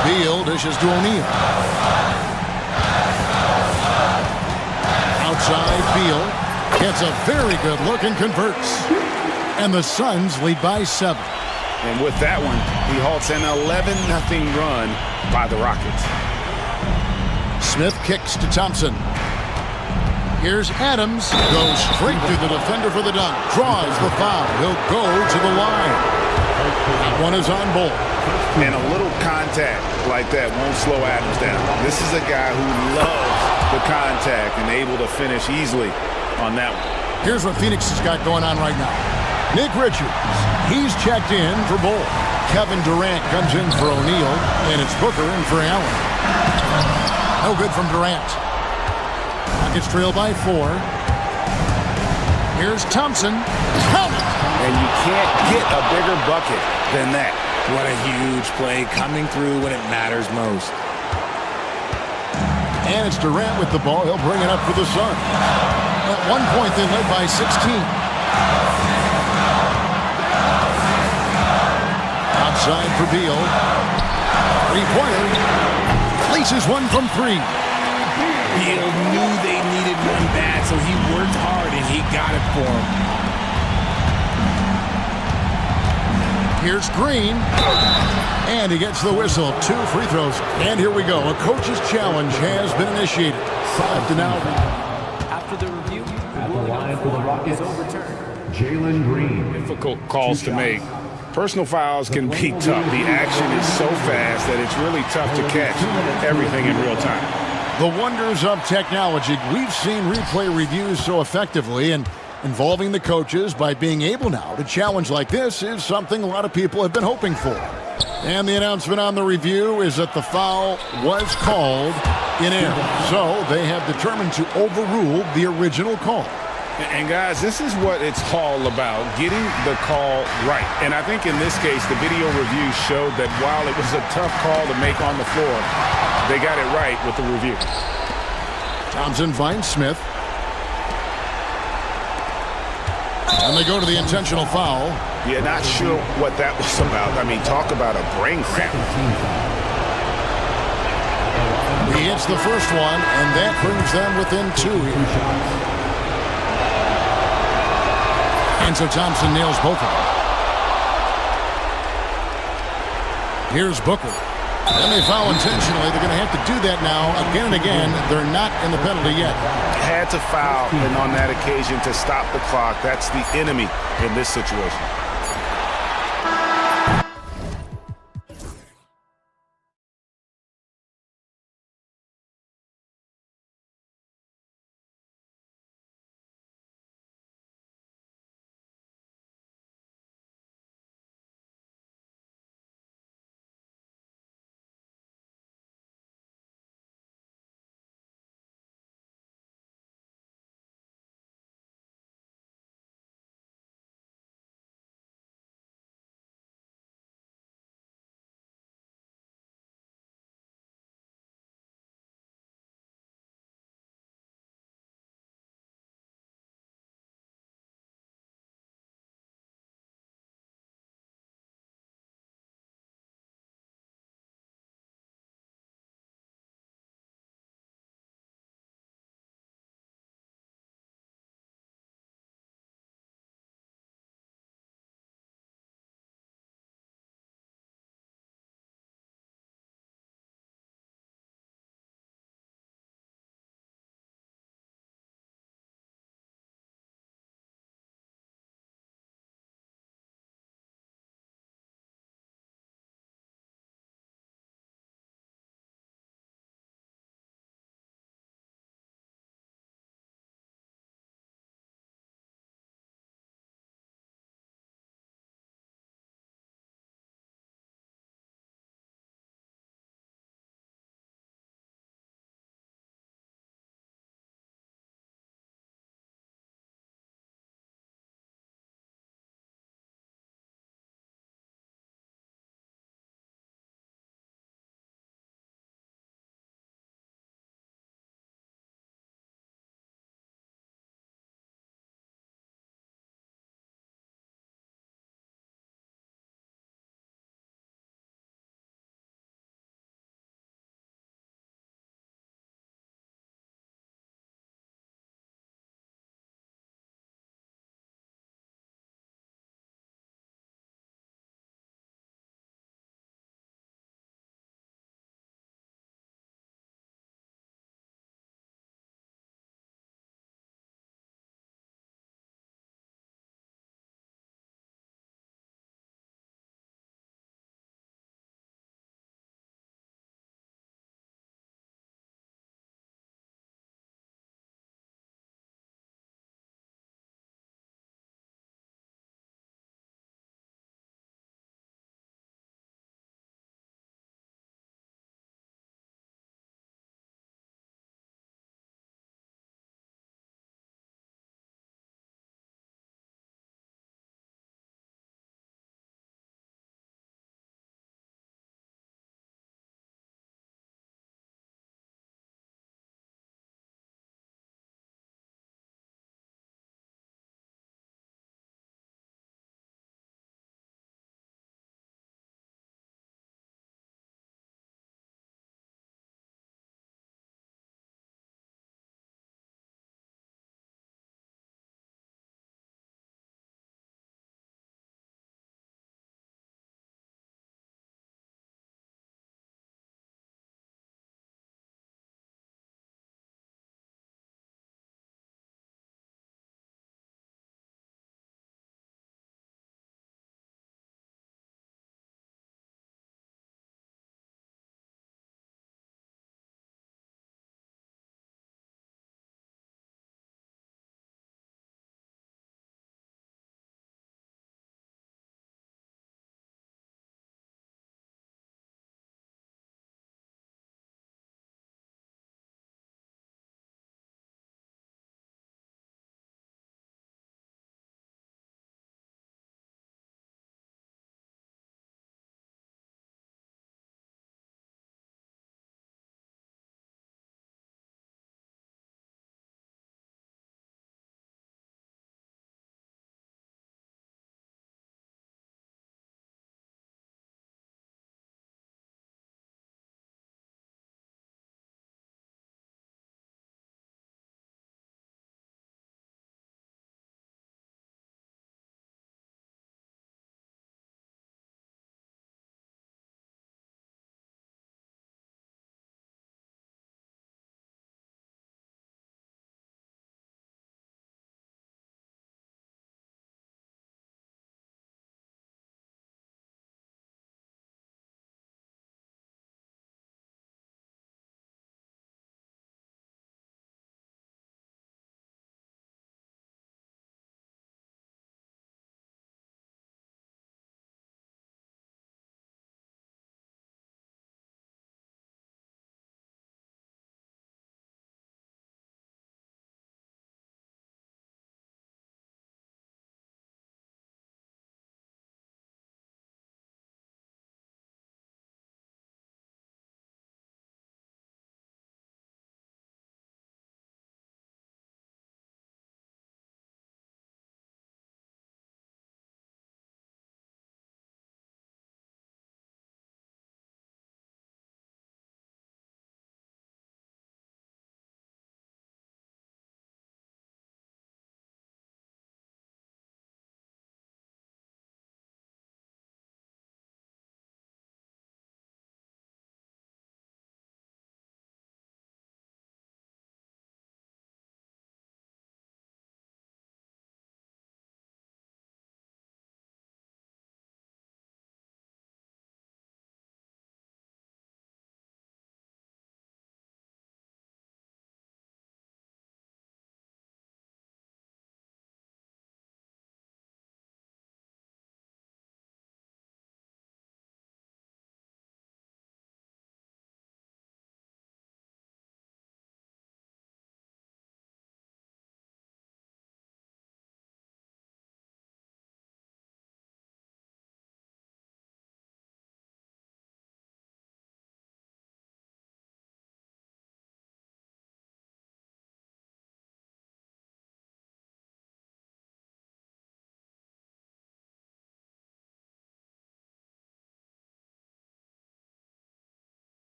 Beal dishes to O'Neal. Outside, Beal gets a very good look and converts. And the Suns lead by 7. And with that one, he halts an 11-0 run by the Rockets. Smith kicks to Thompson. Here's Adams. Goes straight through the defender for the dunk. Draws the foul. He'll go to the line. That one is on Bull. And a little contact like that won't slow Adams down. This is a guy who loves the contact and able to finish easily on that one. Here's what Phoenix has got going on right now. Nick Richards, he's checked in for Bull. Kevin Durant comes in for O'Neal, and it's Booker in for Allen. No good from Durant. Rockets trail by 4. Here's Thompson. Count it! And you can't get a bigger bucket than that. What a huge play coming through when it matters most. And it's Durant with the ball. He'll bring it up for the Suns. At one point, they led by 16. Outside for Beal. Three-pointer. Places one from 3. Beal knew they needed one bad, so he worked hard and he got it for him. Here's Green. And he gets the whistle. 2 free throws. And here we go. A coach's challenge has been initiated. 5 to now. After the review, the line for the Rockets overturned. Jalen Green. Difficult calls to make. Personal fouls can be tough. The action is so fast that it's really tough to catch everything in real time. The wonders of technology. We've seen replay reviews so effectively, and involving the coaches by being able now to challenge like this is something a lot of people have been hoping for. And the announcement on the review is that the foul was called in error. So they have determined to overrule the original call. And guys, this is what it's all about, getting the call right. And I think in this case, the video review showed that while it was a tough call to make on the floor, they got it right with the review. Thompson finds Smith. And they go to the intentional foul. Yeah, not sure what that was about. I mean, talk about a brain cramp. He hits the first one, and that brings them within 2 here. And so Thompson nails both of them. Here's Booker. Then they foul intentionally. They're going to have to do that now again and again. They're not in the penalty yet. Had to foul, and on that occasion to stop the clock. That's the enemy in this situation.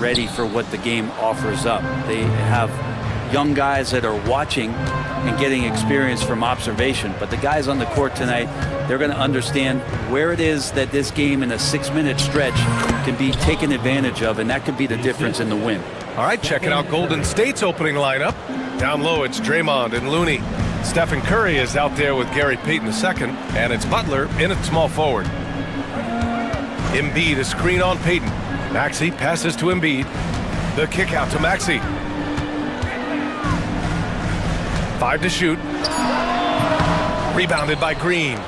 ready for what the game offers up. They have young guys that are watching and getting experience from observation. But the guys on the court tonight, they're going to understand where it is that this game in a 6-minute stretch can be taken advantage of, and that could be the difference in the win. All right, checking out Golden State's opening lineup. Down low, it's Draymond and Looney. Stephen Curry is out there with Gary Payton II, and it's Butler in at small forward. Embiid, a screen on Payton. Maxey passes to Embiid. The kick out to Maxey. 5 to shoot. Rebounded by Green.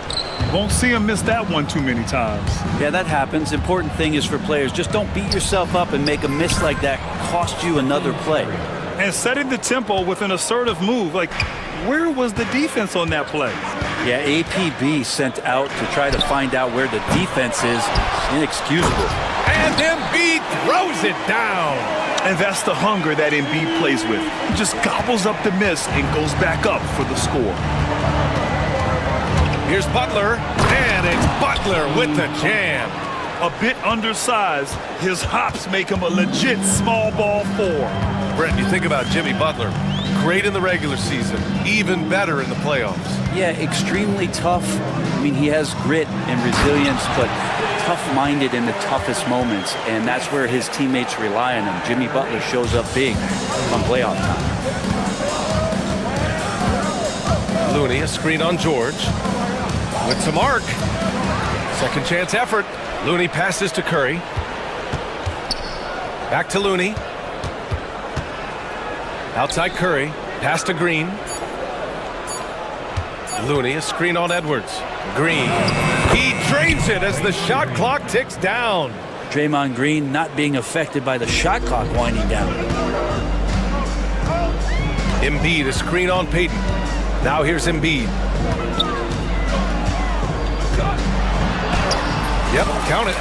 Won't see him miss that one too many times. Yeah, that happens. Important thing is for players, just don't beat yourself up and make a miss like that cost you another play. And setting the tempo with an assertive move. Like, where was the defense on that play? Yeah, APB sent out to try to find out where the defense is. Inexcusable. And Embiid throws it down. And that's the hunger that Embiid plays with. He just gobbles up the miss and goes back up for the score. Here's Butler, and it's Butler with the jam. A bit undersized, his hops make him a legit small ball 4. Brett, you think about Jimmy Butler. Great in the regular season, even better in the playoffs. Yeah, extremely tough. I mean, he has grit and resilience, but tough-minded in the toughest moments, and that's where his teammates rely on him. Jimmy Butler shows up big on playoff time. Looney, a screen on George. With some arc. Second chance effort. Looney passes to Curry. Back to Looney. Outside Curry. Pass to Green. Looney, a screen on Edwards. Green. He drains it as the shot clock ticks down. Draymond Green not being affected by the shot clock winding down. Embiid, a screen on Payton. Now here's Embiid. Yep, count it.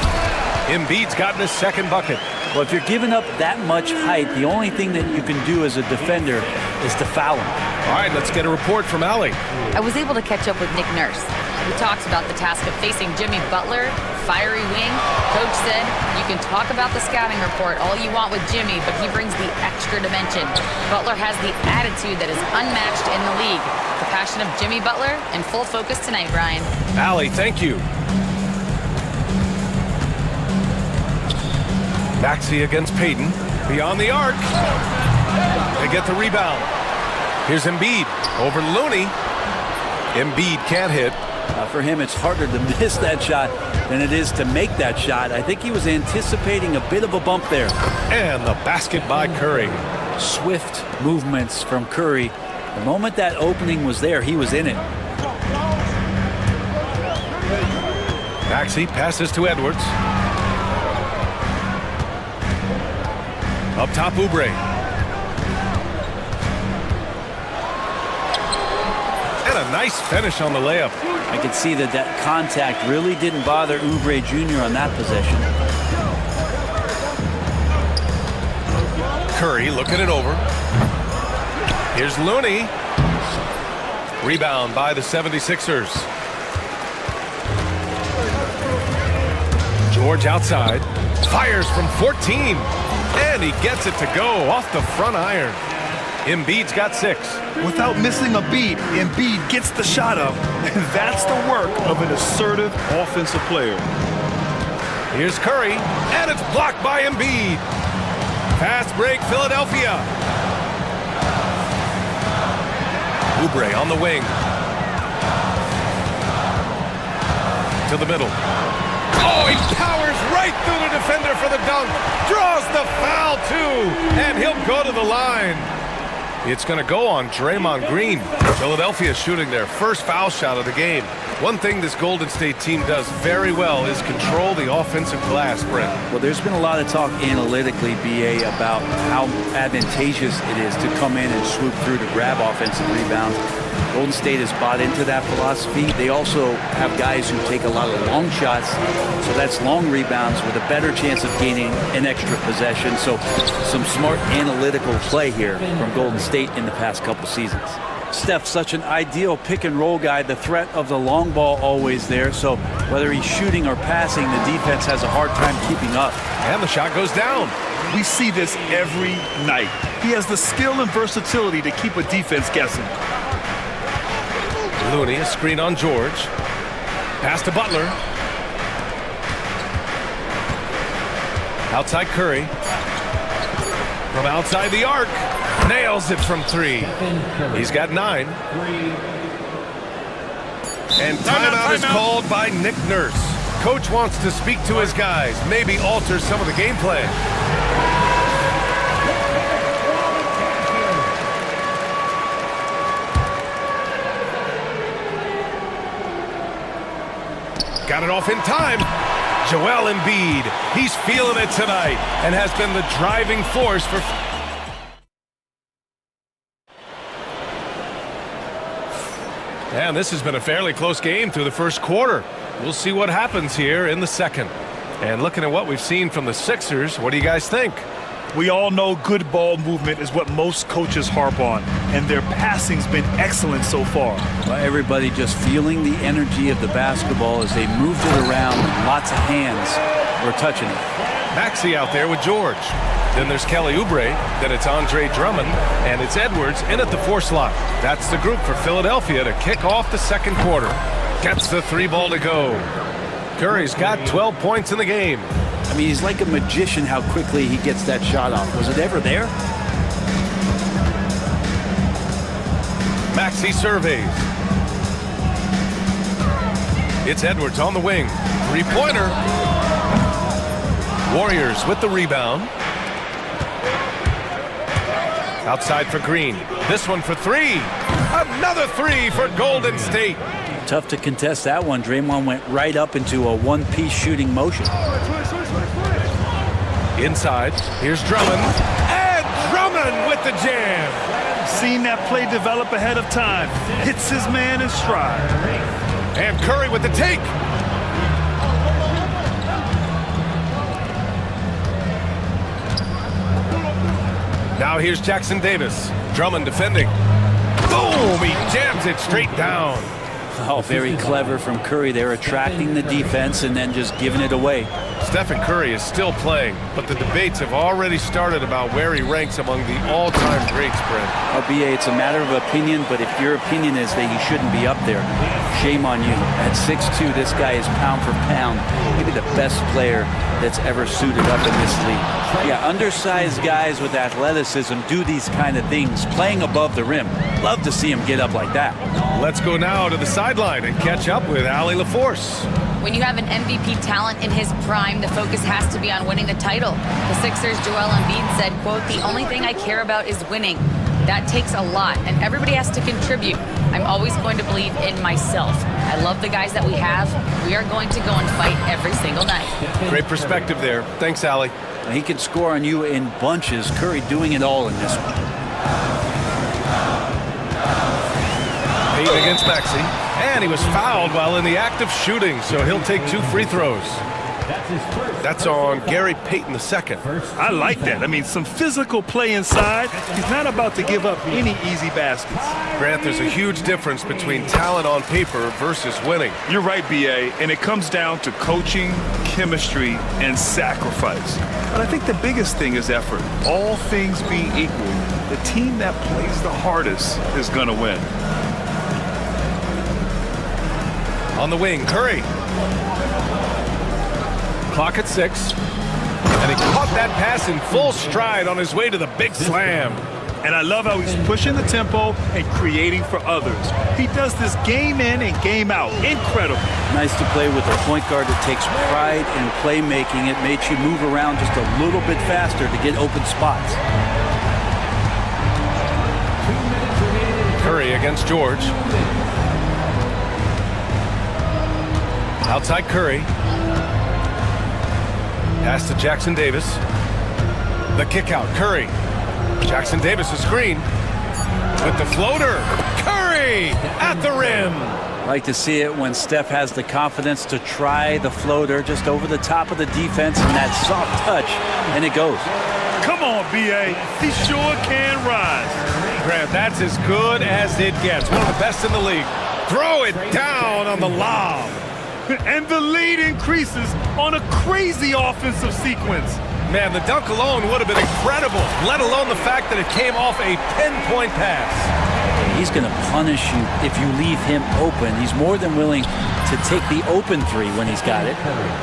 Embiid's gotten his second bucket. Well, if you're giving up that much height, the only thing that you can do as a defender is to foul him. All right, let's get a report from Allie. I was able to catch up with Nick Nurse. He talks about the task of facing Jimmy Butler, fiery wing. Coach said, you can talk about the scouting report all you want with Jimmy, but he brings the extra dimension. Butler has the attitude that is unmatched in the league. The passion of Jimmy Butler in full focus tonight, Brian. Allie, thank you. Maxey against Payton. Beyond the arc. They get the rebound. Here's Embiid. Over Looney. Embiid can't hit. For him, it's harder to miss that shot than it is to make that shot. I think he was anticipating a bit of a bump there. And the basket by Curry. Swift movements from Curry. The moment that opening was there, he was in it. Maxey passes to Edwards. Up top, Oubre. And a nice finish on the layup. I could see that that contact really didn't bother Oubre Jr. on that possession. Curry looking it over. Here's Looney. Rebound by the 76ers. George outside. Fires from 14. And he gets it to go off the front iron. Embiid's got 6. Without missing a beat, Embiid gets the shot up. And that's the work of an assertive offensive player. Here's Curry, and it's blocked by Embiid. Fast break, Philadelphia. Oubre on the wing. To the middle. Oh, he powers right through the defender for the dunk. Draws the foul, too. And he'll go to the line. It's going to go on Draymond Green. Philadelphia shooting their first foul shot of the game. One thing this Golden State team does very well is control the offensive glass, Brent. Well, there's been a lot of talk analytically, BA, about how advantageous it is to come in and swoop through to grab offensive rebounds. Golden State has bought into that philosophy. They also have guys who take a lot of long shots, so that's long rebounds with a better chance of gaining an extra possession. So some smart analytical play here from Golden State in the past couple seasons. Steph's such an ideal pick-and-roll guy. The threat of the long ball always there, so whether he's shooting or passing, the defense has a hard time keeping up. And the shot goes down. We see this every night. He has the skill and versatility to keep a defense guessing. Looney, a screen on George. Pass to Butler. Outside Curry. From outside the arc. Nails it from 3. He's got 9. And timeout is called by Nick Nurse. Coach wants to speak to his guys, maybe alter some of the game plan. Got it off in time. Joel Embiid, he's feeling it tonight and has been the driving force for... And this has been a fairly close game through the first quarter. We'll see what happens here in the second. And looking at what we've seen from the Sixers, what do you guys think? We all know good ball movement is what most coaches harp on, and their passing's been excellent so far. Well, everybody just feeling the energy of the basketball as they moved it around. Lots of hands were touching it. Maxey out there with George. Then there's Kelly Oubre. Then it's Andre Drummond. And it's Edwards in at the 4 slot. That's the group for Philadelphia to kick off the second quarter. Gets the 3 ball to go. Curry's got 12 points in the game. I mean, he's like a magician how quickly he gets that shot off. Was it ever there? Maxey surveys. It's Edwards on the wing. 3-pointer. Warriors with the rebound. Outside for Green. This one for 3. Another 3 for Golden State. Tough to contest that one. Draymond went right up into a one-piece shooting motion. Inside, here's Drummond. And Drummond with the jam. Seen that play develop ahead of time. Hits his man in stride. And Curry with the take. Now here's Jackson Davis. Drummond defending. Boom! He jams it straight down. Oh, very clever from Curry. They're attracting the defense and then just giving it away. Stephen Curry is still playing, but the debates have already started about where he ranks among the all-time greats, Brent. BA, it's a matter of opinion, but if your opinion is that he shouldn't be up there, shame on you. At 6'2", this guy is pound for pound, maybe the best player that's ever suited up in this league. Yeah, undersized guys with athleticism do these kind of things, playing above the rim. Love to see him get up like that. Let's go now to the sideline and catch up with Allie LaForce. When you have an MVP talent in his prime, the focus has to be on winning the title. The Sixers' Joel Embiid said, quote, "The only thing I care about is winning. That takes a lot, and everybody has to contribute. I'm always going to believe in myself. I love the guys that we have. We are going to go and fight every single night." Great perspective there. Thanks, Allie. He can score on you in bunches. Curry doing it all in this one. Payton against Maxey. And he was fouled while in the act of shooting, so he'll take 2 free throws. That's on Gary Payton II. I like that. I mean, some physical play inside. He's not about to give up any easy baskets. Grant, there's a huge difference between talent on paper versus winning. You're right, BA, and it comes down to coaching, chemistry, and sacrifice. But I think the biggest thing is effort. All things being equal, the team that plays the hardest is going to win. On the wing, Curry. Clock at 6. And he caught that pass in full stride on his way to the big slam. And I love how he's pushing the tempo and creating for others. He does this game in and game out. Incredible. Nice to play with a point guard that takes pride in playmaking. It makes you move around just a little bit faster to get open spots. Curry against George. Outside Curry. Pass to Jackson Davis. The kick out, Curry. Jackson Davis a screen. With the floater. Curry at the rim. Like to see it when Steph has the confidence to try the floater just over the top of the defense and that soft touch, and it goes. Come on, BA. He sure can rise. Grant, that's as good as it gets. One of the best in the league. Throw it down on the lob. And the lead increases on a crazy offensive sequence. Man, the dunk alone would have been incredible, let alone the fact that it came off a pinpoint pass. He's going to punish you if you leave him open. He's more than willing to take the open three when he's got it.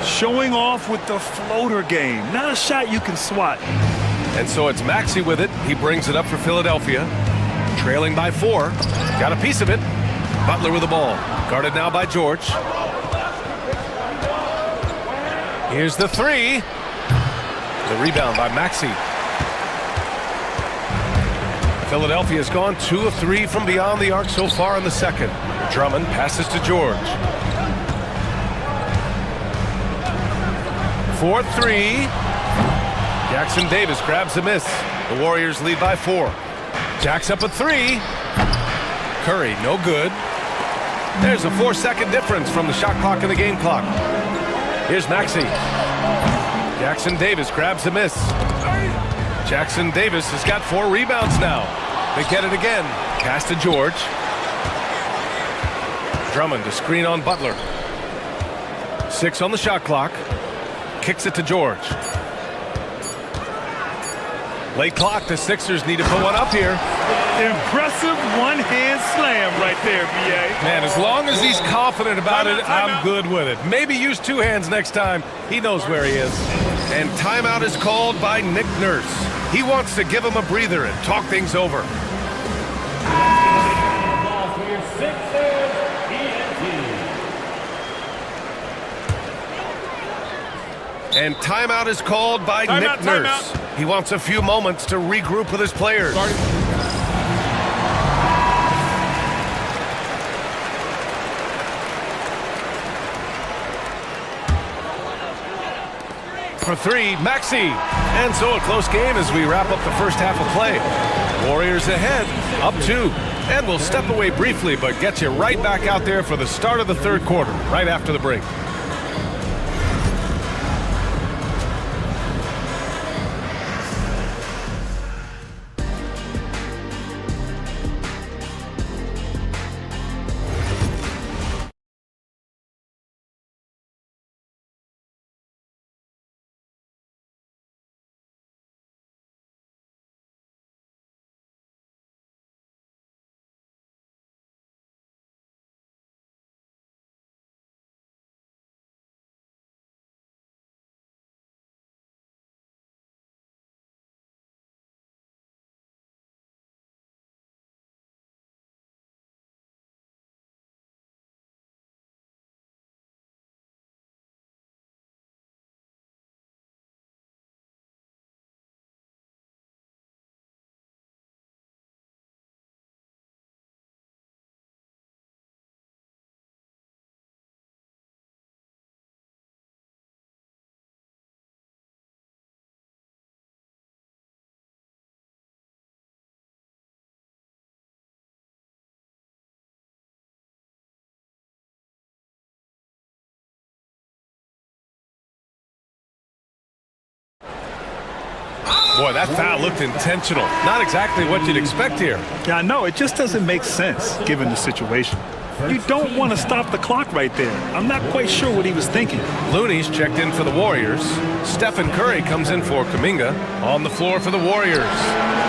Showing off with the floater game. Not a shot you can swat. And so it's Maxey with it. He brings it up for Philadelphia. Trailing by 4. Got a piece of it. Butler with the ball. Guarded now by George. Here's the 3. The rebound by Maxey. Philadelphia's gone 2 of 3 from beyond the arc so far in the second. Drummond passes to George. 4-3. Jackson Davis grabs the miss. The Warriors lead by 4. Jack's up a 3. Curry, no good. There's a 4-second difference from the shot clock and the game clock. Here's Maxey. Jackson Davis grabs the miss. Jackson Davis has got 4 rebounds now. They get it again. Pass to George. Drummond to screen on Butler. 6 on the shot clock. Kicks it to George. Late clock, the Sixers need to put one up here. Impressive one-hand slam right there, B.A. Man, as long as he's confident about it, I'm good with it. Maybe use 2 hands next time. He knows where he is. And timeout is called by Nick Nurse. He wants to give him a breather and talk things over. And timeout is called by Nick Nurse. He wants a few moments to regroup with his players. For 3, Maxey. And so a close game as we wrap up the first half of play. Warriors ahead, up 2. And we'll step away briefly, but get you right back out there for the start of the third quarter, right after the break. Boy, that foul looked intentional. Not exactly what you'd expect here. Yeah, I know. It just doesn't make sense, given the situation. You don't want to stop the clock right there. I'm not quite sure what he was thinking. Looney's checked in for the Warriors. Stephen Curry comes in for Kuminga. On the floor for the Warriors.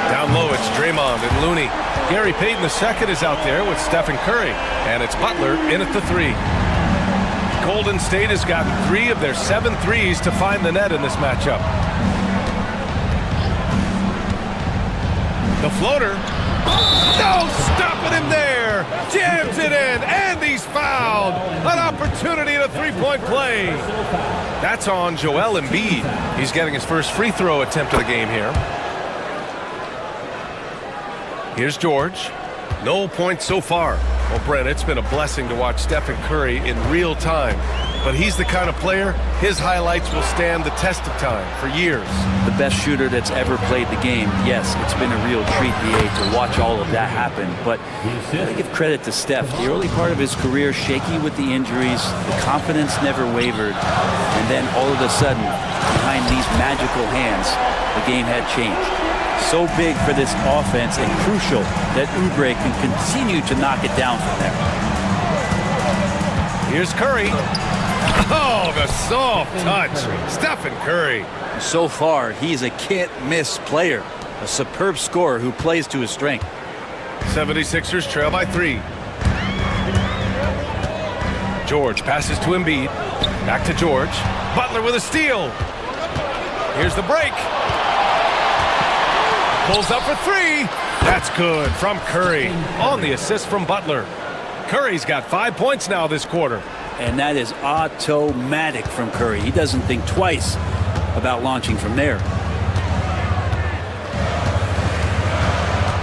Down low, it's Draymond and Looney. Gary Payton II is out there with Stephen Curry. And it's Butler in at the 3. Golden State has gotten 3 of their 7 threes to find the net in this matchup. The floater. No stopping him there. Jams it in, and he's fouled. An opportunity at a 3-point play. That's on Joel Embiid. He's getting his first free throw attempt of the game here. Here's George. No points so far. Well, Brent, it's been a blessing to watch Stephen Curry in real time. But he's the kind of player, his highlights will stand the test of time for years. The best shooter that's ever played the game. Yes, it's been a real treat, BA, to watch all of that happen. But I give credit to Steph. The early part of his career, shaky with the injuries, the confidence never wavered. And then all of a sudden, behind these magical hands, the game had changed. So big for this offense and crucial that Oubre can continue to knock it down from there. Here's Curry. Oh, the soft touch. Stephen Curry. So far, he's a can't-miss player. A superb scorer who plays to his strength. 76ers trail by 3. George passes to Embiid. Back to George. Butler with a steal. Here's the break. Pulls up for 3. That's good from Curry on the assist from Butler. Curry's got 5 points now this quarter. And that is automatic from Curry. He doesn't think twice about launching from there.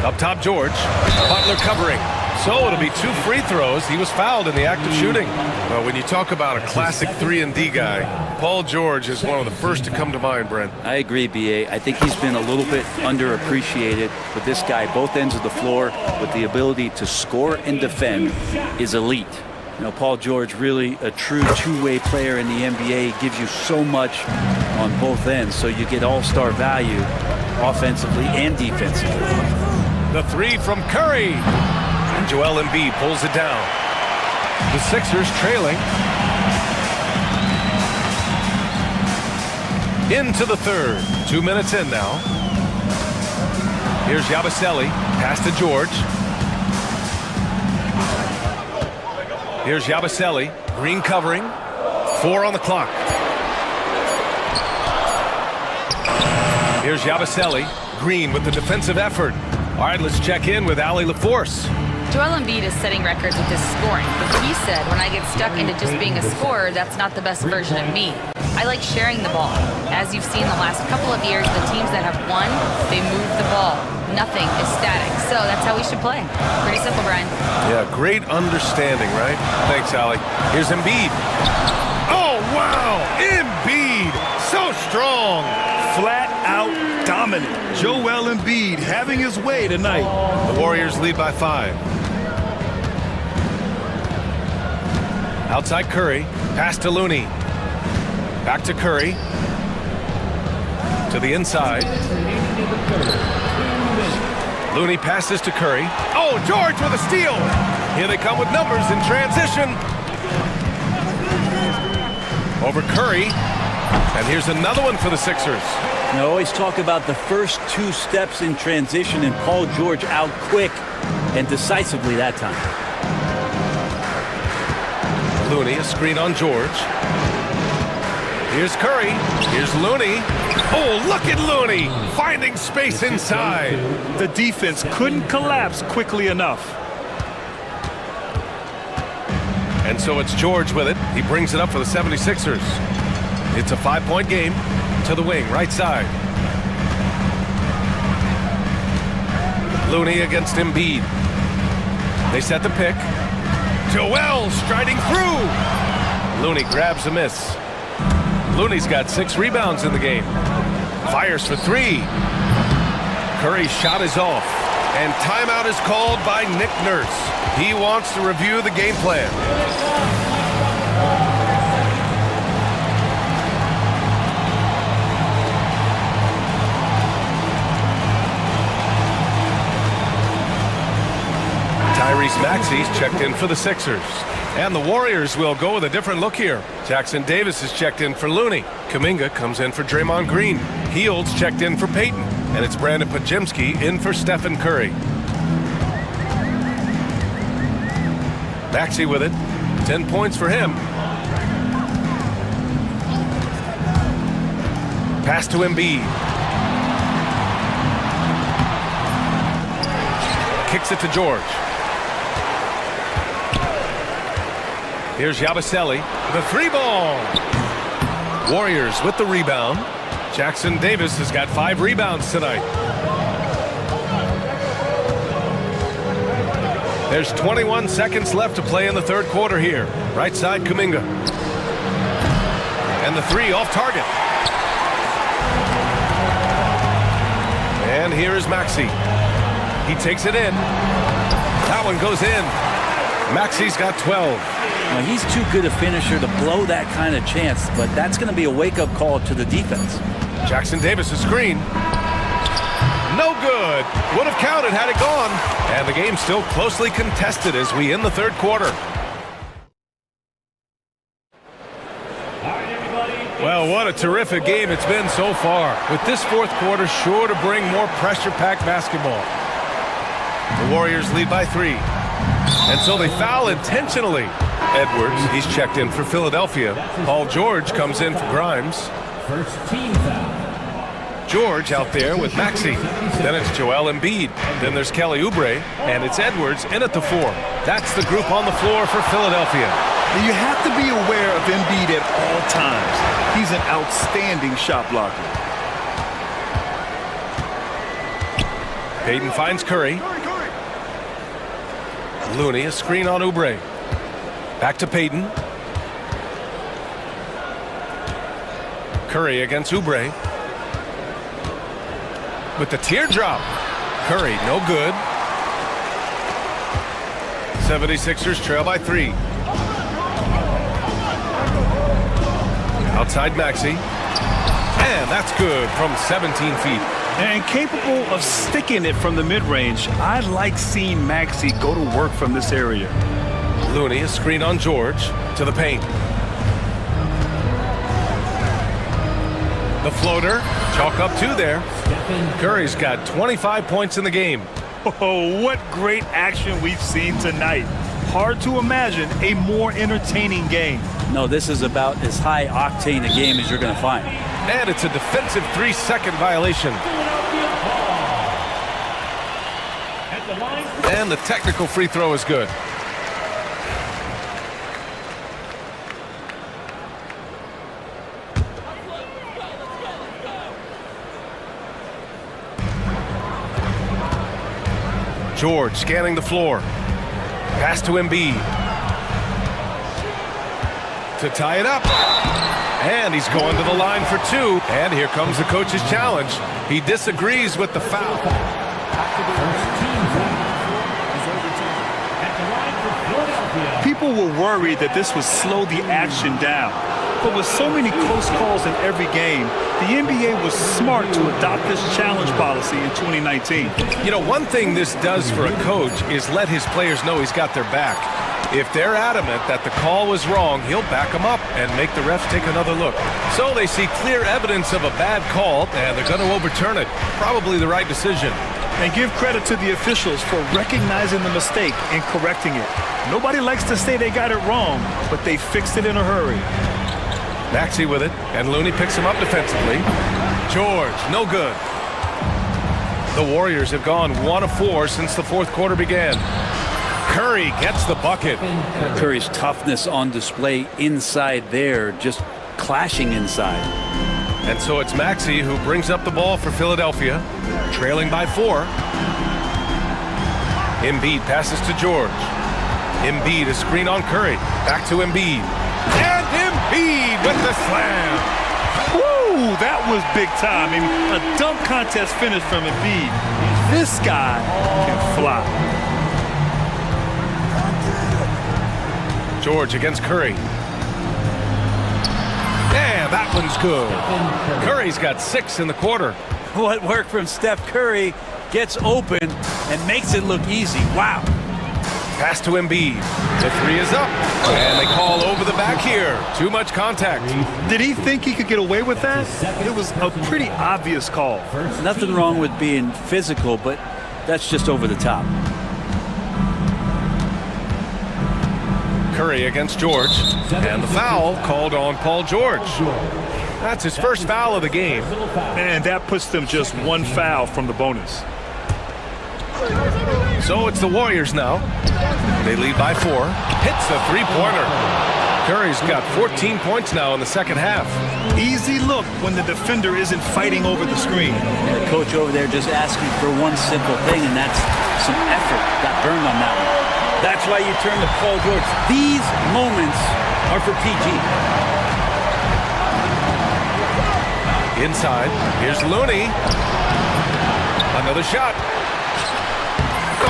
Up top, George. Butler covering. So it'll be 2 free throws. He was fouled in the act of shooting. Well, when you talk about a classic 3-and-D guy, Paul George is one of the first to come to mind, Brent. I agree, B.A. I think he's been a little bit underappreciated, but this guy, both ends of the floor, with the ability to score and defend, is elite. You know, Paul George, really a true two-way player in the NBA, gives you so much on both ends, so you get all-star value offensively and defensively. The 3 from Curry. And Joel Embiid pulls it down. The Sixers trailing. Into the third. 2 minutes in now. Here's Yabusele. Pass to George. Here's Yabusele. Green covering. 4 on the clock. Here's Yabusele. Green with the defensive effort. All right, let's check in with Allie LaForce. Joel Embiid is setting records with his scoring, but he said, when I get stuck into just being a scorer, that's not the best version of me. I like sharing the ball. As you've seen the last couple of years, the teams that have won, they move the ball. Nothing is static. So that's how we should play. Pretty simple, Brian. Yeah, great understanding, right? Thanks, Allie. Here's Embiid. Oh, wow! Embiid! So strong! Flat out dominant. Joel Embiid having his way tonight. The Warriors lead by 5. Outside Curry. Pass to Looney. Back to Curry. To the inside. Looney passes to Curry. Oh, George with a steal. Here they come with numbers in transition. Over Curry. And here's another one for the Sixers. You always talk about the first 2 steps in transition, and Paul George out quick and decisively that time. Looney, a screen on George. Here's Curry. Here's Looney. Oh, look at Looney finding space inside. The defense couldn't collapse quickly enough. And so it's George with it. He brings it up for the 76ers. It's a 5-point game. To the wing, right side. Looney against Embiid. They set the pick. Joel striding through. Looney grabs a miss. Looney's got 6 rebounds in the game. Fires for 3. Curry's shot is off. And timeout is called by Nick Nurse. He wants to review the game plan. Tyrese Maxey's checked in for the Sixers. And the Warriors will go with a different look here. Jackson Davis is checked in for Looney. Kuminga comes in for Draymond Green. Hields checked in for Payton. And it's Brandon Podziemski in for Stephen Curry. Maxey with it. 10 points for him. Pass to Embiid. Kicks it to George. Here's Yabusele, the 3-ball. Warriors with the rebound. Jackson Davis has got 5 rebounds tonight. There's 21 seconds left to play in the third quarter here. Right side, Kuminga. And the 3 off target. And here is Maxey. He takes it in. That one goes in. Maxey's got 12. Now, he's too good a finisher to blow that kind of chance, but that's going to be a wake-up call to the defense. Jackson Davis' screen. No good. Would have counted had it gone. And the game still closely contested as we end the third quarter. Well, what a terrific game it's been so far. With this fourth quarter sure to bring more pressure-packed basketball. The Warriors lead by 3. And so they foul intentionally. Edwards, he's checked in for Philadelphia. Paul George comes in for Grimes. First team foul. George out there with Maxey. Then it's Joel Embiid. Then there's Kelly Oubre. And it's Edwards in at the 4. That's the group on the floor for Philadelphia. You have to be aware of Embiid at all times. He's an outstanding shot blocker. Payton finds Curry. Looney, a screen on Oubre. Back to Payton. Curry against Oubre. With the teardrop. Curry, no good. 76ers trail by 3. Outside Maxey. And that's good from 17 feet. And capable of sticking it from the mid-range. I like seeing Maxey go to work from this area. Looney, a screen on George to the paint. The floater, chalk up 2 there. Curry's got 25 points in the game. Oh, what great action we've seen tonight. Hard to imagine a more entertaining game. No, this is about as high octane a game as you're going to find. And it's a defensive 3-second violation. And the technical free throw is good. George scanning the floor. Pass to Embiid. To tie it up. And he's going to the line for 2. And here comes the coach's challenge. He disagrees with the foul. People were worried that this would slow the action down. But with so many close calls in every game, the NBA was smart to adopt this challenge policy in 2019. You know, one thing this does for a coach is let his players know he's got their back. If they're adamant that the call was wrong, he'll back them up and make the refs take another look. So they see clear evidence of a bad call, and they're going to overturn it. Probably the right decision. And give credit to the officials for recognizing the mistake and correcting it. Nobody likes to say they got it wrong, but they fixed it in a hurry. Maxey with it, and Looney picks him up defensively. George, no good. The Warriors have gone 1 of 4 since the fourth quarter began. Curry gets the bucket. Curry's toughness on display inside there, just clashing inside. And so it's Maxey who brings up the ball for Philadelphia, trailing by 4. Embiid passes to George. Embiid, a screen on Curry. Back to Embiid. And Embiid with the slam. Woo, that was big time. I mean, a dunk contest finish from Embiid. This guy can fly. George against Curry. And that one's good. Curry's got 6 in the quarter. What work from Steph Curry gets open and makes it look easy. Wow. Pass to Embiid. The 3 is up. And they call over the back here. Too much contact. Did he think he could get away with that? It was a pretty obvious call. Nothing wrong with being physical, but that's just over the top. Curry against George. And the foul called on Paul George. That's his first foul of the game. And that puts them just 1 foul from the bonus. So it's the Warriors now. They lead by 4. Hits the 3-pointer. Curry's got 14 points now in the second half. Easy look when the defender isn't fighting over the screen. And the coach over there just asking for one simple thing, and that's some effort. Got burned on that one. That's why you turn to Paul George. These moments are for PG. Inside, here's Looney. Another shot.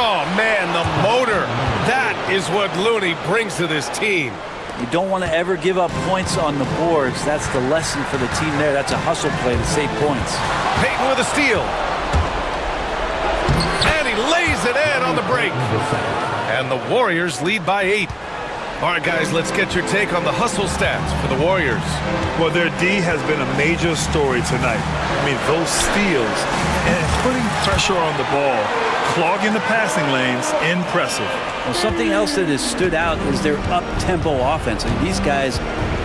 Oh, man, the motor. That is what Looney brings to this team. You don't want to ever give up points on the boards. That's the lesson for the team there. That's a hustle play to save points. Payton with a steal. And he lays it in on the break. And the Warriors lead by 8. All right, guys, let's get your take on the hustle stats for the Warriors. Well, their D has been a major story tonight. I mean, those steals and putting pressure on the ball, clogging the passing lanes, impressive. Well, something else that has stood out is their up-tempo offense. And these guys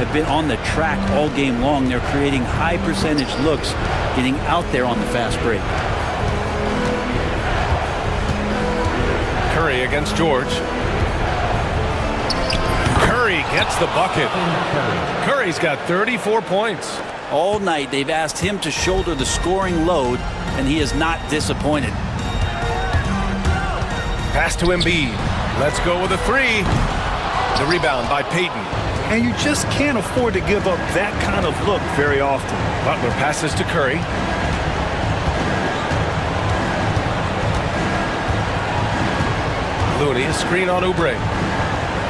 have been on the track all game long. They're creating high percentage looks, getting out there on the fast break. Curry against George. Curry gets the bucket. Curry's got 34 points. All night they've asked him to shoulder the scoring load, and he is not disappointed. Pass to Embiid. Let's go with a three. The rebound by Payton. And you just can't afford to give up that kind of look very often. Butler passes to Curry. Looney, a screen on Oubre.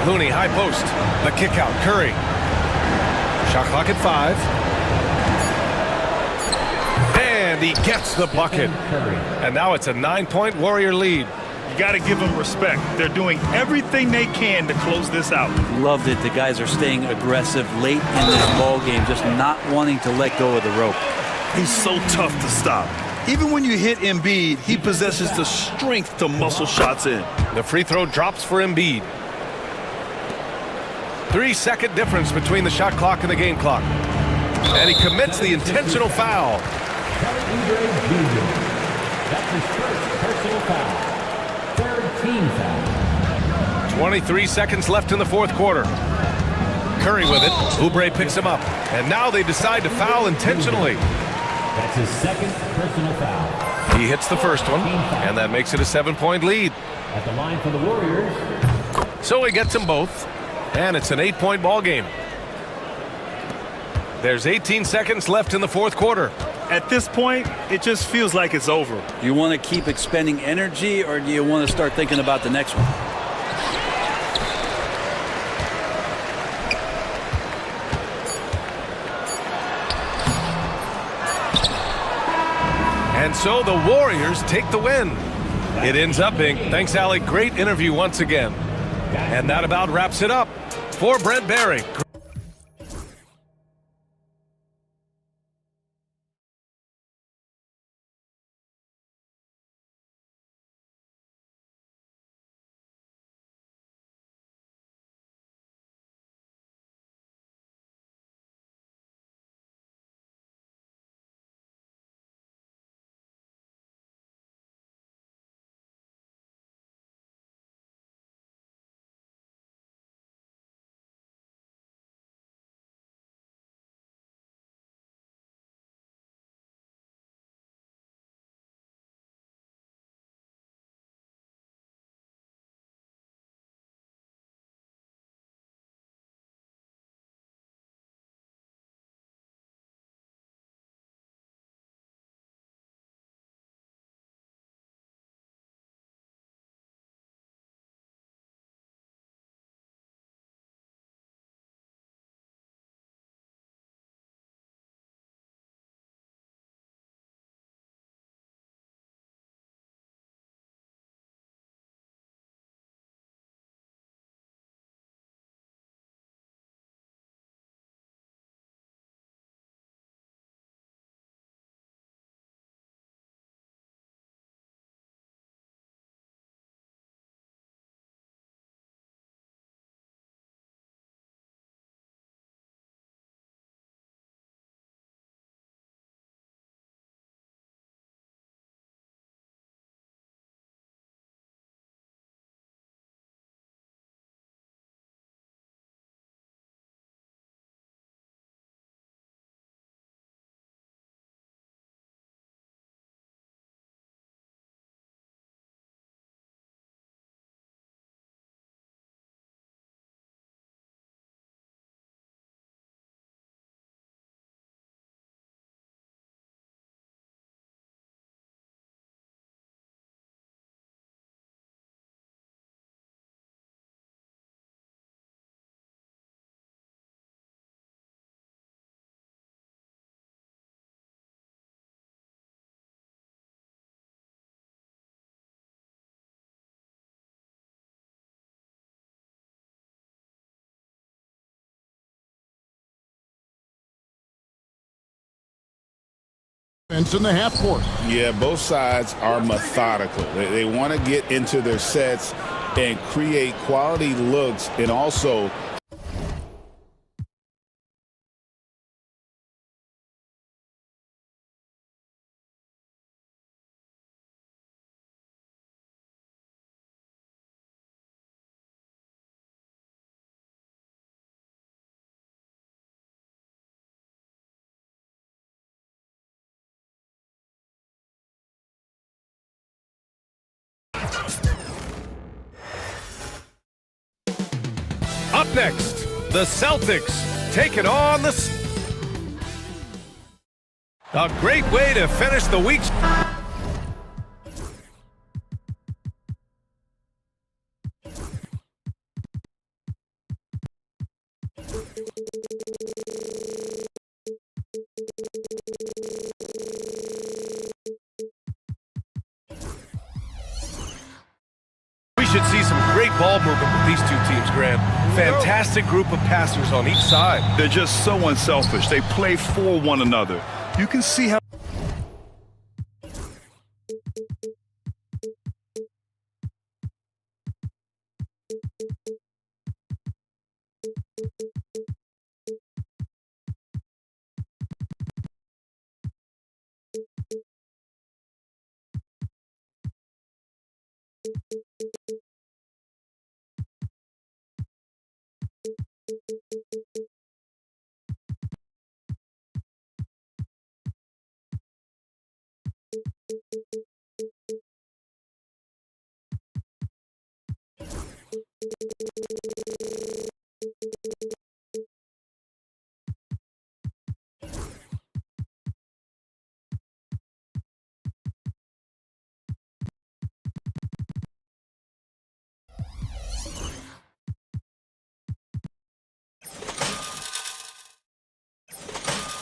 Looney, high post. The kick out, Curry. Shot clock at 5. And he gets the bucket. And now it's a 9-point Warrior lead. You got to give them respect. They're doing everything they can to close this out. Love that the guys are staying aggressive late in this ball game, just not wanting to let go of the rope. He's so tough to stop. Even when you hit Embiid, he possesses the strength to muscle shots in. The free throw drops for Embiid. 3-second difference between the shot clock and the game clock. And he commits the intentional foul. That's his first personal foul. Third team foul. 23 seconds left in the fourth quarter. Curry with it. Oubre picks him up. And now they decide to foul intentionally. That's his second personal foul. He hits the first one, and that makes it a 7-point lead. At the line for the Warriors. So he gets them both, and it's an 8-point ball game. There's 18 seconds left in the fourth quarter. At this point, it just feels like it's over. Do you want to keep expending energy, or do you want to start thinking about the next one? And so the Warriors take the win. It ends up being, thanks, Allie, great interview once again. And that about wraps it up. For Brent Barry. In the half court. Yeah, both sides are methodical. They want to get into their sets and create quality looks and also Up next, the Celtics take it on the... A great way to finish the week. We should see some great ball movement with these two teams, Grant. Fantastic group of passers on each side. They're just so unselfish. They play for one another. You can see how...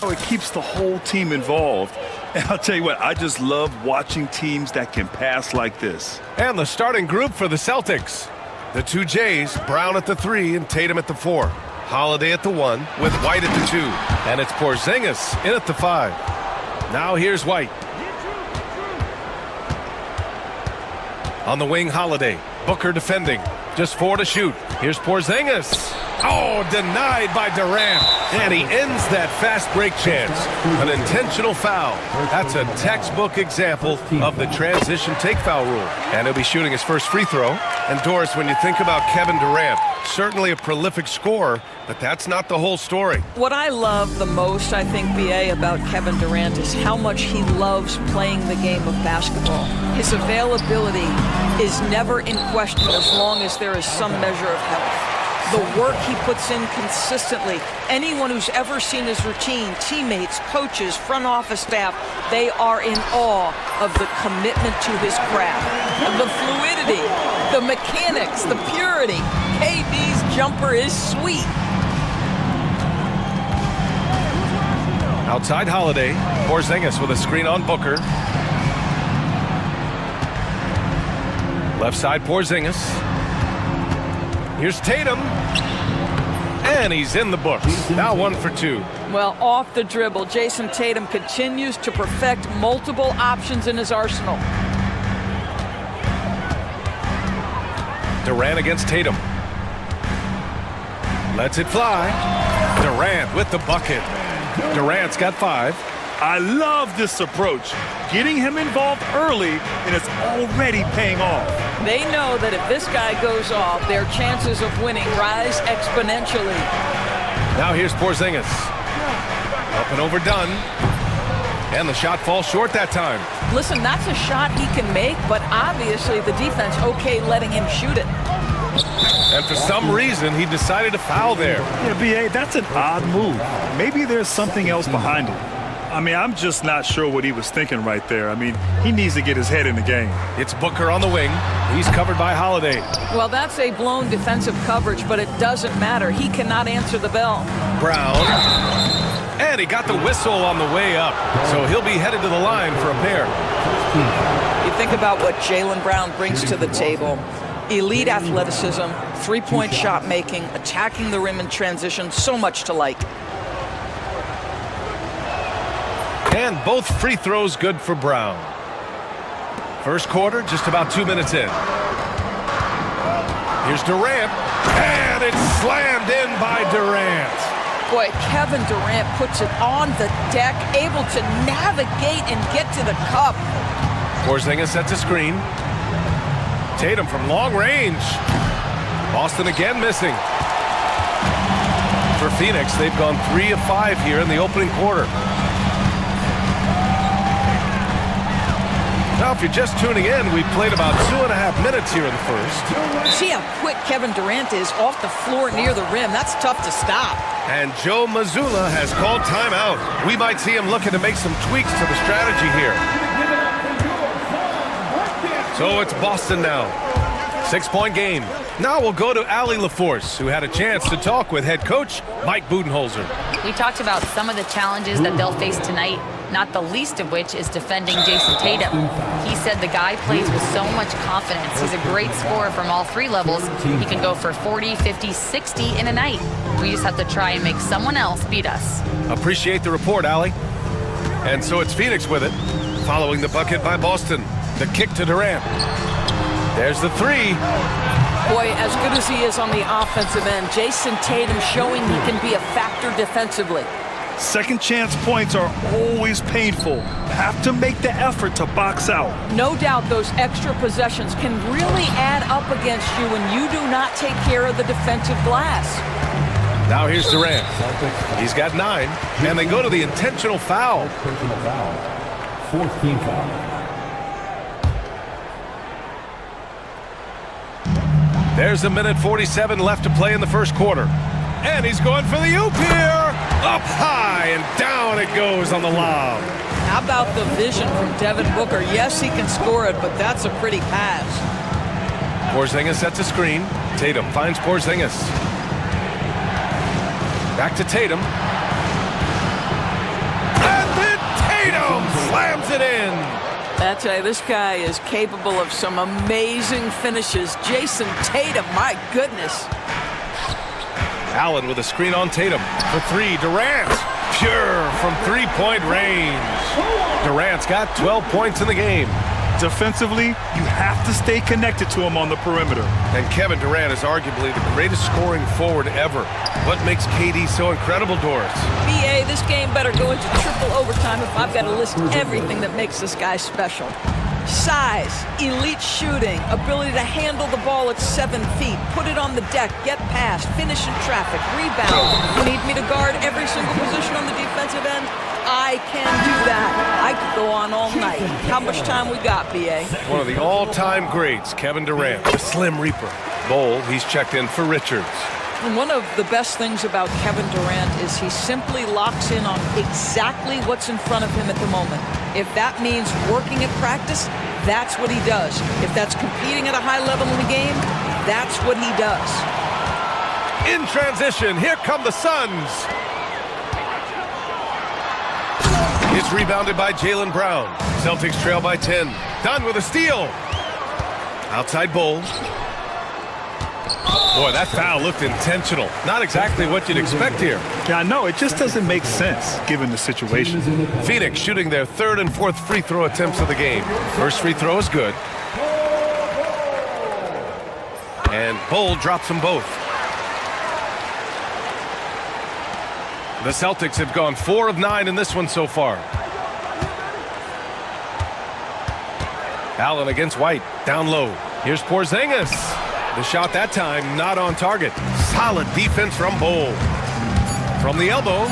It keeps the whole team involved. And I'll tell you what, I just love watching teams that can pass like this. And the starting group for the Celtics. The two Jays, Brown at the 3 and Tatum at the 4. Holiday at the 1 with White at the 2. And it's Porzingis in at the 5. Now here's White. On the wing, Holiday. Booker defending. Just 4 to shoot. Here's Porzingis. Oh, denied by Durant. And he ends that fast break chance. An intentional foul. That's a textbook example of the transition take foul rule. And he'll be shooting his first free throw. And Doris, when you think about Kevin Durant, certainly a prolific scorer, but that's not the whole story. What I love the most, I think, BA, about Kevin Durant is how much he loves playing the game of basketball. His availability is never in question as long as there is some measure of health. The work he puts in consistently. Anyone who's ever seen his routine, teammates, coaches, front office staff, they are in awe of the commitment to his craft. The fluidity, the mechanics, the purity. KD's jumper is sweet. Outside Holiday, Porzingis with a screen on Booker. Left side Porzingis. Here's Tatum. And he's in the books. Now 1 for 2. Well, off the dribble, Jason Tatum continues to perfect multiple options in his arsenal. Durant against Tatum. Lets it fly. Durant with the bucket. Durant's got 5. I love this approach. Getting him involved early, and it's already paying off. They know that if this guy goes off, their chances of winning rise exponentially. Now here's Porzingis. Up and overdone. And the shot falls short that time. Listen, that's a shot he can make, but obviously the defense okay letting him shoot it. And for some reason, he decided to foul there. Yeah, B.A., that's an odd move. Maybe there's something else behind it. I mean, I'm just not sure what he was thinking right there. I mean, he needs to get his head in the game. It's Booker on the wing. He's covered by Holiday. Well, that's a blown defensive coverage, but it doesn't matter. He cannot answer the bell. Brown. And he got the whistle on the way up. So he'll be headed to the line for a pair. You think about what Jaylen Brown brings to the table. Elite athleticism, three-point shot making, attacking the rim in transition, so much to like. And both free throws good for Brown. First quarter, just about 2 minutes in. Here's Durant, and it's slammed in by Durant. Boy, Kevin Durant puts it on the deck, able to navigate and get to the cup. Porzingis sets a screen. Tatum from long range. Boston again missing. For Phoenix, they've gone 3 of 5 here in the opening quarter. Now, if you're just tuning in, we've played about 2.5 minutes here in the first. See how quick Kevin Durant is off the floor near the rim. That's tough to stop. And Joe Mazzulla has called timeout. We might see him looking to make some tweaks to the strategy here. So it's Boston now. 6-point game. Now we'll go to Allie LaForce, who had a chance to talk with head coach Mike Budenholzer. We talked about some of the challenges that they'll face tonight, not the least of which is defending Jason Tatum. He said the guy plays with so much confidence. He's a great scorer from all 3 levels. He can go for 40, 50, 60 in a night. We just have to try and make someone else beat us. Appreciate the report, Allie. And so it's Phoenix with it, following the bucket by Boston. The kick to Durant. There's the 3. Boy, as good as he is on the offensive end, Jason Tatum showing he can be a factor defensively. Second chance points are always painful. Have to make the effort to box out. No doubt those extra possessions can really add up against you when you do not take care of the defensive glass. Now here's Durant. He's got 9, and they go to the intentional foul. Personal foul. 4th team foul. There's 1:47 left to play in the first quarter. And he's going for the oop here. Up high and down it goes on the lob. How about the vision from Devin Booker? Yes, he can score it, but that's a pretty pass. Porzingis sets a screen. Tatum finds Porzingis. Back to Tatum. And then Tatum slams it in. I tell you, this guy is capable of some amazing finishes. Jason Tatum, my goodness. Allen with a screen on Tatum. For 3, Durant. Pure from 3-point range. Durant's got 12 points in the game. Defensively, you have to stay connected to him on the perimeter. And Kevin Durant is arguably the greatest scoring forward ever. What makes KD so incredible, Doris? BA, this game better go into triple overtime if I've got to list everything that makes this guy special. Size, elite shooting, ability to handle the ball at 7 feet, put it on the deck, get past, finish in traffic, rebound. You need me to guard every single position on the defensive end? I can do that. I could go on all night. How much time we got, BA? One of the all-time greats, Kevin Durant, the Slim Reaper. Bowl, he's checked in for Richards. And one of the best things about Kevin Durant is he simply locks in on exactly what's in front of him at the moment. If that means working at practice, that's what he does. If that's competing at a high level in the game, that's what he does. In transition, here come the Suns. It's rebounded by Jaylen Brown. Celtics trail by 10. Done with a steal. Outside Bowl. Boy, that foul looked intentional. Not exactly what you'd expect here. Yeah, I know. It just doesn't make sense given the situation. Phoenix shooting their 3rd and 4th free throw attempts of the game. First free throw is good. And Bowl drops them both. The Celtics have gone 4 of 9 in this one so far. Allen against White. Down low. Here's Porzingis. The shot that time not on target. Solid defense from Bowl. From the elbow,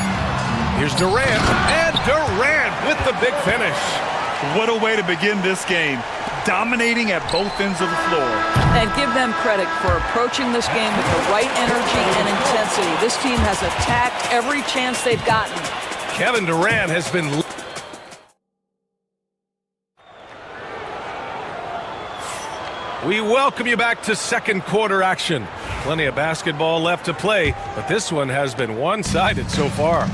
here's Durant. And Durant with the big finish. What a way to begin this game. Dominating at both ends of the floor. And give them credit for approaching this game with the right energy and intensity. This team has attacked every chance they've gotten. Kevin Durant has been... We welcome you back to second quarter action. Plenty of basketball left to play, but this one has been one-sided so far.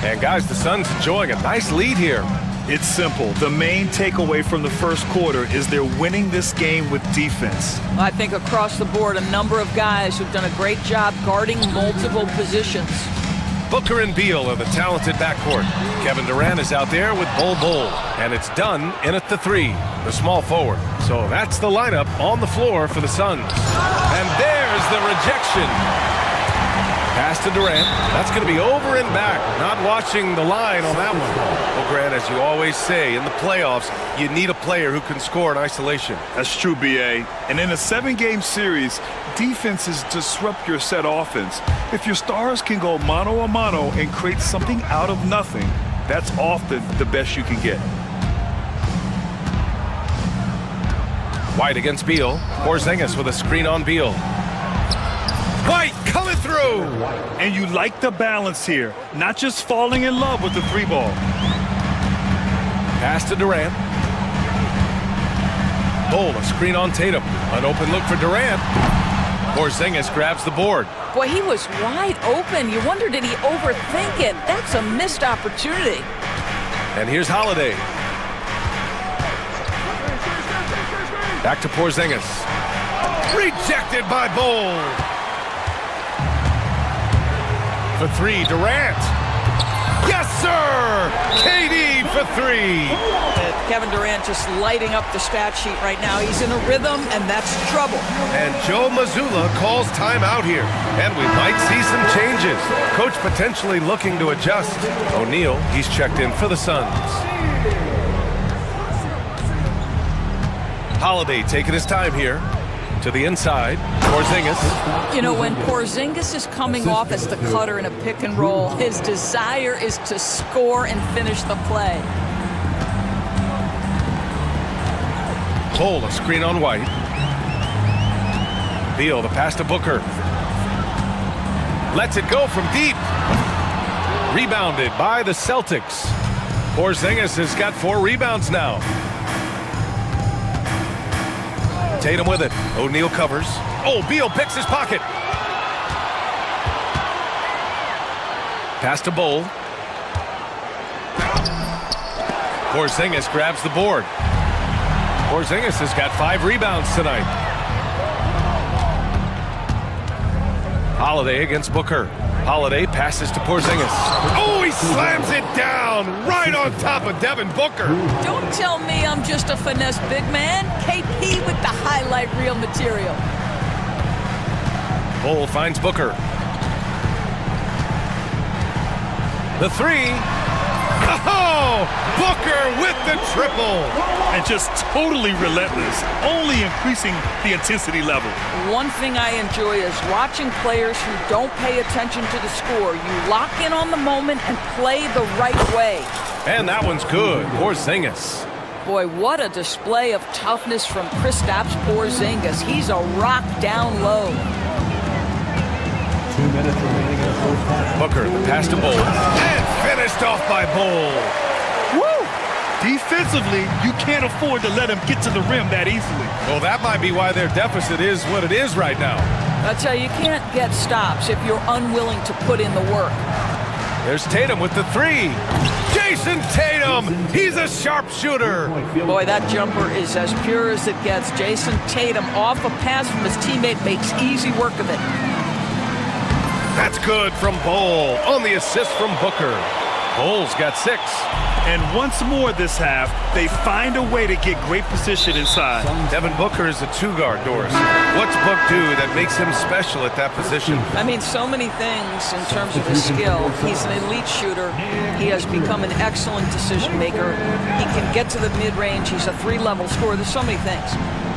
And guys, the Suns enjoying a nice lead here. It's simple. The main takeaway from the first quarter is they're winning this game with defense. I think across the board, a number of guys who've done a great job guarding multiple positions. Booker and Beal are the talented backcourt. Kevin Durant is out there with Bol. And it's Dunn in at the 3, the small forward. So that's the lineup on the floor for the Suns. And there's the rejection. Pass to Durant. That's going to be over and back. Not watching the line on that one. Well, Grant, as you always say, in the playoffs, you need a player who can score in isolation. That's true, B.A. And in a 7-game series, defenses disrupt your set offense. If your stars can go mano-a-mano and create something out of nothing, that's often the best you can get. White against Beal. Porzingis with a screen on Beal. White coming through! And you like the balance here, not just falling in love with the 3-ball. Pass to Durant. Bol, a screen on Tatum. An open look for Durant. Porzingis grabs the board. Boy, he was wide open. You wonder, did he overthink it? That's a missed opportunity. And here's Holiday. Back to Porzingis. Rejected by Bol. For 3, Durant. Yes, sir! KD for 3. Kevin Durant just lighting up the stat sheet right now. He's in a rhythm, and that's trouble. And Joe Mazzulla calls timeout here. And we might see some changes. Coach potentially looking to adjust. O'Neal, he's checked in for the Suns. Holiday taking his time here. To the inside, Porzingis. You know, when Porzingis is coming off as the cutter in a pick and roll, his desire is to score and finish the play. Bol, a screen on White. Beal, the pass to Booker. Lets it go from deep. Rebounded by the Celtics. Porzingis has got 4 rebounds now. Tatum with it. O'Neal covers. Oh, Beal picks his pocket. Pass to Bol. Porzingis grabs the board. Porzingis has got 5 rebounds tonight. Holiday against Booker. Holiday passes to Porzingis. Oh, he slams it down right on top of Devin Booker. Don't tell me I'm just a finesse big man. KP with the highlight reel material. Bol finds Booker. The 3. Oh, Booker with the triple. And just totally relentless, only increasing the intensity level. One thing I enjoy is watching players who don't pay attention to the score. You lock in on the moment and play the right way. And that one's good. Porzingis. Boy, what a display of toughness from Kristaps Porzingis. He's a rock down low. 2 minutes remaining in the first half. Booker, the pass to Bol. And finished off by Bol. Woo! Defensively, you can't afford to let him get to the rim that easily. Well, that might be why their deficit is what it is right now. I tell you, you can't get stops if you're unwilling to put in the work. There's Tatum with the 3. Jason Tatum! He's a sharpshooter. Boy, that jumper is as pure as it gets. Jason Tatum off a pass from his teammate makes easy work of it. That's good from Bol on the assist from Booker. Bol's got 6. And once more this half, they find a way to get great position inside. Devin Booker is a 2-guard, Doris. What's Book do that makes him special at that position? I mean, so many things in terms of his skill. He's an elite shooter. He has become an excellent decision maker. He can get to the mid-range. He's a 3-level scorer. There's so many things.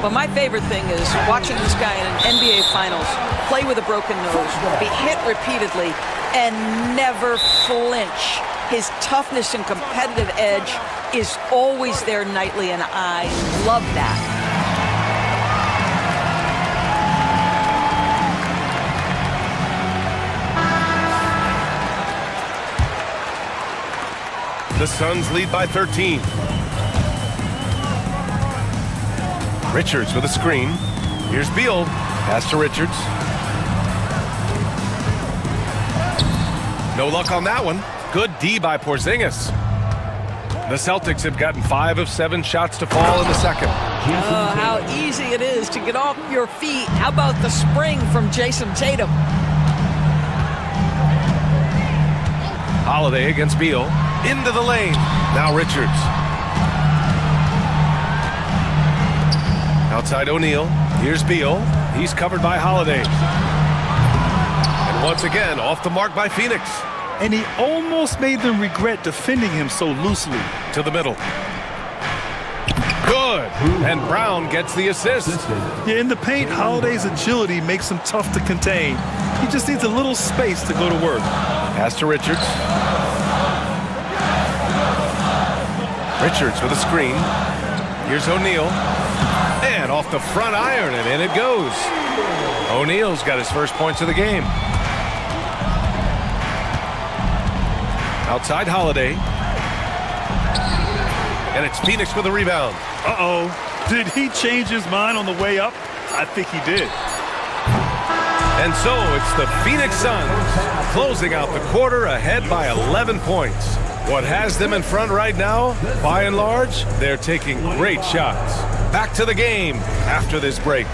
But my favorite thing is watching this guy in an NBA Finals play with a broken nose, be hit repeatedly, and never flinch. His toughness and competitive edge is always there nightly, and I love that. The Suns lead by 13. Richards with a screen. Here's Beal. Pass to Richards. No luck on that one. Good D by Porzingis. The Celtics have gotten 5 of 7 shots to fall in the second. Oh, how easy it is to get off your feet. How about the spring from Jason Tatum? Holiday against Beal. Into the lane. Now Richards. Outside O'Neal. Here's Beal. He's covered by Holiday. And once again, off the mark by Phoenix. And he almost made them regret defending him so loosely. To the middle. Good. And Brown gets the assist. Yeah, in the paint, Holiday's agility makes him tough to contain. He just needs a little space to go to work. Pass to Richards. Richards with a screen. Here's O'Neal. And off the front iron, and in it goes. O'Neal's got his first points of the game. Outside Holiday. And it's Phoenix with a rebound. Uh-oh. Did he change his mind on the way up? I think he did. And so it's the Phoenix Suns closing out the quarter ahead by 11 points. What has them in front right now, by and large, they're taking great shots. Back to the game after this break.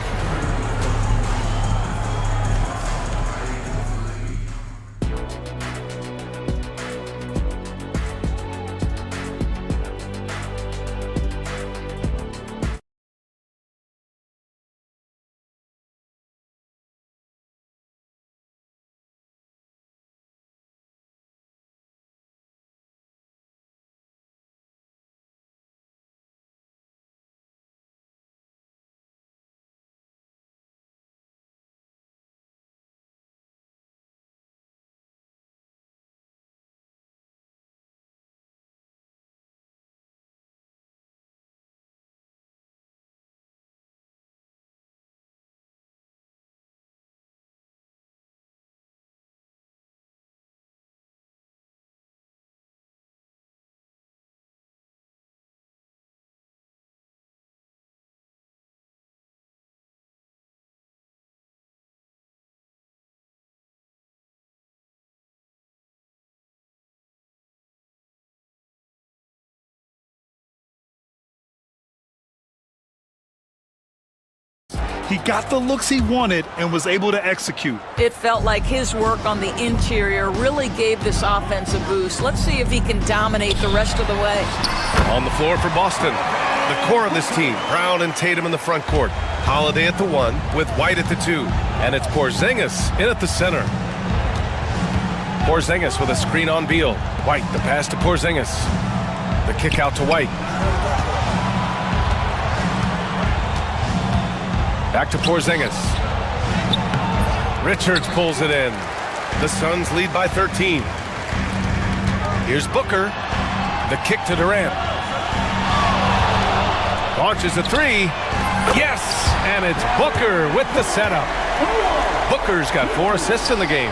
He got the looks he wanted and was able to execute. It felt like his work on the interior really gave this offense a boost. Let's see if he can dominate the rest of the way. On the floor for Boston. The core of this team, Brown and Tatum in the front court. Holiday at the 1 with White at the 2. And it's Porzingis in at the center. Porzingis with a screen on Beal. White, the pass to Porzingis. The kick out to White. Back to Porzingis. Richards pulls it in. The Suns lead by 13. Here's Booker. The kick to Durant. Launches a 3. Yes! And it's Booker with the setup. Booker's got 4 assists in the game.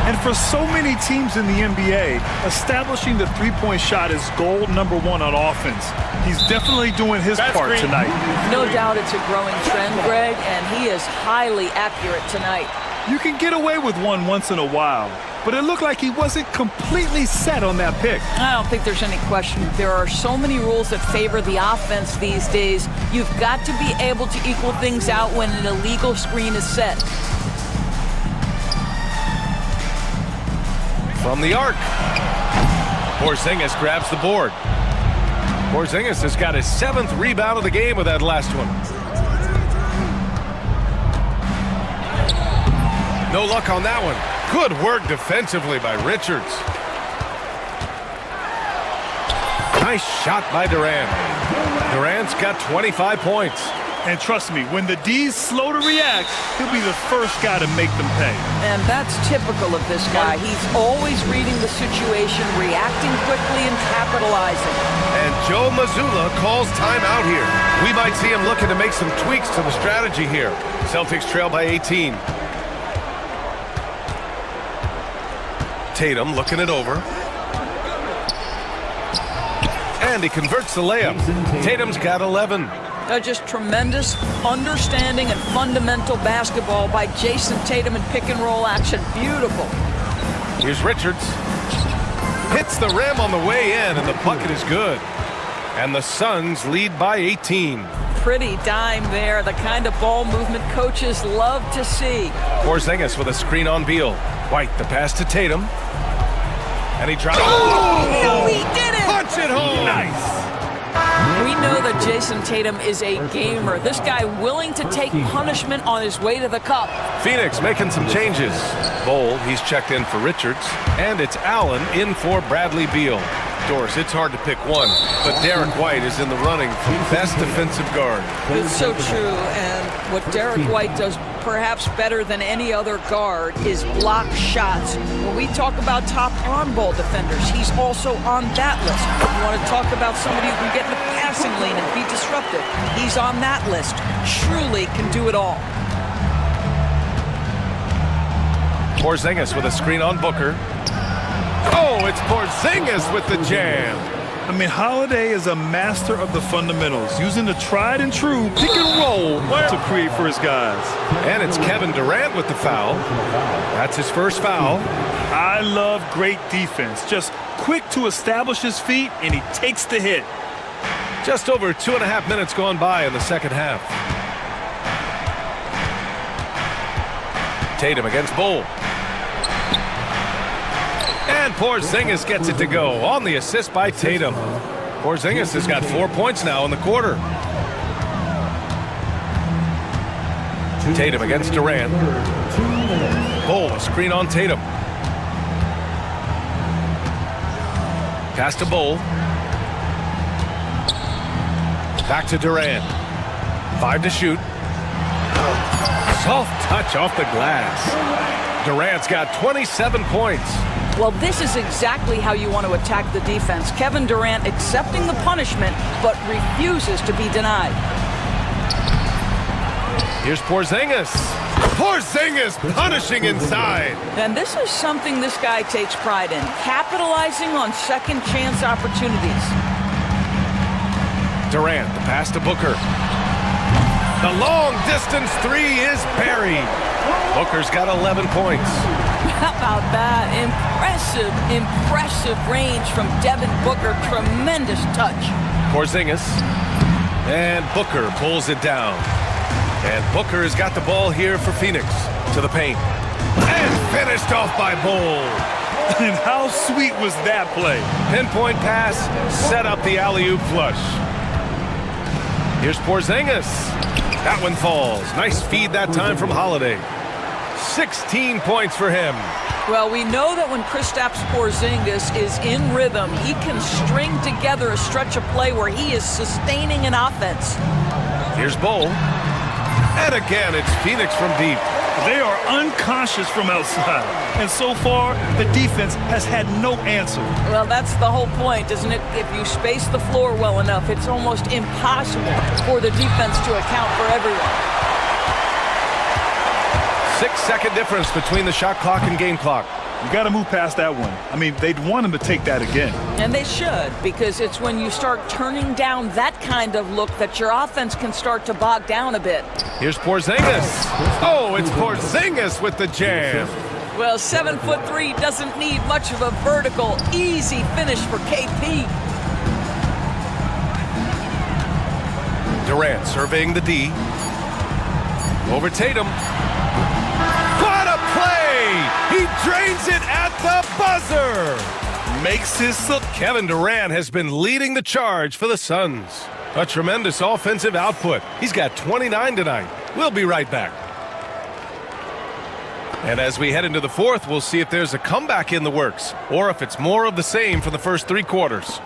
And for so many teams in the NBA, establishing the three-point shot is goal number 1 on offense. He's definitely doing his part tonight. No doubt it's a growing trend, Greg, and he is highly accurate tonight. You can get away with one once in a while, but it looked like he wasn't completely set on that pick. I don't think there's any question. There are so many rules that favor the offense these days. You've got to be able to equal things out when an illegal screen is set. From the arc. Porzingis grabs the board. Porzingis has got his 7th rebound of the game with that last one. No luck on that one. Good work defensively by Richards. Nice shot by Durant. Durant's got 25 points. And trust me, when the D's slow to react, he'll be the first guy to make them pay. And that's typical of this guy. He's always reading the situation, reacting quickly, and capitalizing. And Joe Mazzulla calls timeout here. We might see him looking to make some tweaks to the strategy here. Celtics trail by 18. Tatum looking it over. And he converts the layup. Tatum's got 11. Just tremendous understanding and fundamental basketball by Jason Tatum in pick-and-roll action. Beautiful. Here's Richards. Hits the rim on the way in, and the bucket is good. And the Suns lead by 18. Pretty dime there, the kind of ball movement coaches love to see. Porzingis with a screen on Beal. White, the pass to Tatum. And he dropped. No, he did it! Punch it home! Nice. We know that Jason Tatum is a gamer. This guy willing to take punishment on his way to the cup. Phoenix making some changes. Bowl, he's checked in for Richards. And it's Allen in for Bradley Beal. Doris, it's hard to pick one, but Derek White is in the running for best defensive guard. It's so true, and what Derek White does perhaps better than any other guard is block shots. When we talk about top on-ball defenders, he's also on that list. You want to talk about somebody who can get in the passing lane and be disruptive, he's on that list. Truly can do it all. Porzingis with a screen on Booker. Oh, it's Porzingis with the jam. I mean, Holiday is a master of the fundamentals, using the tried and true pick and roll to create for his guys. And it's Kevin Durant with the foul. That's his first foul. I love great defense. Just quick to establish his feet, and he takes the hit. Just over 2.5 minutes gone by in the second half. Tatum against Bowl. And Porzingis gets it to go on the assist by Tatum. Porzingis has got 4 points now in the quarter. Tatum against Durant. Bowl, a screen on Tatum. Pass to Bowl. Back to Durant. 5 to shoot. Soft touch off the glass. Durant's got 27 points. Well, this is exactly how you want to attack the defense. Kevin Durant accepting the punishment, but refuses to be denied. Here's Porzingis. Porzingis punishing inside. And this is something this guy takes pride in, capitalizing on second chance opportunities. Durant, the pass to Booker. The long distance three is buried. Booker's got 11 points. How about that? Impressive range from Devin Booker. Tremendous touch. Porzingis. And Booker pulls it down. And Booker has got the ball here for Phoenix. To the paint. And finished off by Bowl. And how sweet was that play? Pinpoint pass, set up the alley-oop flush. Here's Porzingis. That one falls. Nice feed that time from Holiday. 16 points for him. Well, we know that when Kristaps Porzingis is in rhythm, he can string together a stretch of play where he is sustaining an offense. Here's Bowl. And again, it's Phoenix from deep. They are unconscious from outside. And so far, the defense has had no answer. Well, that's the whole point, isn't it? If you space the floor well enough, it's almost impossible for the defense to account for everyone. 6-second difference between the shot clock and game clock. You got to move past that one. I mean, they'd want him to take that again. And they should, because it's when you start turning down that kind of look that your offense can start to bog down a bit. Here's Porzingis. Oh, it's Porzingis with the jam. Well, 7'3" doesn't need much of a vertical, easy finish for KP. Durant surveying the D. Over Tatum. What a play! He drains it at the buzzer! Makes his look. Kevin Durant has been leading the charge for the Suns. A tremendous offensive output. He's got 29 tonight. We'll be right back. And as we head into the fourth, we'll see if there's a comeback in the works, or if it's more of the same from the first 3 quarters.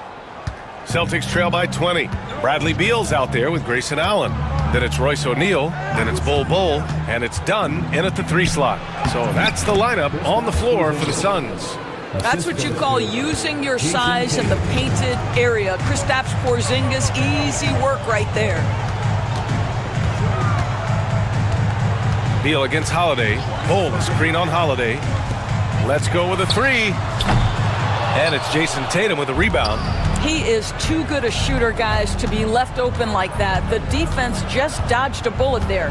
Celtics trail by 20. Bradley Beal's out there with Grayson Allen. Then it's Royce O'Neal, then it's Bol Bol, and it's Dunn in at the 3 slot. So that's the lineup on the floor for the Suns. That's what you call using your size in the painted area. Kristaps Porzingis, easy work right there. Beal against Holiday. Bol, a screen on Holiday. Let's go with a 3. And it's Jason Tatum with a rebound. He is too good a shooter, guys, to be left open like that. The defense just dodged a bullet there.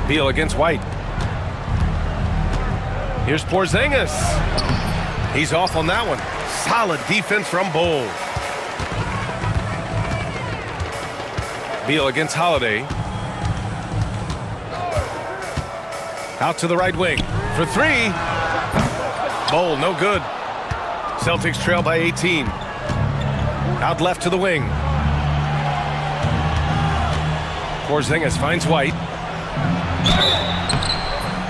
Beal against White. Here's Porzingis. He's off on that one. Solid defense from Bol. Beal against Holiday. Out to the right wing. for three. Bowl, no good. Celtics trail by 18. Out left to the wing. Porzingis finds White.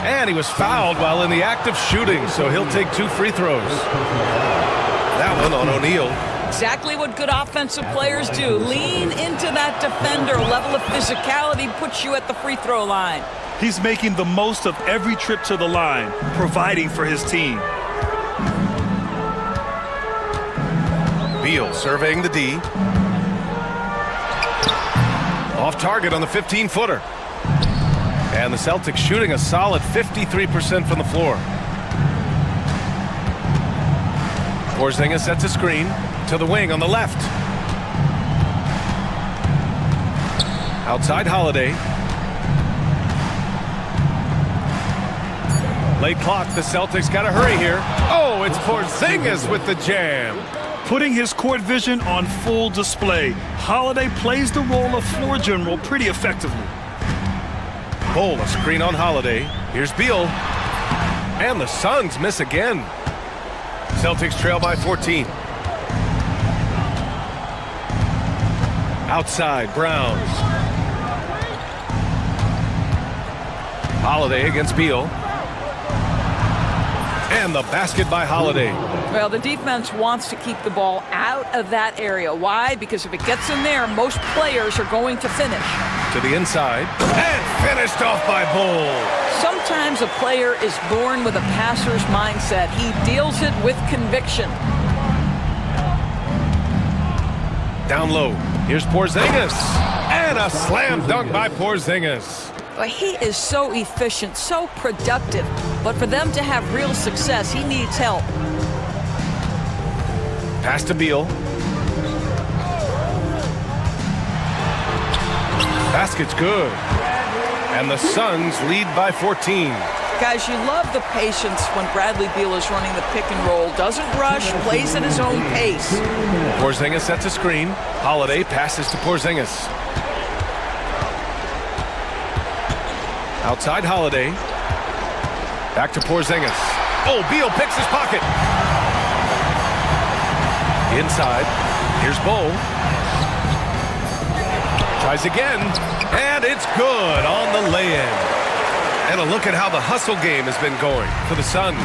And he was fouled while in the act of shooting, so he'll take 2 free throws. That one on O'Neal. Exactly what good offensive players do. Lean into that defender. Level of physicality puts you at the free throw line. He's making the most of every trip to the line, providing for his team. Beal surveying the D. Off target on the 15-footer. And the Celtics shooting a solid 53% from the floor. Porzingis sets a screen to the wing on the left. Outside Holiday. Late clock, the Celtics got to hurry here. Oh, it's Porzingis with the jam. Putting his court vision on full display. Holiday plays the role of floor general pretty effectively. Bowl, a screen on Holiday. Here's Beal. And the Suns miss again. Celtics trail by 14. Outside, Brown. Holiday against Beal. And the basket by Holiday. Well, the defense wants to keep the ball out of that area. Why? Because if it gets in there, most players are going to finish. To the inside. And finished off by Bowl. Sometimes a player is born with a passer's mindset. He deals it with conviction. Down low. Here's Porzingis. And a slam dunk by Porzingis. He is so efficient, so productive. But for them to have real success, he needs help. Pass to Beal. Basket's good. And the Suns lead by 14. Guys, you love the patience when Bradley Beal is running the pick and roll. Doesn't rush, plays at his own pace. Porzingis sets a screen. Holiday passes to Porzingis. Outside Holiday. Back to Porzingis. Oh, Beal picks his pocket. Inside. Here's Bowl. Tries again. And it's good on the lay-in. And a look at how the hustle game has been going for the Suns.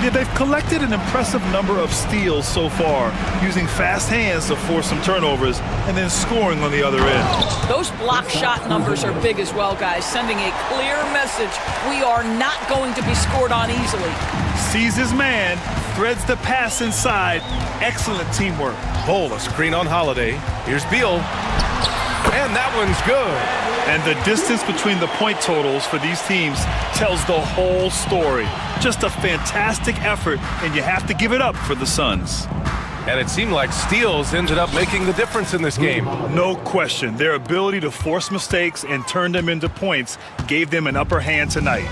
Yeah, they've collected an impressive number of steals so far, using fast hands to force some turnovers and then scoring on the other end. Those block shot numbers are big as well, guys, sending a clear message. We are not going to be scored on easily. Sees his man, threads the pass inside. Excellent teamwork. Bowl, a screen on Holiday. Here's Beal. And that one's good. And the distance between the point totals for these teams tells the whole story. Just a fantastic effort, and you have to give it up for the Suns. And it seemed like steals ended up making the difference in this game. No question. Their ability to force mistakes and turn them into points gave them an upper hand tonight.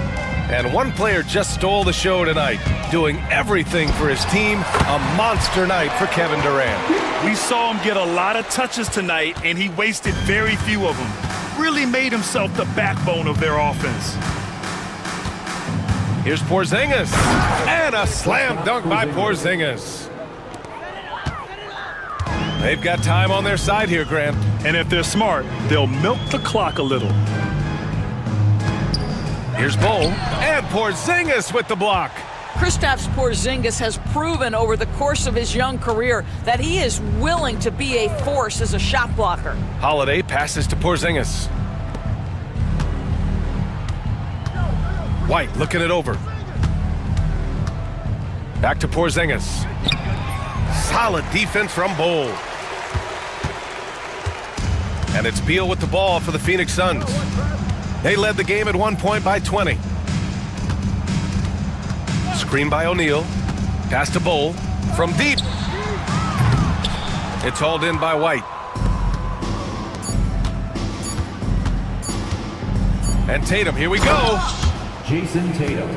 And one player just stole the show tonight, doing everything for his team. A monster night for Kevin Durant. We saw him get a lot of touches tonight, and he wasted very few of them. Really made himself the backbone of their offense. Here's Porzingis. And a slam dunk by Porzingis. They've got time on their side here, Grant. And if they're smart, they'll milk the clock a little. Here's Bowl. And Porzingis with the block. Kristaps Porzingis has proven over the course of his young career that he is willing to be a force as a shot blocker. Holiday passes to Porzingis. White looking it over. Back to Porzingis. Solid defense from Bowl. And it's Beal with the ball for the Phoenix Suns. They led the game at 1 point by 20. Screen by O'Neal. Pass to Bowl. From deep. It's hauled in by White. And Tatum, here we go. Jason Tatum.